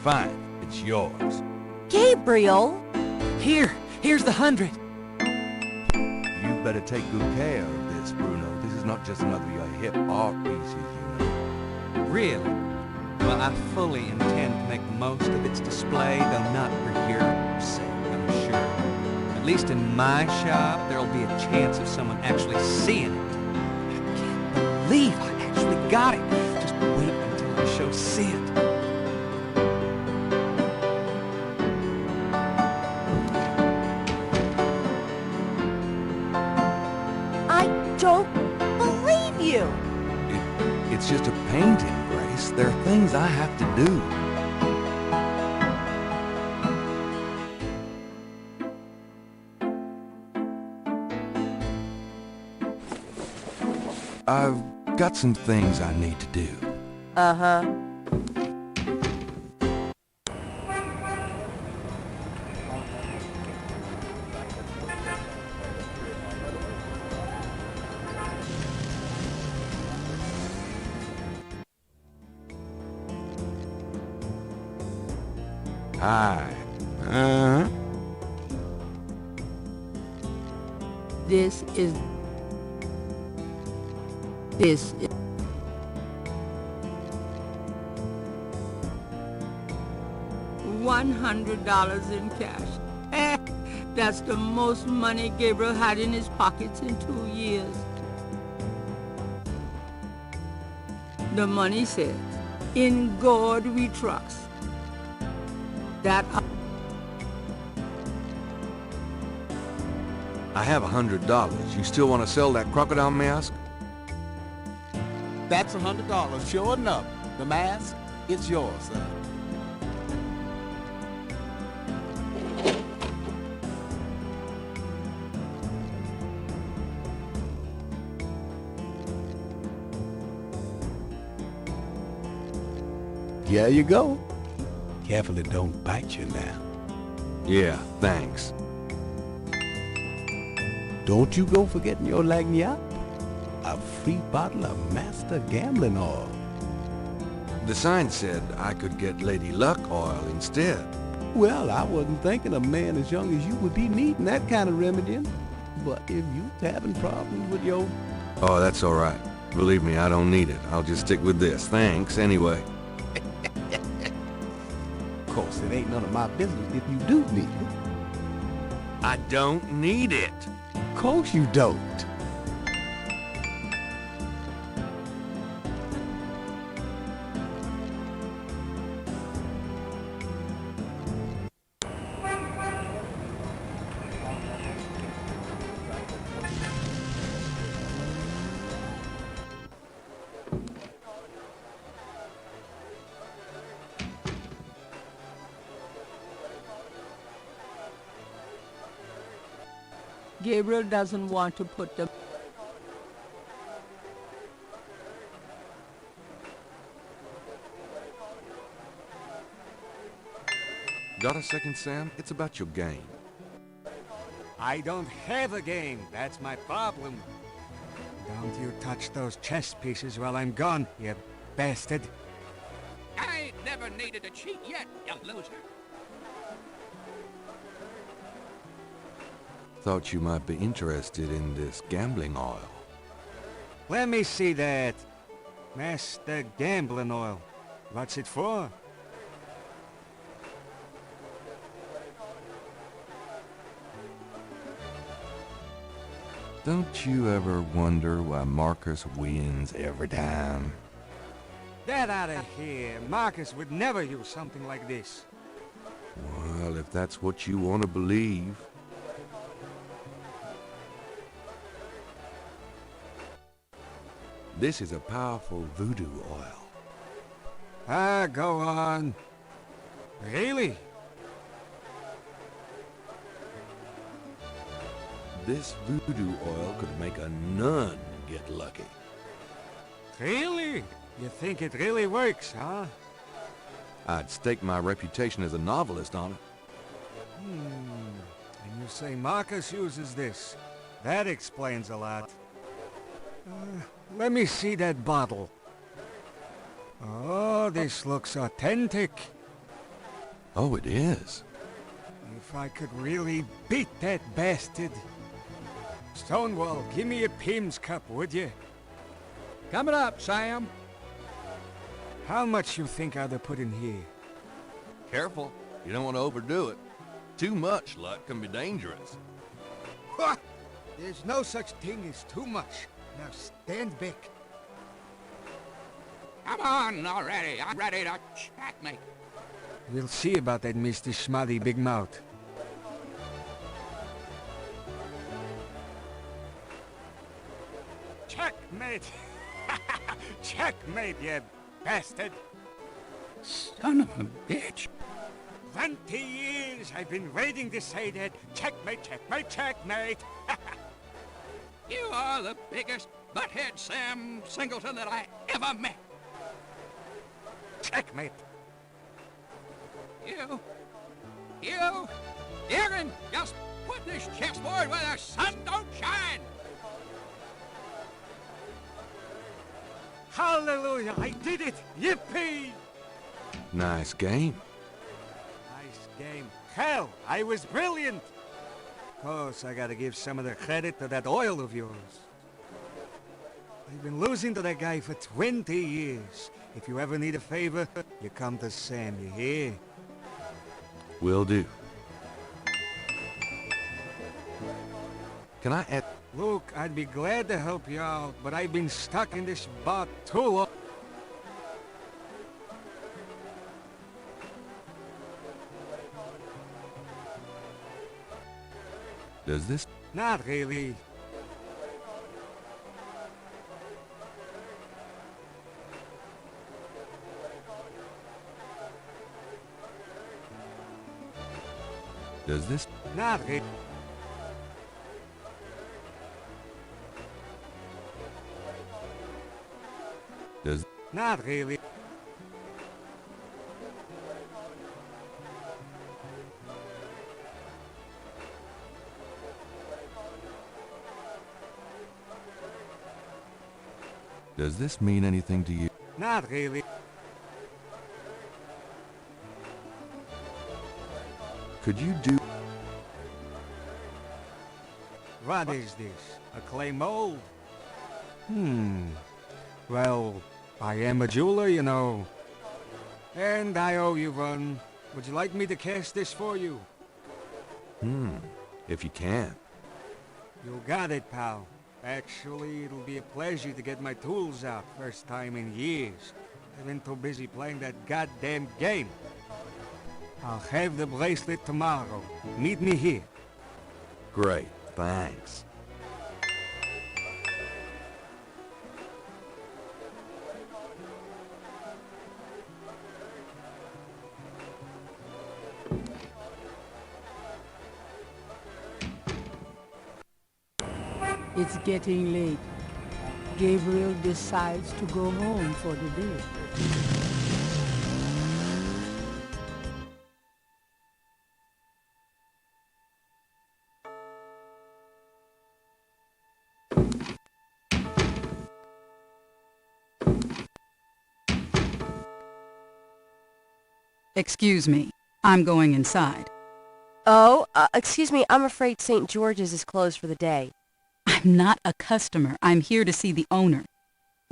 Fine, it's yours. Gabriel! Here's the 100. You better take good care of this, Bruno. This is not just another of your hip art pieces, you know. Really? Well, I fully intend to make the most of its display, though not for your sake, I'm sure. At least in my shop, there'll be a chance of someone actually seeing it. I can't believe I actually got it. Just wait until I show Sid. Don't believe you! It's just a painting, Grace. There are things I have to do. I've got some things I need to do. Uh-huh. Hi. This is $100 in cash. That's the most money Gabriel had in his pockets in 2 years. The money says, "In God we trust." That I have $100. You still want to sell that crocodile mask? That's $100, sure enough. The mask, it's yours, sir. Here you go. Careful it don't bite you now. Yeah, thanks. Don't you go forgetting your lagniappe. A free bottle of Master Gambling Oil. The sign said I could get Lady Luck oil instead. Well, I wasn't thinking a man as young as you would be needing that kind of remedying. But if you having problems with your... Oh, that's all right. Believe me, I don't need it. I'll just stick with this. Thanks, anyway. Of course, it ain't none of my business if you do need it. I don't need it. Of course you don't. Gabriel doesn't want to put the... Got a second, Sam? It's about your game. I don't have a game. That's my problem. Don't you touch those chess pieces while I'm gone, you bastard. I ain't never needed to cheat yet, you loser. Thought you might be interested in this gambling oil. Let me see that. Master gambling oil. What's it for? Don't you ever wonder why Marcus wins every time? Get out of here. Marcus would never use something like this. Well, if that's what you want to believe. This is a powerful voodoo oil. Ah, go on. Really? This voodoo oil could make a nun get lucky. Really? You think it really works, huh? I'd stake my reputation as a novelist on it. And you say Marcus uses this. That explains a lot. Let me see that bottle. Oh, this looks authentic. Oh, it is. If I could really beat that bastard. Stonewall, give me a Pim's cup, would you? Coming up, Sam. How much you think I'd have put in here? Careful. You don't want to overdo it. Too much luck can be dangerous. What? There's no such thing as too much. Now stand back. Come on already. I'm ready to checkmate. We'll see about that, Mr. Schmutty Big Mouth. Checkmate! Checkmate, you bastard! Son of a bitch. 20 years I've been waiting to say that. Checkmate, checkmate, checkmate! You are the biggest butthead Sam Singleton that I ever met. Checkmate! You can just put this chessboard where the sun don't shine! Hallelujah! I did it! Yippee! Nice game. Nice game. Hell, I was brilliant! Of course, I gotta give some of the credit to that oil of yours. I've been losing to that guy for 20 years. If you ever need a favor, you come to Sam, you hear? Will do. Can I add... Luke, I'd be glad to help you out, but I've been stuck in this bot too long. Does this... Not really. Does this... Not really. Does... Not really. Does this mean anything to you? Not really. Could you do... What is this? A clay mold? Well, I am a jeweler, you know. And I owe you one. Would you like me to cast this for you? If you can. You got it, pal. Actually, it'll be a pleasure to get my tools out. First time in years. I've been too busy playing that goddamn game. I'll have the bracelet tomorrow. Meet me here. Great, thanks. It's getting late. Gabriel decides to go home for the day. Excuse me. I'm going inside. Oh, excuse me, I'm afraid St. George's is closed for the day. I'm not a customer. I'm here to see the owner.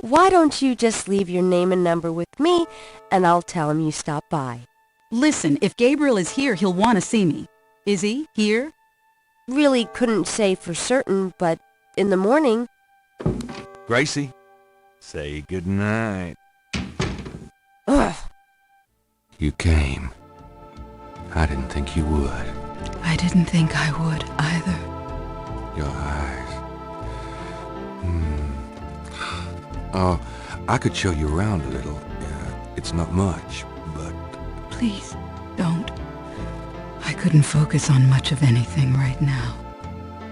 Why don't you just leave your name and number with me, and I'll tell him you stopped by. Listen, if Gabriel is here, he'll want to see me. Is he here? Really couldn't say for certain, but in the morning... Gracie, say goodnight. Ugh. You came. I didn't think you would. I didn't think I would either. Your eyes. Oh, I could show you around a little. It's not much, but... Please, don't. I couldn't focus on much of anything right now.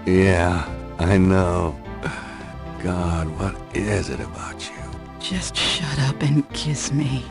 Yeah, I know. God, what is it about you? Just shut up and kiss me.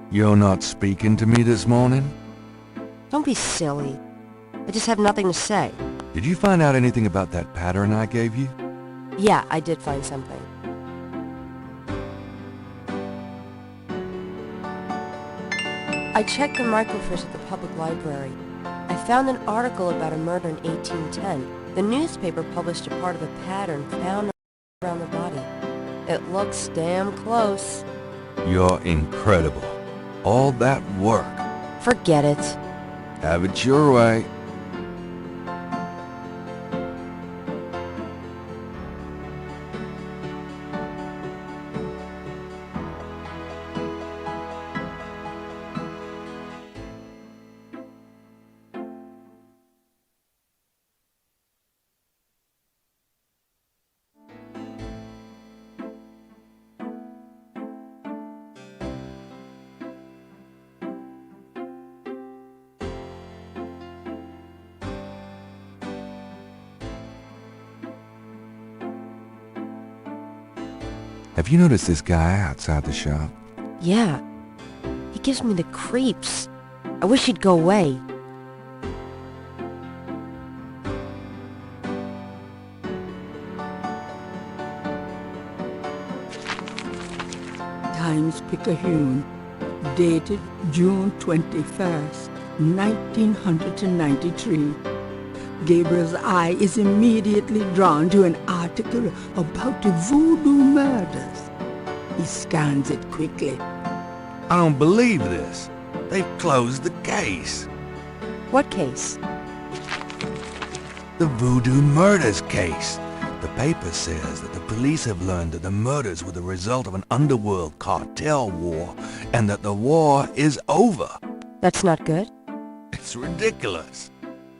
You're not speaking to me this morning? Don't be silly. I just have nothing to say. Did you find out anything about that pattern I gave you? Yeah, I did find something. I checked the microfiche at the public library. I found an article about a murder in 1810. The newspaper published a part of a pattern found around the body. It looks damn close. You're incredible. All that work. Forget it. Have it your way. Have you noticed this guy outside the shop? Yeah. He gives me the creeps. I wish he'd go away. Times-Picayune, dated June 21st, 1993. Gabriel's eye is immediately drawn to an article about the voodoo murders. He scans it quickly. I don't believe this. They've closed the case. What case? The voodoo murders case. The paper says that the police have learned that the murders were the result of an underworld cartel war and that the war is over. That's not good. It's ridiculous.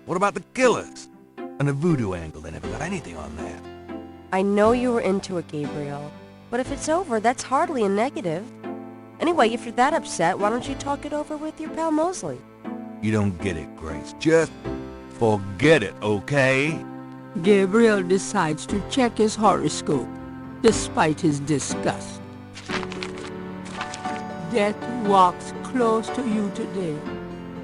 What about the killers? And the voodoo angle, they never got anything on that. I know you were into it, Gabriel. But if it's over, that's hardly a negative. Anyway, if you're that upset, why don't you talk it over with your pal Mosley? You don't get it, Grace. Just forget it, okay? Gabriel decides to check his horoscope, despite his disgust. Death walks close to you today.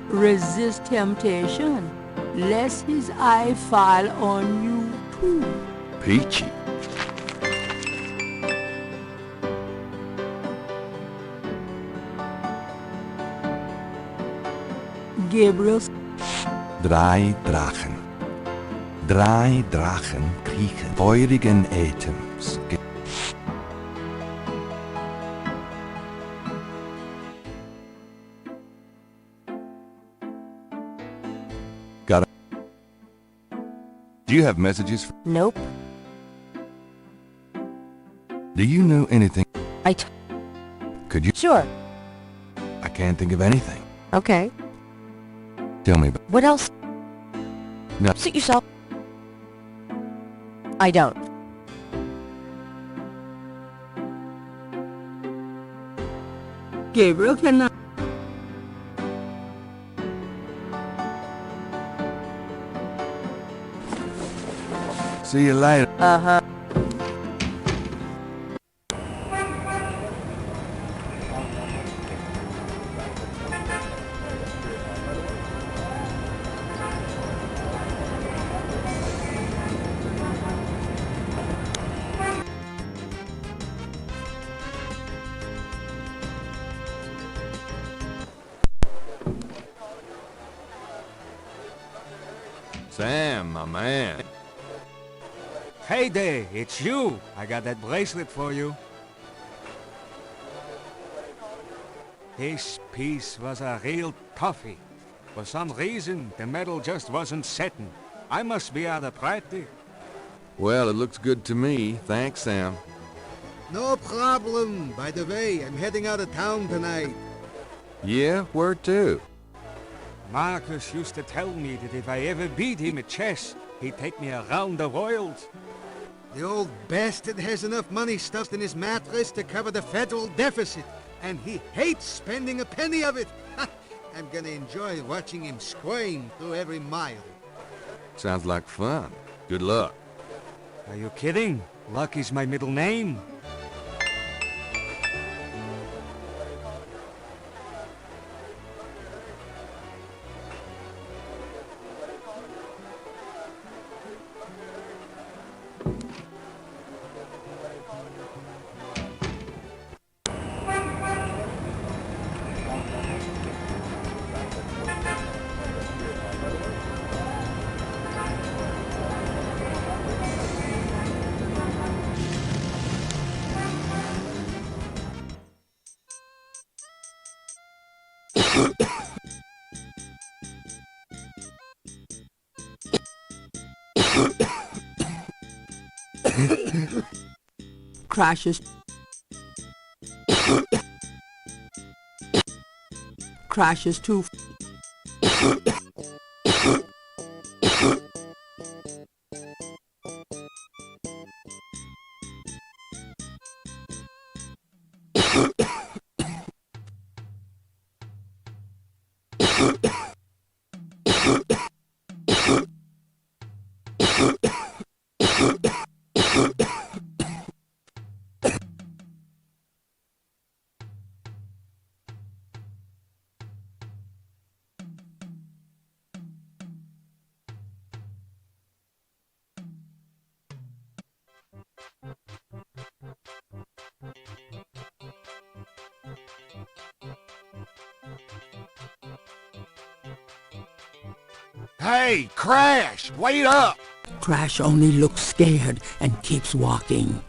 Resist temptation, lest his eye fall on you too. Peachy. Gabriel's Drei Drachen. Drei Drachen kriechen feurigen Atems. Got it. Do you have messages? Nope. Do you know anything? Could you? Sure. I can't think of anything. Okay. Tell me about. What else? No. Suit yourself. I don't. Gabriel cannot. See you later. Uh-huh. Sam, my man. Hey there, it's you. I got that bracelet for you. This piece was a real toughie. For some reason, the metal just wasn't setting. I must be out of practice. Well, it looks good to me. Thanks, Sam. No problem. By the way, I'm heading out of town tonight. Yeah, where to? Marcus used to tell me that if I ever beat him at chess, he'd take me around the world. The old bastard has enough money stuffed in his mattress to cover the federal deficit, and he hates spending a penny of it. I'm gonna enjoy watching him squirm through every mile. Sounds like fun. Good luck. Are you kidding? Luck is my middle name. Crashes. Crashes too. Hey, Crash, wait up! Crash only looks scared and keeps walking.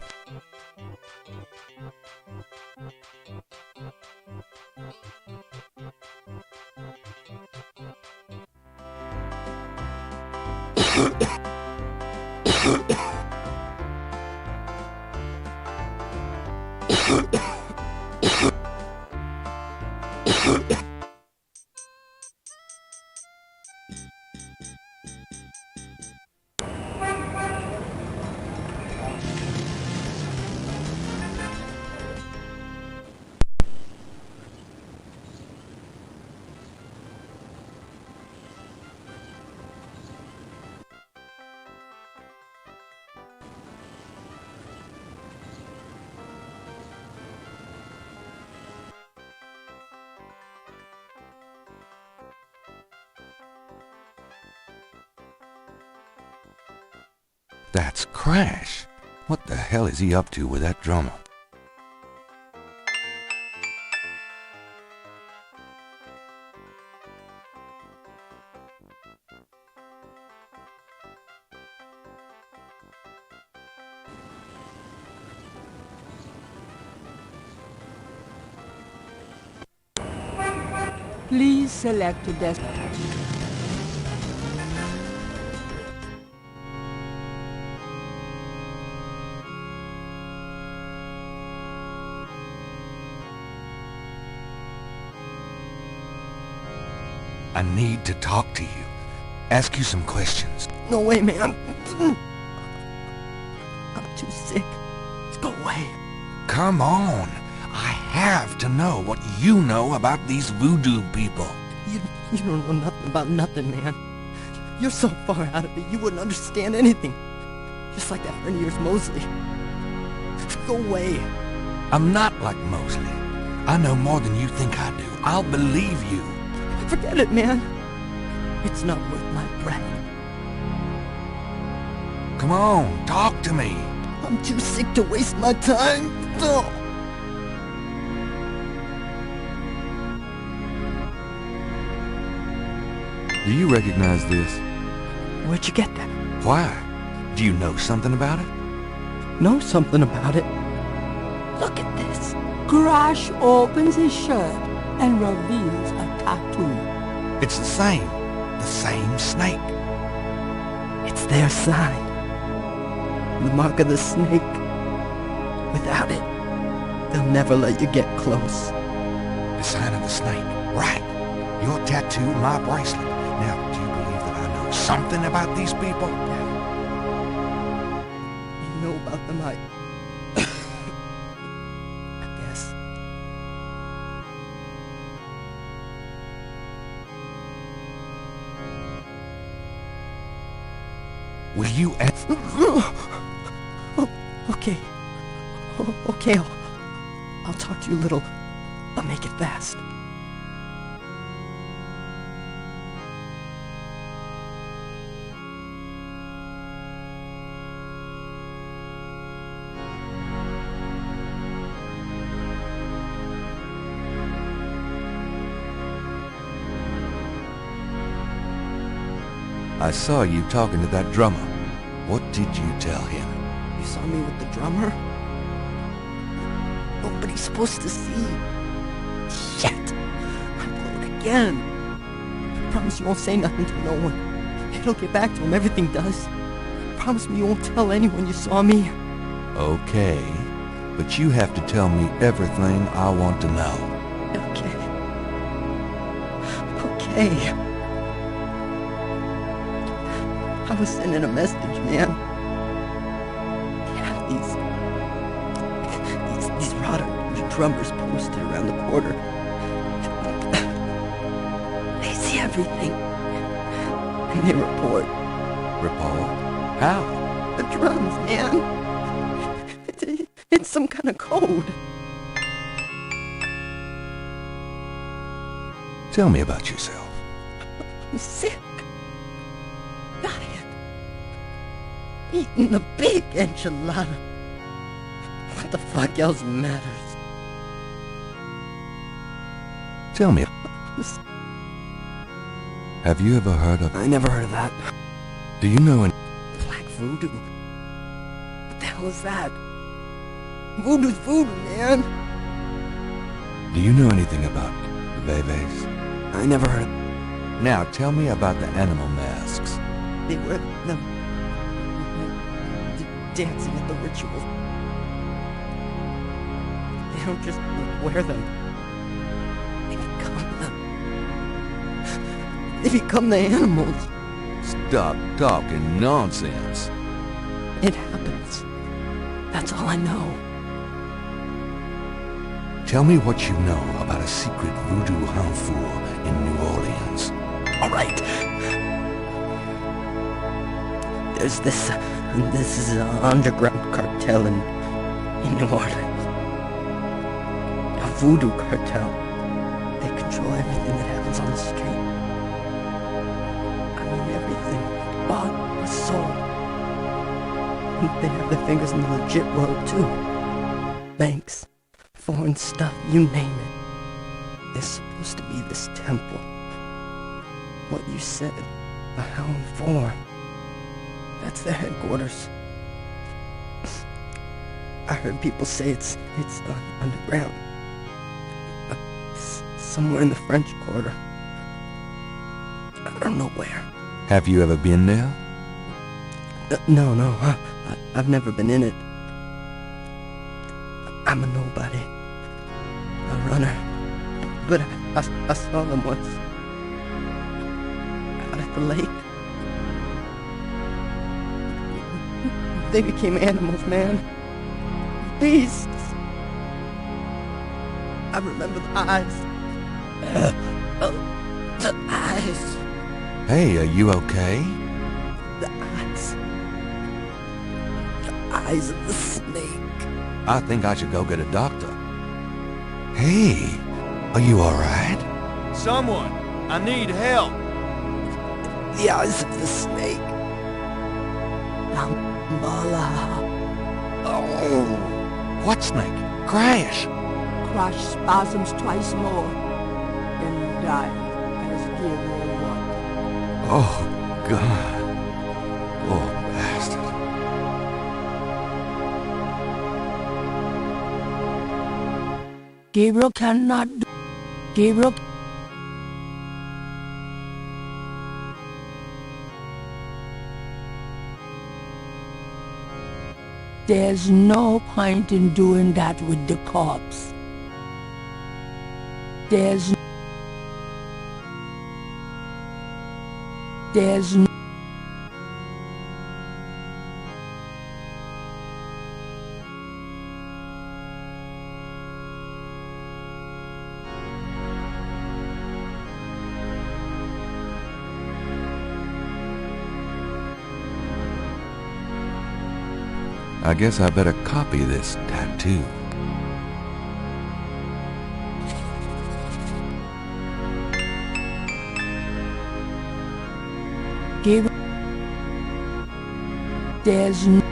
That's Crash. What the hell is he up to with that drummer? Please select a desk. I need to talk to you. Ask you some questions. No way, man. I'm too sick. Go away. Come on. I have to know what you know about these voodoo people. You don't know nothing about nothing, man. You're so far out of it, you wouldn't understand anything. Just like that friend of yours, Mosley. Go away. I'm not like Mosley. I know more than you think I do. I'll believe you. Forget it, man. It's not worth my breath. Come on, talk to me. I'm too sick to waste my time. Oh. Do you recognize this? Where'd you get that? Why? Do you know something about it? Know something about it? Look at this. Crash opens his shirt and reveals a tattoo. It's the same snake. It's their sign. The mark of the snake. Without it, they'll never let you get close. The sign of the snake. Right. Your tattoo, my bracelet. Now, do you believe that I know something about these people? You know about them, I guess. Will you ask? Oh, okay. Oh, okay, I'll talk to you a little. I'll make it fast. I saw you talking to that drummer. What did you tell him? You saw me with the drummer? Nobody's supposed to see. Shit! I blew it again. I promise you won't say nothing to no one. It'll get back to him, everything does. Promise me you won't tell anyone you saw me. Okay, but you have to tell me everything I want to know. Okay. Okay. I was sending a message, man. Yeah, these rotter drummers posted around the corner. They see everything. And they report. Report? How? The drums, man. It's some kind of code. Tell me about yourself. I'm sick. Eating the big enchilada. What the fuck else matters? Tell me. Have you ever heard of... I never heard of that. Do you know any... Black voodoo? What the hell is that? Voodoo's voodoo, man. Do you know anything about Veves? I never heard of... Now tell me about the animal masks. They wear them... dancing at the ritual. They don't just wear them. They become them. They become the animals. Stop talking nonsense. It happens. That's all I know. Tell me what you know about a secret voodoo hanfour in New Orleans. All right. There's this is an underground cartel in New Orleans. A voodoo cartel. They control everything that happens on the street. I mean everything. Bought or sold. And they have their fingers in the legit world too. Banks, foreign stuff, you name it. There's supposed to be this temple. What you said, a hound for. That's their headquarters. I heard people say it's underground. Somewhere in the French Quarter. I don't know where. Have you ever been there? No. I've never been in it. I'm a nobody. A runner. But I saw them once. Out at the lake. They became animals, man. Beasts. I remember the eyes. The eyes. Hey, are you okay? The eyes. The eyes of the snake. I think I should go get a doctor. Hey, are you alright? Someone, I need help. The eyes of the snake. Shambhala. Oh, what snake? Crash! Crash spasms twice more, then died as Gabriel walked. Oh, God. Oh, bastard. Gabriel cannot do... Gabriel... There's no point in doing that with the corpse. There's I guess I better copy this tattoo. Gabriel... There's no...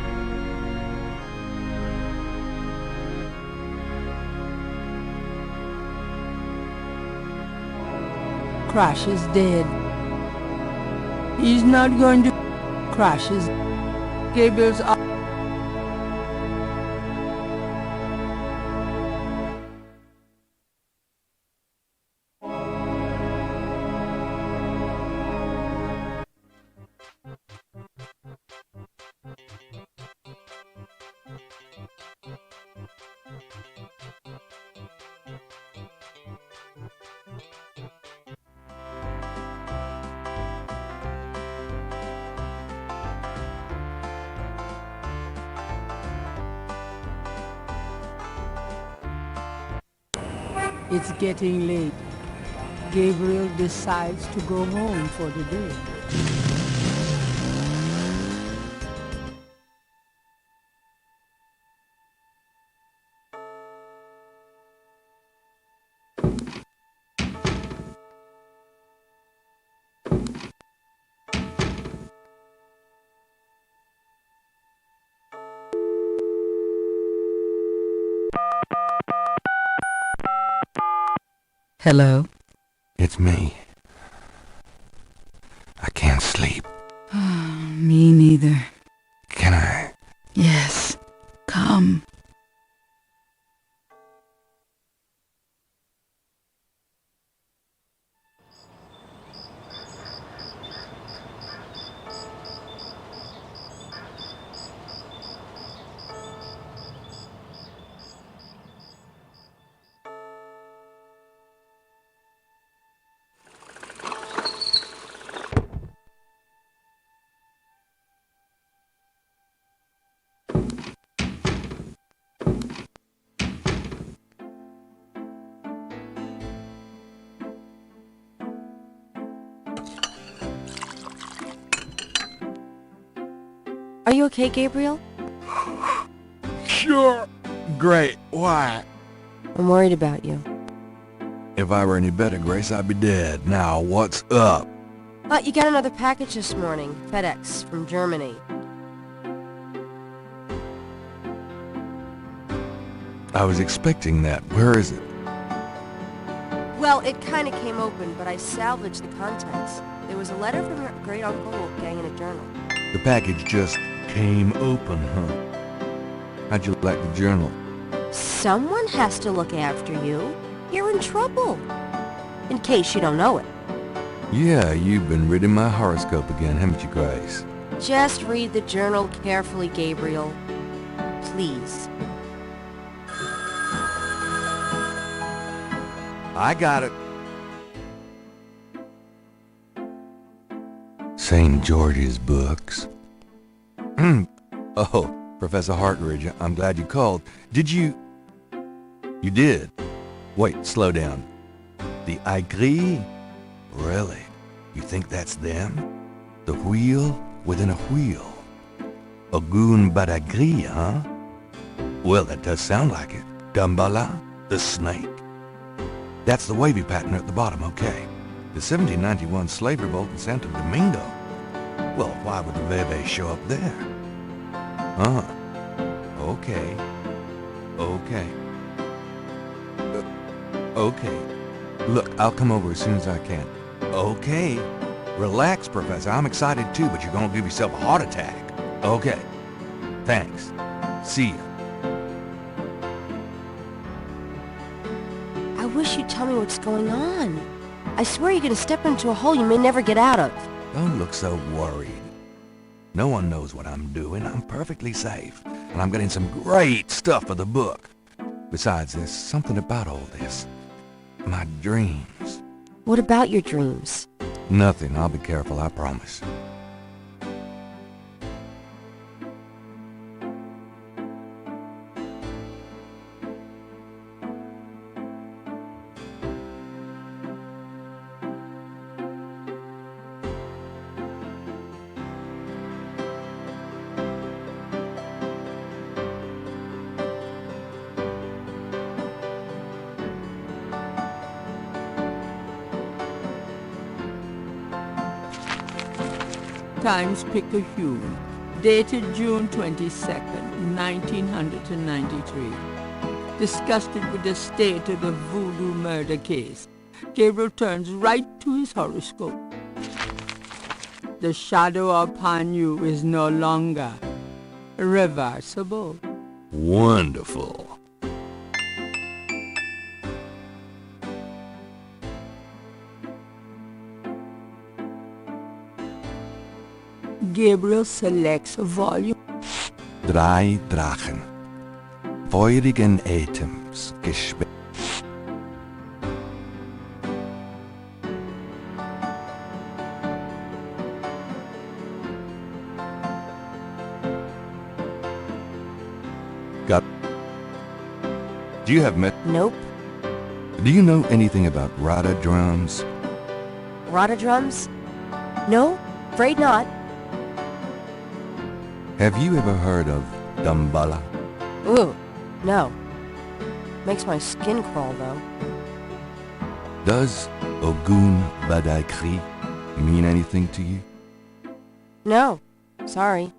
Crash is dead. He's not going to... Crash is... Gabriel's... It's getting late. Gabriel decides to go home for the day. Hello? It's me. I can't sleep. Me neither. Can I? Yes. Come. Are you okay, Gabriel? Sure. Great. Why? I'm worried about you. If I were any better, Grace, I'd be dead. Now, what's up? You got another package this morning. FedEx from Germany. I was expecting that. Where is it? Well, it kind of came open, but I salvaged the contents. There was a letter from your great-uncle Wolfgang in a journal. The package just came open, huh? How'd you like the journal? Someone has to look after you. You're in trouble. In case you don't know it. Yeah, you've been reading my horoscope again, haven't you, Grace? Just read the journal carefully, Gabriel. Please. I got it. St. George's books. Oh, Professor Hartridge, I'm glad you called. Did you... You did? Wait, slow down. The Aigris? Really? You think that's them? The wheel within a wheel? Ogun Badagri, huh? Well, that does sound like it. Dambala, the snake. That's the wavy pattern at the bottom, okay. The 1791 slave revolt in Santo Domingo. Well, why would the Veve show up there? Okay. Okay. Okay. Look, I'll come over as soon as I can. Okay. Relax, Professor. I'm excited too, but you're gonna give yourself a heart attack. Okay. Thanks. See ya. I wish you'd tell me what's going on. I swear you're gonna step into a hole you may never get out of. Don't look so worried. No one knows what I'm doing. I'm perfectly safe. And I'm getting some great stuff for the book. Besides, there's something about all this. My dreams. What about your dreams? Nothing. I'll be careful, I promise. Times-Picayune, dated June 22nd, 1993. Disgusted with the state of the voodoo murder case, Gabriel turns right to his horoscope. The shadow upon you is no longer reversible. Wonderful. Gabriel selects a volume. Drei Drachen. Feurigen Atems. Gespe... Got... Do you have met... Nope. Do you know anything about rada drums? Rada drums? No, afraid not. Have you ever heard of Dambala? Ooh, no. Makes my skin crawl, though. Does Ogun Badagri mean anything to you? No, sorry.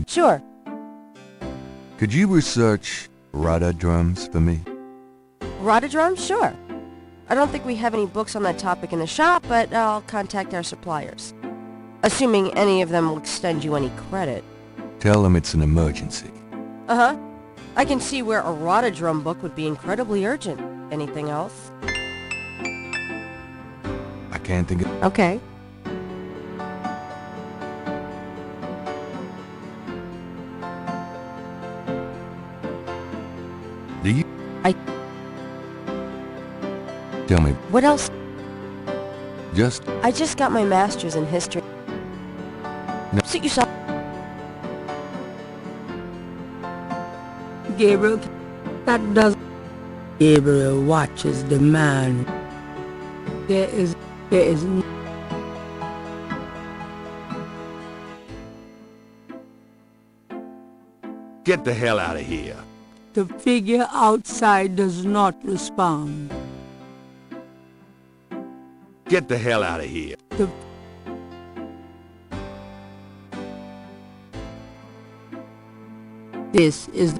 Sure. Could you research rada drums for me? Rada drums? Sure. I don't think we have any books on that topic in the shop, but I'll contact our suppliers. Assuming any of them will extend you any credit. Tell them it's an emergency. Uh-huh. I can see where a rada drum book would be incredibly urgent. Anything else? I can't think of... Okay. Do you... I... Tell me. What else? I just got my master's in history. No. Suit yourself. Gabriel, that does... Gabriel watches the man. There is... Get the hell out of here. The figure outside does not respond. Get the hell out of here. This is...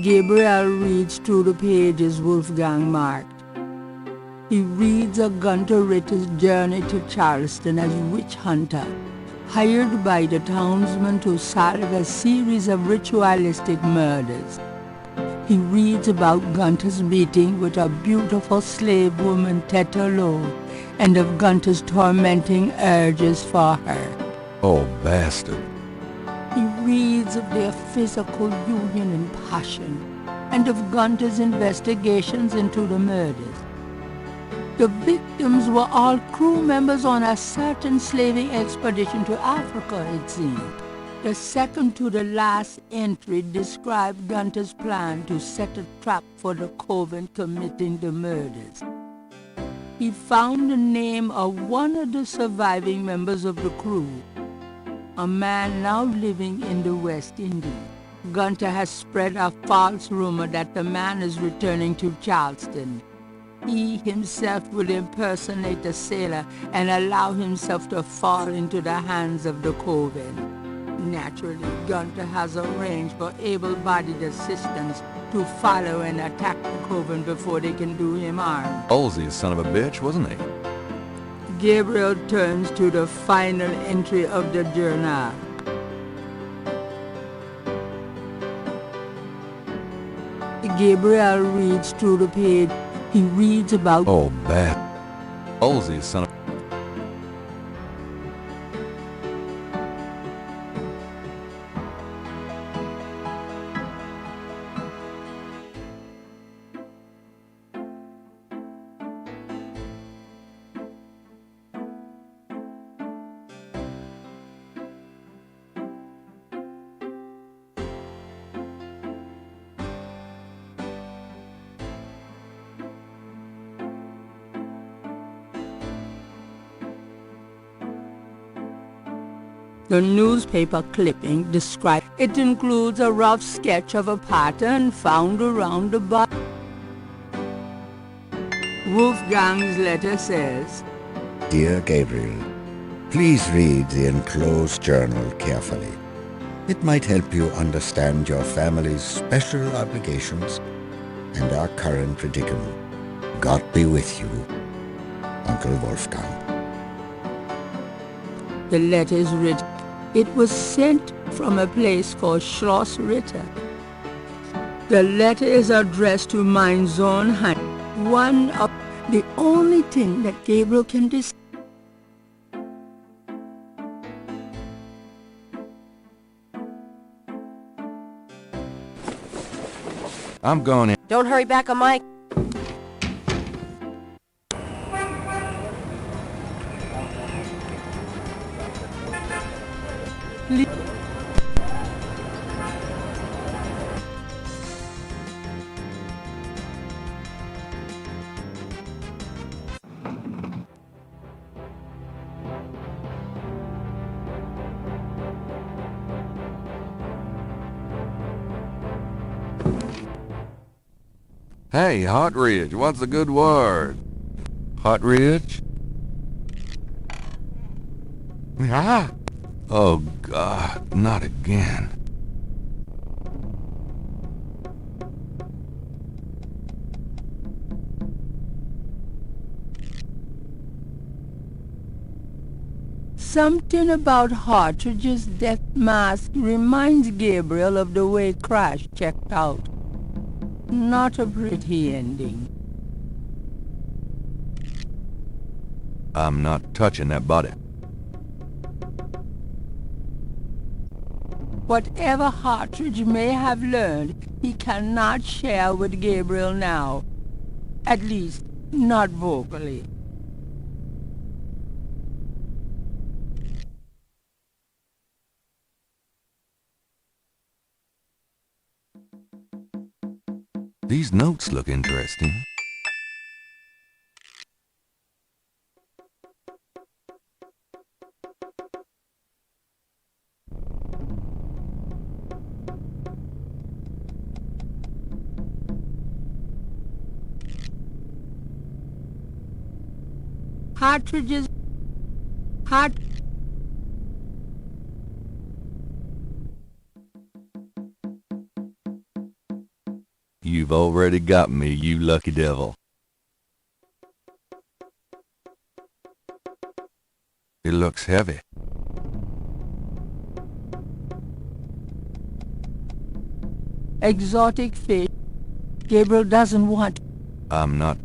Gabriel reads through the pages Wolfgang marked. He reads of Gunter Ritter's journey to Charleston as witch hunter, hired by the townsmen to solve a series of ritualistic murders. He reads about Gunter's meeting with a beautiful slave woman, Tetelo, and of Gunter's tormenting urges for her. Oh, bastard. He reads of their physical union and passion, and of Gunter's investigations into the murders. The victims were all crew members on a certain slaving expedition to Africa, it seemed. The second to the last entry described Gunter's plan to set a trap for the coven committing the murders. He found the name of one of the surviving members of the crew, a man now living in the West Indies. Gunter has spread a false rumor that the man is returning to Charleston. He himself will impersonate a sailor and allow himself to fall into the hands of the coven. Naturally, Gunter has arranged for able-bodied assistants to follow and attack the coven before they can do him harm. Halsey's son of a bitch, wasn't he? Gabriel turns to the final entry of the journal. Gabriel reads through the page. He reads about... Oh, Beth. Halsey's son of... The newspaper clipping described it includes a rough sketch of a pattern found around the body. Wolfgang's letter says, Dear Gabriel, please read the enclosed journal carefully. It might help you understand your family's special obligations and our current predicament. God be with you, Uncle Wolfgang. The letter is written. It was sent from a place called Schloss Ritter. The letter is addressed to mein Sohn Heinz, one of the only thing that Gabriel can decide. I'm going in. Don't hurry back on Mike. Hey, Hot Ridge, what's the good word? Hot Ridge? Ah! Oh, God, not again. Something about Hartridge's death mask reminds Gabriel of the way Crash checked out. Not a pretty ending. I'm not touching that body. Whatever Hartridge may have learned, he cannot share with Gabriel now. At least, not vocally. These notes look interesting. Hartridge's... You've already got me, you lucky devil. It looks heavy. Exotic fish. Gabriel doesn't want... I'm not...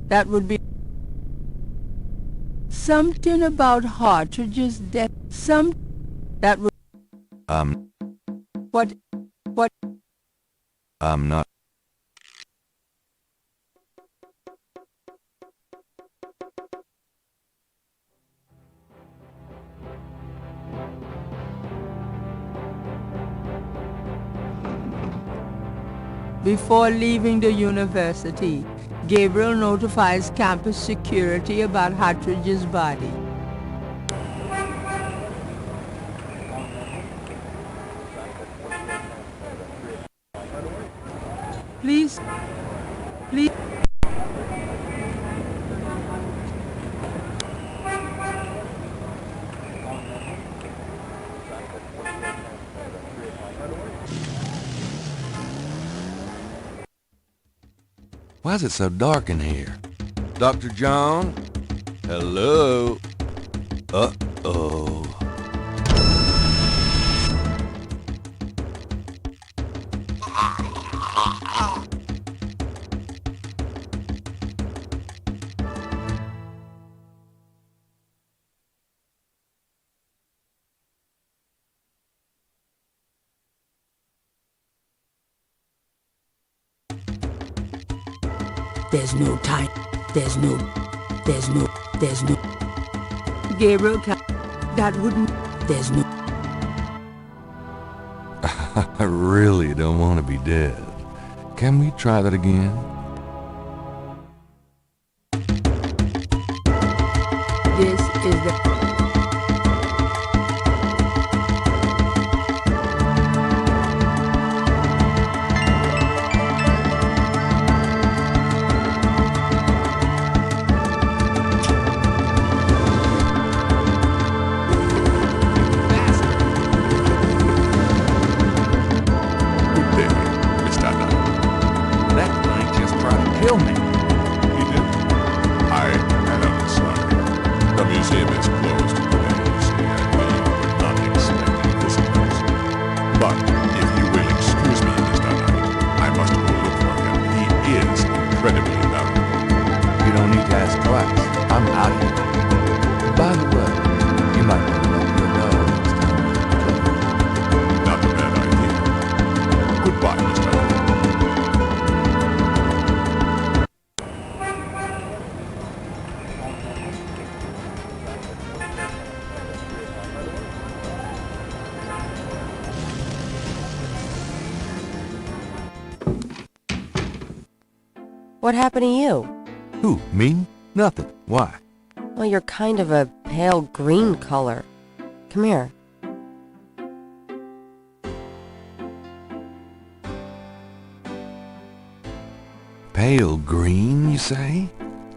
That would be... Something about Hartridge's death. That would... What... I'm not... Before leaving the university, Gabriel notifies campus security about Hartridge's body. Please. Why is it so dark in here? Dr. John? Hello? Uh-oh. There's no time. There's no. Gabriel, that wouldn't. There's no. I really don't want to be dead. Can we try that again? This is the. Kill me. He did. I am sorry. The museum is closed today, you see, and we were not expecting visitors. But if you will excuse me, Mr. Knight, I must go look for him. He is incredibly valuable. You don't need to ask twice. I'm out of here. By the way, you might want to let me know next time you close. Not a bad idea. Goodbye, Mr. Knight. What happened to you? Who, me? Nothing. Why? Well, you're kind of a pale green color. Come here. Pale green, you say?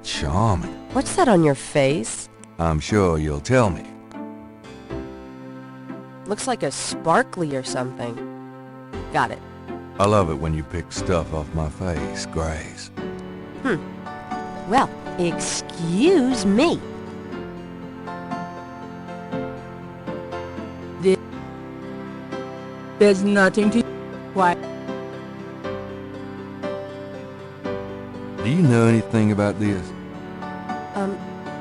Charming. What's that on your face? I'm sure you'll tell me. Looks like a sparkly or something. Got it. I love it when you pick stuff off my face, Grace. Well, excuse me. There's nothing to. Why? Do you know anything about this?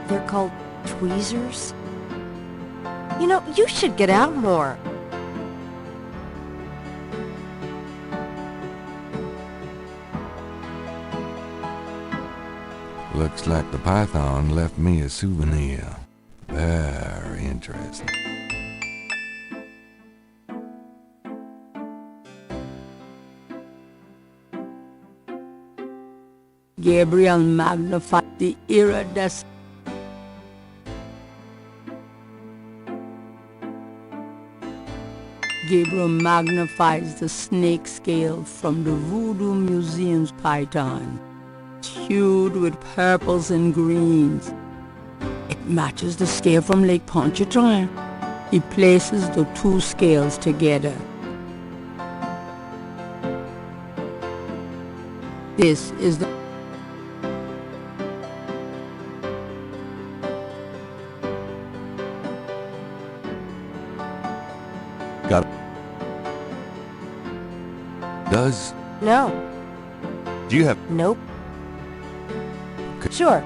They're called tweezers. You know, you should get out more. Looks like the python left me a souvenir. Very interesting. Gabriel magnified the iridescent. Gabriel magnifies the snake scale from the Voodoo Museum's python. It's hued with purples and greens. It matches the scale from Lake Pontchartrain. He places the two scales together. This is the Got it. Does? No. Do you have? Nope. Sure.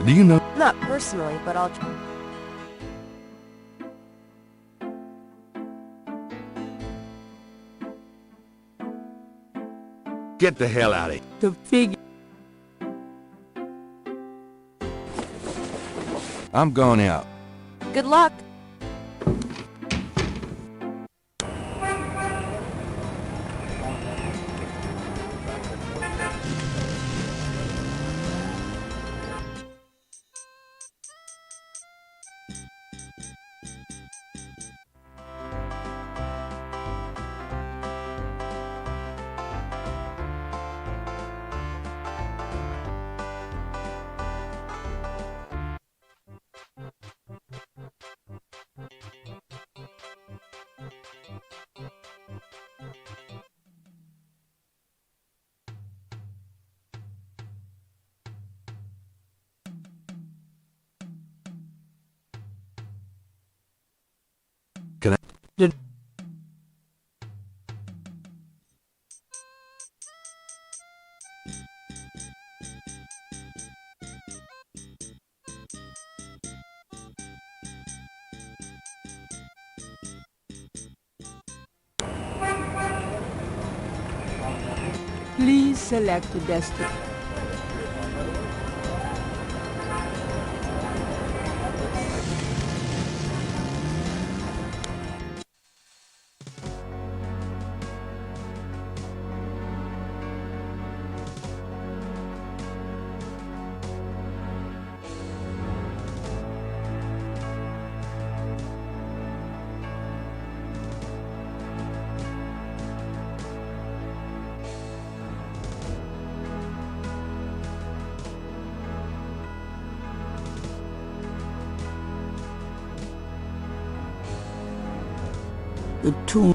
Do you know? Not personally, but I'll try. Get the hell out of here. The figure. I'm going out. Good luck. The Please select the destination. The tomb.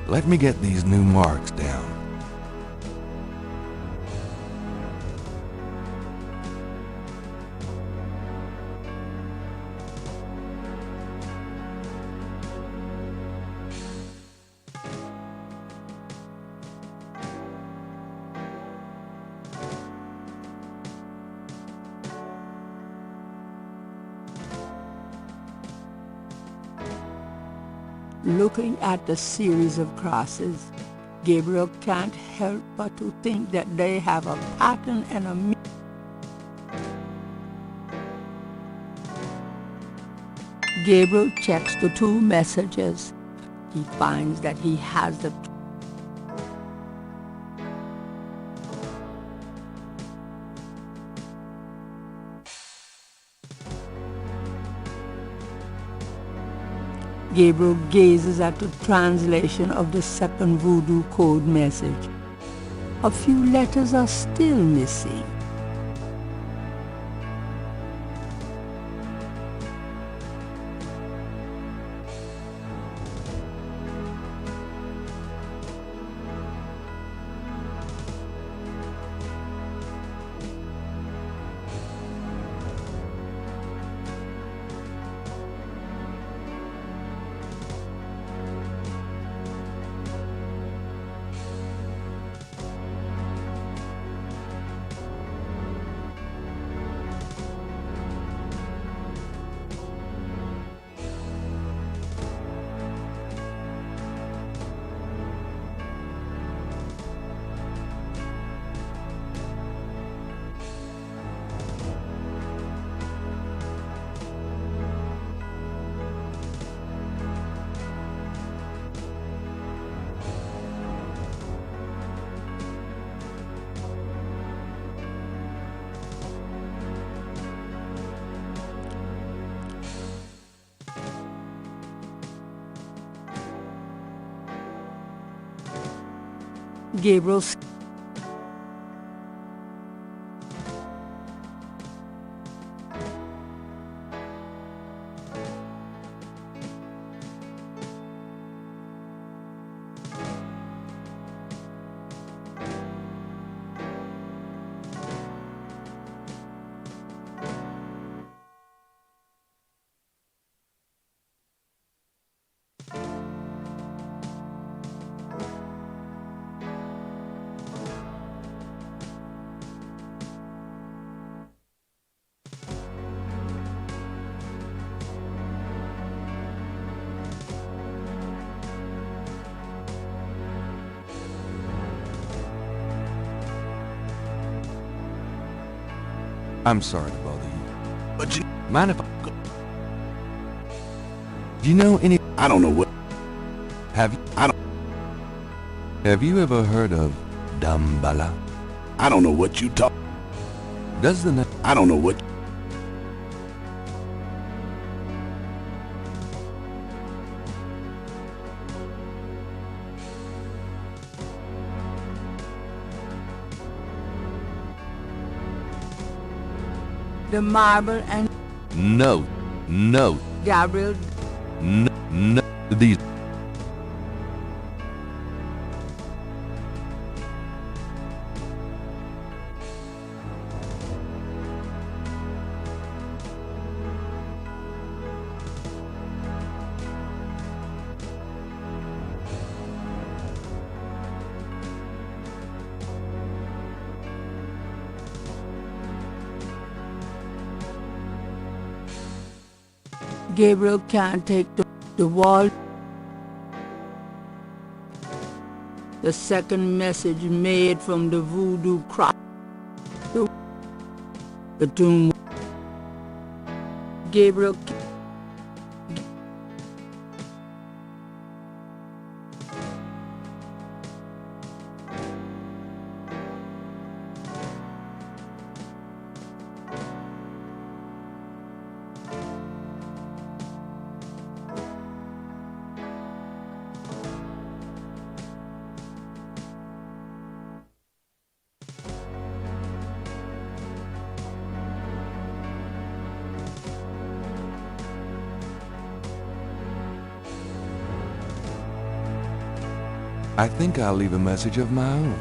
Let me get these new marks down. Looking at the series of crosses, Gabriel can't help but to think that they have a pattern and a meaning. Gabriel checks the two messages. He finds that he has the Gabriel gazes at the translation of the second voodoo code message. A few letters are still missing. Gabriel's I'm sorry to bother you. But you... Mind if I... Do you know any... I don't know what... Have you... I don't... Have you ever heard of Dambala? I don't know what you talk... Does the... I don't know what... the marble and No, no, Gabriel. no, no. These. Gabriel can't take the wall. The second message made from the voodoo cross. The tomb. Gabriel. I think I'll leave a message of my own.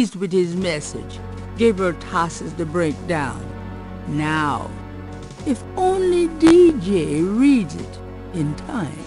Pleased with his message, Gabriel tosses the break down. Now, if only DJ reads it in time.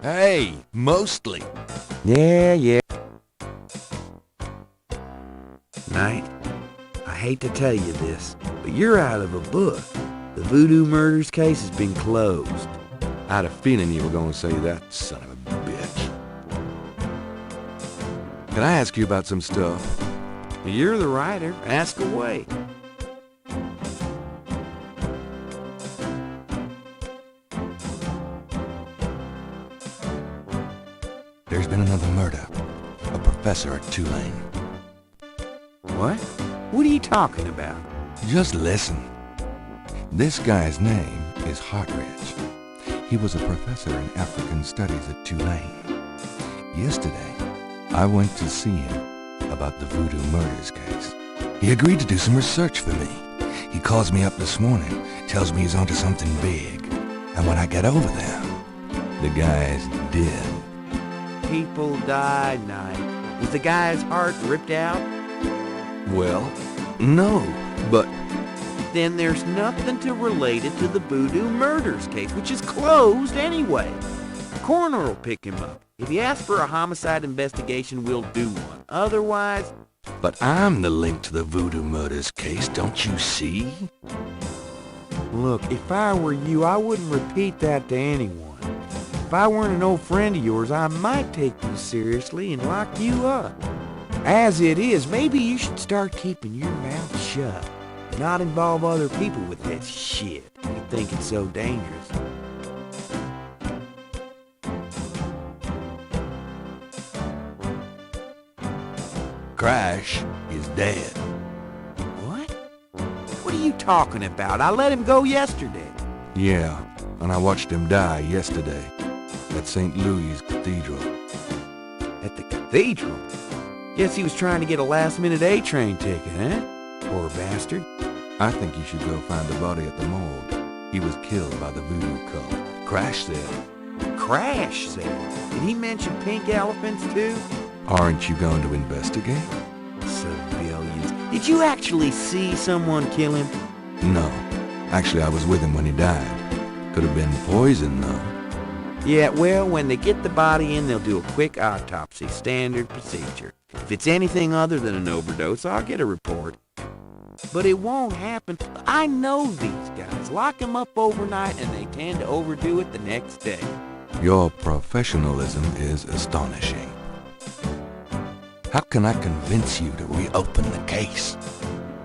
Hey, mostly. Yeah. Knight, I hate to tell you this, but you're out of a book. The Voodoo Murders case has been closed. I had a feeling you were going to say that, son of a bitch. Can I ask you about some stuff? You're the writer. Ask away. There's been another murder. A professor at Tulane. What? What are you talking about? Just listen. This guy's name is Hartridge. He was a professor in African studies at Tulane. Yesterday, I went to see him about the Voodoo Murders case. He agreed to do some research for me. He calls me up this morning, tells me he's onto something big. And when I get over there, the guy's dead. People died, Knight. Was the guy's heart ripped out? Well, no, but... Then there's nothing to relate it to the Voodoo Murders case, which is closed anyway. The coroner will pick him up. If he asks for a homicide investigation, we'll do one. Otherwise... But I'm the link to the Voodoo Murders case, don't you see? Look, if I were you, I wouldn't repeat that to anyone. If I weren't an old friend of yours, I might take you seriously and lock you up. As it is, maybe you should start keeping your mouth shut. Not involve other people with that shit. You think it's so dangerous. Crash is dead. What? What are you talking about? I let him go yesterday. Yeah, and I watched him die yesterday at St. Louis Cathedral. At the cathedral? Guess he was trying to get a last-minute A-train ticket, huh? Poor bastard. I think you should go find the body at the morgue. He was killed by the voodoo cult. Crash said. Crash said? Did he mention pink elephants, too? Aren't you going to investigate? Civilians. Did you actually see someone kill him? No. Actually, I was with him when he died. Could have been poison, though. Yeah, well, when they get the body in, they'll do a quick autopsy. Standard procedure. If it's anything other than an overdose, I'll get a report. But it won't happen. I know these guys. Lock them up overnight, and they tend to overdo it the next day. Your professionalism is astonishing. How can I convince you to reopen the case?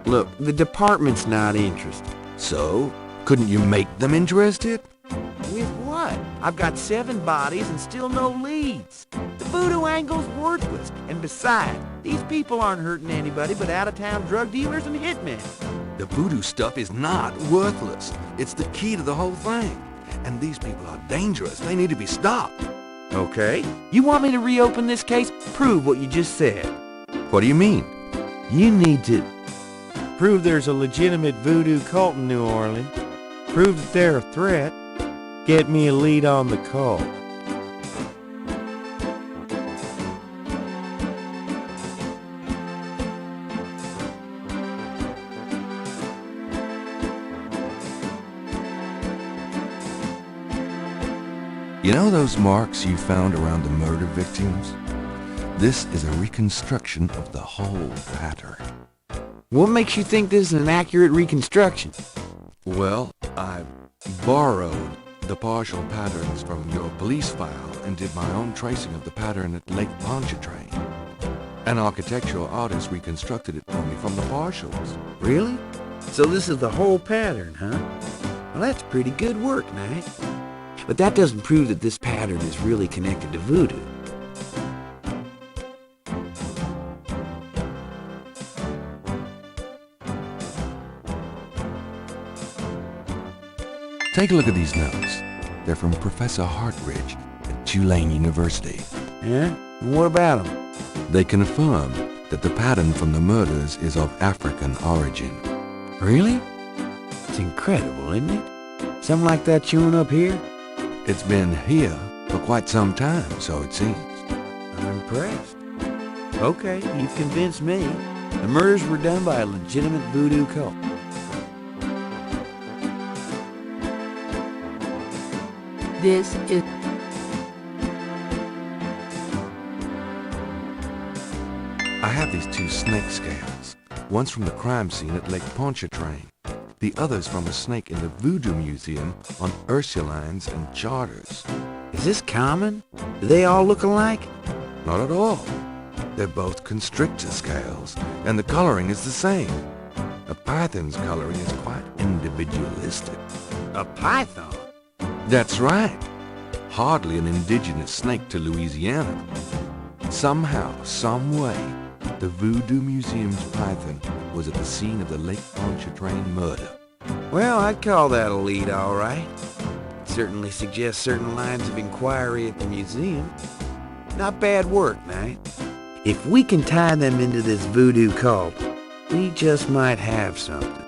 Look, the department's not interested. So, couldn't you make them interested? With what? I've got 7 bodies and still no leads. The voodoo angle's worthless. And besides, these people aren't hurting anybody but out-of-town drug dealers and hitmen. The voodoo stuff is not worthless. It's the key to the whole thing. And these people are dangerous. They need to be stopped. Okay. You want me to reopen this case? Prove what you just said. What do you mean? You need to prove there's a legitimate voodoo cult in New Orleans. Prove that they're a threat. Get me a lead on the cult. You know those marks you found around the murder victims? This is a reconstruction of the whole pattern. What makes you think this is an accurate reconstruction? Well, I borrowed the partial patterns from your police file and did my own tracing of the pattern at Lake Pontchartrain. An architectural artist reconstructed it for me from the partials. Really? So this is the whole pattern, huh? Well, that's pretty good work, Knight. But that doesn't prove that this pattern is really connected to voodoo. Take a look at these notes. They're from Professor Hartridge at Tulane University. Yeah? And what about them? They confirm that the pattern from the murders is of African origin. Really? It's incredible, isn't it? Something like that showing up here? It's been here for quite some time, so it seems. I'm impressed. Okay, you've convinced me. The murders were done by a legitimate voodoo cult. This is... I have these two snake scales. One's from the crime scene at Lake Pontchartrain. The other's from a snake in the Voodoo Museum on Ursulines and Charters. Is this common? Do they all look alike? Not at all. They're both constrictor scales, and the coloring is the same. A python's coloring is quite individualistic. A python? That's right. Hardly an indigenous snake to Louisiana. Somehow, some way, the Voodoo Museum's python was at the scene of the Lake Pontchartrain murder. Well, I'd call that a lead, all right. It certainly suggests certain lines of inquiry at the museum. Not bad work, Knight. If we can tie them into this voodoo cult, we just might have something.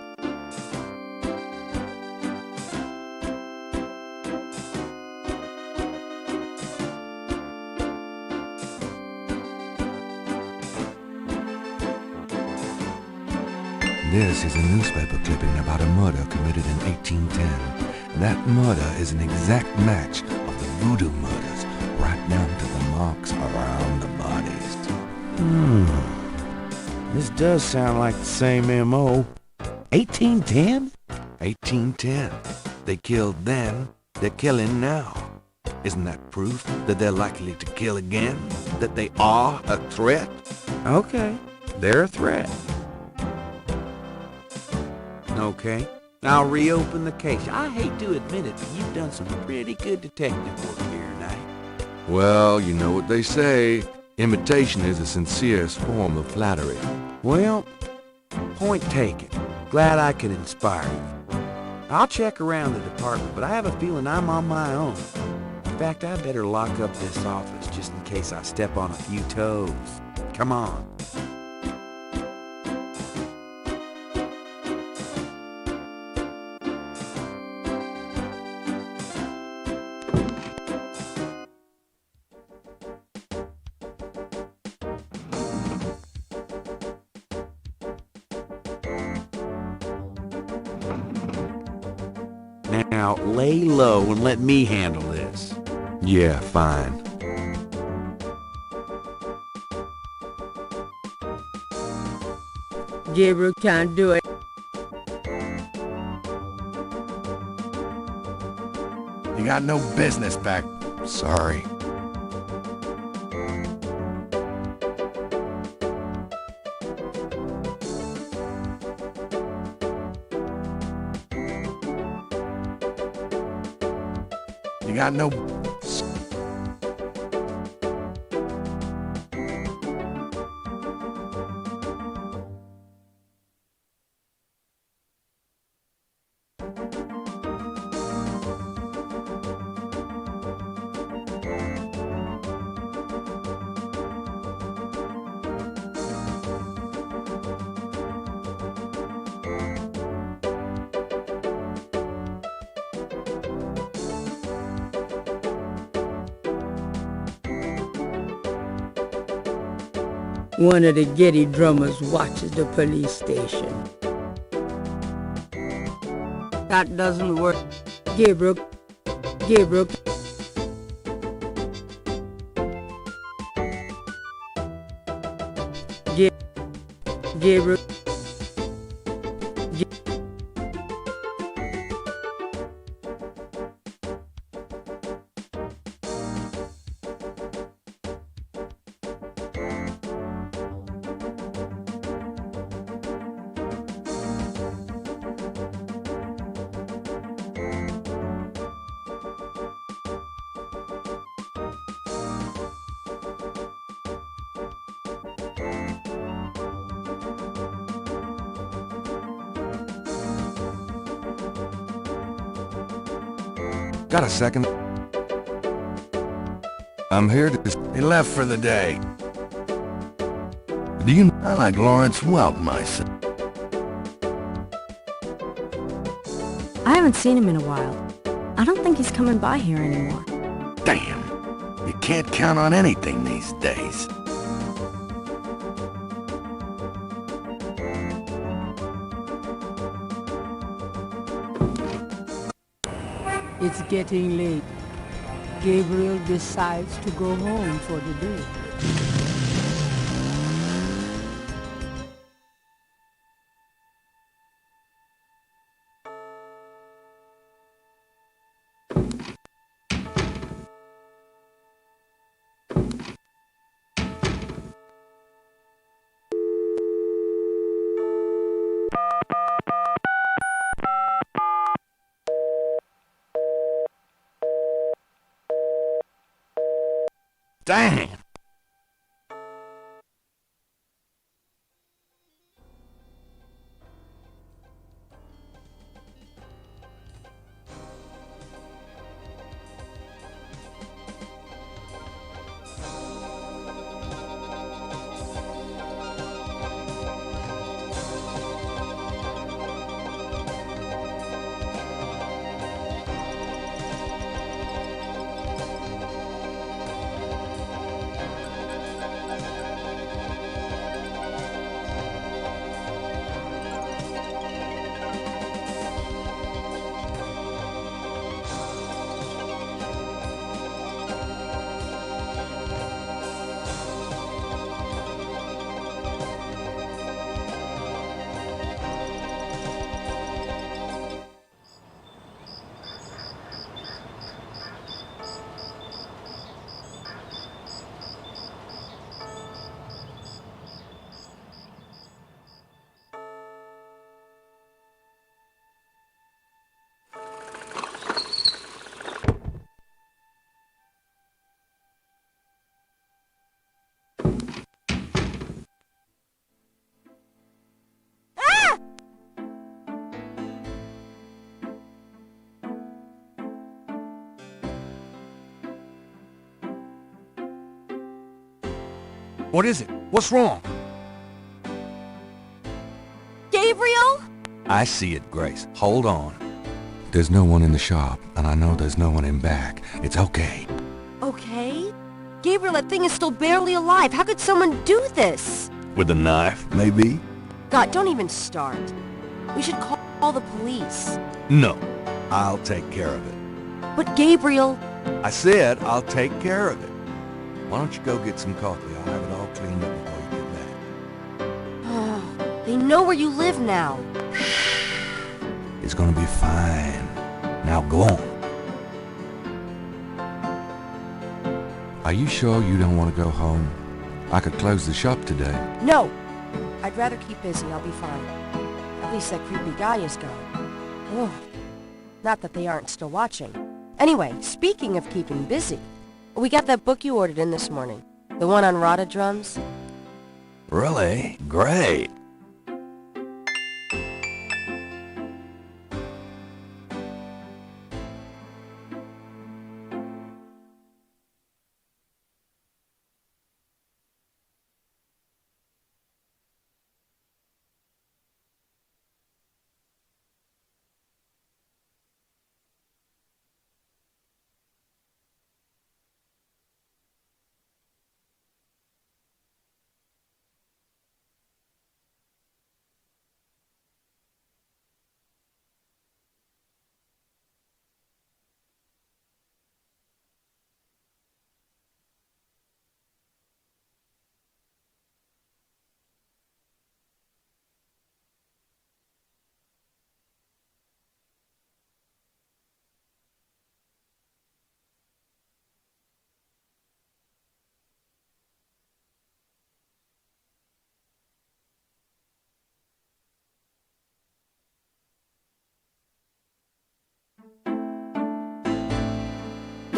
This is a newspaper clipping about a murder committed in 1810. That murder is an exact match of the voodoo murders, right down to the marks around the bodies. This does sound like the same M.O. 1810? 1810. They killed then, they're killing now. Isn't that proof that they're likely to kill again? That they are a threat? Okay, they're a threat. Okay, I'll reopen the case. I hate to admit it, but you've done some pretty good detective work here, Knight. Well, you know what they say. Imitation is the sincerest form of flattery. Well, point taken. Glad I could inspire you. I'll check around the department, but I have a feeling I'm on my own. In fact, I better lock up this office just in case I step on a few toes. Come on. Now, lay low and let me handle this. Yeah, fine. Gabriel can't do it. You got no business back. Sorry. You got no... One of the Getty drummers watches the police station. That doesn't work. Gabriel. Gabriel. Gabriel. Got a second? I'm here to... He left for the day. Do you... I like Lawrence Welk myself. I haven't seen him in a while. I don't think he's coming by here anymore. Damn. You can't count on anything these days. It's getting late. Gabriel decides to go home for the day. Damn! What is it? What's wrong? Gabriel? I see it, Grace. Hold on. There's no one in the shop, and I know there's no one in back. It's okay. Okay? Gabriel, that thing is still barely alive. How could someone do this? With a knife, maybe? God, don't even start. We should call the police. No. I'll take care of it. But Gabriel... I said I'll take care of it. Why don't you go get some coffee? I'll have it all cleaned up before you get back. Oh, they know where you live now. It's gonna be fine. Now go on. Are you sure you don't want to go home? I could close the shop today. No. I'd rather keep busy. I'll be fine. At least that creepy guy is gone. Ugh. Not that they aren't still watching. Anyway, speaking of keeping busy, we got that book you ordered in this morning. The one on rata drums. Really? Great.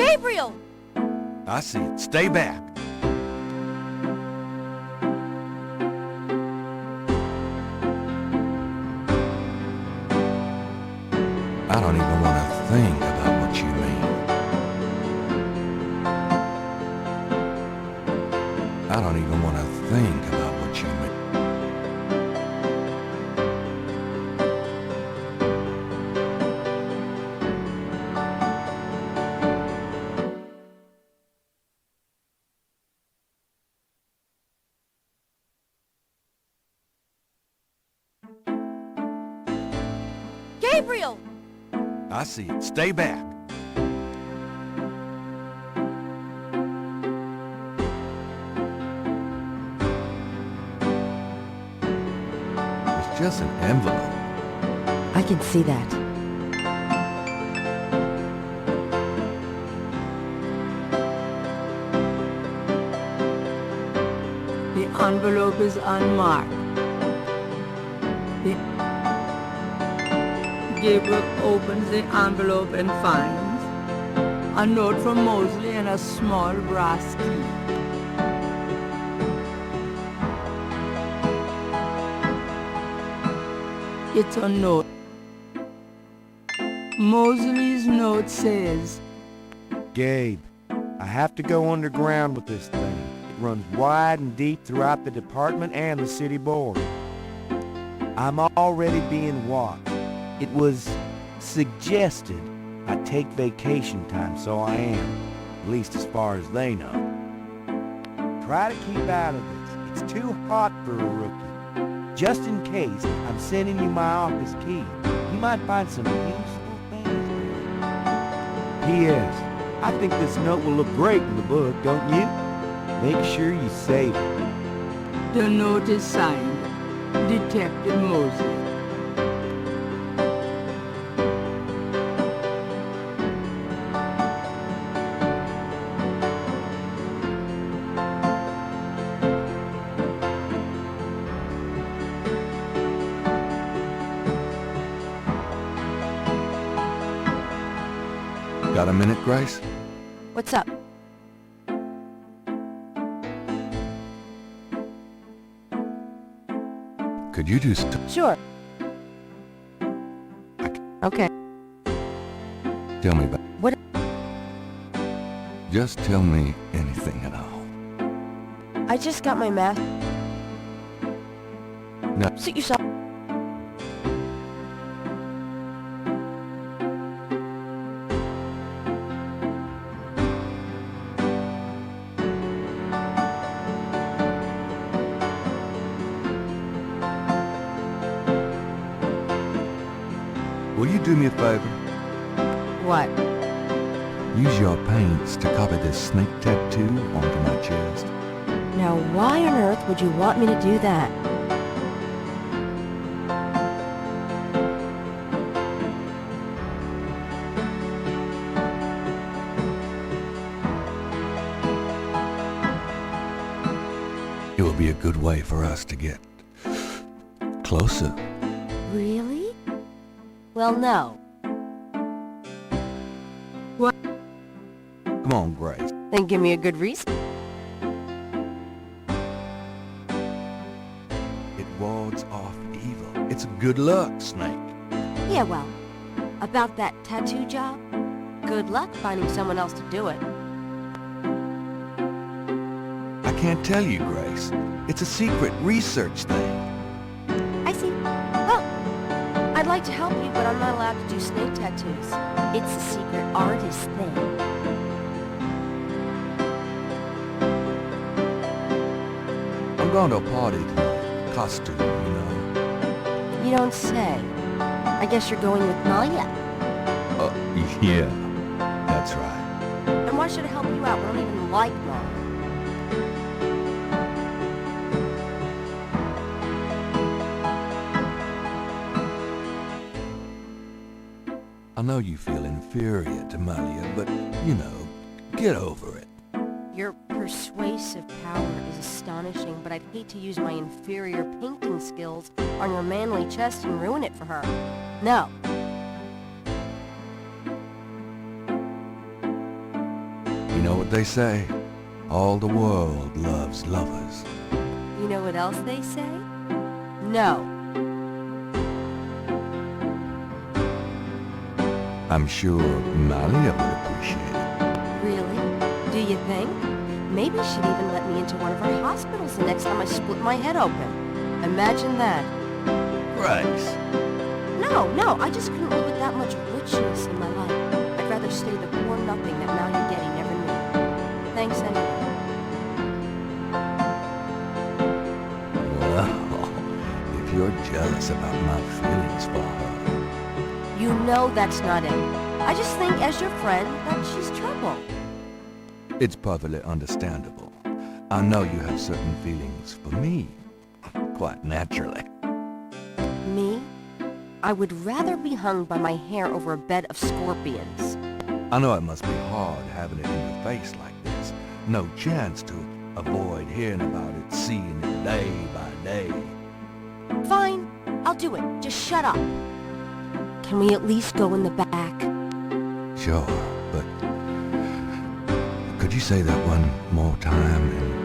Gabriel! I see it. Stay back. I don't even want to think about what you mean. I don't even want to think about what you mean. Gabriel! I see it. Stay back. It's just an envelope. I can see that. The envelope is unmarked. Gabriel opens the envelope and finds a note from Mosley and a small brass key. It's a note. Mosley's note says, Gabe, I have to go underground with this thing. It runs wide and deep throughout the department and the city board. I'm already being watched. It was suggested I take vacation time, so I am, at least as far as they know. Try to keep out of this. It's too hot for a rookie. Just in case, I'm sending you my office key. You might find some useful things there. P.S. I think this note will look great in the book, don't you? Make sure you save it. the note is signed, Detective Mosley. Got a minute, Grace? What's up? Could you do Sure. Okay. tell me about... What? Just tell me anything at all. I just got my math. No. Suit yourself. Will you do me a favor? What? Use your paints to copy this snake tattoo onto my chest. Now, why on earth would you want me to do that? It will be a good way for us to get closer. Really? Well, no. What? Come on, Grace. Then give me a good reason. It wards off evil. It's a good luck, Snake. Yeah, well, about that tattoo job, good luck finding someone else to do it. I can't tell you, Grace. It's a secret research thing. I see. Well, I'd like to help you, but I'm not allowed to do snake tattoos. It's a secret artist thing. I'm going to a party tonight. Costume, you know. You don't say. I guess you're going with Maya. Yeah, that's right. And why should I help you out? We don't even like Maya. I know you feel inferior to Malia, but, you know, get over it. Your persuasive power is astonishing, but I'd hate to use my inferior painting skills on your manly chest and ruin it for her. No. You know what they say? All the world loves lovers. You know what else they say? No. I'm sure Malia would appreciate it. Really? Do you think? Maybe she'd even let me into one of her hospitals the next time I split my head open. Imagine that. Grace. No, I just couldn't live with that much richness in my life. I'd rather stay the poor nothing that now you're getting never knew. Thanks anyway. Well, if you're jealous about my feelings for her... You know that's not it. I just think, as your friend, that she's trouble. It's perfectly understandable. I know you have certain feelings for me. Quite naturally. Me? I would rather be hung by my hair over a bed of scorpions. I know it must be hard having it in your face like this. No chance to avoid hearing about it, seeing it day by day. Fine, I'll do it. Just shut up. Can we at least go in the back? Sure, but could you say that one more time and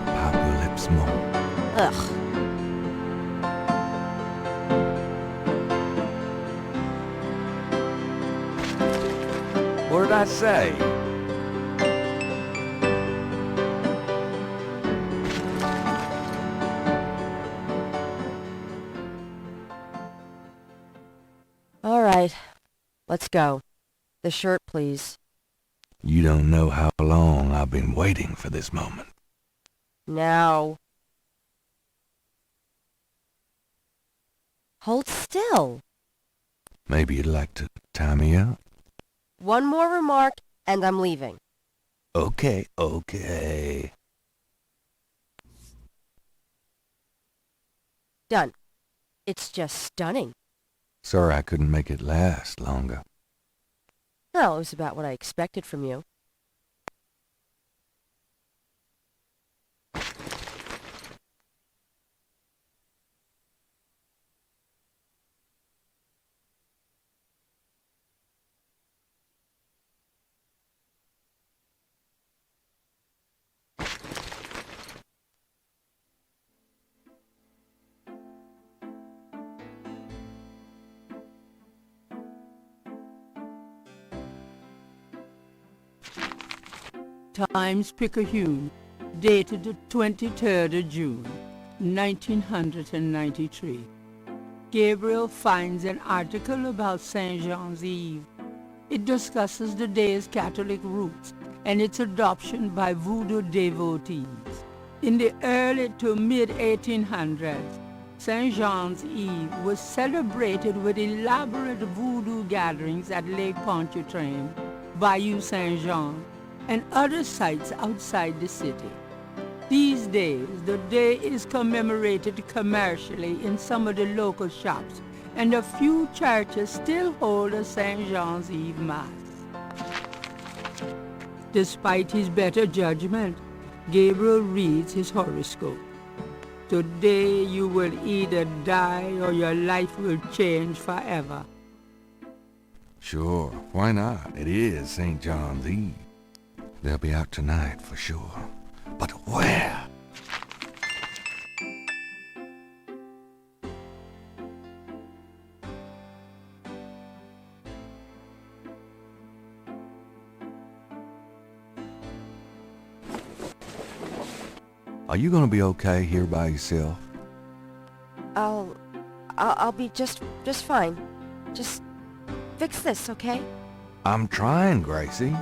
pop your lips more? Ugh. What did I say? All right, let's go. The shirt, please. You don't know how long I've been waiting for this moment. Now. Hold still. Maybe you'd like to tie me up? One more remark, and I'm leaving. Okay. Done. It's just stunning. Sorry I couldn't make it last longer. Well, it was about what I expected from you. Times-Picayune, dated the 23rd of June, 1993. Gabriel finds an article about St. Jean's Eve. It discusses the day's Catholic roots and its adoption by voodoo devotees. In the early to mid-1800s, St. Jean's Eve was celebrated with elaborate voodoo gatherings at Lake Pontchartrain, Bayou St. Jean, and other sites outside the city. These days, the day is commemorated commercially in some of the local shops, and a few churches still hold a St. Jean's Eve Mass. Despite his better judgment, Gabriel reads his horoscope. Today you will either die or your life will change forever. Sure, why not? It is St. John's Eve. They'll be out tonight for sure. But where? Are you gonna be okay here by yourself? I'll be just fine. Just fix this, okay? I'm trying, Gracie.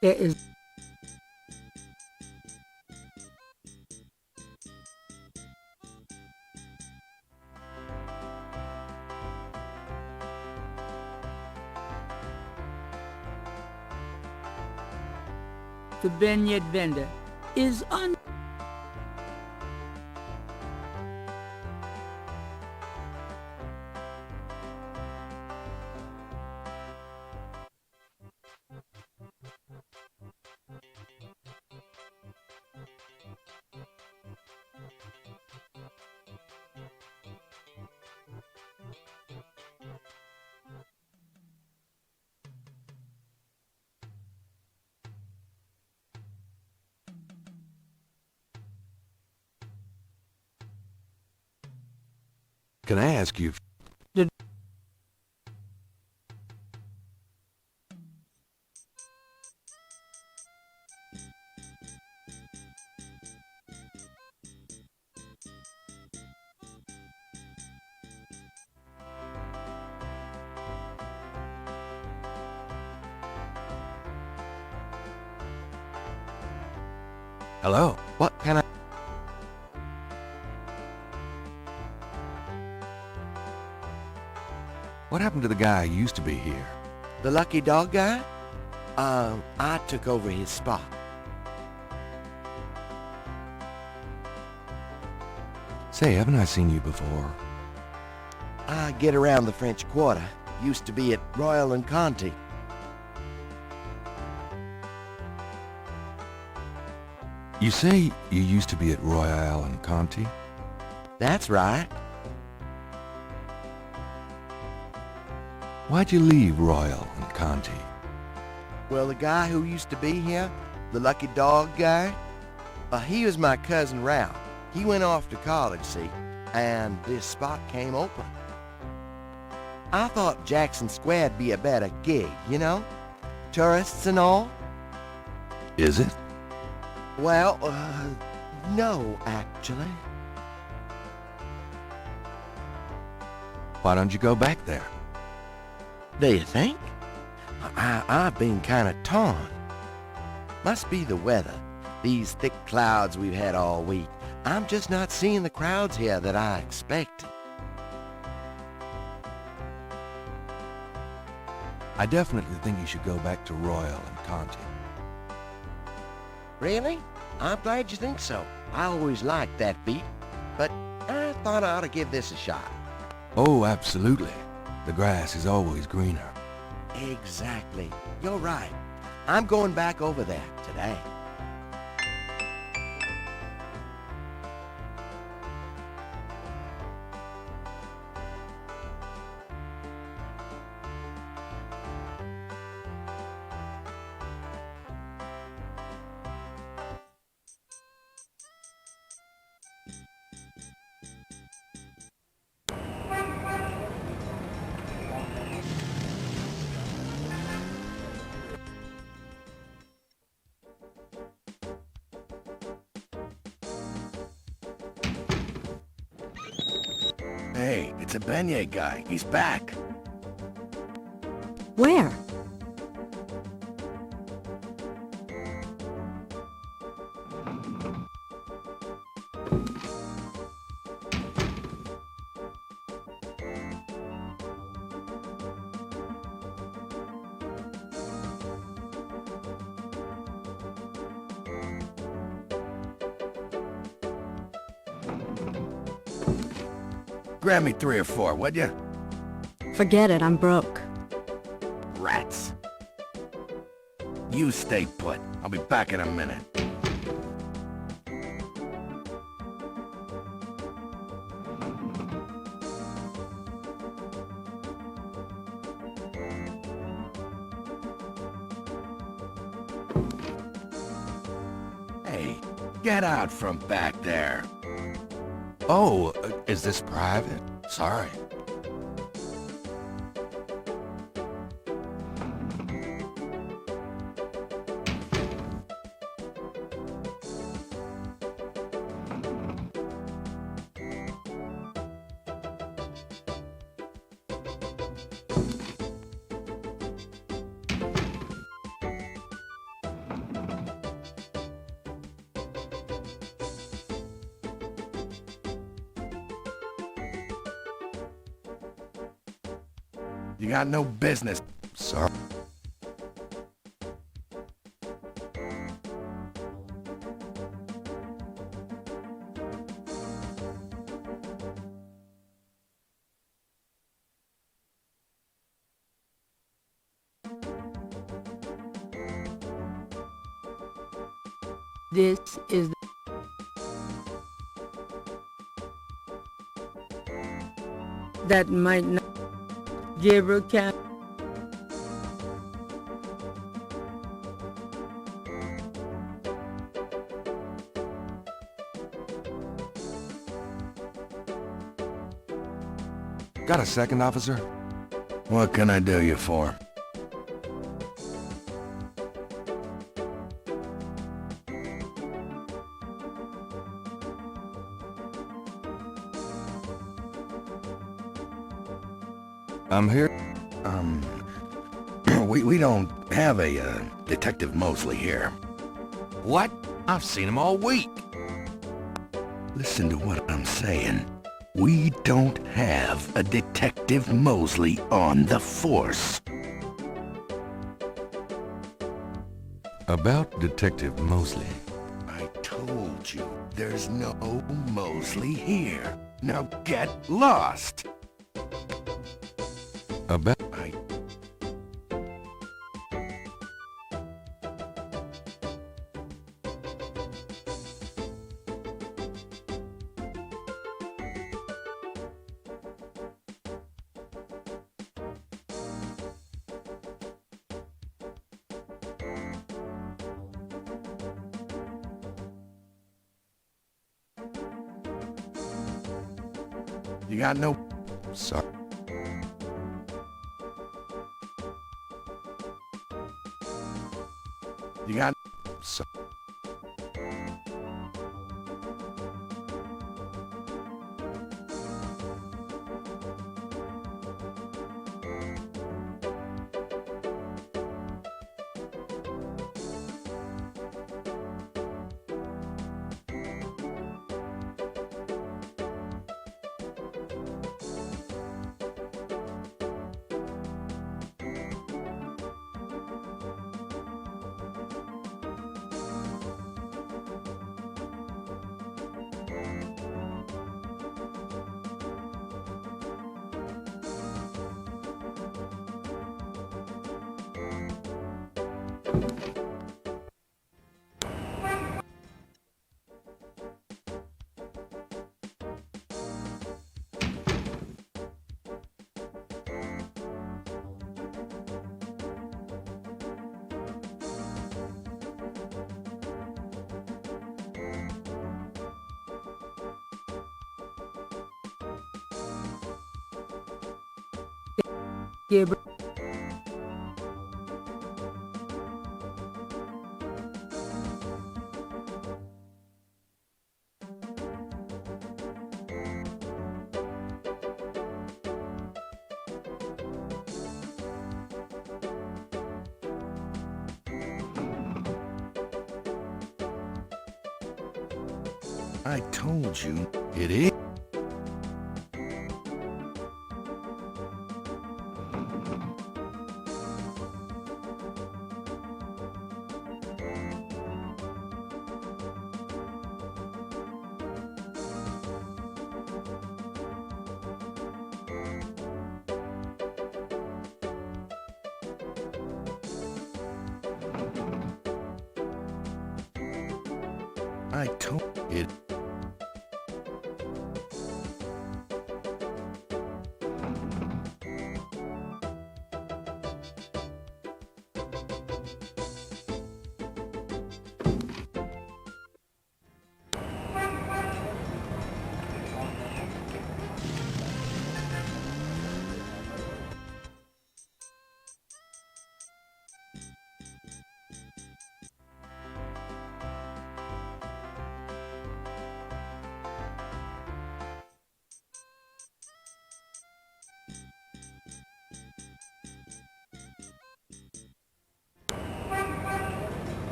There is the beignet vendor is on. Can I ask you... Hello? What can I... What happened to the guy who used to be here? The lucky dog guy? I took over his spot. Say, haven't I seen you before? I get around the French Quarter. Used to be at Royal and Conti. You say you used to be at Royale and Conti? That's right. Why'd you leave Royal and Conti? Well, the guy who used to be here, the lucky dog guy, he was my cousin Ralph. He went off to college, see, and this spot came open. I thought Jackson Square'd be a better gig, you know? Tourists and all. Is it? Well, no, actually. Why don't you go back there? Do you think? I've been kind of torn. Must be the weather. These thick clouds we've had all week. I'm just not seeing the crowds here that I expected. I definitely think you should go back to Royal and Conti. Really? I'm glad you think so. I always liked that beat, but I thought I ought to give this a shot. Oh, absolutely. The grass is always greener. Exactly. You're right. I'm going back over there today. Hey, it's a beignet guy. He's back. Where? Grab me 3 or 4, would you? Forget it, I'm broke. Rats. You stay put. I'll be back in a minute. Hey, get out from back there. Oh, is this private? Sorry. You got no business. Sorry. This is that might not. Gabriel can. Got a second, officer? What can I do you for? I'm here. We don't have a, Detective Mosley here. What? I've seen him all week. Listen to what I'm saying. We don't have a Detective Mosley on the force. About Detective Mosley. I told you, there's no Mosley here. Now get lost! About... You got no... Sorry. You got... So... Gabriel. I told you, it is... I told it.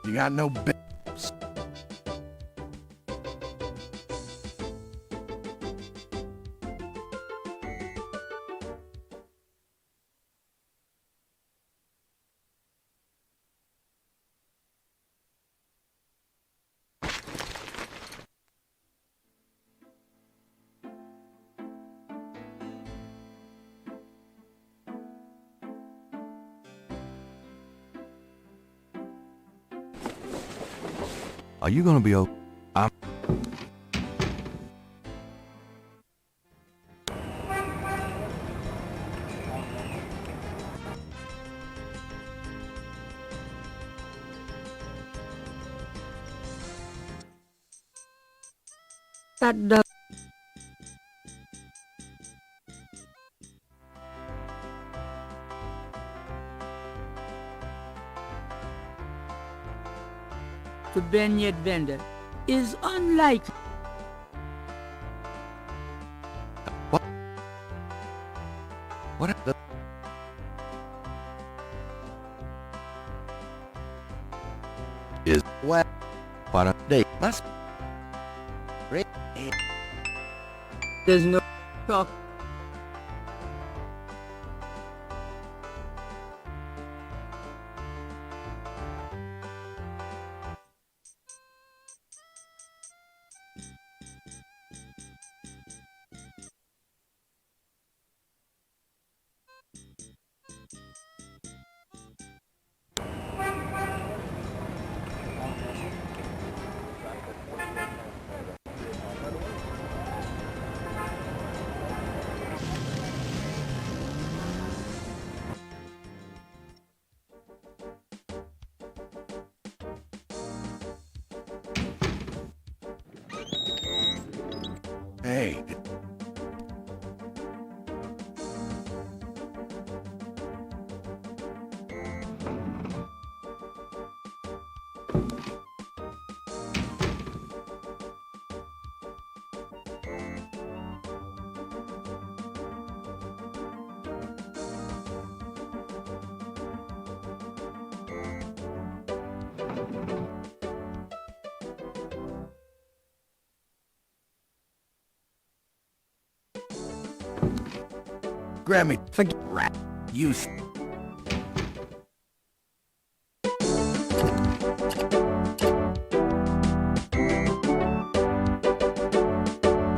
You got no b... Are you gonna be okay? That does. To beignet vendor is unlikely. What the... Is... What? What a... They must... There's no talk. Hey. Grab me. Forget rat. You.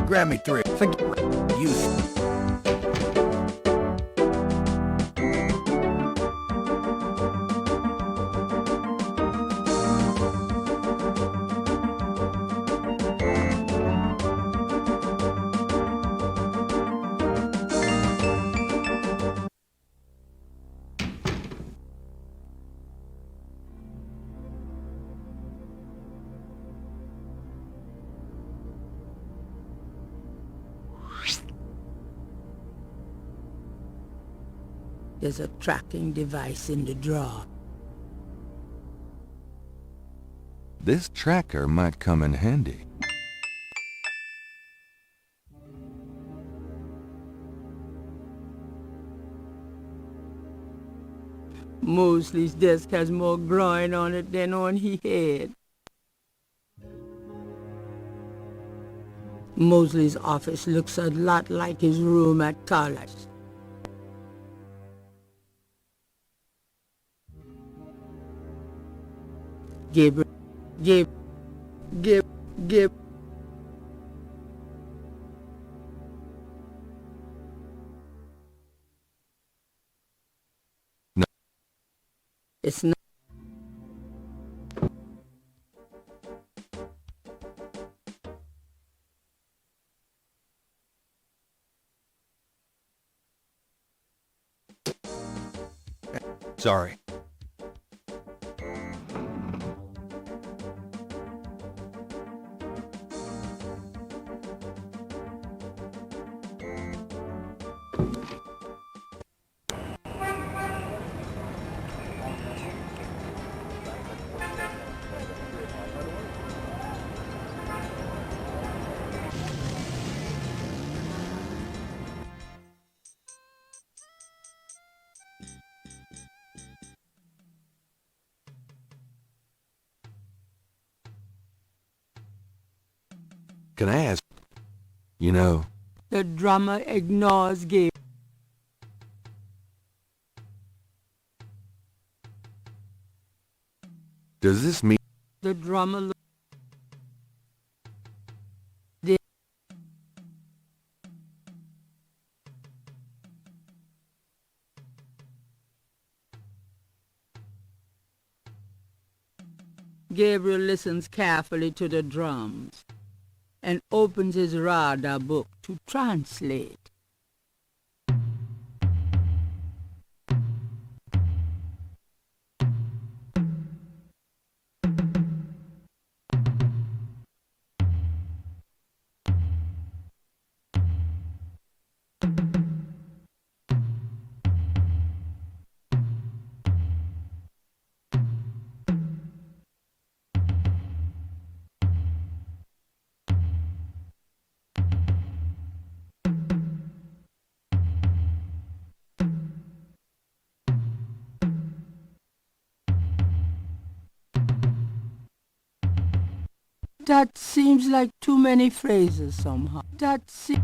Grab me 3. Forget rat. You. There's a tracking device in the drawer. This tracker might come in handy. Mosley's desk has more groin on it than on his head. Mosley's office looks a lot like his room at college. Gabriel. No. It's not. Sorry. Can I ask? You know, The drummer ignores Gabriel. does this mean... The drummer Gabriel listens carefully to the drums and opens his radar book to translate. That seems like too many phrases somehow. That seems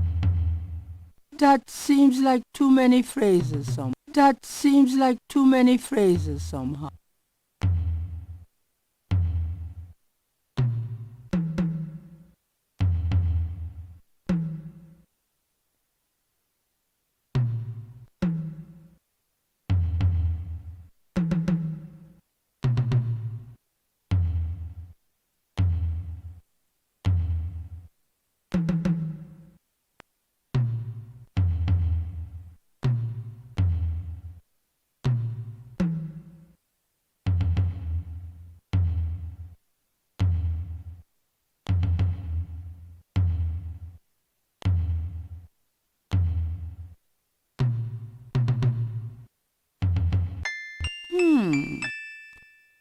like too many phrases somehow. That seems like too many phrases somehow.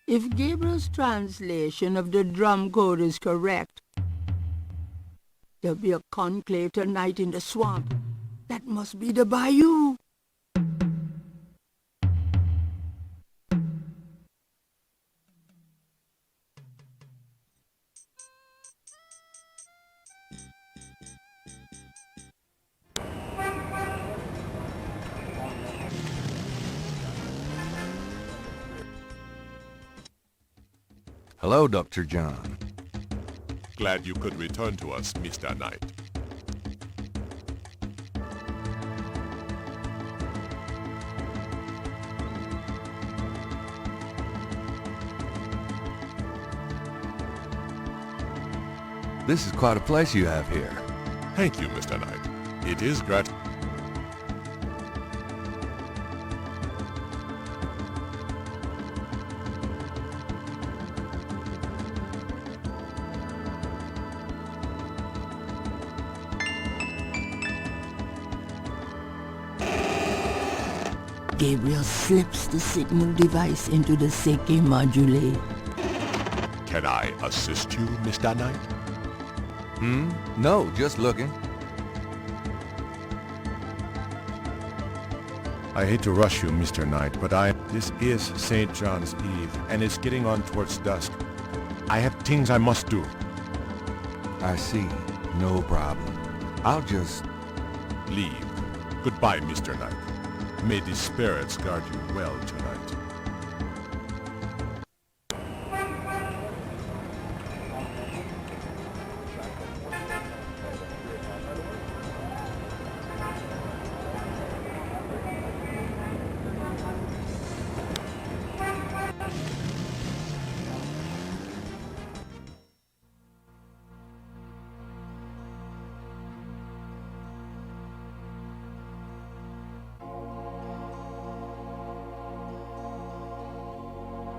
If Gabriel's translation of the drum code is correct, there'll be a conclave tonight in the swamp. That must be the bayou. Hello, Dr. John. Glad you could return to us, Mr. Knight. This is quite a place you have here. Thank you, Mr. Knight. It is gratifying. Gabriel slips the signal device into the Seke module. Can I assist you, Mr. Knight? No, just looking. I hate to rush you, Mr. Knight, but this is St. John's Eve, and it's getting on towards dusk. I have things I must do. I see. No problem. I'll just... leave. Goodbye, Mr. Knight. May the spirits guard you well tonight.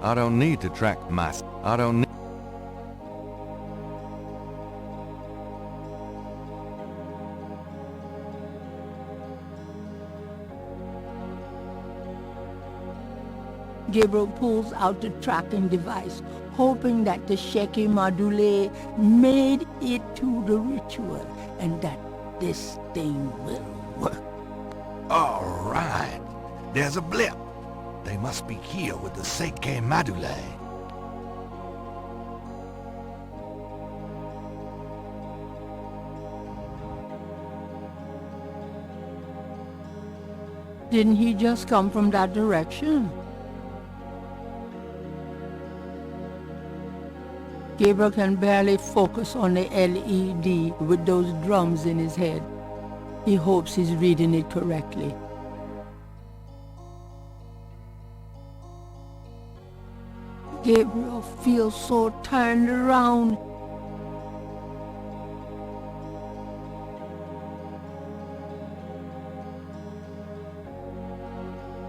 I don't need to track I don't need... Gabriel pulls out the tracking device, hoping that the Seke module made it to the ritual and that this thing will work. All right. There's a blip. They must be here with the Seke module. Didn't he just come from that direction? Gabriel can barely focus on the LED with those drums in his head. He hopes he's reading it correctly. Gabriel feels so turned around.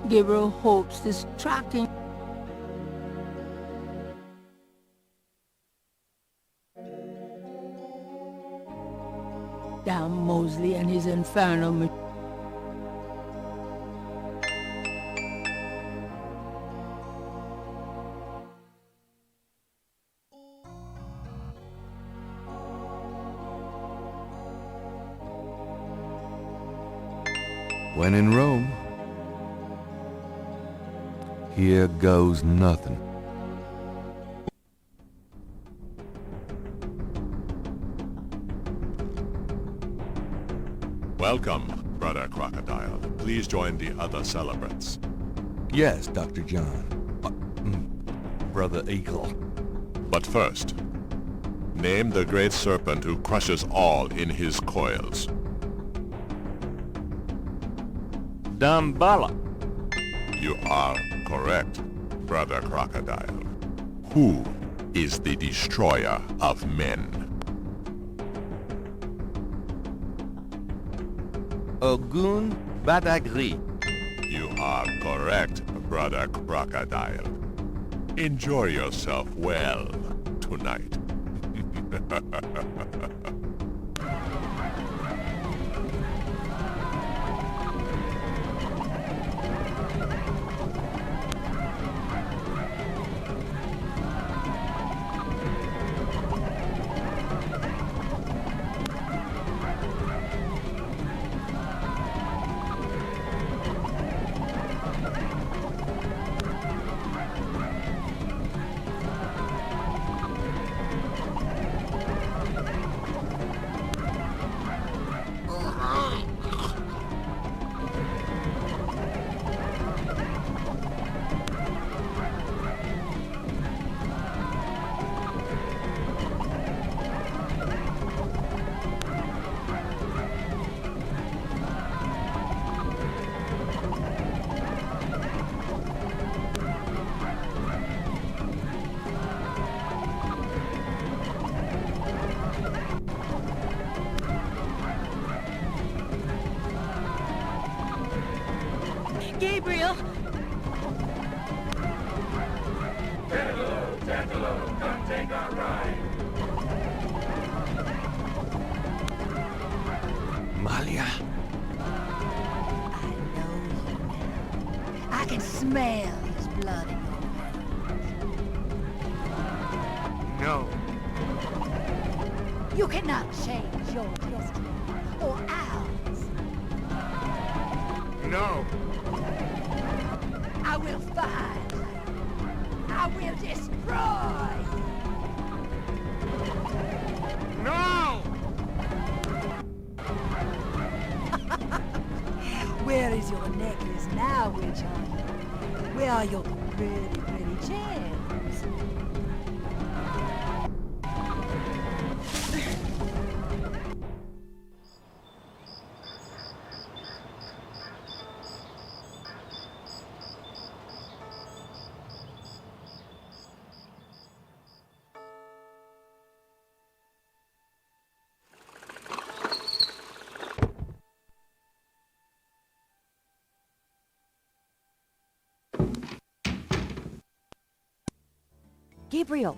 Gabriel hopes this tracking damn Mosley and his infernal When in Rome, here goes nothing. Welcome, Brother Crocodile. Please join the other celebrants. Yes, Dr. John. Brother Eagle. But first, name the great serpent who crushes all in his coils. Dumbala. You are correct, Brother Crocodile. Who is the destroyer of men? Ogun Badagri. You are correct, Brother Crocodile. Enjoy yourself well tonight. Gabriel! Tantalo, come take our ride. Malia. I know you now. I can smell his blood in your veins. No. You cannot change your destiny or ours. No. I will find. I will destroy. No! Where is your necklace now, witch hunter? Where are your pretty, pretty gems? Gabriel!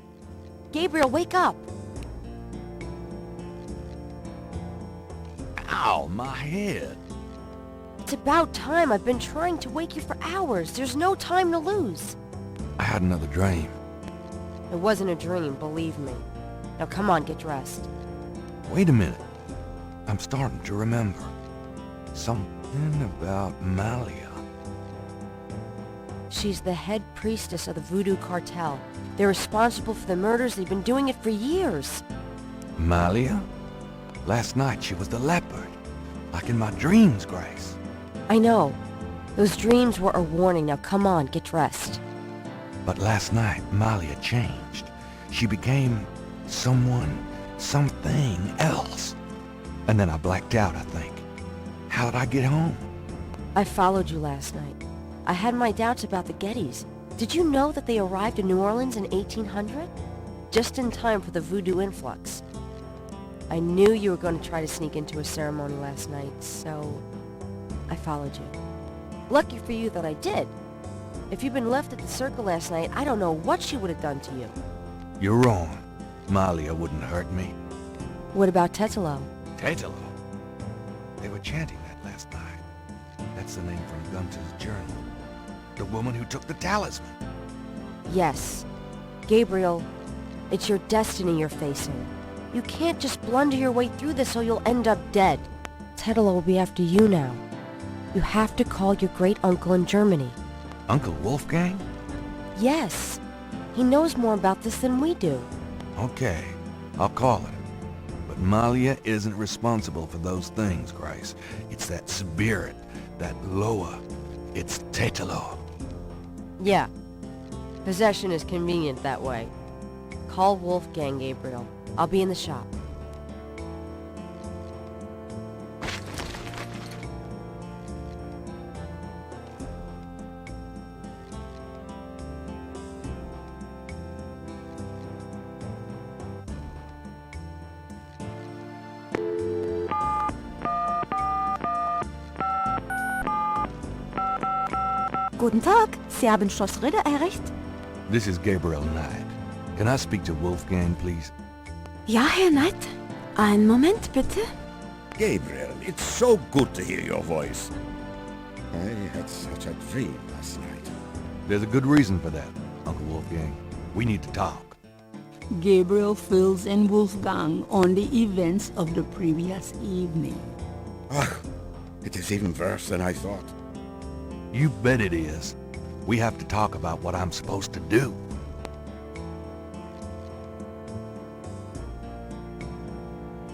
Gabriel, wake up! Ow, my head. It's about time. I've been trying to wake you for hours. There's no time to lose. I had another dream. It wasn't a dream, believe me. Now come on, get dressed. Wait a minute. I'm starting to remember. Something about Malia. She's the head priestess of the voodoo cartel. They're responsible for the murders. They've been doing it for years. Malia? Last night she was the leopard. Like in my dreams, Grace. I know. Those dreams were a warning. Now come on, get dressed. But last night, Malia changed. She became someone, something else. And then I blacked out, I think. How did I get home? I followed you last night. I had my doubts about the Gettys. Did you know that they arrived in New Orleans in 1800? Just in time for the voodoo influx. I knew you were going to try to sneak into a ceremony last night, so I followed you. Lucky for you that I did. If you'd been left at the circle last night, I don't know what she would have done to you. You're wrong. Malia wouldn't hurt me. What about Tetelo? Tetelo? They were chanting that last night. That's the name from Gunter's journal. The woman who took the talisman. Yes. Gabriel, it's your destiny you're facing. You can't just blunder your way through this or you'll end up dead. Tetelo will be after you now. You have to call your great-uncle in Germany. Uncle Wolfgang? Yes. He knows more about this than we do. Okay, I'll call him. But Malia isn't responsible for those things, Grace. It's that spirit, that Loa. It's Tetelo. Yeah. Possession is convenient that way. Call Wolfgang, Gabriel. I'll be in the shop. Guten Tag, Sie haben Schloss Ritter erreicht? This is Gabriel Knight. Can I speak to Wolfgang, please? Ja, Herr Knight. Einen Moment, bitte. Gabriel, it's so good to hear your voice. I had such a dream last night. There's a good reason for that, Uncle Wolfgang. We need to talk. Gabriel fills in Wolfgang on the events of the previous evening. Ah, it is even worse than I thought. You bet it is. We have to talk about what I'm supposed to do.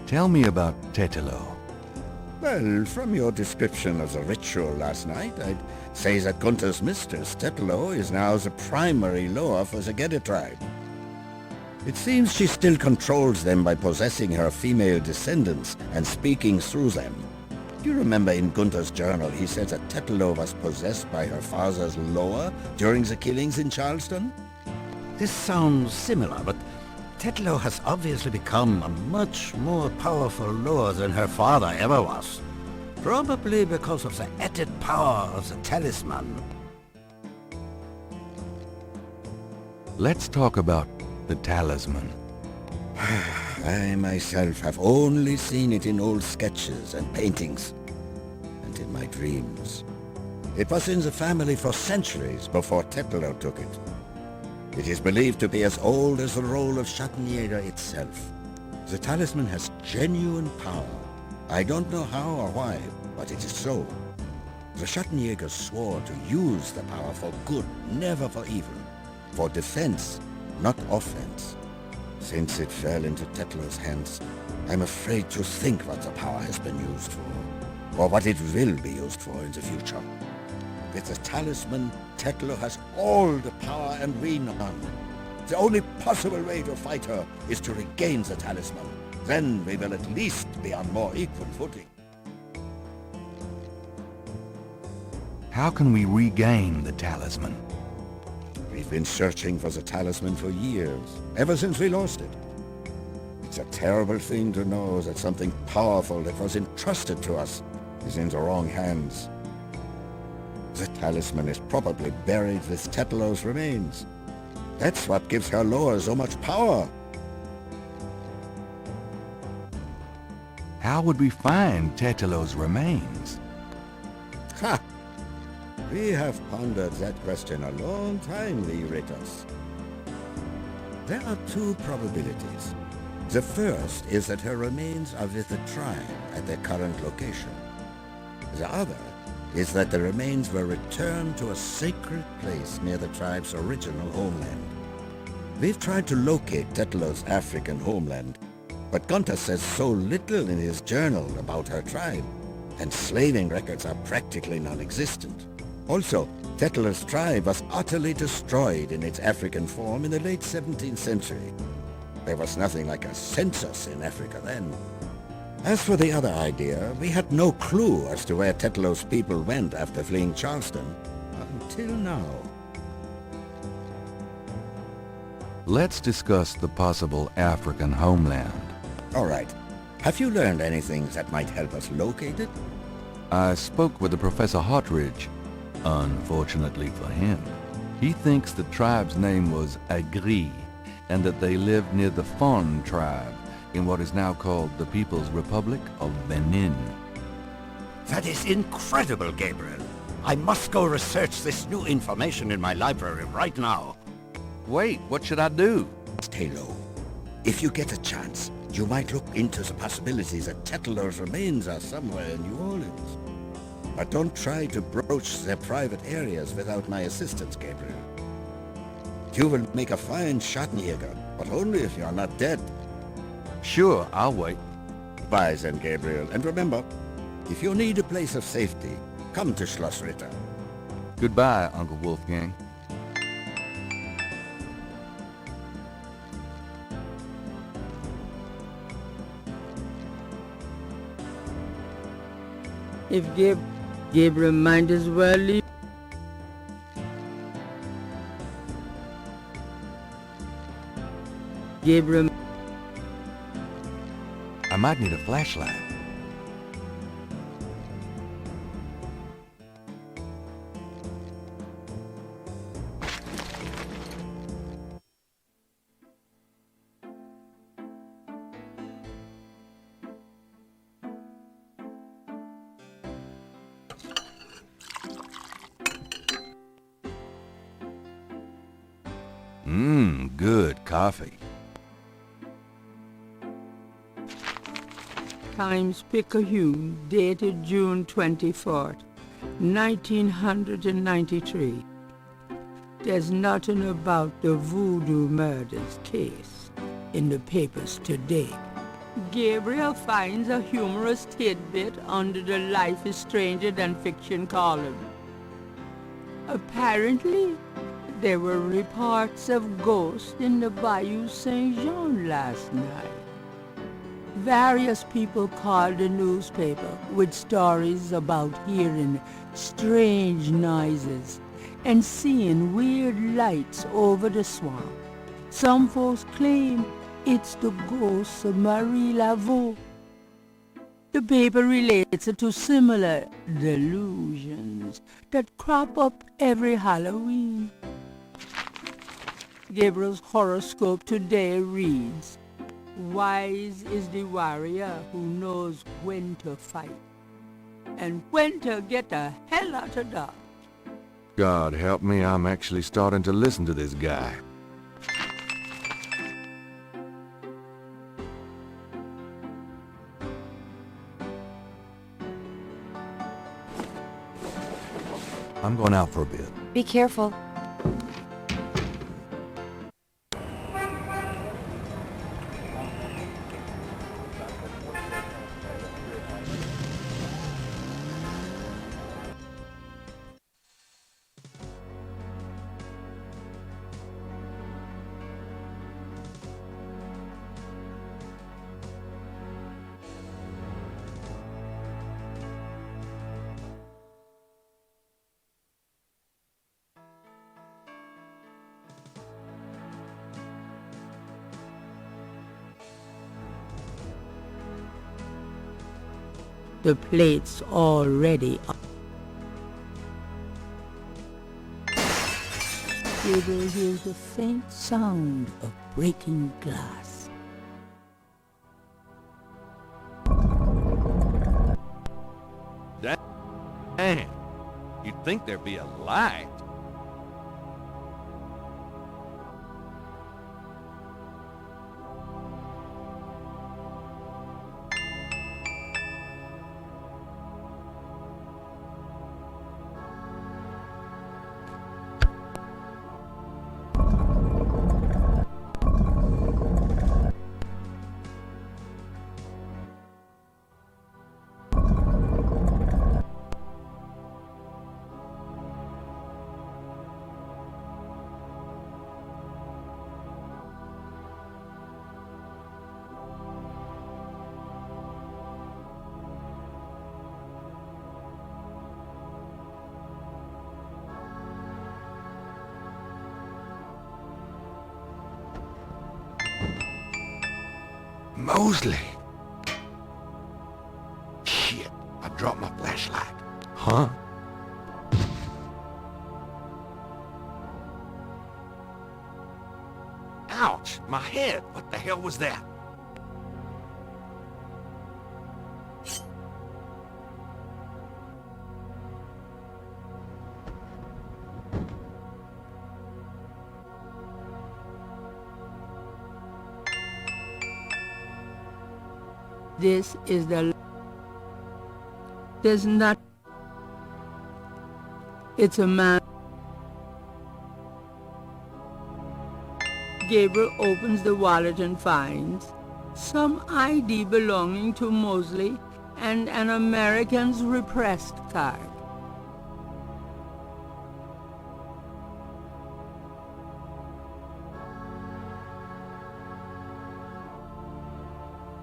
Tell me about Tetelo. Well, from your description of the ritual last night, I'd say that Gunther's mistress, Tetelo, is now the primary Loa for the Gedde tribe. It seems she still controls them by possessing her female descendants and speaking through them. Do you remember in Gunther's journal he said that Tetelo was possessed by her father's Loa during the killings in Charleston? This sounds similar, but Tetelo has obviously become a much more powerful Loa than her father ever was. Probably because of the added power of the talisman. Let's talk about the talisman. I myself have only seen it in old sketches and paintings, and in my dreams. It was in the family for centuries before Tetelo took it. It is believed to be as old as the role of Schattenjäger itself. The talisman has genuine power. I don't know how or why, but it is so. The Schattenjägers swore to use the power for good, never for evil. For defense, not offense. Since it fell into Tetelo's hands, I'm afraid to think what the power has been used for, or what it will be used for in the future. With the talisman, Tetelo has all the power and we none. The only possible way to fight her is to regain the talisman. Then we will at least be on more equal footing. How can we regain the talisman? We've been searching for the talisman for years, ever since we lost it. It's a terrible thing to know that something powerful that was entrusted to us is in the wrong hands. The talisman is probably buried with Tetelo's remains. That's what gives her Loa so much power. How would we find Tetelo's remains? Ha! We have pondered that question a long time, Ritas. There are two probabilities. The first is that her remains are with the tribe at their current location. The other is that the remains were returned to a sacred place near the tribe's original homeland. We've tried to locate Tetelo's African homeland, but Gunther says so little in his journal about her tribe, and slaving records are practically non-existent. Also, Tetler's tribe was utterly destroyed in its African form in the late 17th century. There was nothing like a census in Africa then. As for the other idea, we had no clue as to where Tetlo's people went after fleeing Charleston, until now. Let's discuss the possible African homeland. All right. Have you learned anything that might help us locate it? I spoke with the Professor Hartridge. Unfortunately for him, he thinks the tribe's name was Agri, and that they lived near the Fon tribe in what is now called the People's Republic of Benin. That is incredible, Gabriel. I must go research this new information in my library right now. Wait, what should I do? Stay low. If you get a chance, you might look into the possibility that Tetler's remains are somewhere in New Orleans. But don't try to broach their private areas without my assistance, Gabriel. You will make a fine Schattenjäger, but only if you are not dead. Sure, I'll wait. Bye then, Gabriel. And remember, if you need a place of safety, come to Schloss Ritter. Goodbye, Uncle Wolfgang. If Gabriel might as well leave. Gabriel. I might need a flashlight. Good coffee. Times Picayune, dated June 24th, 1993. There's nothing about the voodoo murders case in the papers today. Gabriel finds a humorous tidbit under the Life is Stranger Than Fiction column. Apparently, there were reports of ghosts in the Bayou Saint Jean last night. Various people called the newspaper with stories about hearing strange noises and seeing weird lights over the swamp. Some folks claim it's the ghost of Marie Laveau. The paper relates it to similar delusions that crop up every Halloween. Gabriel's horoscope today reads, "Wise is the warrior who knows when to fight and when to get the hell out of Dodge." God help me, I'm actually starting to listen to this guy. I'm going out for a bit. Be careful. The plate's already up. Gabriel hears the faint sound of breaking glass. Damn, you'd think there'd be a light. Mosley. Shit, I dropped my flashlight. Huh? Ouch, my head. What the hell was that? This is the... There's not... It's a man. Gabriel opens the wallet and finds some ID belonging to Mosley and an American's repressed card.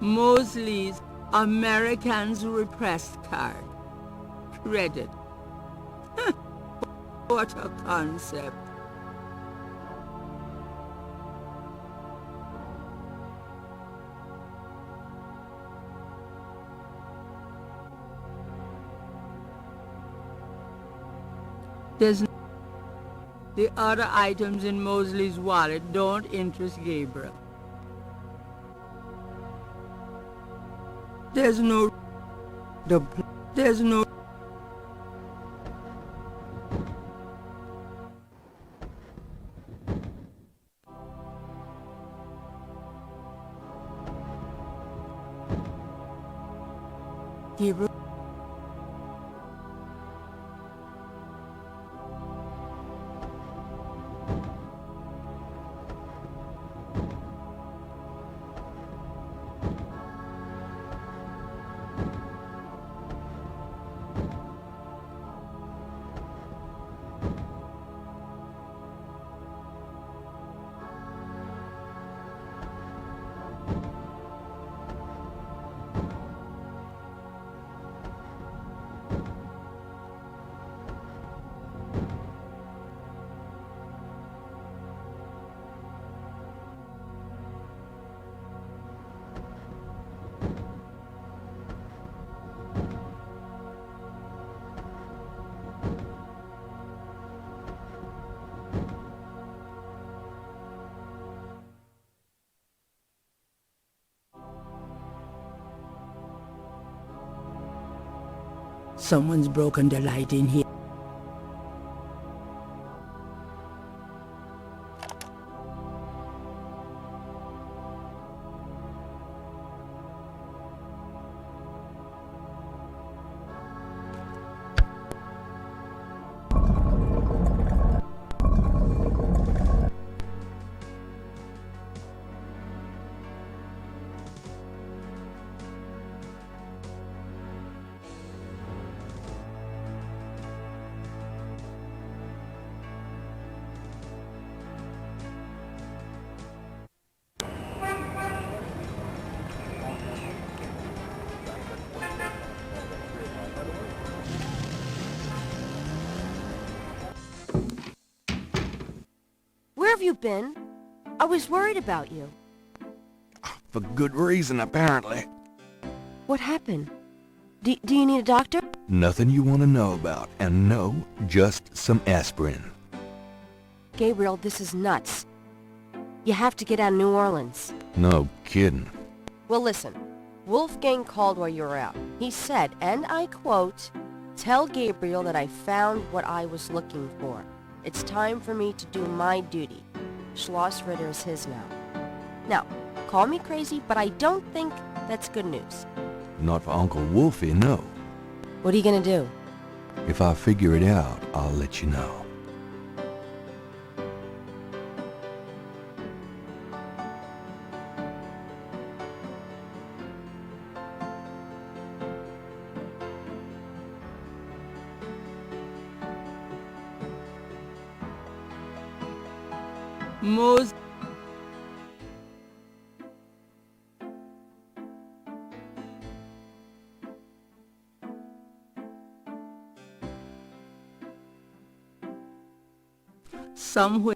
Mosley's American's repressed card. Credit. What a concept. There's the other items in Mosley's wallet don't interest Gabriel. There's no... There's no... Gabriel... Someone's broken the light in here. Where have you been? I was worried about you. For good reason, apparently. What happened? Do you need a doctor? Nothing you want to know about, and no, just some aspirin. Gabriel, this is nuts. You have to get out of New Orleans. No kidding. Well, listen. Wolfgang called while you were out. He said, and I quote, "Tell Gabriel that I found what I was looking for. It's time for me to do my duty. Schloss Ritter is his now." Now, call me crazy, but I don't think that's good news. Not for Uncle Wolfie, no. What are you gonna do? If I figure it out, I'll let you know. Most... Somewhere...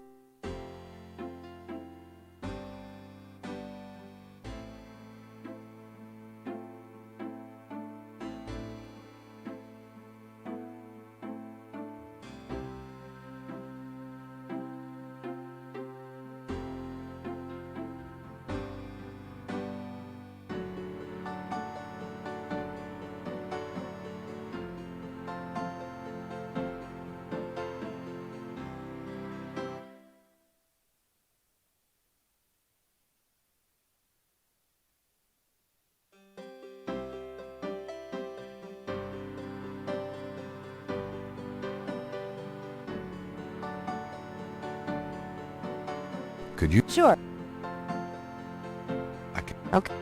Could you? Sure. Okay.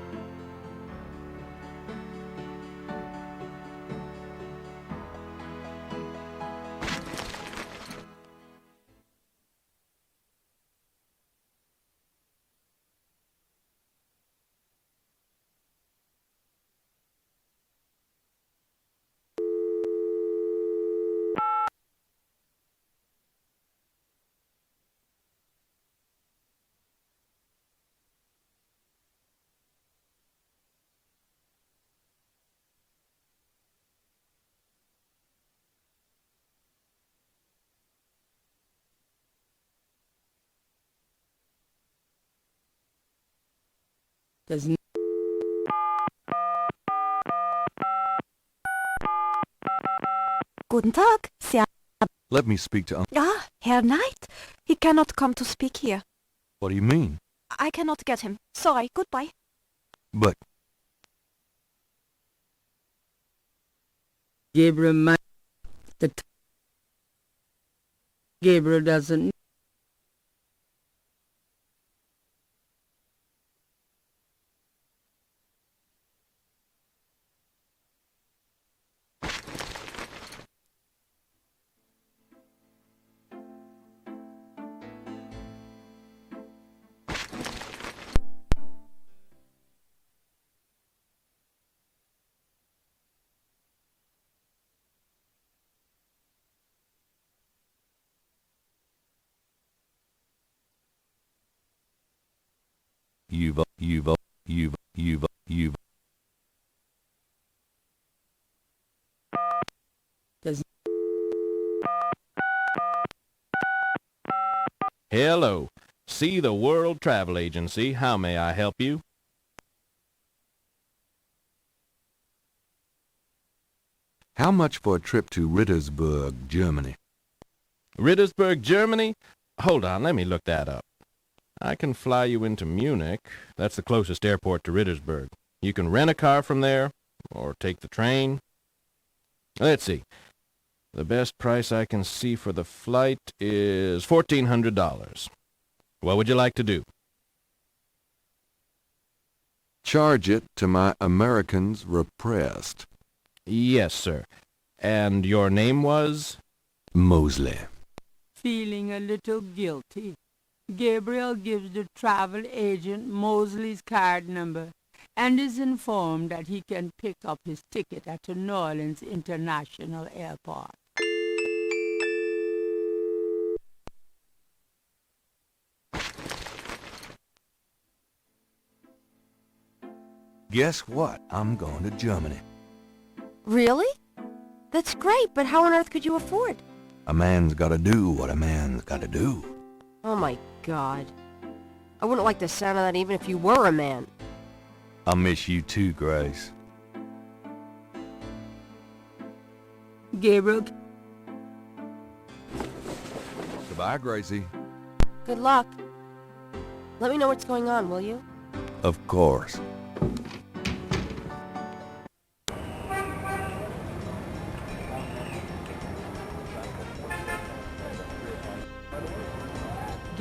Does n- Guten Tag, Sie Let me speak to Ah, Herr Knight. He cannot come to speak here. What do you mean? I cannot get him. Sorry, goodbye. But Gabriel might... Gabriel doesn't... you've Does... Hello. See the World Travel Agency. How may I help you? How much for a trip to Rittersburg, Germany? Rittersburg, Germany? Hold on, let me look that up. I can fly you into Munich. That's the closest airport to Rittersburg. You can rent a car from there, or take the train. Let's see. The best price I can see for the flight is $1,400. What would you like to do? Charge it to my Americans repressed. Yes, sir. And your name was? Mosley. Feeling a little guilty, Gabriel gives the travel agent Mosley's card number and is informed that he can pick up his ticket at the New Orleans International Airport. Guess what? I'm going to Germany. Really? That's great, but how on earth could you afford? A man's gotta do what a man's gotta do. Oh my God. I wouldn't like the sound of that even if you were a man. I'll miss you too, Grace. Gabriel... Goodbye, Gracie. Good luck. Let me know what's going on, will you? Of course.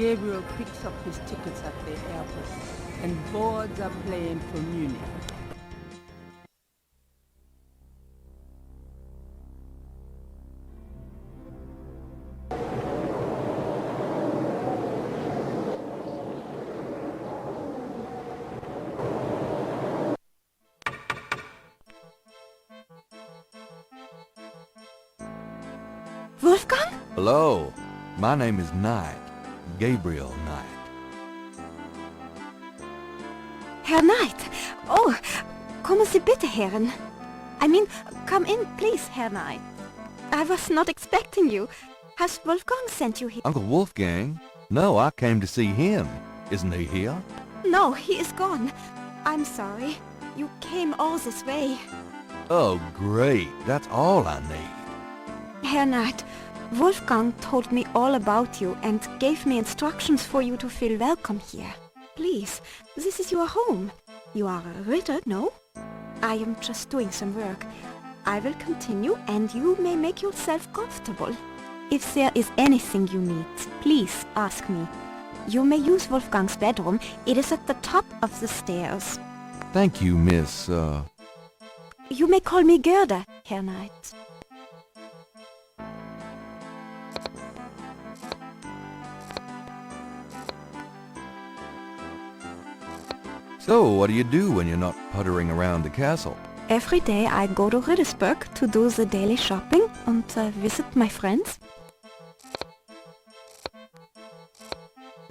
Gabriel picks up his tickets at the airport and boards a plane for Munich. Wolfgang? Hello. My name is Knight. Gabriel Knight. Herr Knight. Oh, kommen Sie bitte, Herren. I mean, come in, please, Herr Knight. I was not expecting you. Has Wolfgang sent you here? Uncle Wolfgang? No, I came to see him. Isn't he here? No, he is gone. I'm sorry. You came all this way. Oh, great. That's all I need. Herr Knight, Wolfgang told me all about you and gave me instructions for you to feel welcome here. Please, this is your home. You are a Ritter, no? I am just doing some work. I will continue and you may make yourself comfortable. If there is anything you need, please ask me. You may use Wolfgang's bedroom. It is at the top of the stairs. Thank you, Miss, You may call me Gerda, Herr Knight. So, what do you do when you're not puttering around the castle? Every day I go to Riddersburg to do the daily shopping and visit my friends.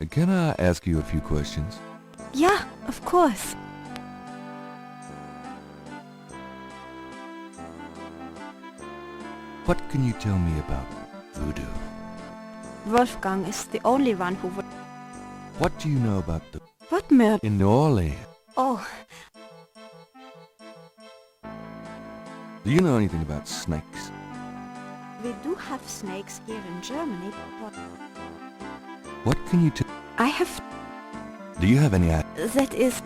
Can I ask you a few questions? Yeah, of course. What can you tell me about voodoo? Wolfgang is the only one who would... What do you know about the... What murder? In New Orleans? Oh, Do you know anything about snakes? we do have snakes here in Germany, but What can you tell... I have... Do you have any idea? That is...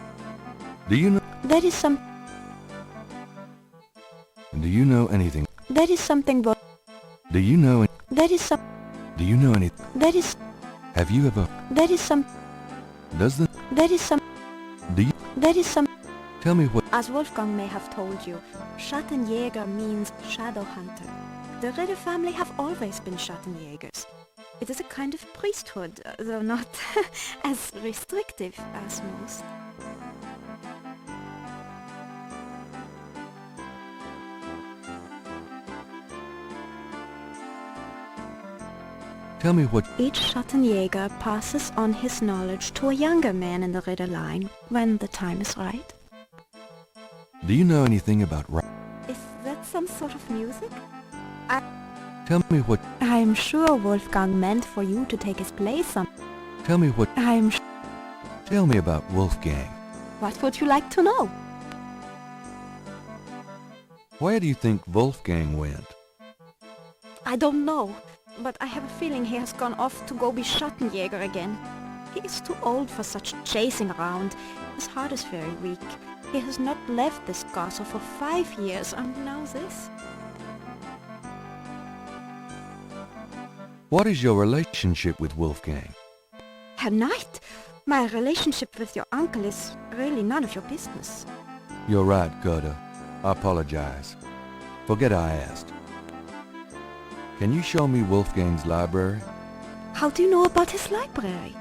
Do you know... That is some... Do you know anything? That is something but... Do you know... That is some... Do you know anything? That is... Have you ever... That is some... Does the... That is some... Do you... That is some... Tell me what... As Wolfgang may have told you, Schattenjäger means shadow hunter. The Ritter family have always been Schattenjägers. It is a kind of priesthood, though not as restrictive as most. Tell me what... Each Schattenjäger passes on his knowledge to a younger man in the Ritter line when the time is right. Do you know anything about... Is that some sort of music? Tell me what... I'm sure Wolfgang meant for you to take his place some... Tell me what... Tell me about Wolfgang. What would you like to know? Where do you think Wolfgang went? I don't know, but I have a feeling he has gone off to go be Schattenjäger again. He is too old for such chasing around. His heart is very weak. He has not left this castle for 5 years, and now this. What is your relationship with Wolfgang? Herr Knight, my relationship with your uncle is really none of your business. You're right, Gerda. I apologize. Forget I asked. Can you show me Wolfgang's library? How do you know about his library?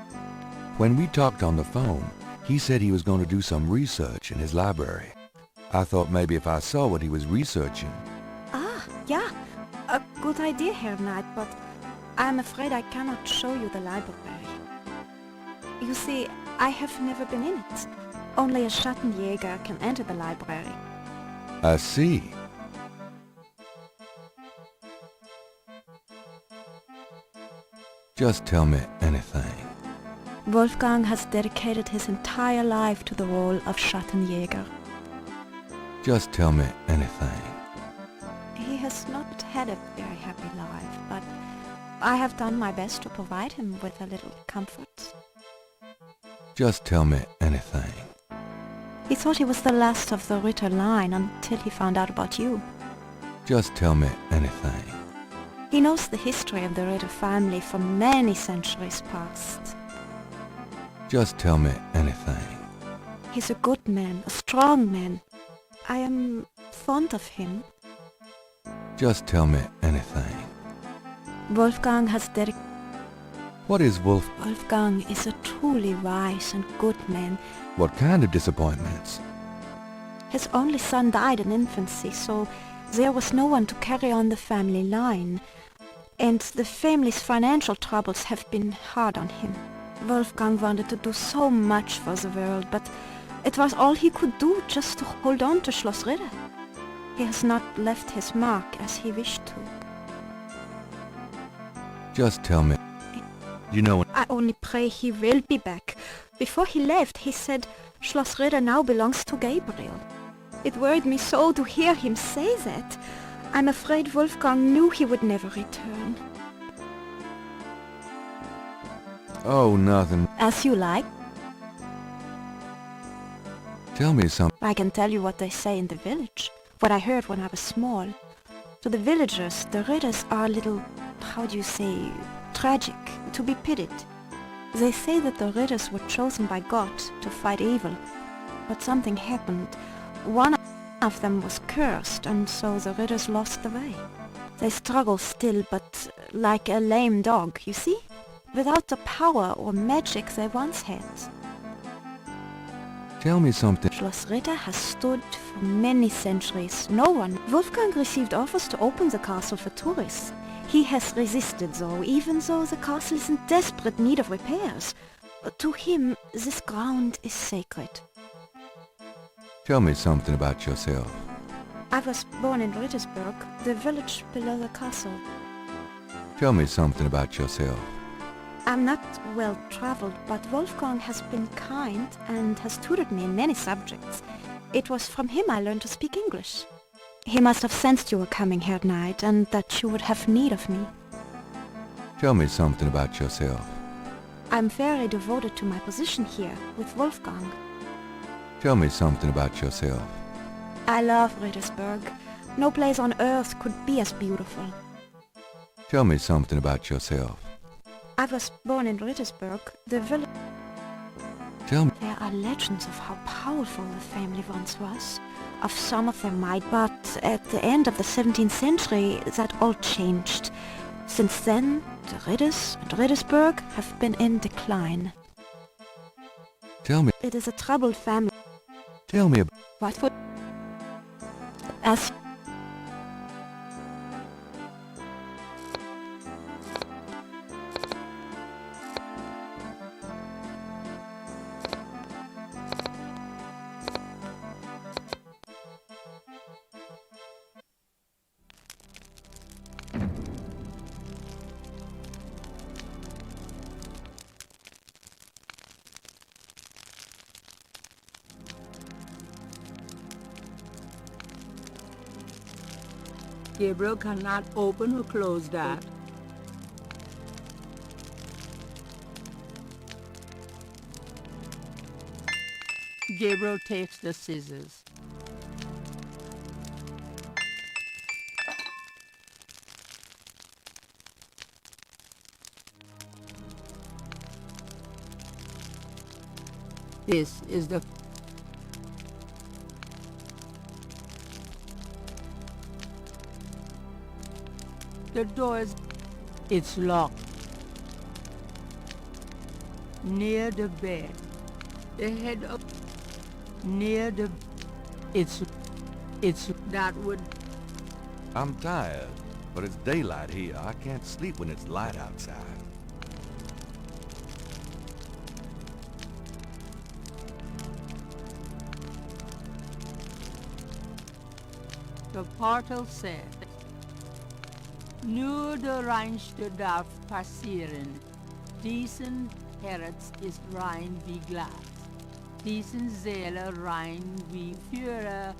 When we talked on the phone, he said he was going to do some research in his library. I thought maybe if I saw what he was researching... Ah, yeah. A good idea, Herr Knight, but I'm afraid I cannot show you the library. You see, I have never been in it. Only a Schattenjäger can enter the library. I see. Just tell me anything. Wolfgang has dedicated his entire life to the role of Schattenjäger. Just tell me anything. He has not had a very happy life, but I have done my best to provide him with a little comfort. Just tell me anything. He thought he was the last of the Ritter line until he found out about you. Just tell me anything. He knows the history of the Ritter family for many centuries past. Just tell me anything. He's a good man, a strong man. I am fond of him. Just tell me anything. Wolfgang has dedicated... What is Wolfgang is a truly wise and good man. What kind of disappointments? His only son died in infancy, so there was no one to carry on the family line. And the family's financial troubles have been hard on him. Wolfgang wanted to do so much for the world, but it was all he could do just to hold on to Schloss Ritter. He has not left his mark as he wished to. Just tell me. You know... I only pray he will be back. Before he left, he said Schloss Ritter now belongs to Gabriel. It worried me so to hear him say that. I'm afraid Wolfgang knew he would never return. Oh, nothing. As you like. Tell me something. I can tell you what they say in the village. What I heard when I was small. To the villagers, the Ritters are a little, how do you say, tragic, to be pitied. They say that the Ridders were chosen by God to fight evil, but something happened. One of them was cursed, and so the Ridders lost the way. They struggle still, but like a lame dog, you see? Without the power or magic they once had. Tell me something. Schloss Ritter has stood for many centuries. No one. Wolfgang received offers to open the castle for tourists. He has resisted though, even though the castle is in desperate need of repairs. To him, this ground is sacred. Tell me something about yourself. I was born in Rittersburg, the village below the castle. Tell me something about yourself. I'm not well traveled, but Wolfgang has been kind and has tutored me in many subjects. It was from him I learned to speak English. He must have sensed you were coming, Herr Knight, and that you would have need of me. Tell me something about yourself. I'm very devoted to my position here with Wolfgang. Tell me something about yourself. I love Rittersburg. No place on earth could be as beautiful. Tell me something about yourself. I was born in Rittersburg, the village. Tell me. There are legends of how powerful the family once was. Of some of their might, but at the end of the 17th century that all changed. Since then, the Ridders and Rittersburg have been in decline. Tell me. It is a troubled family. Tell me about. What for? As Gabriel cannot open or close that. Gabriel takes the scissors. This is the door is... It's locked. Near the bed. The head of... Near the... It's... That would... I'm tired, but it's daylight here. I can't sleep when it's light outside. The portal said, Nur der Reinste darf passieren. Diesen Herz ist rein wie Glas. Diesen Seele rein wie Führer.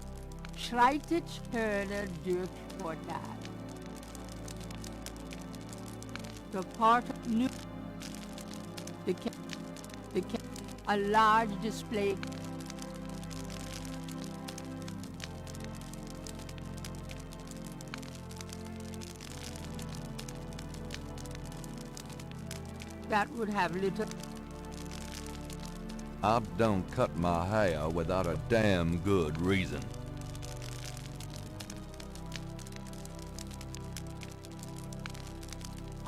Schreitet Hörner durch Portal. The portal knew a large display. That would have little... I don't cut my hair without a damn good reason.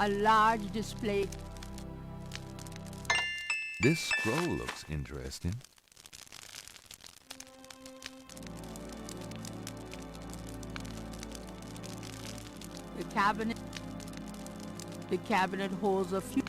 A large display. This scroll looks interesting. The cabinet holds a few...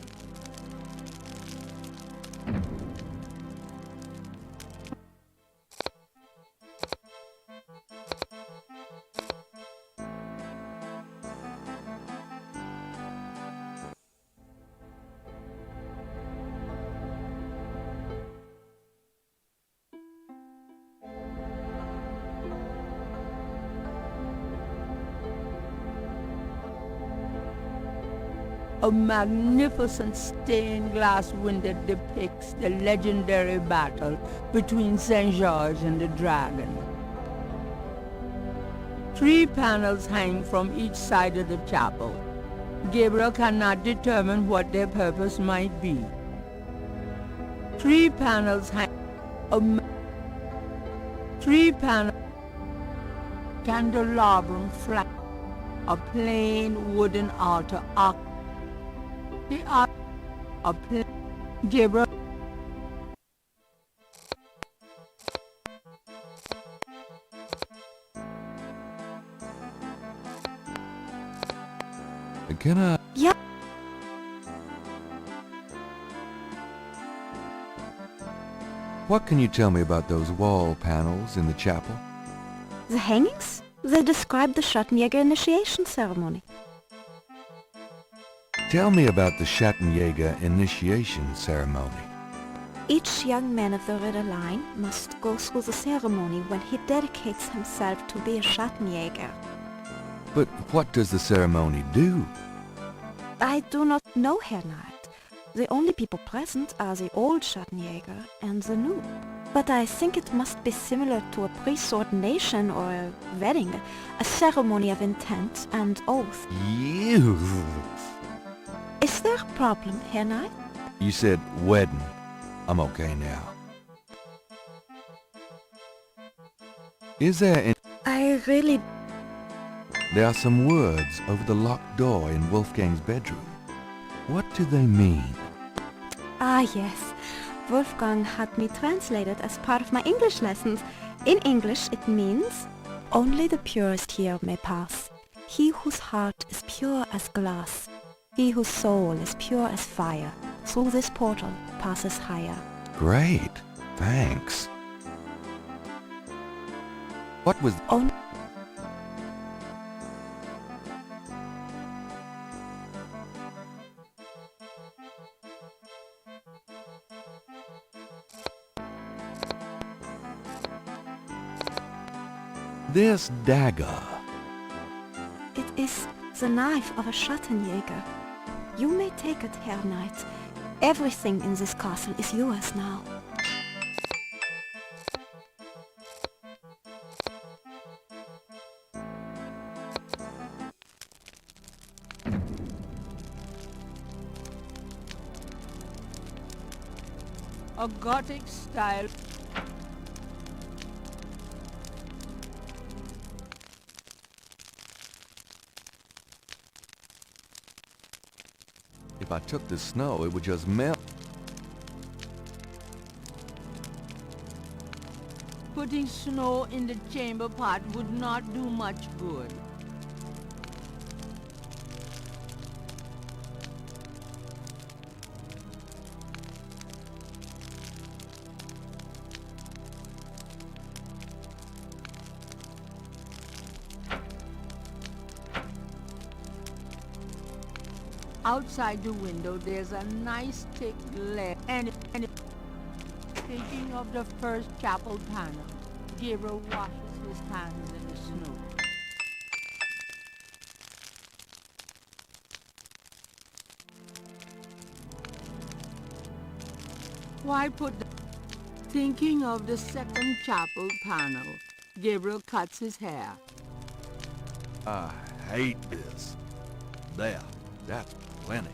A magnificent stained glass window depicts the legendary battle between St. George and the dragon. 3 panels hang from each side of the chapel. Gabriel cannot determine what their purpose might be. 3 panels hang. 3 panel candelabrum flat. A plain wooden altar. The altar. A plain Gabriel. Can I? Yeah. What can you tell me about those wall panels in the chapel? The hangings? They describe the Schattenjäger initiation ceremony. Tell me about the Schattenjäger initiation ceremony. Each young man of the Ritter line must go through the ceremony when he dedicates himself to be a Schattenjäger. But what does the ceremony do? I do not know, Herr Knight. The only people present are the old Schattenjäger and the new. But I think it must be similar to a priest's ordination or a wedding, a ceremony of intent and oath. You. Is there a problem, Herr Knight? You said wedding. I'm okay now. Is there any... I really... There are some words over the locked door in Wolfgang's bedroom. What do they mean? Ah, yes. Wolfgang had me translated as part of my English lessons. In English it means, only the purest here may pass. He whose heart is pure as glass. He whose soul is pure as fire. Through this portal passes higher. Great. Thanks. What was... Oh. This dagger. It is the knife of a Schattenjäger. You may take it, Herr Knight. Everything in this castle is yours now. A Gothic style. If I took the snow, it would just melt. Putting snow in the chamber pot would not do much good. Outside the window, there's a nice thick layer, and thinking of the first chapel panel, Gabriel washes his hands in the snow. Why put the... Thinking of the second chapel panel, Gabriel cuts his hair. I hate this. There, that's plenty.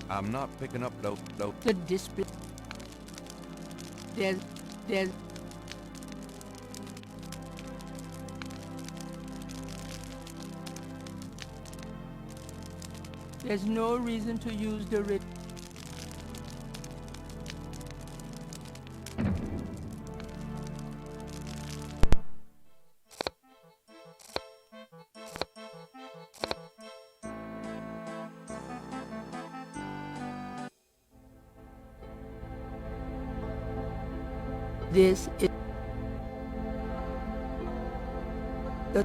I'm not picking up those. The display. There's no reason to use the writ. This is the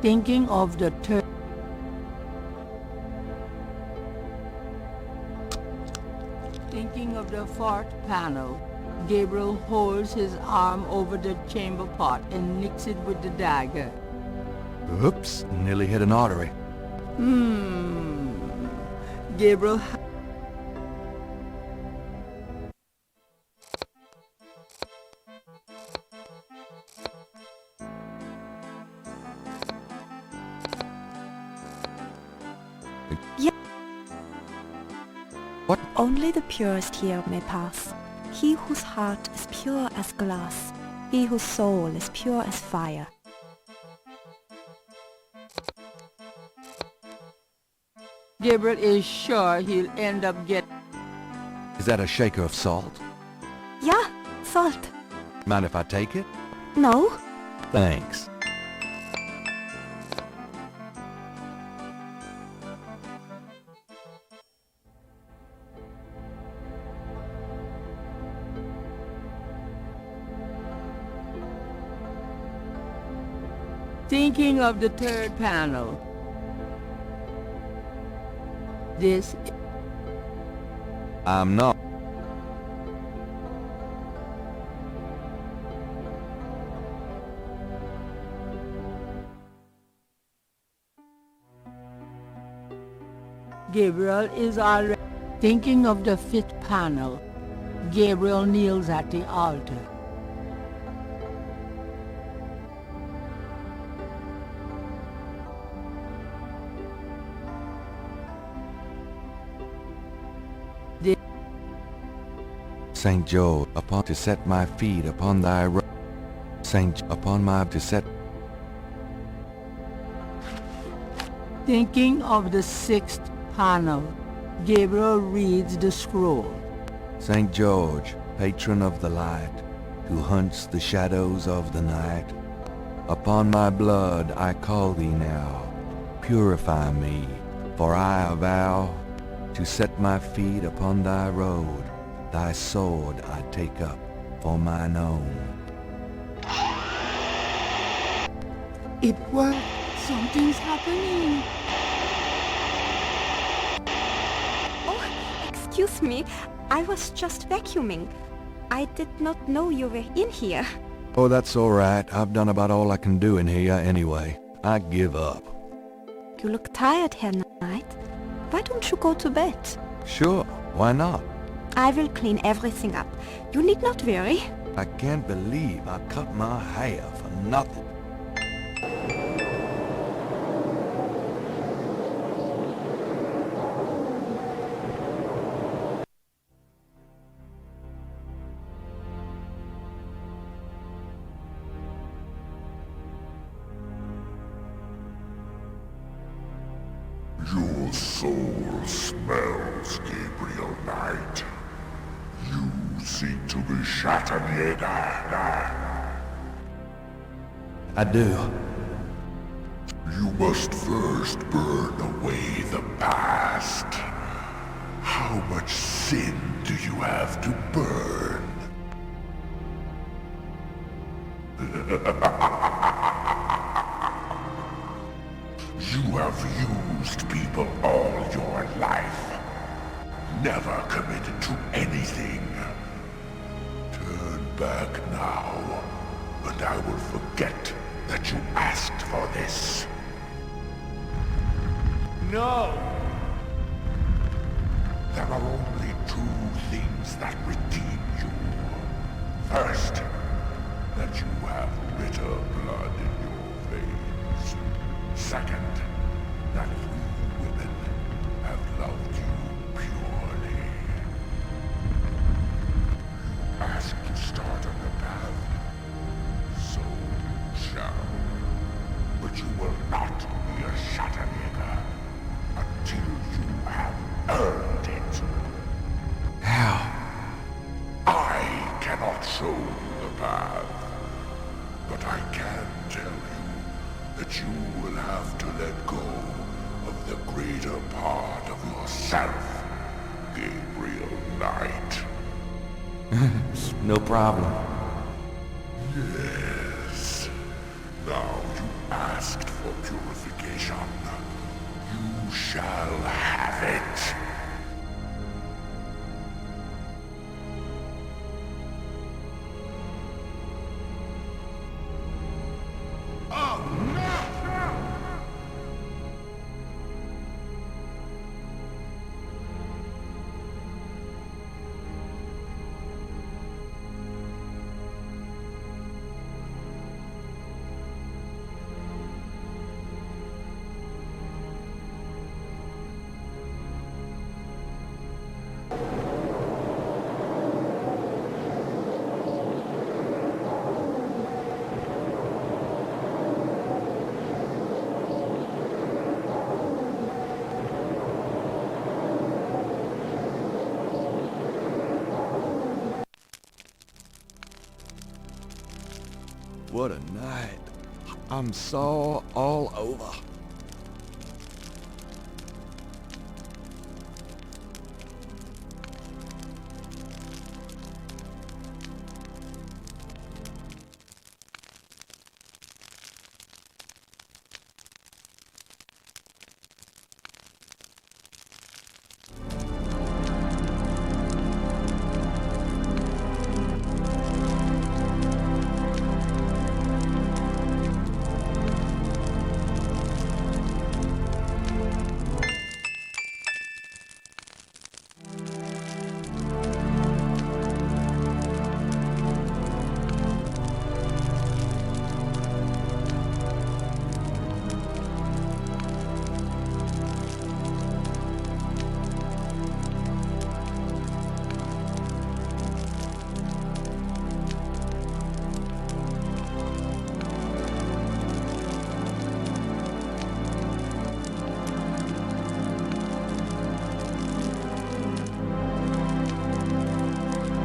thinking of the third. Thinking of the fourth panel, Gabriel holds his arm over the chamber pot and nicks it with the dagger. Oops, nearly hit an artery. Gabriel... Yeah. What? Only the purest here may pass. He whose heart is pure as glass, he whose soul is pure as fire. Gabriel is sure he'll end up Is that a shaker of salt? Yeah, salt. Mind if I take it? No? Thanks. thinking of the third panel. This... I'm not. Gabriel is already thinking of the fifth panel. Gabriel kneels at the altar. Saint George, upon to set my feet upon thy road. Saint, upon my to set. Thinking of the sixth panel, Gabriel reads the scroll. Saint George, patron of the light, who hunts the shadows of the night. Upon my blood I call thee now, purify me, for I vow to set my feet upon thy road. Thy sword I take up for mine own. It worked. Something's happening. Oh, excuse me. I was just vacuuming. I did not know you were in here. Oh, that's all right. I've done about all I can do in here anyway. I give up. You look tired, Herr Knight. Why don't you go to bed? Sure, why not? I will clean everything up. You need not worry. I can't believe I cut my hair for nothing. Your soul smells, Gabriel Knight. You seek to be Schattenjäger. I do. You must first burn away the past. How much sin do you have to burn? You have used people all your life. Never committed to anything. Turn back now, and I will forget that you asked for this. No! There are only two things that redeem you. First, that you have bitter blood in your veins. Second, that we women have loved you purely. You ask to start on the path, so you shall. But you will not be a Schattenjäger until you have earned it. How? I cannot show you the path, but I can tell you that you will have to let go of the greater part of yourself, Gabriel Knight. No problem. Yes. Now you asked for purification. You shall have it. What a night. I'm sore all over.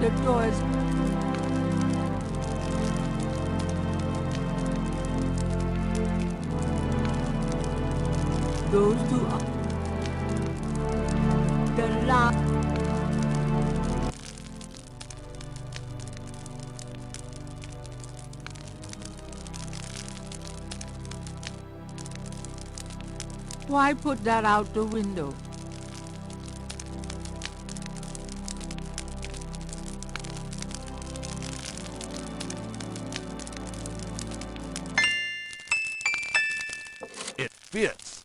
The doors. Those two are the last. Why put that out the window? It fits.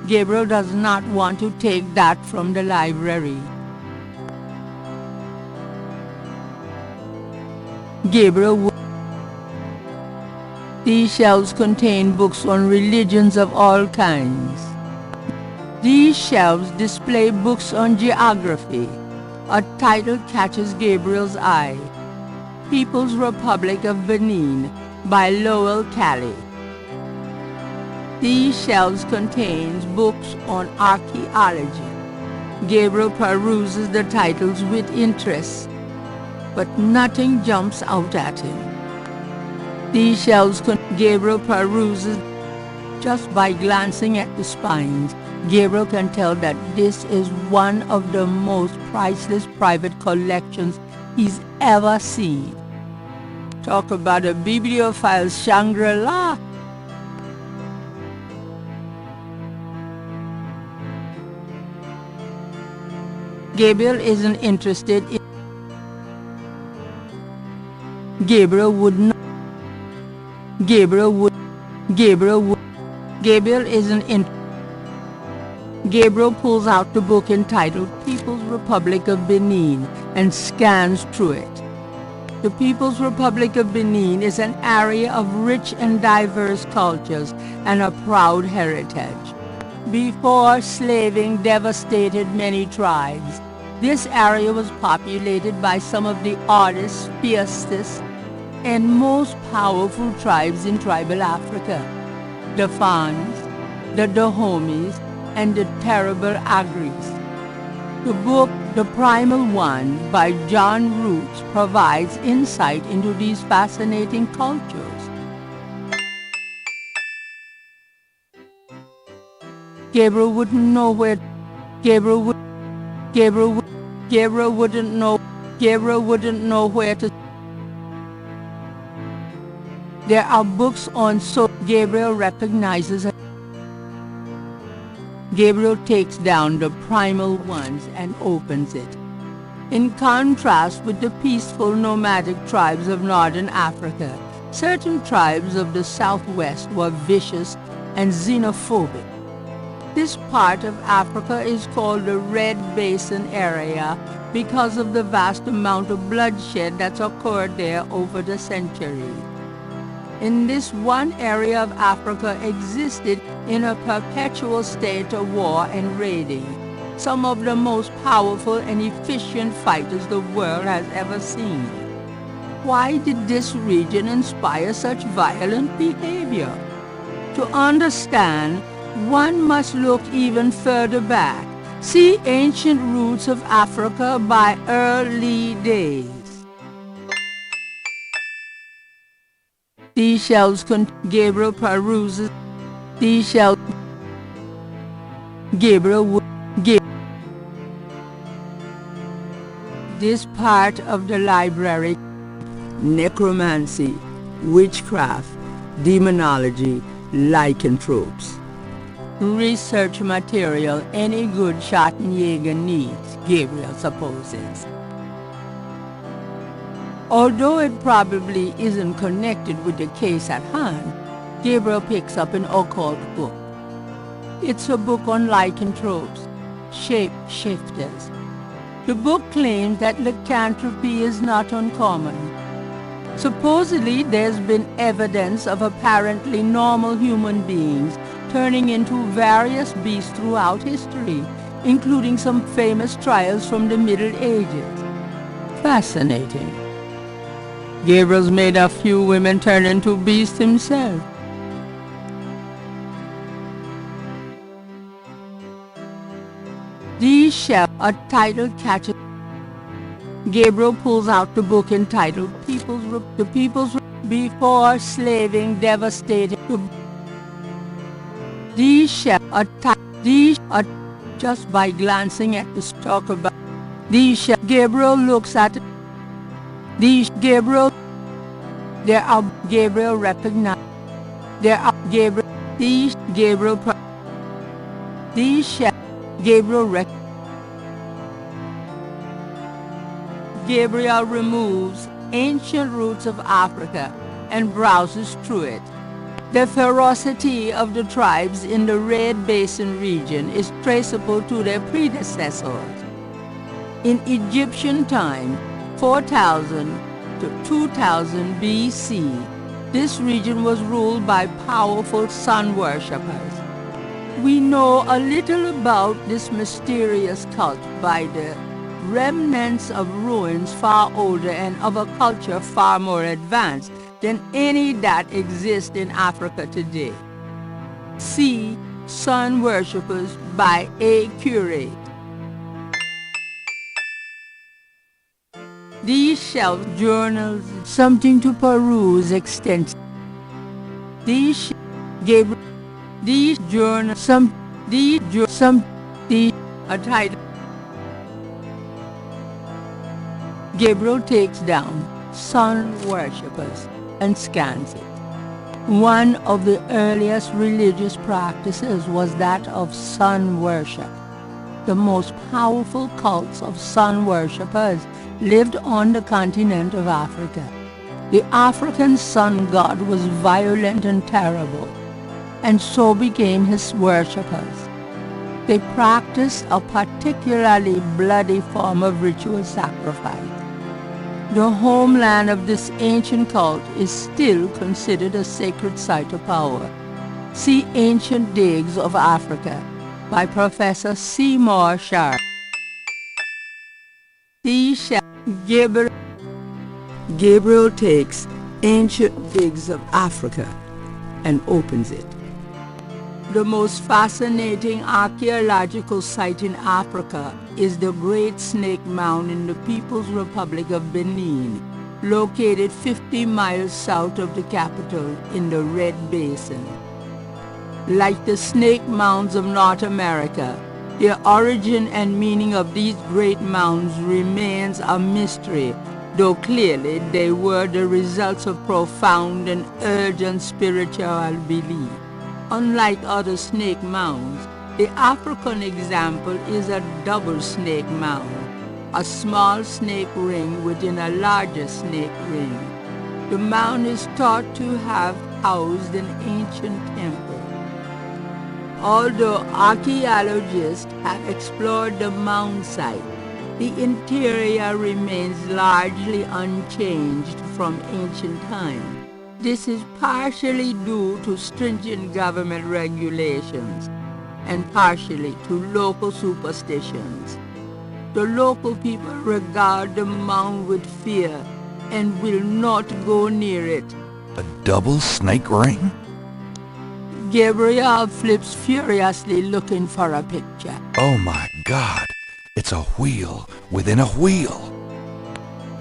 Gabriel does not want to take that from the library. Gabriel, these shelves contain books on religions of all kinds. These shelves display books on geography. A title catches Gabriel's eye. People's Republic of Benin by Lowell Cali. These shelves contain books on archaeology. Gabriel peruses the titles with interest, but nothing jumps out at him. These shelves Gabriel peruses just by glancing at the spines. Gabriel can tell that this is one of the most priceless private collections he's ever seen. Talk about a bibliophile Shangri-La. Gabriel isn't interested in. Gabriel would not. Gabriel isn't in. Gabriel pulls out the book entitled People's Republic of Benin and scans through it. The People's Republic of Benin is an area of rich and diverse cultures and a proud heritage. Before slaving devastated many tribes, this area was populated by some of the oddest, fiercest, and most powerful tribes in tribal Africa: the Fans, the Dahomis, and the terrible Agris. The book, The Primal One, by John Roots, provides insight into these fascinating cultures. Gabriel wouldn't know where. Gabriel wouldn't know where to. There are books on so Gabriel recognizes. Gabriel takes down the primal ones and opens it. In contrast with the peaceful nomadic tribes of northern Africa, certain tribes of the southwest were vicious and xenophobic. This part of Africa is called the Red Basin area because of the vast amount of bloodshed that's occurred there over the centuries. In this one area of Africa existed in a perpetual state of war and raiding. some of the most powerful and efficient fighters the world has ever seen. Why did this region inspire such violent behavior? To understand, one must look even further back. See Ancient Roots of Africa by Early Days. These shells Gabriel peruses. These shells Gabriel This part of the library: necromancy, witchcraft, demonology, lycanthropes. Research material any good Schottenjäger needs, Gabriel supposes. Although it probably isn't connected with the case at hand, Gabriel picks up an occult book. It's a book on lycanthropes, shape-shifters. The book claims that lycanthropy is not uncommon. Supposedly, there's been evidence of apparently normal human beings turning into various beasts throughout history, including some famous trials from the Middle Ages. Fascinating. Gabriel's made a few women turn into beasts himself. These shells are title catchers. Gabriel pulls out the book entitled The People's Before Slaving Devastated. These shells are just by glancing at the talk about these shells. Gabriel looks at these. Gabriel recognized. There are Gabriel. These Gabriel. These shells. Gabriel removes Ancient Roots of Africa and browses through it. The ferocity of the tribes in the Red Basin region is traceable to their predecessors. In Egyptian time, 4000 to 2000 BC, this region was ruled by powerful sun worshippers. We know a little about this mysterious cult by the remnants of ruins far older and of a culture far more advanced than any that exists in Africa today. See Sun Worshippers by A. Curate. These shelf journals, something to peruse extensively. These journals, a title. Gabriel takes down Sun Worshippers and scans it. One of the earliest religious practices was that of sun worship. The most powerful cults of sun worshippers lived on the continent of Africa. The African sun god was violent and terrible, and so became his worshippers. They practiced a particularly bloody form of ritual sacrifice. The homeland of this ancient cult is still considered a sacred site of power. See Ancient Digs of Africa by Professor Seymour Sharp. Gabriel takes Ancient Digs of Africa and opens it. The most fascinating archaeological site in Africa is the Great Snake Mound in the People's Republic of Benin, located 50 miles south of the capital in the Red Basin. Like the snake mounds of North America, the origin and meaning of these great mounds remains a mystery, though clearly they were the results of profound and urgent spiritual belief. Unlike other snake mounds, the African example is a double snake mound, a small snake ring within a larger snake ring. The mound is thought to have housed an ancient temple. Although archaeologists have explored the mound site, the interior remains largely unchanged from ancient times. This is partially due to stringent government regulations. and partially to local superstitions. The local people regard the mound with fear and will not go near it. A double snake ring? Gabriel flips furiously looking for a picture. Oh my God! It's a wheel within a wheel!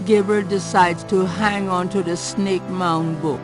Gabriel decides to hang on to the Snake Mound book.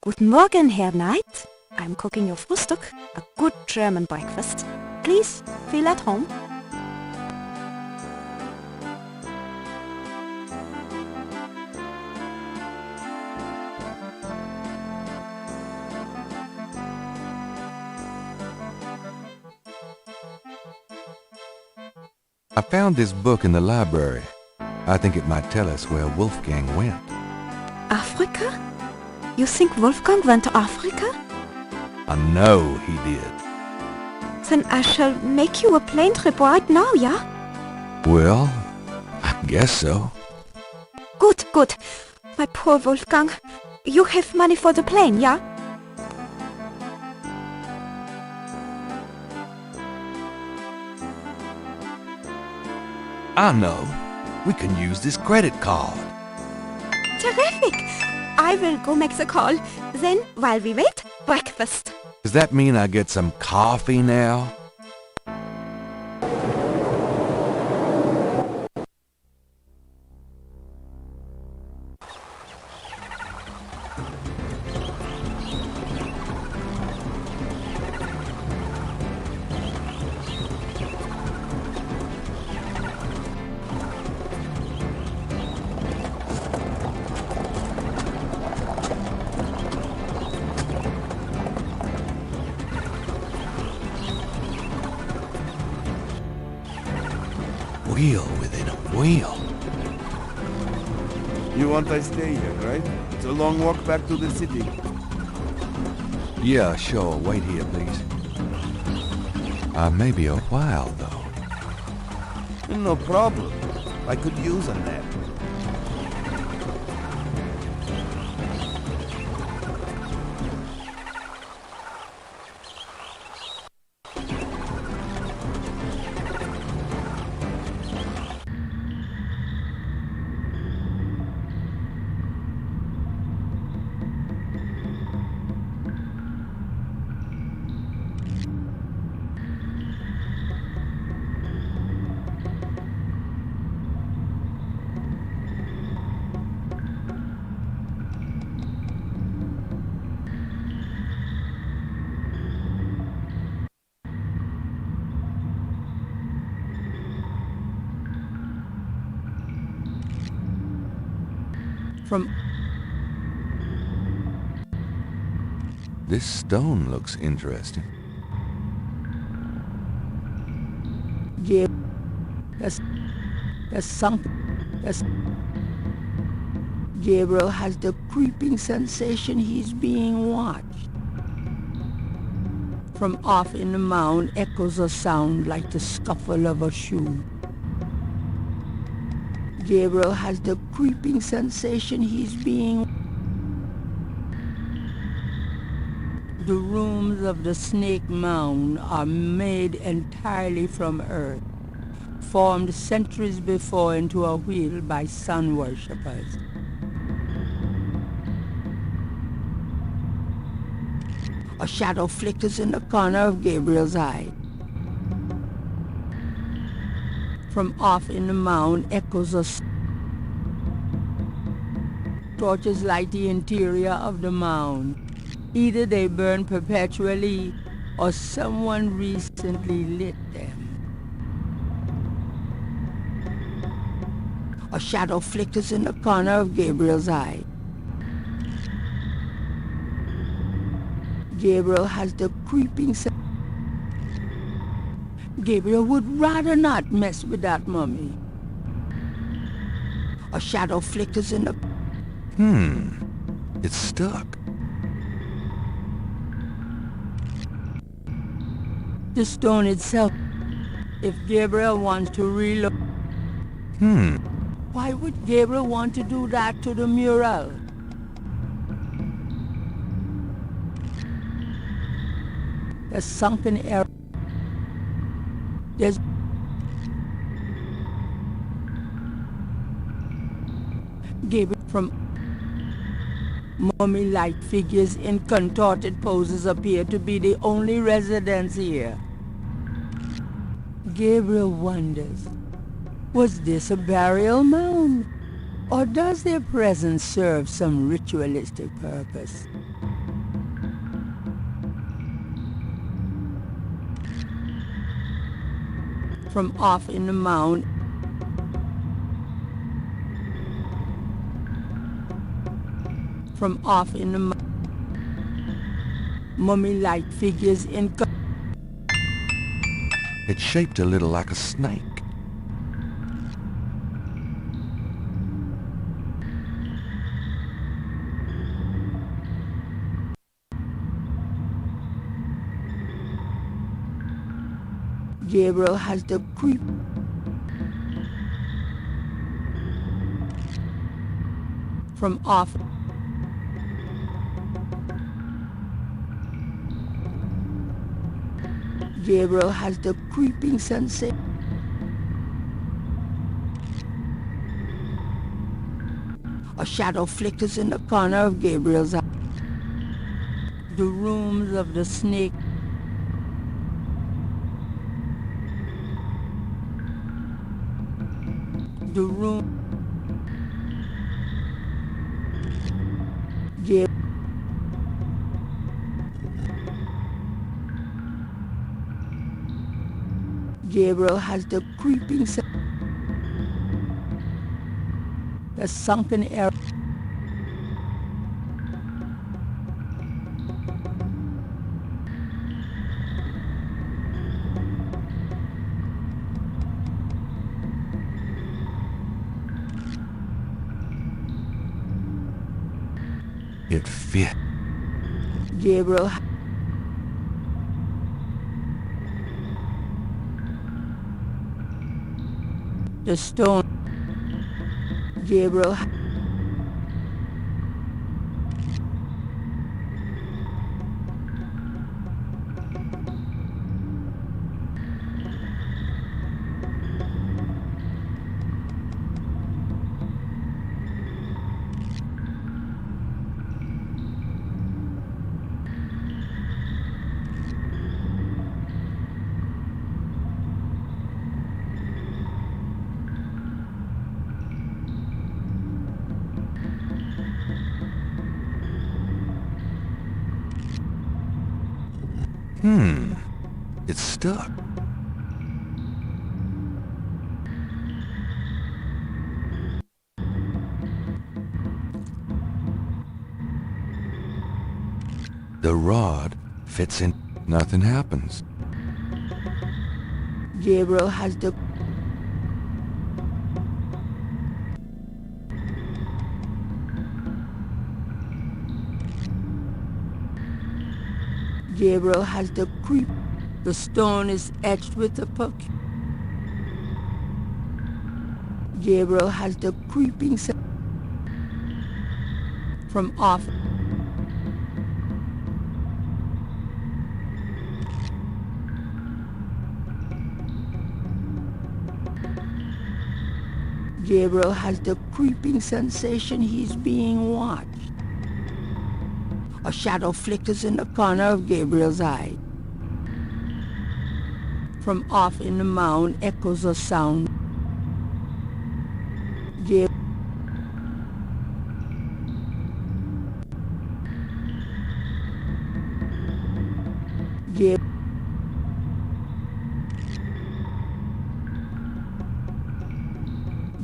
Guten Morgen, Herr Knight. I'm cooking your Frühstück, a good German breakfast. Please, feel at home. I found this book in the library. I think it might tell us where Wolfgang went. Africa? You think Wolfgang went to Africa? I know he did. Then I shall make you a plane trip right now, yeah? Well, I guess so. Good, good. My poor Wolfgang. You have money for the plane, yeah? I know. We can use this credit card. Terrific! I will go make the call. Then, while we wait, breakfast. Does that mean I get some coffee now? Wheel within a wheel. You want I stay here, right? It's a long walk back to the city. Yeah, sure. Wait here, please. Maybe a while, though. No problem. I could use a nap. This stone looks interesting. Gabriel has the creeping sensation he's being watched. From off in the mound echoes a sound like the scuffle of a shoe. Gabriel has the creeping sensation he's being... The rooms of the Snake Mound are made entirely from earth, formed centuries before into a wheel by sun worshippers. A shadow flickers in the corner of Gabriel's eye. From off in the mound echoes a... Torches light the interior of the mound. Either they burn perpetually, or someone recently lit them. A shadow flickers in the corner of Gabriel's eye. Gabriel has the creeping sense. Gabriel would rather not mess with that mummy. A shadow flickers in the... It's stuck. The stone itself. If Gabriel wants to reload... Why would Gabriel want to do that to the mural? The sunken area. There's... Gabriel from... Mummy-like figures in contorted poses appear to be the only residents here. Gabriel wonders, was this a burial mound? Or does their presence serve some ritualistic purpose? From off in the mound, mummy-like figures in... It's shaped a little like a snake. Gabriel has the creep. From off. Gabriel has the creeping sensation. A shadow flickers in the corner of Gabriel's eye. The rooms of the snake. The room. Gabriel has the creeping the sunken air. It fit. Gabriel. The stone. Gabriel. It's stuck. The rod fits in. Nothing happens. Gabriel has the... Gabriel has the creep. The stone is etched with a puck. Gabriel has the creeping from off. Gabriel has the creeping sensation he's being watched. A shadow flickers in the corner of Gabriel's eye. From off in the mound echoes a sound.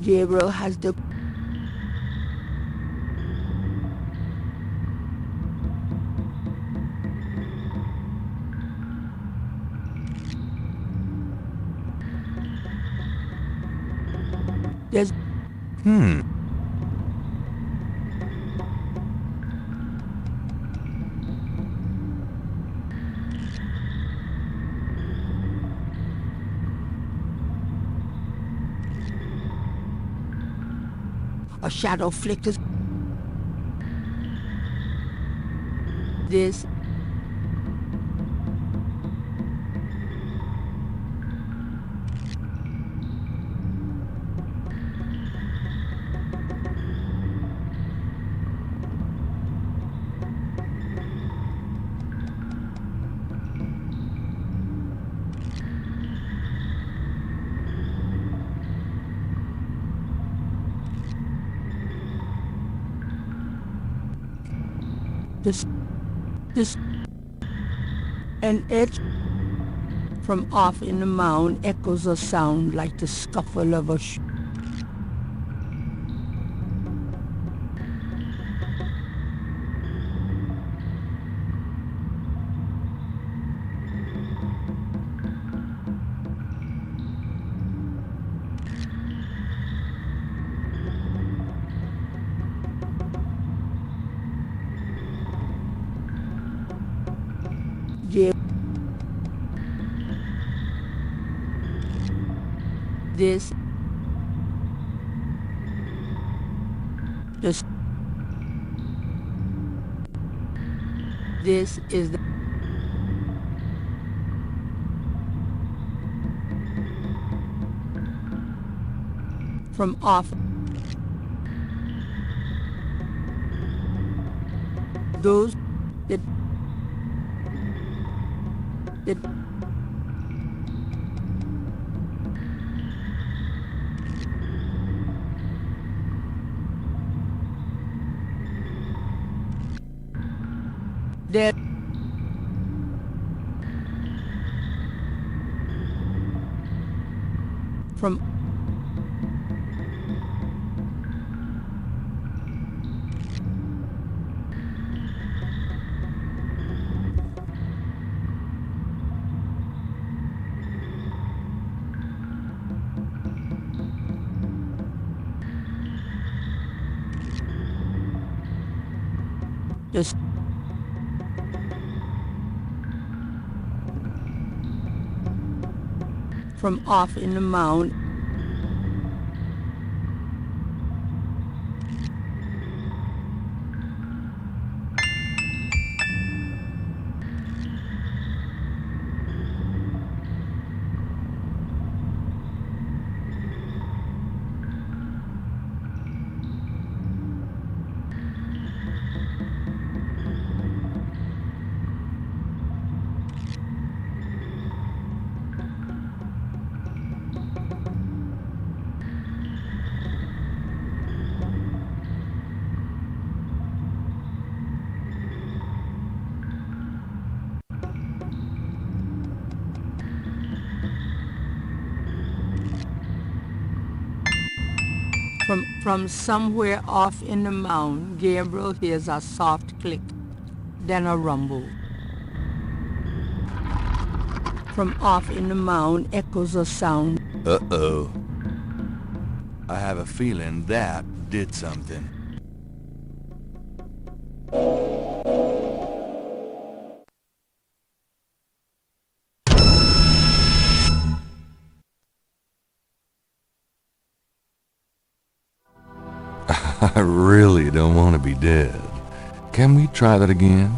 Gabriel has the... There's... A shadow flickers. This an edge from off in the mound echoes a sound like the scuffle of a this is the from off those that that from just from off in the mound from somewhere off in the mound, Gabriel hears a soft click, then a rumble. From off in the mound echoes a sound. Uh-oh. I have a feeling that did something. I really don't want to be dead. Can we try that again?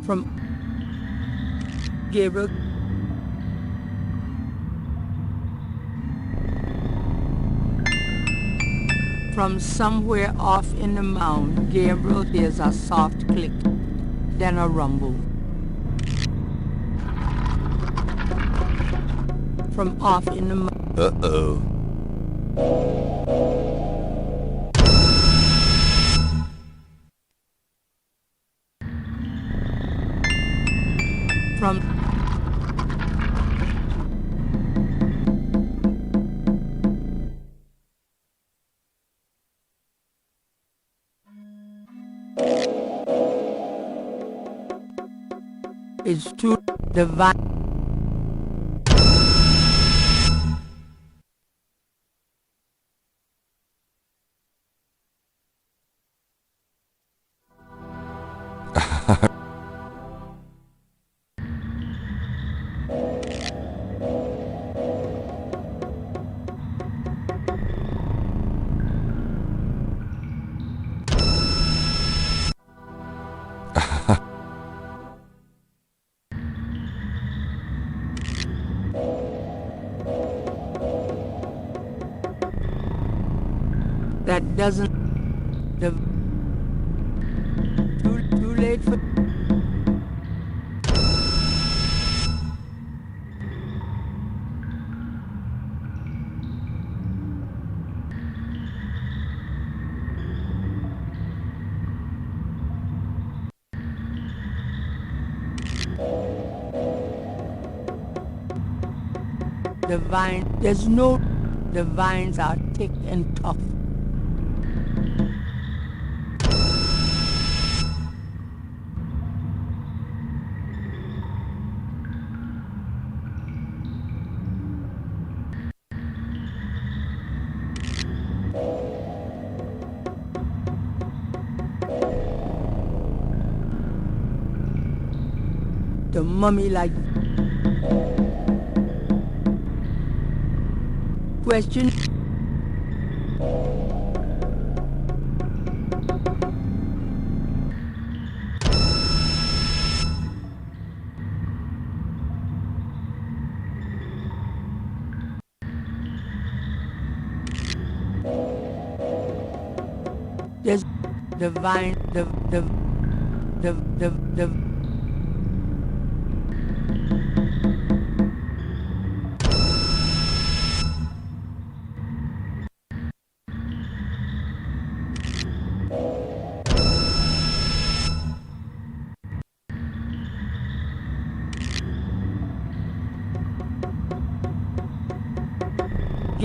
From Gabriel from somewhere off in the mound, Gabriel hears a soft click, then a rumble. From off in the mound. Uh-oh. From it's too divine. That doesn't... Too late for... The vines are thick and tough. The mummy like... Question? There's the vine, the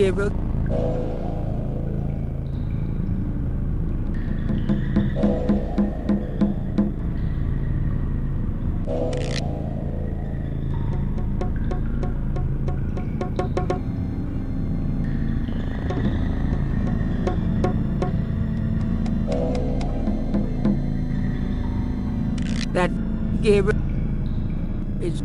Gabriel. That Gabriel is...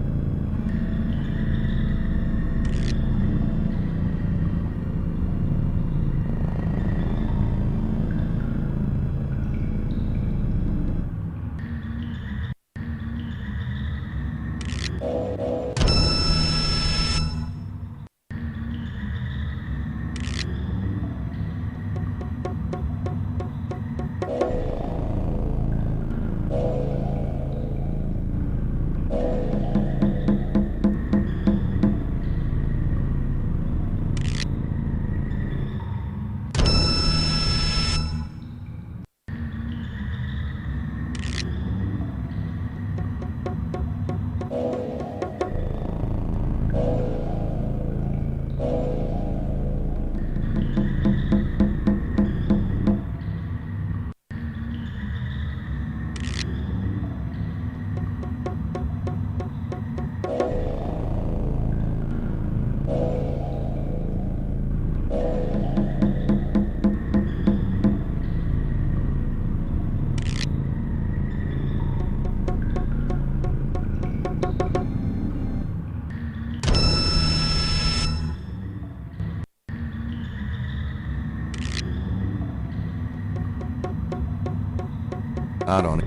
Out on it.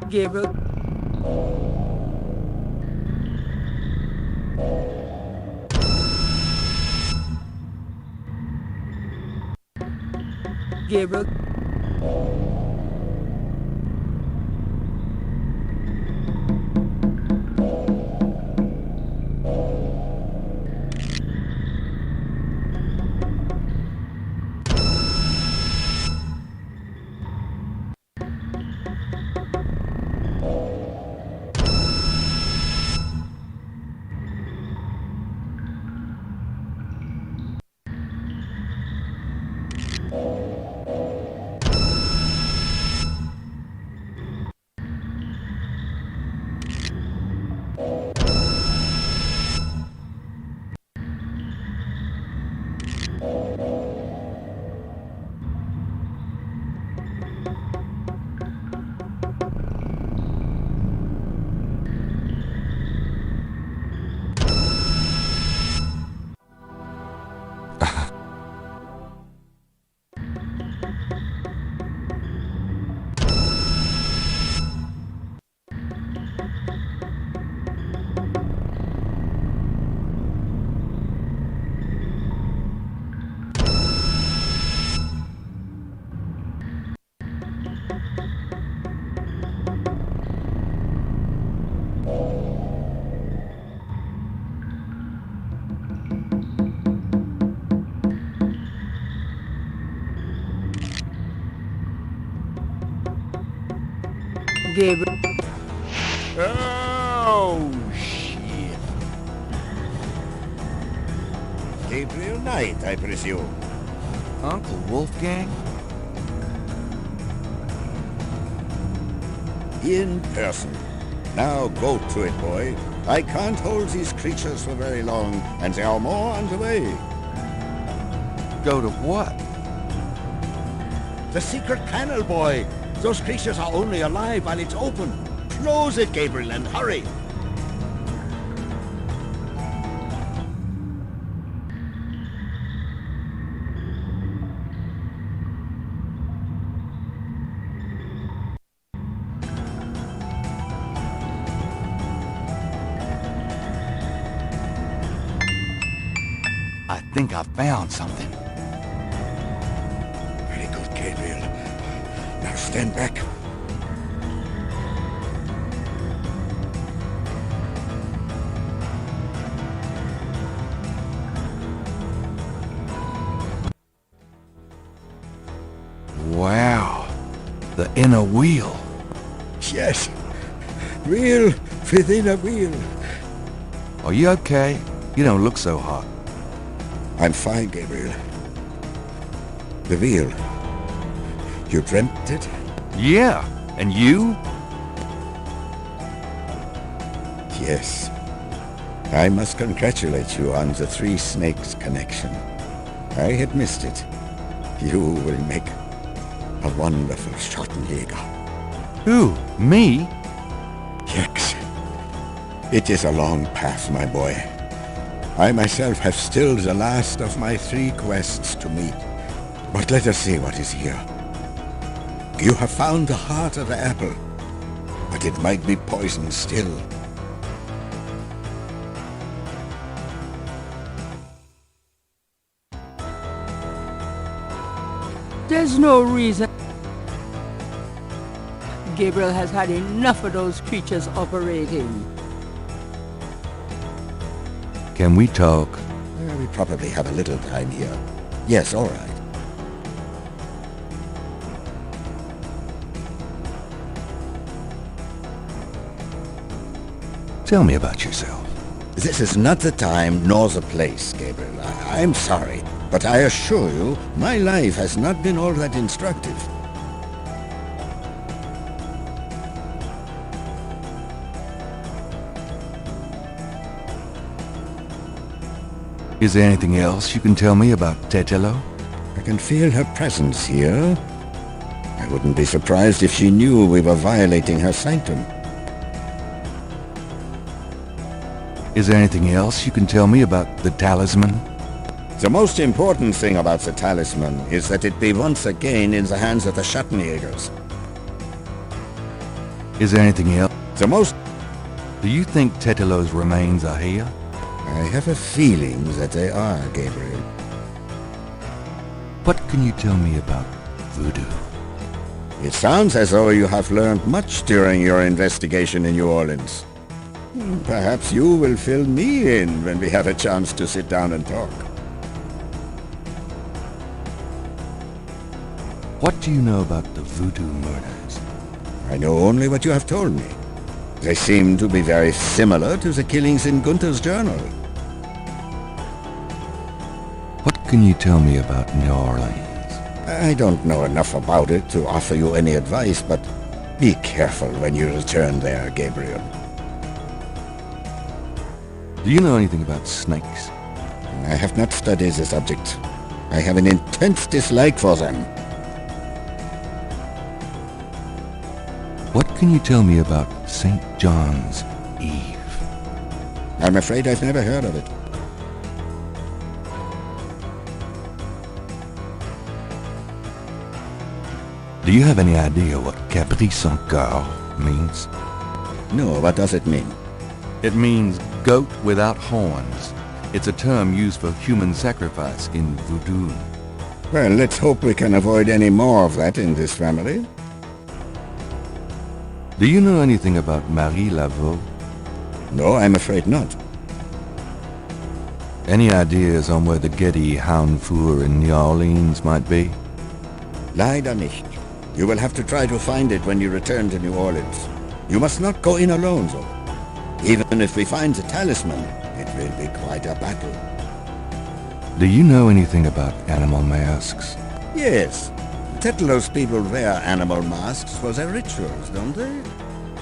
Gabriel. Gabriel. Gabriel. Oh, shit. Gabriel Knight, I presume. Uncle Wolfgang? In person. Now go to it, boy. I can't hold these creatures for very long, and there are more on the way. Go to what? The secret panel, boy. Those creatures are only alive while it's open. Close it, Gabriel, and hurry. I think I found something. Very good, Gabriel. Now stand back. Wow. The inner wheel. Yes. Wheel within a wheel. Are you okay? You don't look so hot. I'm fine, Gabriel. The wheel. You dreamt it? Yeah. And you? Yes. I must congratulate you on the Three Snakes connection. I had missed it. You will make a wonderful Schottenjäger. Who? Me? Yes. It is a long path, my boy. I myself have still the last of my 3 quests to meet. But let us see what is here. You have found the heart of the apple, but it might be poison still. There's no reason. Gabriel has had enough of those creatures operating. Can we talk? We probably have a little time here. Yes, all right. Tell me about yourself. This is not the time nor the place, Gabriel. I'm sorry, but I assure you, my life has not been all that instructive. Is there anything else you can tell me about Tetelo? I can feel her presence here. I wouldn't be surprised if she knew we were violating her sanctum. Is there anything else you can tell me about the talisman? The most important thing about the talisman is that it be once again in the hands of the Schottenjägers. Is there anything else? The most... Do you think Tetelo's remains are here? I have a feeling that they are, Gabriel. What can you tell me about voodoo? It sounds as though you have learned much during your investigation in New Orleans. Perhaps you will fill me in when we have a chance to sit down and talk. What do you know about the voodoo murders? I know only what you have told me. They seem to be very similar to the killings in Gunther's journal. What can you tell me about New Orleans? I don't know enough about it to offer you any advice, but be careful when you return there, Gabriel. Do you know anything about snakes? I have not studied the subject. I have an intense dislike for them. What can you tell me about St. John's Eve? I'm afraid I've never heard of it. Do you have any idea what Capri sans coeur means? No, what does it mean? It means goat without horns. It's a term used for human sacrifice in voodoo. Well, let's hope we can avoid any more of that in this family. Do you know anything about Marie Laveau? No, I'm afraid not. Any ideas on where the Getty Hound Four in New Orleans might be? Leider nicht. You will have to try to find it when you return to New Orleans. You must not go in alone, though. Even if we find the talisman, it will be quite a battle. Do you know anything about animal masks? Yes. Tetelo's people wear animal masks for their rituals, don't they?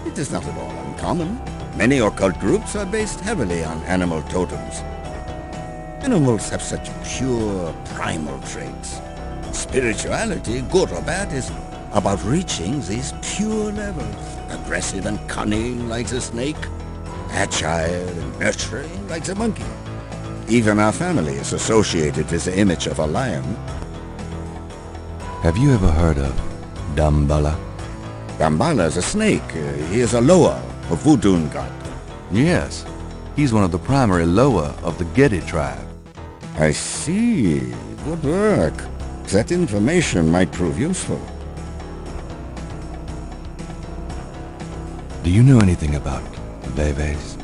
It is not at all uncommon. Many occult groups are based heavily on animal totems. Animals have such pure, primal traits. Spirituality, good or bad, is about reaching these pure levels. Aggressive and cunning like the snake, agile and nurturing like the monkey. Even our family is associated with the image of a lion. Have you ever heard of Damballa? Damballa is a snake. He is a Loa, a voodoo god. Yes. He's one of the primary Loa of the Getty tribe. I see. Good work. That information might prove useful. Do you know anything about Veves?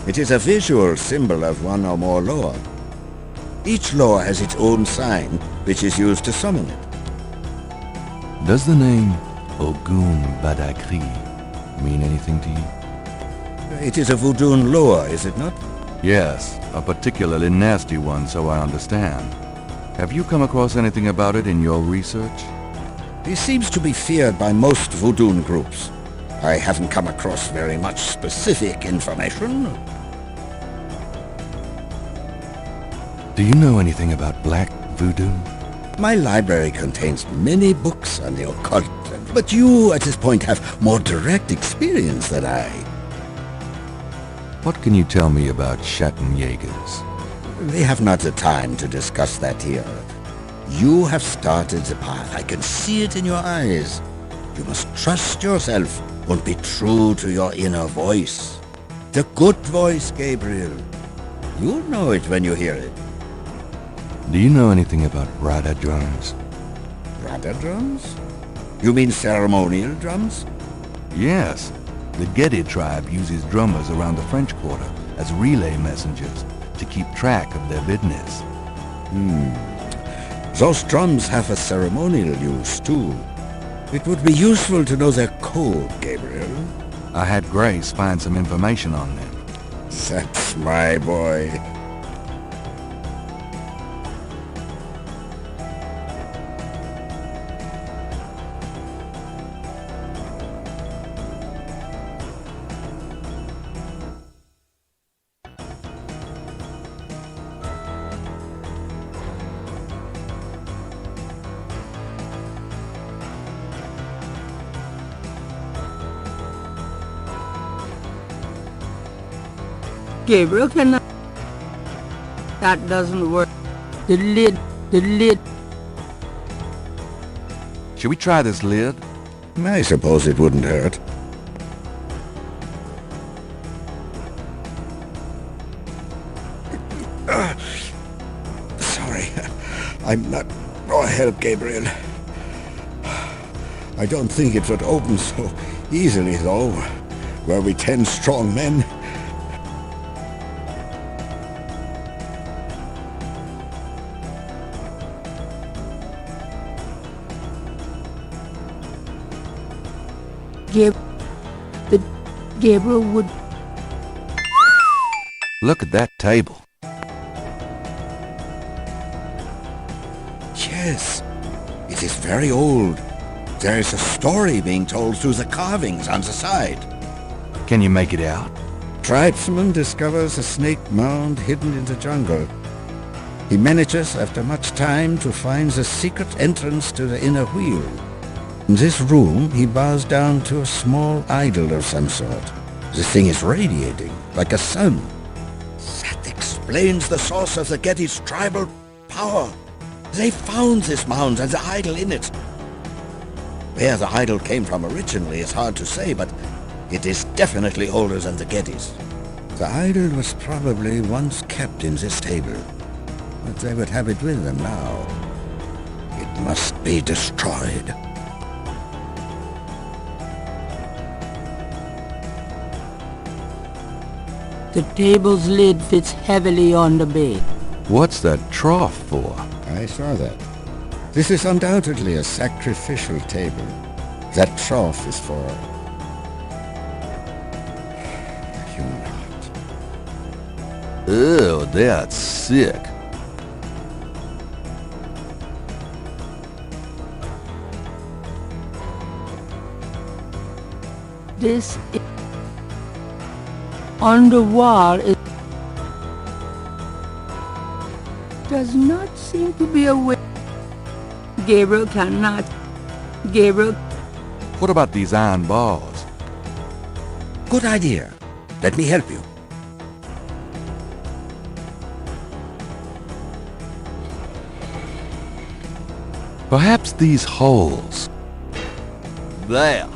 It is a visual symbol of one or more Loa. Each Loa has its own sign, which is used to summon it. Does the name Ogun Badakri mean anything to you? It is a voodoo Loa, is it not? Yes, a particularly nasty one, so I understand. Have you come across anything about it in your research? He seems to be feared by most voodoo groups. I haven't come across very much specific information. Do you know anything about black voodoo? My library contains many books on the occult, but you at this point have more direct experience than I. What can you tell me about Schattenjägers? We have not the time to discuss that here. You have started the path. I can see it in your eyes. You must trust yourself and be true to your inner voice. The good voice, Gabriel. You'll know it when you hear it. Do you know anything about Rada drums? Rada drums? You mean ceremonial drums? Yes. The Getty tribe uses drummers around the French Quarter as relay messengers to keep track of their business. Those drums have a ceremonial use, too. It would be useful to know their code, Gabriel. I had Grace find some information on them. That's my boy. Gabriel cannot. That doesn't work. The lid. Should we try this lid? I suppose it wouldn't hurt. I'm not more help, Gabriel. I don't think it would open so easily, though. Were we 10 strong men? Gabriel would... Look at that table. Yes, it is very old. There is a story being told through the carvings on the side. Can you make it out? Tribesman discovers a snake mound hidden in the jungle. He manages, after much time, to find the secret entrance to the inner wheel. In this room, he bows down to a small idol of some sort. The thing is radiating, like a sun. That explains the source of the Gettys' tribal power. They found this mound and the idol in it. Where the idol came from originally is hard to say, but it is definitely older than the Gettys. The idol was probably once kept in this table, but they would have it with them now. It must be destroyed. The table's lid fits heavily on the bed. What's that trough for? I saw that. This is undoubtedly a sacrificial table. That trough is for a human heart. Ew, that's sick. This is... on the wall it does not seem to be a way. Gabriel cannot. Gabriel... What about these iron bars? Good idea. Let me help you. Perhaps these holes. There.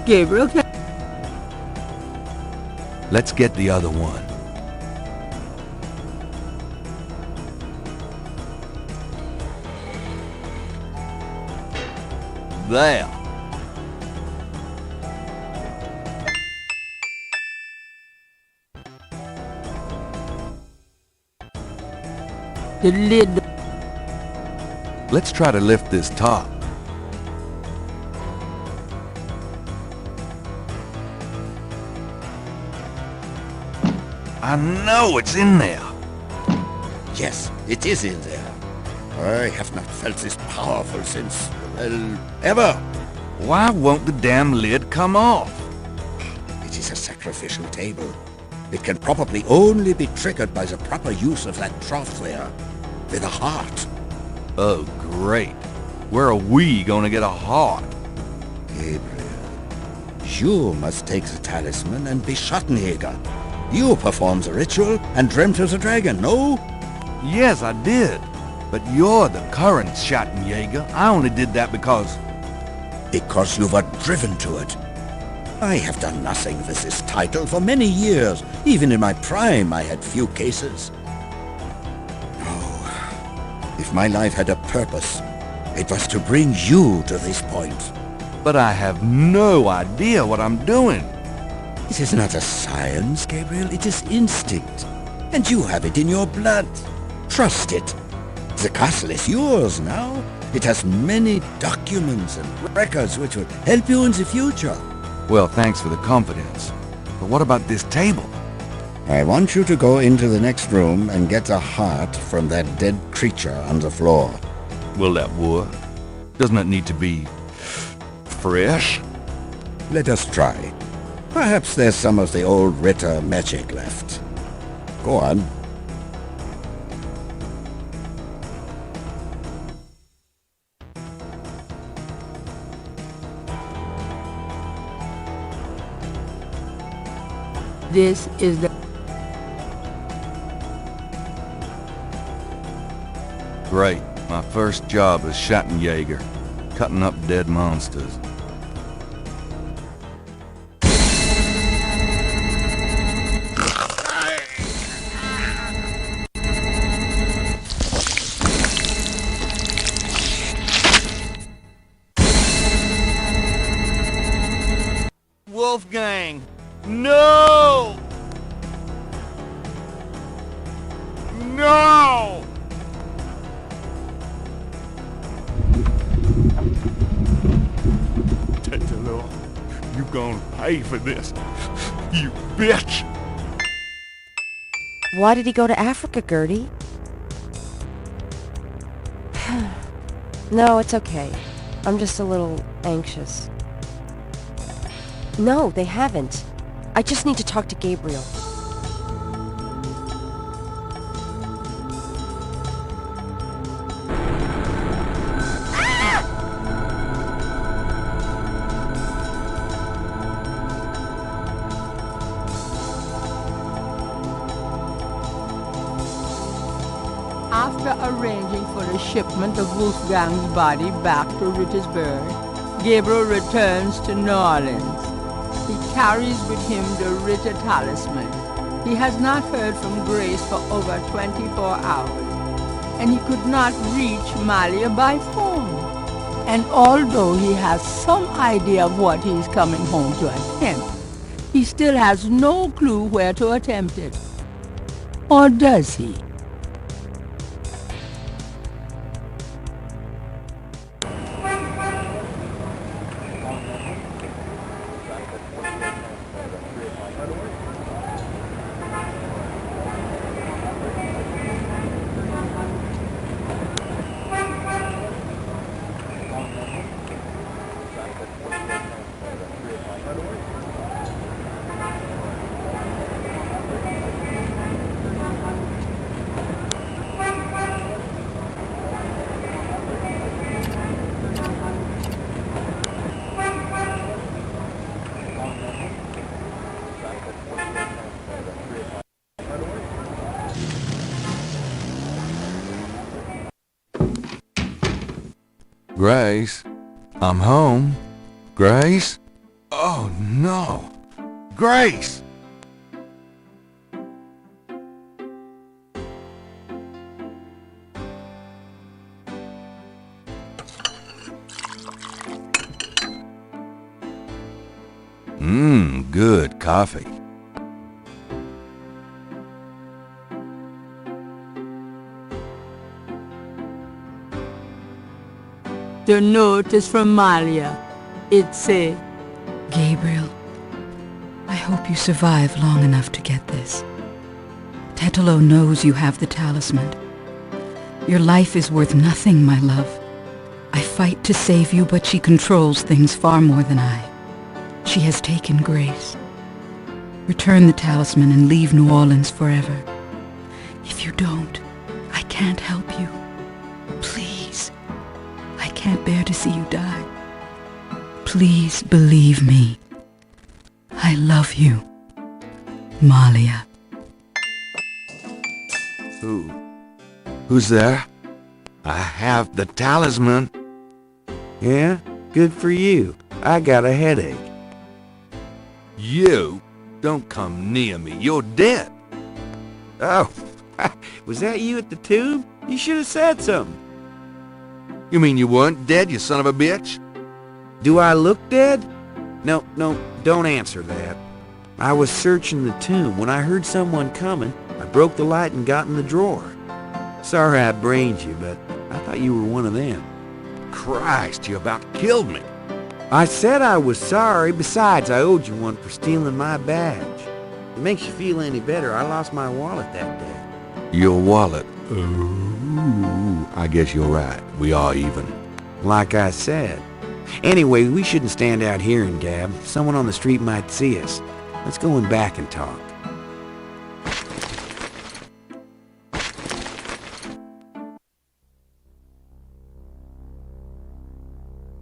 Gabriel can... Let's get the other one. There. The lid... Let's try to lift this top. I know it's in there. Yes, it is in there. I have not felt this powerful since, well, ever. Why won't the damn lid come off? It is a sacrificial table. It can probably only be triggered by the proper use of that trough there, with a heart. Oh, great. Where are we gonna get a heart? Gabriel, you must take the talisman and be Schattenjäger. You performed the ritual and dreamt of the dragon, no? Yes, I did. But you're the current Schattenjäger. I only did that because... Because you were driven to it. I have done nothing with this title for many years. Even in my prime, I had few cases. No. If my life had a purpose, it was to bring you to this point. But I have no idea what I'm doing. It is not a science, Gabriel. It is instinct. And you have it in your blood. Trust it. The castle is yours now. It has many documents and records which will help you in the future. Well, thanks for the confidence. But what about this table? I want you to go into the next room and get a heart from that dead creature on the floor. Will that work? Doesn't it need to be... fresh? Let us try. Perhaps there's some of the old Ritter magic left. Go on. This is the... Great. My first job as Schattenjäger. cutting up dead monsters. Wolfgang! No! No! Tetelo, you gonna pay for this, you bitch! Why did he go to Africa, Gertie? No, it's okay. I'm just a little anxious. No, they haven't. I just need to talk to Gabriel. After arranging for a shipment of Wolfgang's body back to Rittersburg, Gabriel returns to New Orleans. He carries with him the Ritter talisman. He has not heard from Grace for over 24 hours, and he could not reach Malia by phone. And although he has some idea of what he is coming home to attempt, he still has no clue where to attempt it. Or does he? Grace, I'm home. Grace? Oh, no. Grace! Good coffee. The note is from Malia. It says, Gabriel, I hope you survive long enough to get this. Tetelo knows you have the talisman. Your life is worth nothing, my love. I fight to save you, but she controls things far more than I. She has taken Grace. Return the talisman and leave New Orleans forever. If you don't, I can't help you. Please. I can't bear to see you die. Please believe me. I love you. Malia. Who's there? I have the talisman. Yeah? Good for you. I got a headache. You? Don't come near me. You're dead. Oh, was that you at the tube? You should have said something. You mean you weren't dead, you son of a bitch? Do I look dead? No, don't answer that. I was searching the tomb. When I heard someone coming, I broke the light and got in the drawer. Sorry I brained you, but I thought you were one of them. Christ, you about killed me. I said I was sorry. Besides, I owed you one for stealing my badge. If it makes you feel any better, I lost my wallet that day. Your wallet? Ooh, I guess you're right. We are even. Like I said. Anyway, we shouldn't stand out here and gab. Someone on the street might see us. Let's go in back and talk.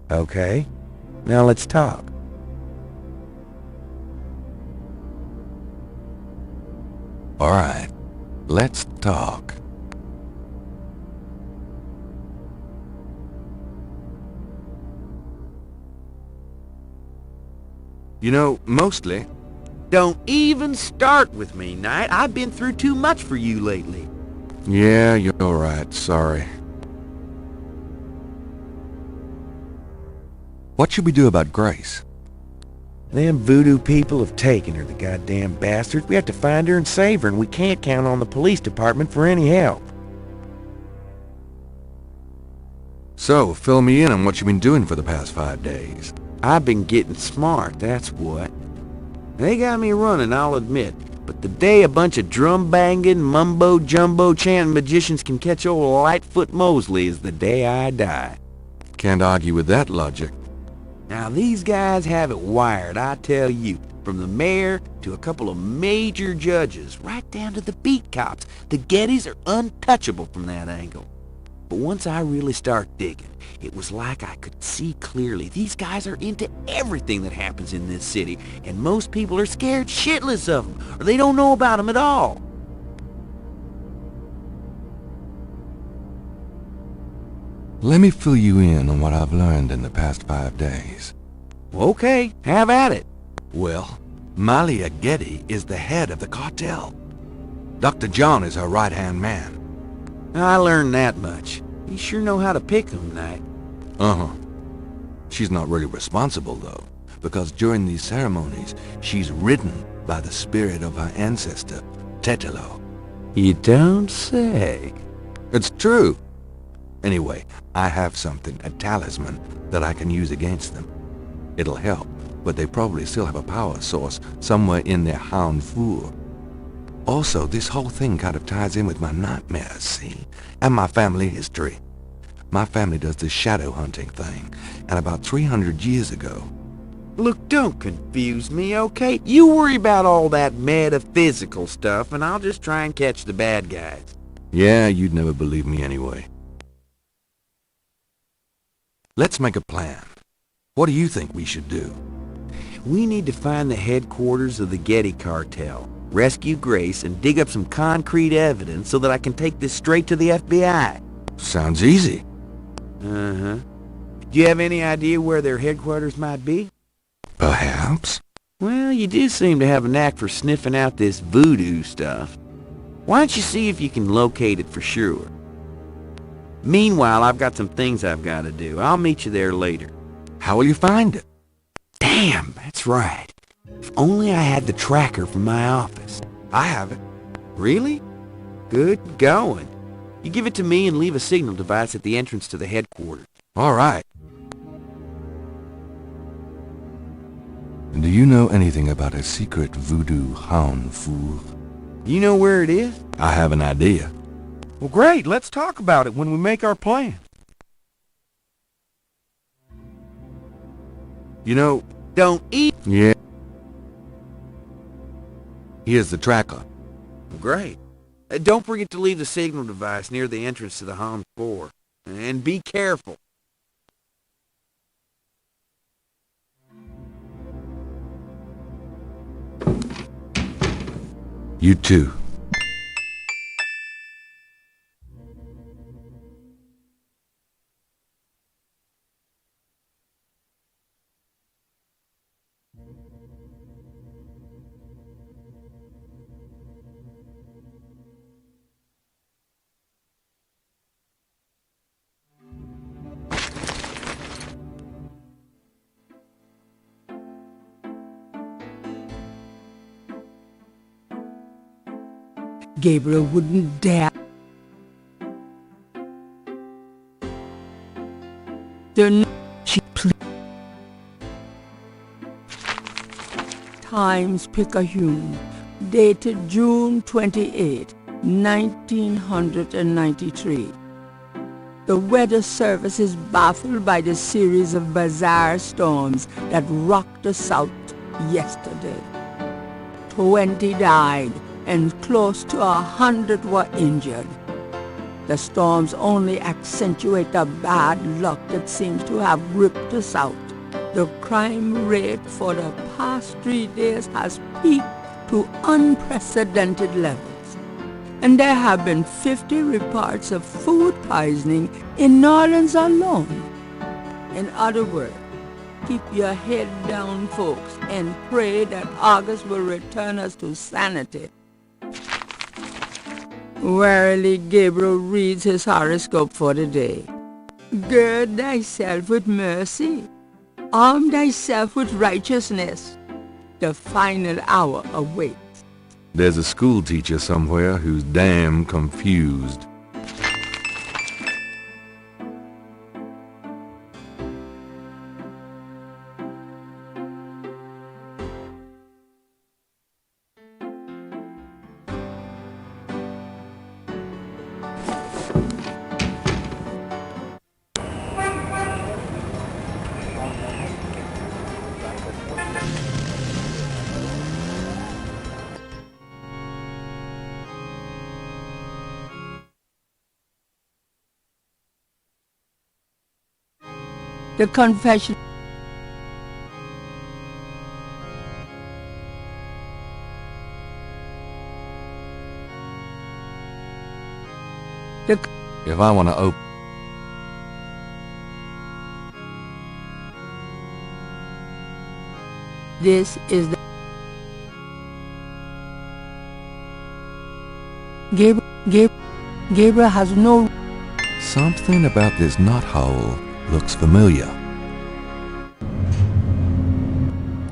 Okay, now let's talk. All right, let's talk. Well, You know, mostly. Don't even start with me, Knight. I've been through too much for you lately. Yeah, you're right. Sorry. What should we do about Grace? Them voodoo people have taken her, the goddamn bastards. We have to find her and save her, and we can't count on the police department for any help. So, fill me in on what you've been doing for the past 5 days. I've been getting smart, that's what. They got me running, I'll admit. But the day a bunch of drum-banging, mumbo-jumbo chanting magicians can catch old Lightfoot Mosley is the day I die. Can't argue with that logic. Now these guys have it wired, I tell you. From the mayor to a couple of major judges, right down to the beat cops. The Gettys are untouchable from that angle. But once I really start digging, it was like I could see clearly. These guys are into everything that happens in this city, and most people are scared shitless of them, or they don't know about them at all. Let me fill you in on what I've learned in the past 5 days. Okay, have at it. Well, Malia Getty is the head of the cartel. Dr. John is her right-hand man. I learned that much. You sure know how to pick them, Knight. Uh-huh. She's not really responsible, though, because during these ceremonies, she's ridden by the spirit of her ancestor, Tetelo. You don't say. It's true. Anyway, I have something, a talisman, that I can use against them. It'll help, but they probably still have a power source somewhere in their Hound Four. Also, this whole thing kind of ties in with my nightmares, see? And my family history. My family does this shadow hunting thing, and about 300 years ago... Look, don't confuse me, okay? You worry about all that metaphysical stuff, and I'll just try and catch the bad guys. Yeah, you'd never believe me anyway. Let's make a plan. What do you think we should do? We need to find the headquarters of the Getty cartel, rescue Grace, and dig up some concrete evidence so that I can take this straight to the FBI. Sounds easy. Uh-huh. Do you have any idea where their headquarters might be? Perhaps. Well, you do seem to have a knack for sniffing out this voodoo stuff. Why don't you see if you can locate it for sure? Meanwhile, I've got some things I've got to do. I'll meet you there later. How will you find it? Damn, that's right. If only I had the tracker from my office. I have it. Really? Good going. You give it to me and leave a signal device at the entrance to the headquarters. All right. Do you know anything about a secret voodoo Hound Four? You know where it is? I have an idea. Well, great. Let's talk about it when we make our plan. You know... Don't eat... Yeah. Here's the tracker. Great. Don't forget to leave the signal device near the entrance to the Hound Four. And be careful. You too. Gabriel wouldn't dare. She pleaded. Times-Picayune, dated June 28, 1993. The weather service is baffled by the series of bizarre storms that rocked the South yesterday. 20 died and close to 100 were injured. The storms only accentuate the bad luck that seems to have gripped the South. The crime rate for the past 3 days has peaked to unprecedented levels. And there have been 50 reports of food poisoning in New Orleans alone. In other words, Keep your head down, folks, and pray that August will return us to sanity. Warily, Gabriel reads his horoscope for the day. Gird thyself with mercy. Arm thyself with righteousness. The final hour awaits. There's a school teacher somewhere who's damn confused. The confession. If I want to open... This is the... Gabriel has no... Something about this knothole looks familiar.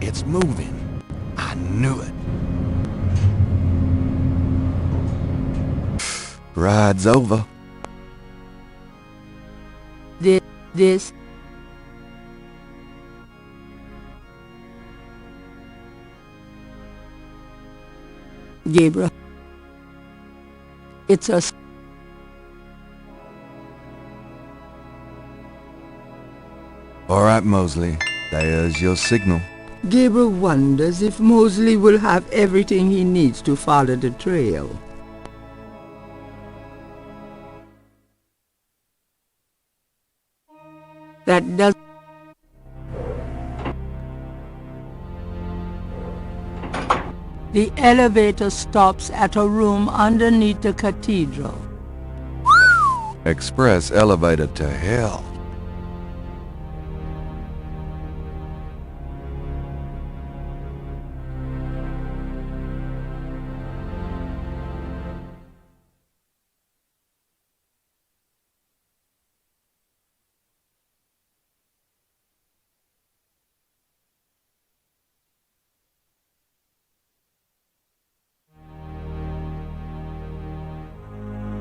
It's moving. I knew it. Ride's over. This... Gabriel. It's a... All right, Mosley. There's your signal. Gabriel wonders if Mosley will have everything he needs to follow the trail. That does... The elevator stops at a room underneath the cathedral. Express elevator to hell.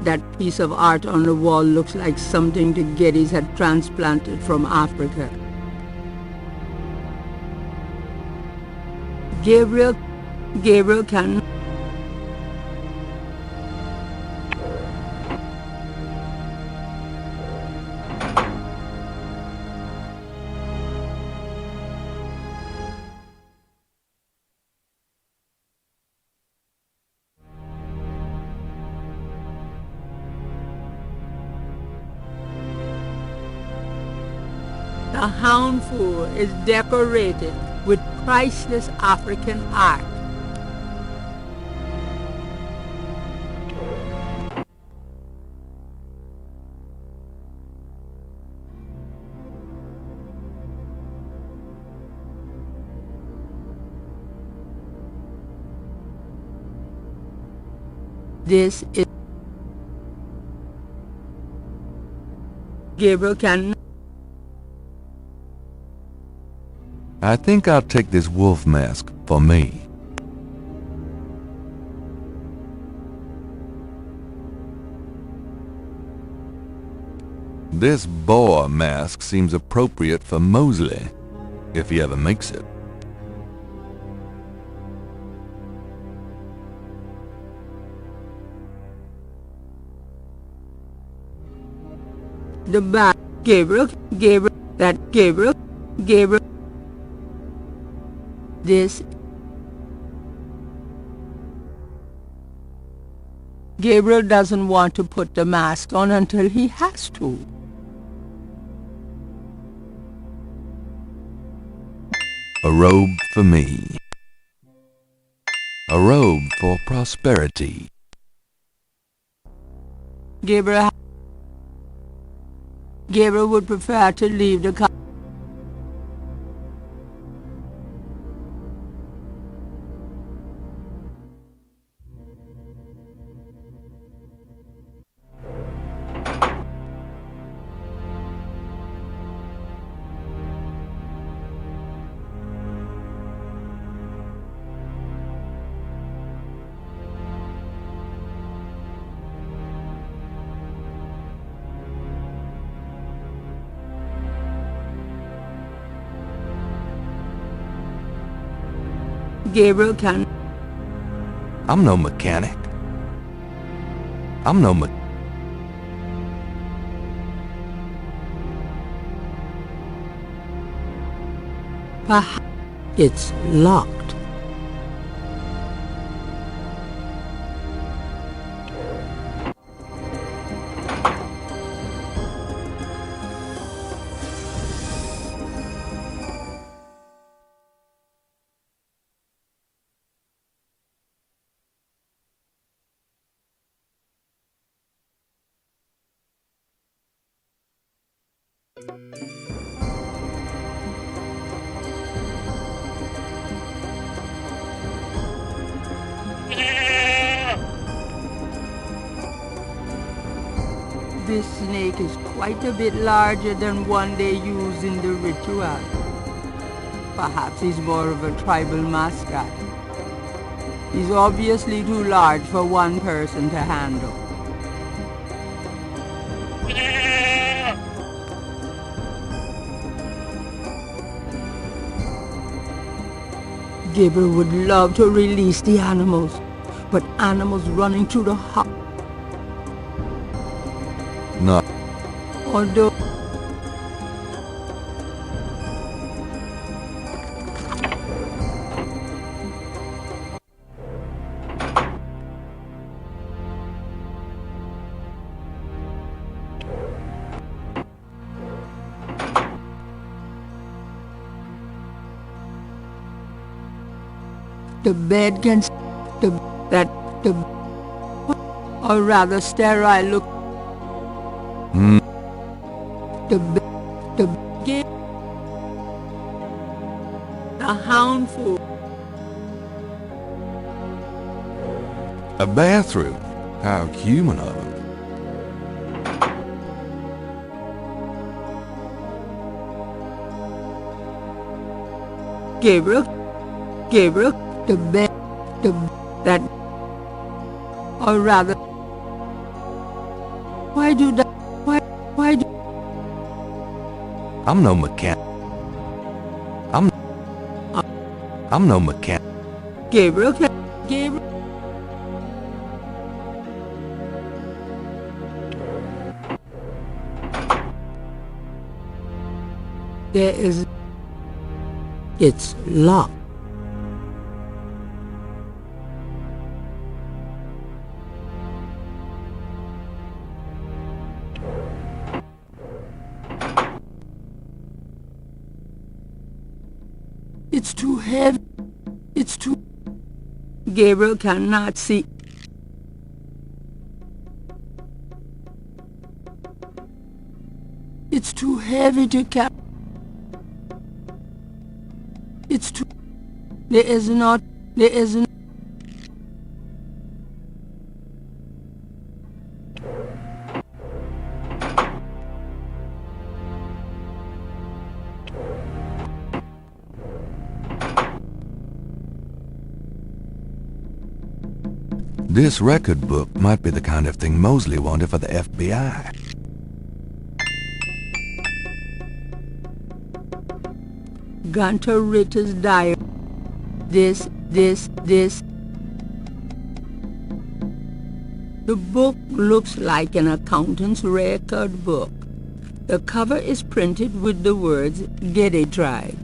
That piece of art on the wall looks like something the Gettys had transplanted from Africa. Gabriel can... The Houndful is decorated with priceless African art. This is... Gabriel can... I think I'll take this wolf mask for me. This boar mask seems appropriate for Mosley, if he ever makes it. The back... Gabriel... This... Gabriel doesn't want to put the mask on until he has to. A robe for me. A robe for prosperity. Gabriel would prefer to leave the Gabriel can... I'm no mechanic. I'm no me... Perhaps it's locked. This snake is quite a bit larger than one they use in the ritual. Perhaps he's more of a tribal mascot. He's obviously too large for one person to handle. Gabriel would love to release the animals, but animals running through the house. No. Although the bed can or rather sterile look. The hound food. A bathroom? How human of him. Gabriel, the bed, that, or rather, why do that? Why do? I'm no mechanic. I'm no mechanic. Gabriel. There is. It's locked. It's too heavy. It's too... Gabriel cannot see. It's too heavy to carry. It's too... There is not... This record book might be the kind of thing Mosley wanted for the FBI. Gunter Ritter's diary. This. The book looks like an accountant's record book. The cover is printed with the words Geddy Tribe.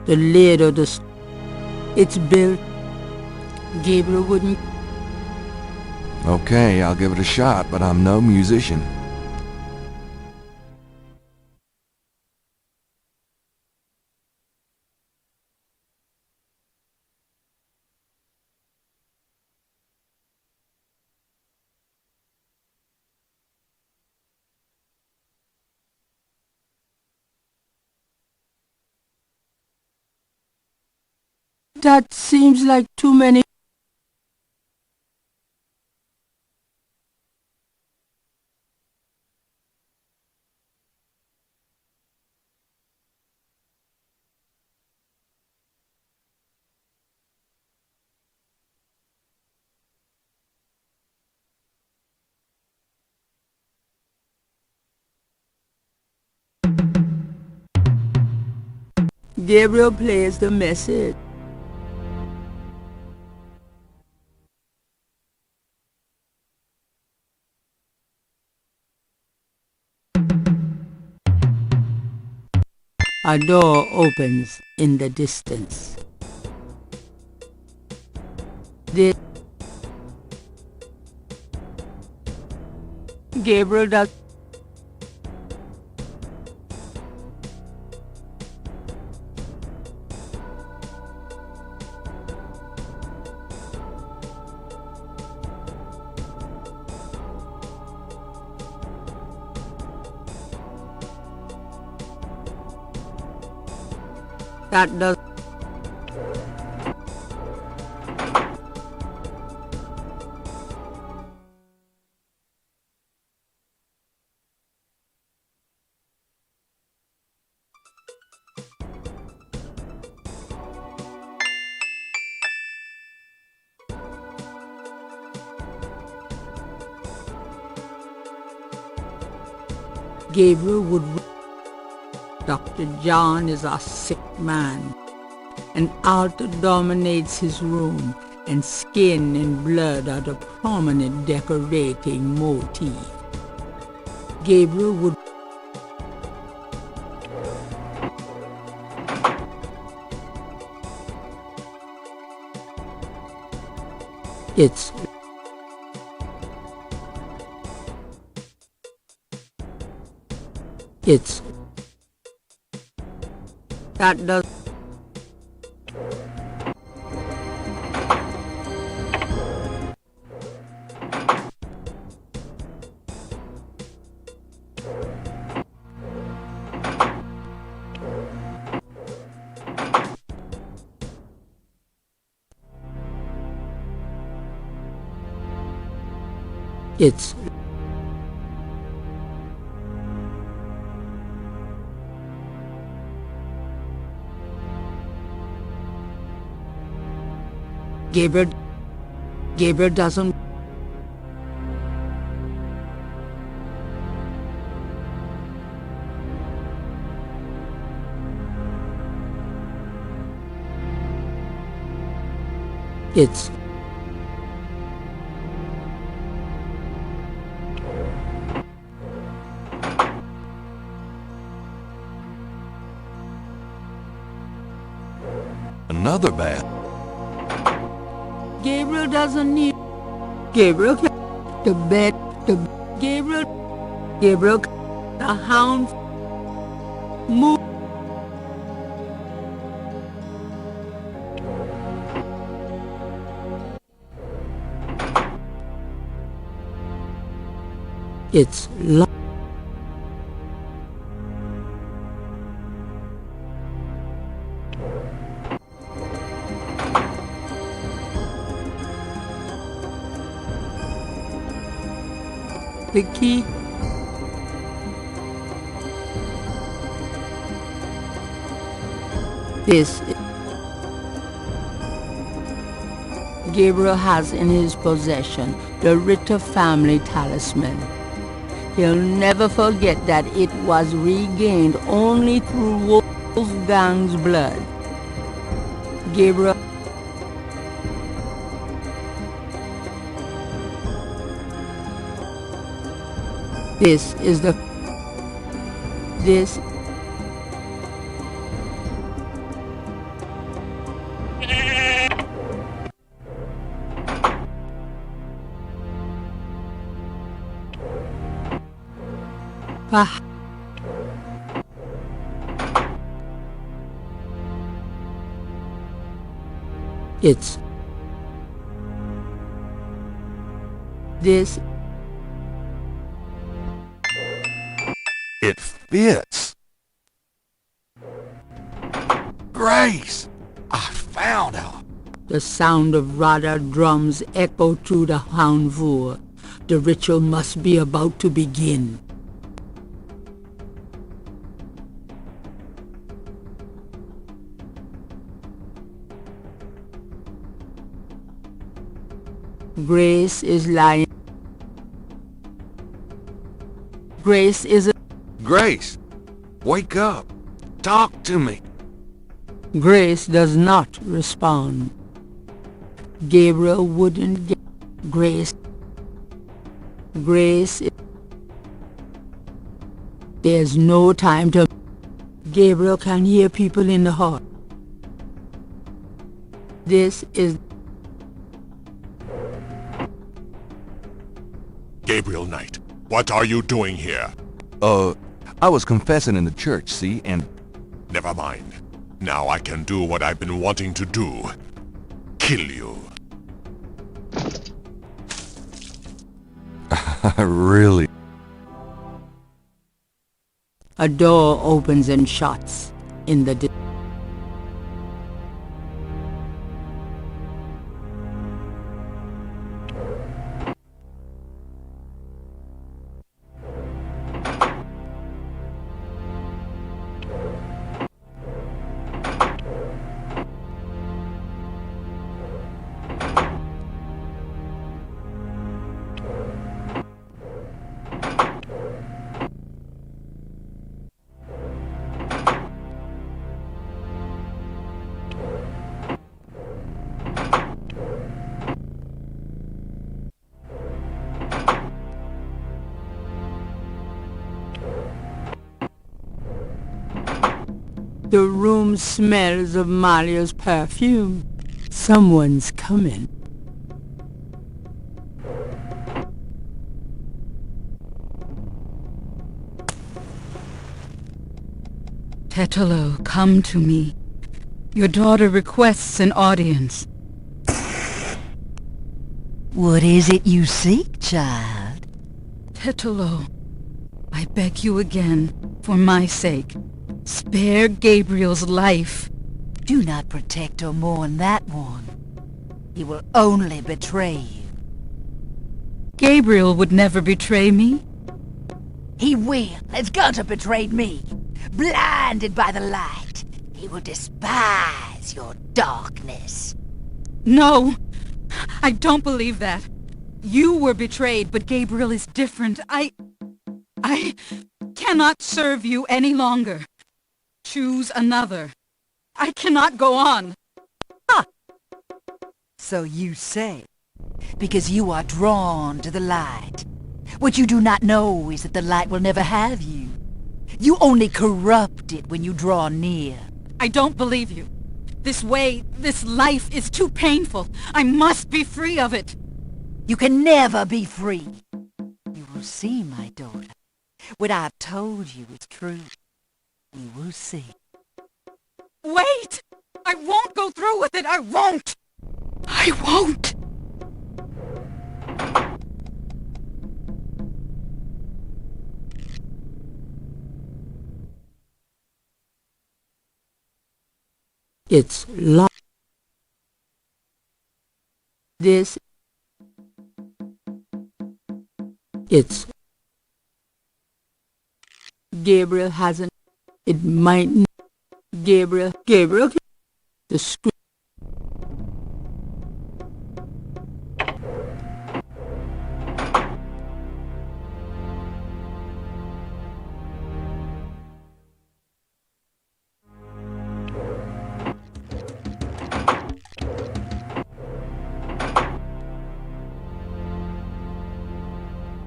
The lid of the... It's built Gabriel wouldn't... Okay, I'll give it a shot, but I'm no musician. That seems like too many... Gabriel plays the message. A door opens in the distance. Gabriel does... That does... Gabriel would... Dr. John is a sick man. An altar dominates his room, and skin and blood are the prominent decorating motif. Gabriel would... It's... That does... It's... Gabriel doesn't... It's... Another bat. Gabriel doesn't need... Gabriel can... The bed... The... Gabriel... The hound... Move... It's... The key. This. Gabriel has in his possession the Ritter family talisman. He'll never forget that it was regained only through Wolfgang's blood. Gabriel. This is the... This... Ah. It's this. It fits. Grace! I found her. The sound of Radha drums echo through the Houndvoor. The ritual must be about to begin. Grace is lying. Grace is a... Grace! Wake up! Talk to me! Grace does not respond. Gabriel wouldn't get... Grace... Grace... There's no time to... Gabriel can hear people in the hall. This is... Gabriel Knight, what are you doing here? I was confessing in the church, see, and... Never mind. Now I can do what I've been wanting to do. Kill you. Really? A door opens and shuts in the... The room smells of Maria's perfume. Someone's coming. Tetelo, come to me. Your daughter requests an audience. What is it you seek, child? Tetelo, I beg you again, for my sake, spare Gabriel's life. Do not protect or mourn that one. He will only betray you. Gabriel would never betray me. He will. As Gunter betrayed me. Blinded by the light, he will despise your darkness. No, I don't believe that. You were betrayed, but Gabriel is different. I cannot serve you any longer. Choose another. I cannot go on. Ah. So you say, because you are drawn to the light. What you do not know is that the light will never have you. You only corrupt it when you draw near. I don't believe you. This way, this life is too painful. I must be free of it. You can never be free. You will see, my daughter. What I've told you is true. You will see. Wait! I won't go through with it! I won't! I won't! It's locked. This. It's. Gabriel hasn't. It might. Gabriel. The screw.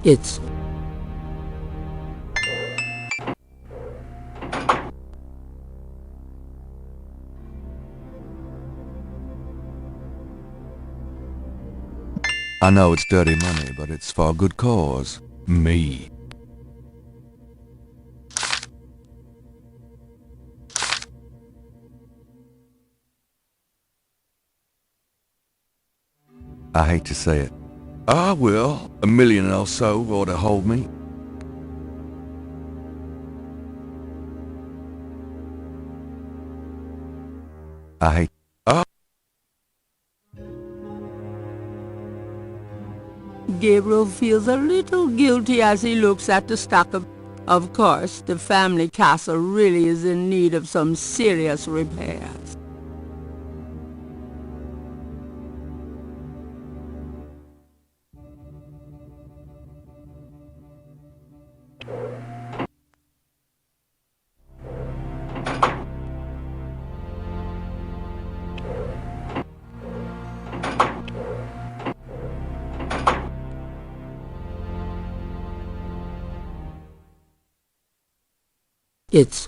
It's. I know it's dirty money, but it's for a good cause. Me. I hate to say it. Ah, well, $1 million or so ought to hold me. I hate... Gabriel feels a little guilty as he looks at the stack of... Of course, the family castle really is in need of some serious repairs. It's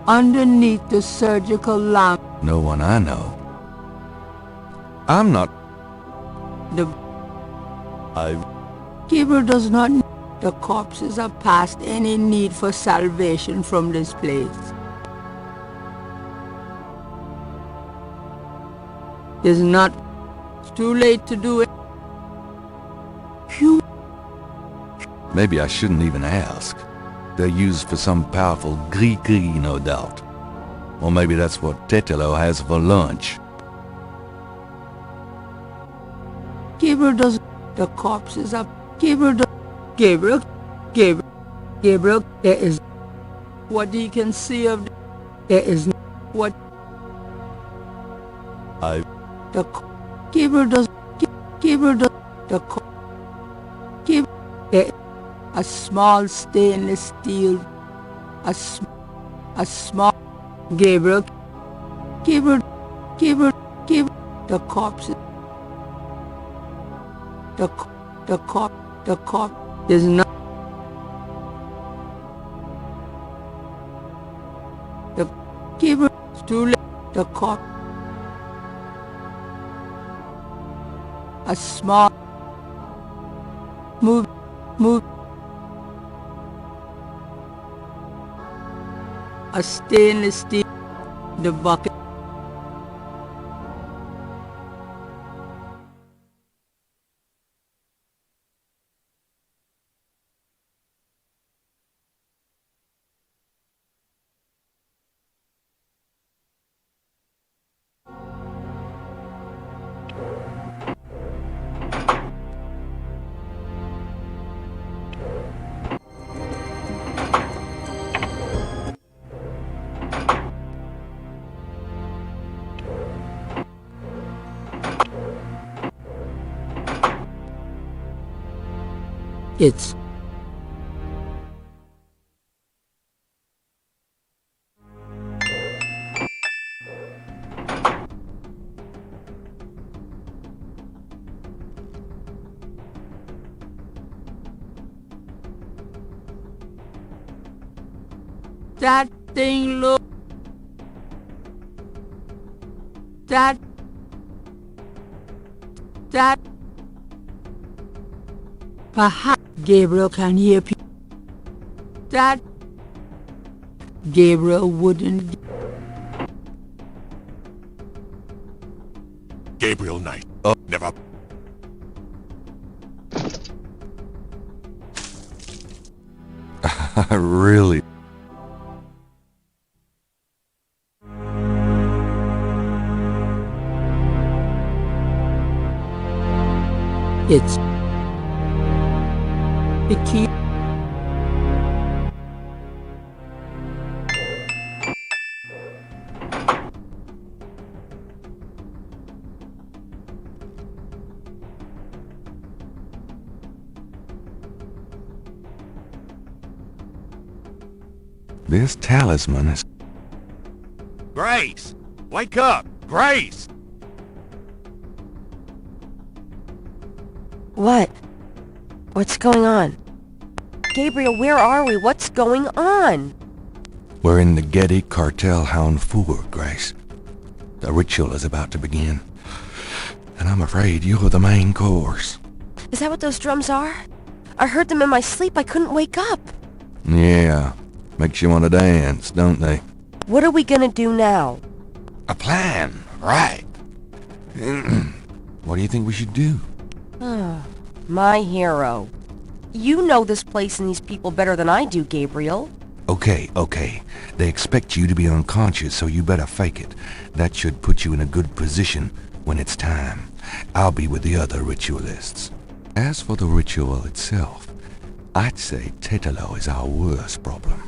underneath the surgical lamp. No one I know. I'm not... Gabriel does not know the corpses are past any need for salvation from this place. It's not too late to do it. Maybe I shouldn't even ask. They're used for some powerful gris-gris, no doubt. Or maybe that's what Tetelo has for lunch. Gabriel does... The corpses are... Gabriel, there is... What he can see of... There is... What... Gabriel does... A small stainless steel... A small... Gabriel... The corpses... The corpse is not... The... Gabriel... Too late... The corpse... A small... Move... A stainless steel... The bucket... It's... That thing look... That... Perhaps Gabriel can hear people. That... Gabriel wouldn't... Gabriel Knight. Never... Really? It's... The key... This talisman is... Grace! Wake up! Grace! What? What's going on? Gabriel, where are we? What's going on? We're in the Getty Cartel Hound 4, Grace. The ritual is about to begin. And I'm afraid you're the main course. Is that what those drums are? I heard them in my sleep. I couldn't wake up. Yeah, makes you want to dance, don't they? What are we gonna do now? A plan, right. What do you think we should do? My hero. You know this place and these people better than I do, Gabriel. Okay. They expect you to be unconscious, so you better fake it. That should put you in a good position when it's time. I'll be with the other ritualists. As for the ritual itself, I'd say Tetelo is our worst problem.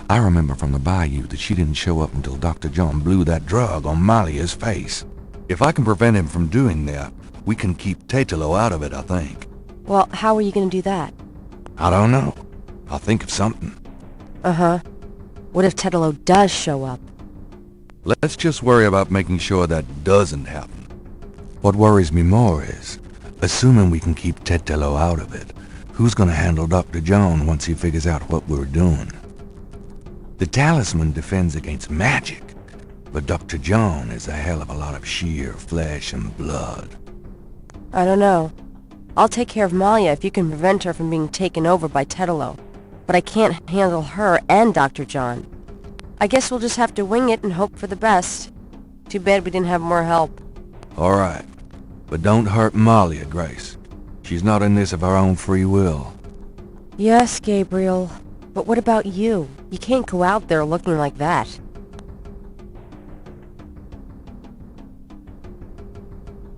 I remember from the bayou that she didn't show up until Dr. John blew that drug on Malia's face. If I can prevent him from doing that, we can keep Tetelo out of it, I think. Well, how are you gonna do that? I don't know. I'll think of something. Uh-huh. What if Tetelo does show up? Let's just worry about making sure that doesn't happen. What worries me more is, assuming we can keep Tetelo out of it, who's gonna handle Dr. John once he figures out what we're doing? The talisman defends against magic, but Dr. John is a hell of a lot of sheer flesh and blood. I don't know. I'll take care of Malia if you can prevent her from being taken over by Tetelo. But I can't handle her and Dr. John. I guess we'll just have to wing it and hope for the best. Too bad we didn't have more help. All right, but don't hurt Malia, Grace. She's not in this of her own free will. Yes, Gabriel. But what about you? You can't go out there looking like that.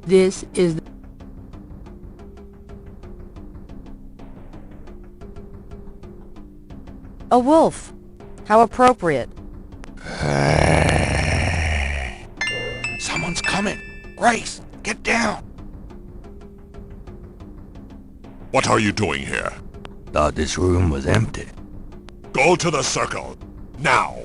This is A wolf. How appropriate. Someone's coming. Grace, get down. What are you doing here? Thought this room was empty. Go to the circle, now!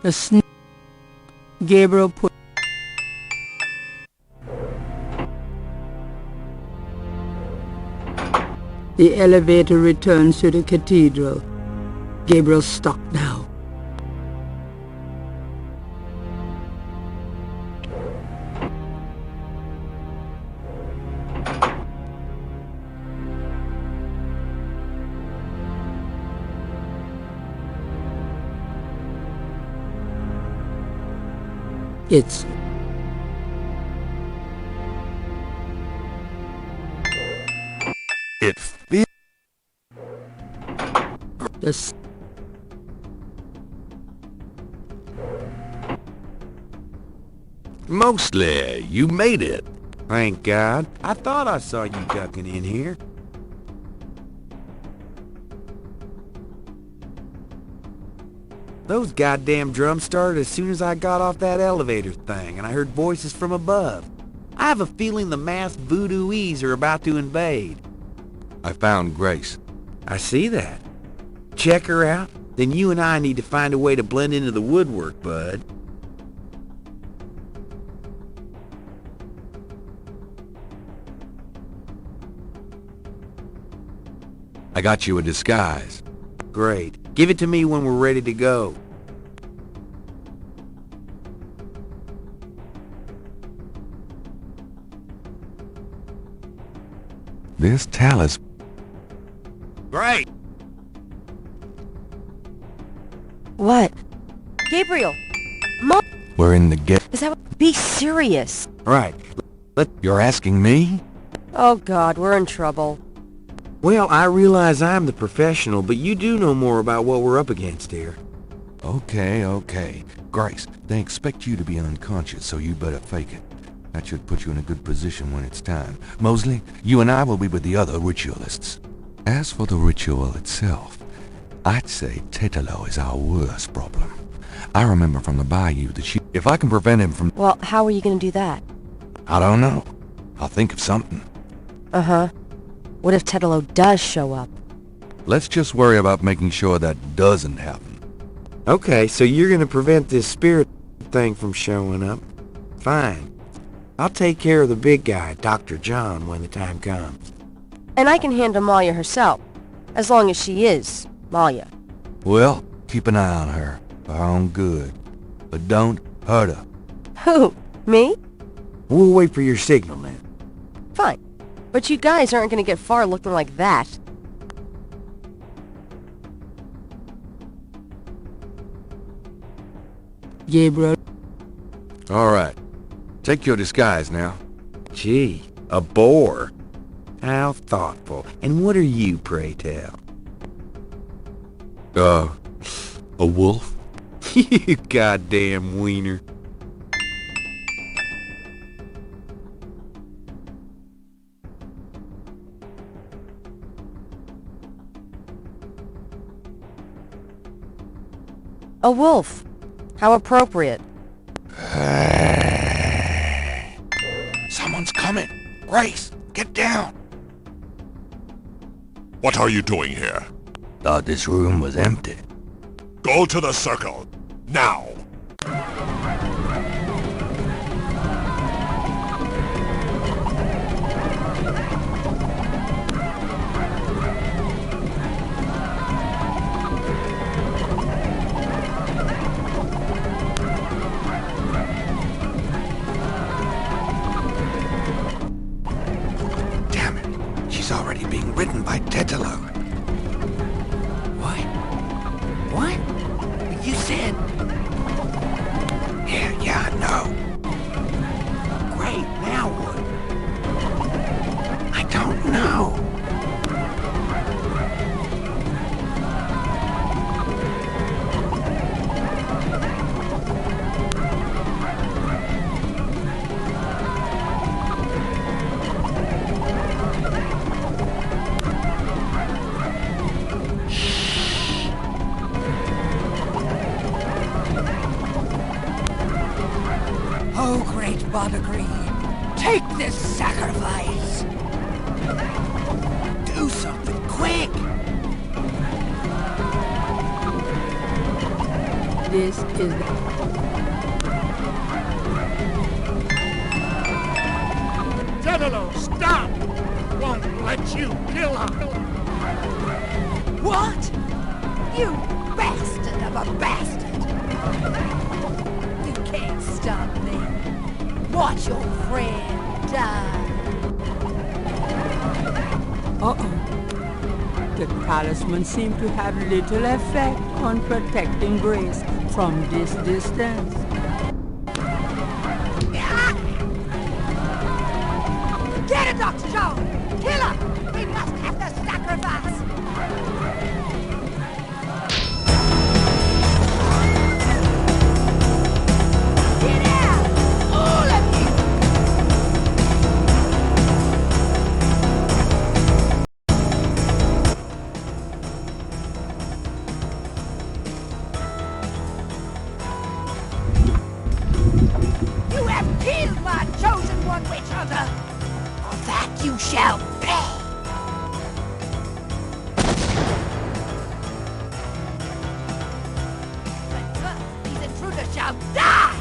the snake. Gabriel put the elevator returns to the cathedral. Gabriel stopped now. It's It feels the Mostly, you made it. Thank God. I thought I saw you ducking in here. Those goddamn drums started as soon as I got off that elevator thing, and I heard voices from above. I have a feeling the masked voodooies are about to invade. I found Grace. I see that. Check her out. Then you and I need to find a way to blend into the woodwork, bud. I got you a disguise. Great. Give it to me when we're ready to go. This talisman. Great. What? Gabriel! Mom! We're in the get. Is that what? Be serious! Right. You're asking me? Oh God, we're in trouble. Well, I realize I'm the professional, but you do know more about what we're up against here. Okay. Grace, they expect you to be unconscious, so you better fake it. That should put you in a good position when it's time. Mosley, you and I will be with the other ritualists. As for the ritual itself, I'd say Tetelo is our worst problem. I remember from the bayou that she... If I can prevent him from... Well, how are you gonna do that? I don't know. I'll think of something. Uh-huh. What if Tetelo does show up? Let's just worry about making sure that doesn't happen. Okay, so you're gonna prevent this spirit thing from showing up. Fine. I'll take care of the big guy, Dr. John, when the time comes. And I can handle Malia herself, as long as she is Malia. Well, keep an eye on her, for her own good. But don't hurt her. Who? Me? We'll wait for your signal then. Fine. But you guys aren't going to get far looking like that. Gabriel. All right. Take your disguise now. Gee, a boar. How thoughtful. And what are you, pray tell? A wolf? You goddamn wiener. A wolf. How appropriate. Someone's coming. Race, get down. What are you doing here? Thought this room was empty. Go to the circle, now! Damn it, she's already being ridden by Tetelo. What? You said... Yeah, I know. Great, now what? I don't know. Oh, great Bodagree, take this sacrifice! Do something quick! This is Tetelo, stop! Won't let you kill her! What? You bastard of a bastard! You can't stop me. Watch your friend die. Uh-oh. The talisman seemed to have little effect on protecting Grace from this distance. Get it, Dr. John! Kill her! We must have the sacrifice! Get out! All of you! You have killed my chosen one, witch hunter! For that you shall pay! These intruders shall die!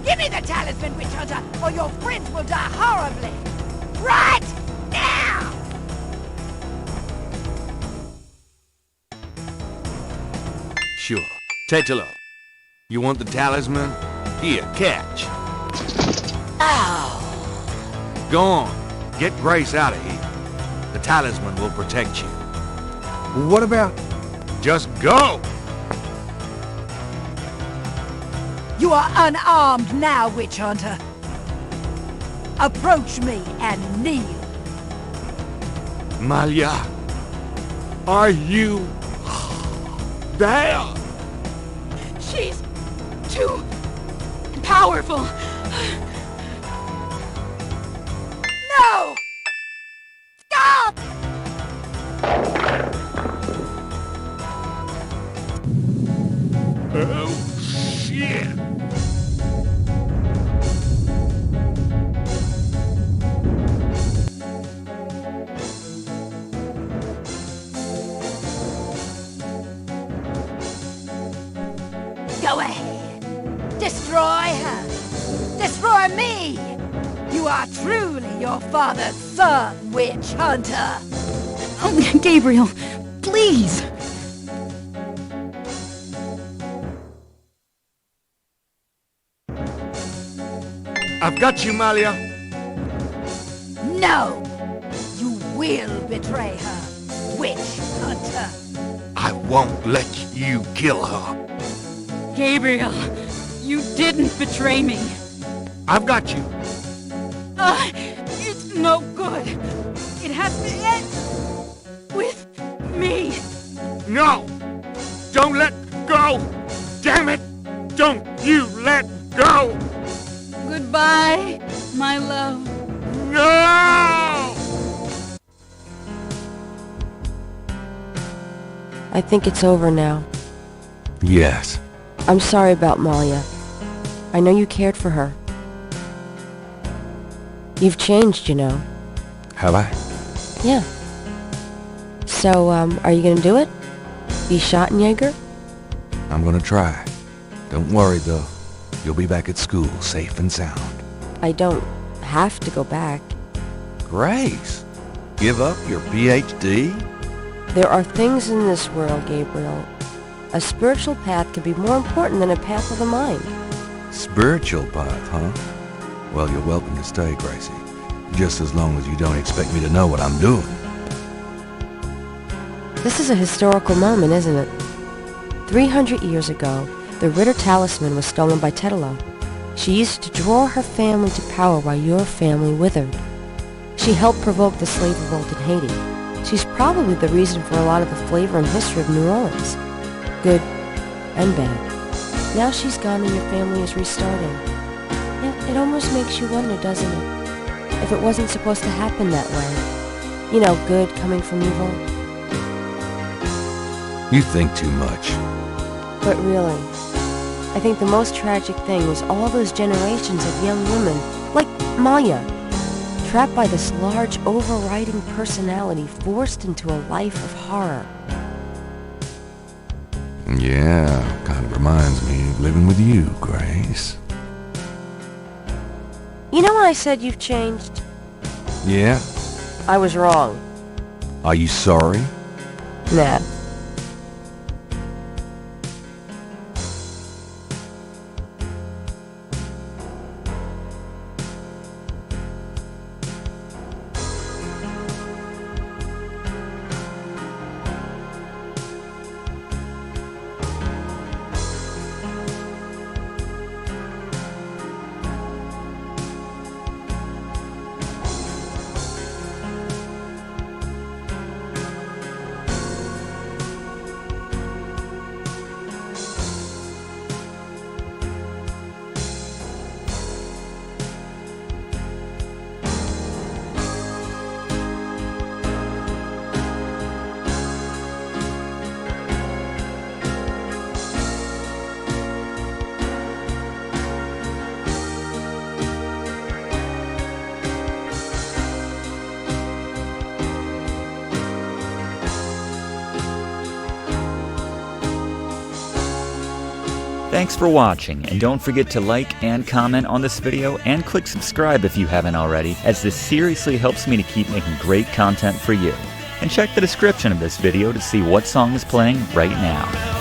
Give me the talisman, witch hunter, or your friends will die horribly! Right now! Sure. Tetelo, you want the talisman? Here, catch. Ow! Go on. Get Grace out of here. The talisman will protect you. What about... Just go! You are unarmed now, witch hunter. Approach me and kneel. Malia, are you there? She's too powerful. No! Stop! Oh, shit! for me! You are truly your father's son, witch hunter! Oh, Gabriel, please! I've got you, Malia. No! You will betray her, witch hunter! I won't let you kill her. Gabriel, you didn't betray me. I've got you. It's no good. It has to end with me. No! Don't let go! Damn it! Don't you let go! Goodbye, my love. No! I think it's over now. Yes. I'm sorry about Malia. I know you cared for her. You've changed, you know. Have I? Yeah. So, are you gonna do it? Be Schottenjäger? I'm gonna try. Don't worry, though. You'll be back at school, safe and sound. I don't have to go back. Grace, give up your PhD? There are things in this world, Gabriel. A spiritual path can be more important than a path of the mind. Spiritual path, huh? Well, you're welcome to stay, Gracie. Just as long as you don't expect me to know what I'm doing. This is a historical moment, isn't it? 300 years ago, the Ritter talisman was stolen by Tetelo. She used to draw her family to power while your family withered. She helped provoke the slave revolt in Haiti. She's probably the reason for a lot of the flavor and history of New Orleans. Good and bad. Now she's gone and your family is restarting. Yeah, it almost makes you wonder, doesn't it? If it wasn't supposed to happen that way. You know, good coming from evil. You think too much. But really, I think the most tragic thing was all those generations of young women, like Maya, trapped by this large, overriding personality forced into a life of horror. Yeah, kind of reminds me of living with you, Grace. You know when I said you've changed? Yeah? I was wrong. Are you sorry? Nah. Thanks for watching, and don't forget to like and comment on this video and click subscribe if you haven't already, as this seriously helps me to keep making great content for you. And check the description of this video to see what song is playing right now.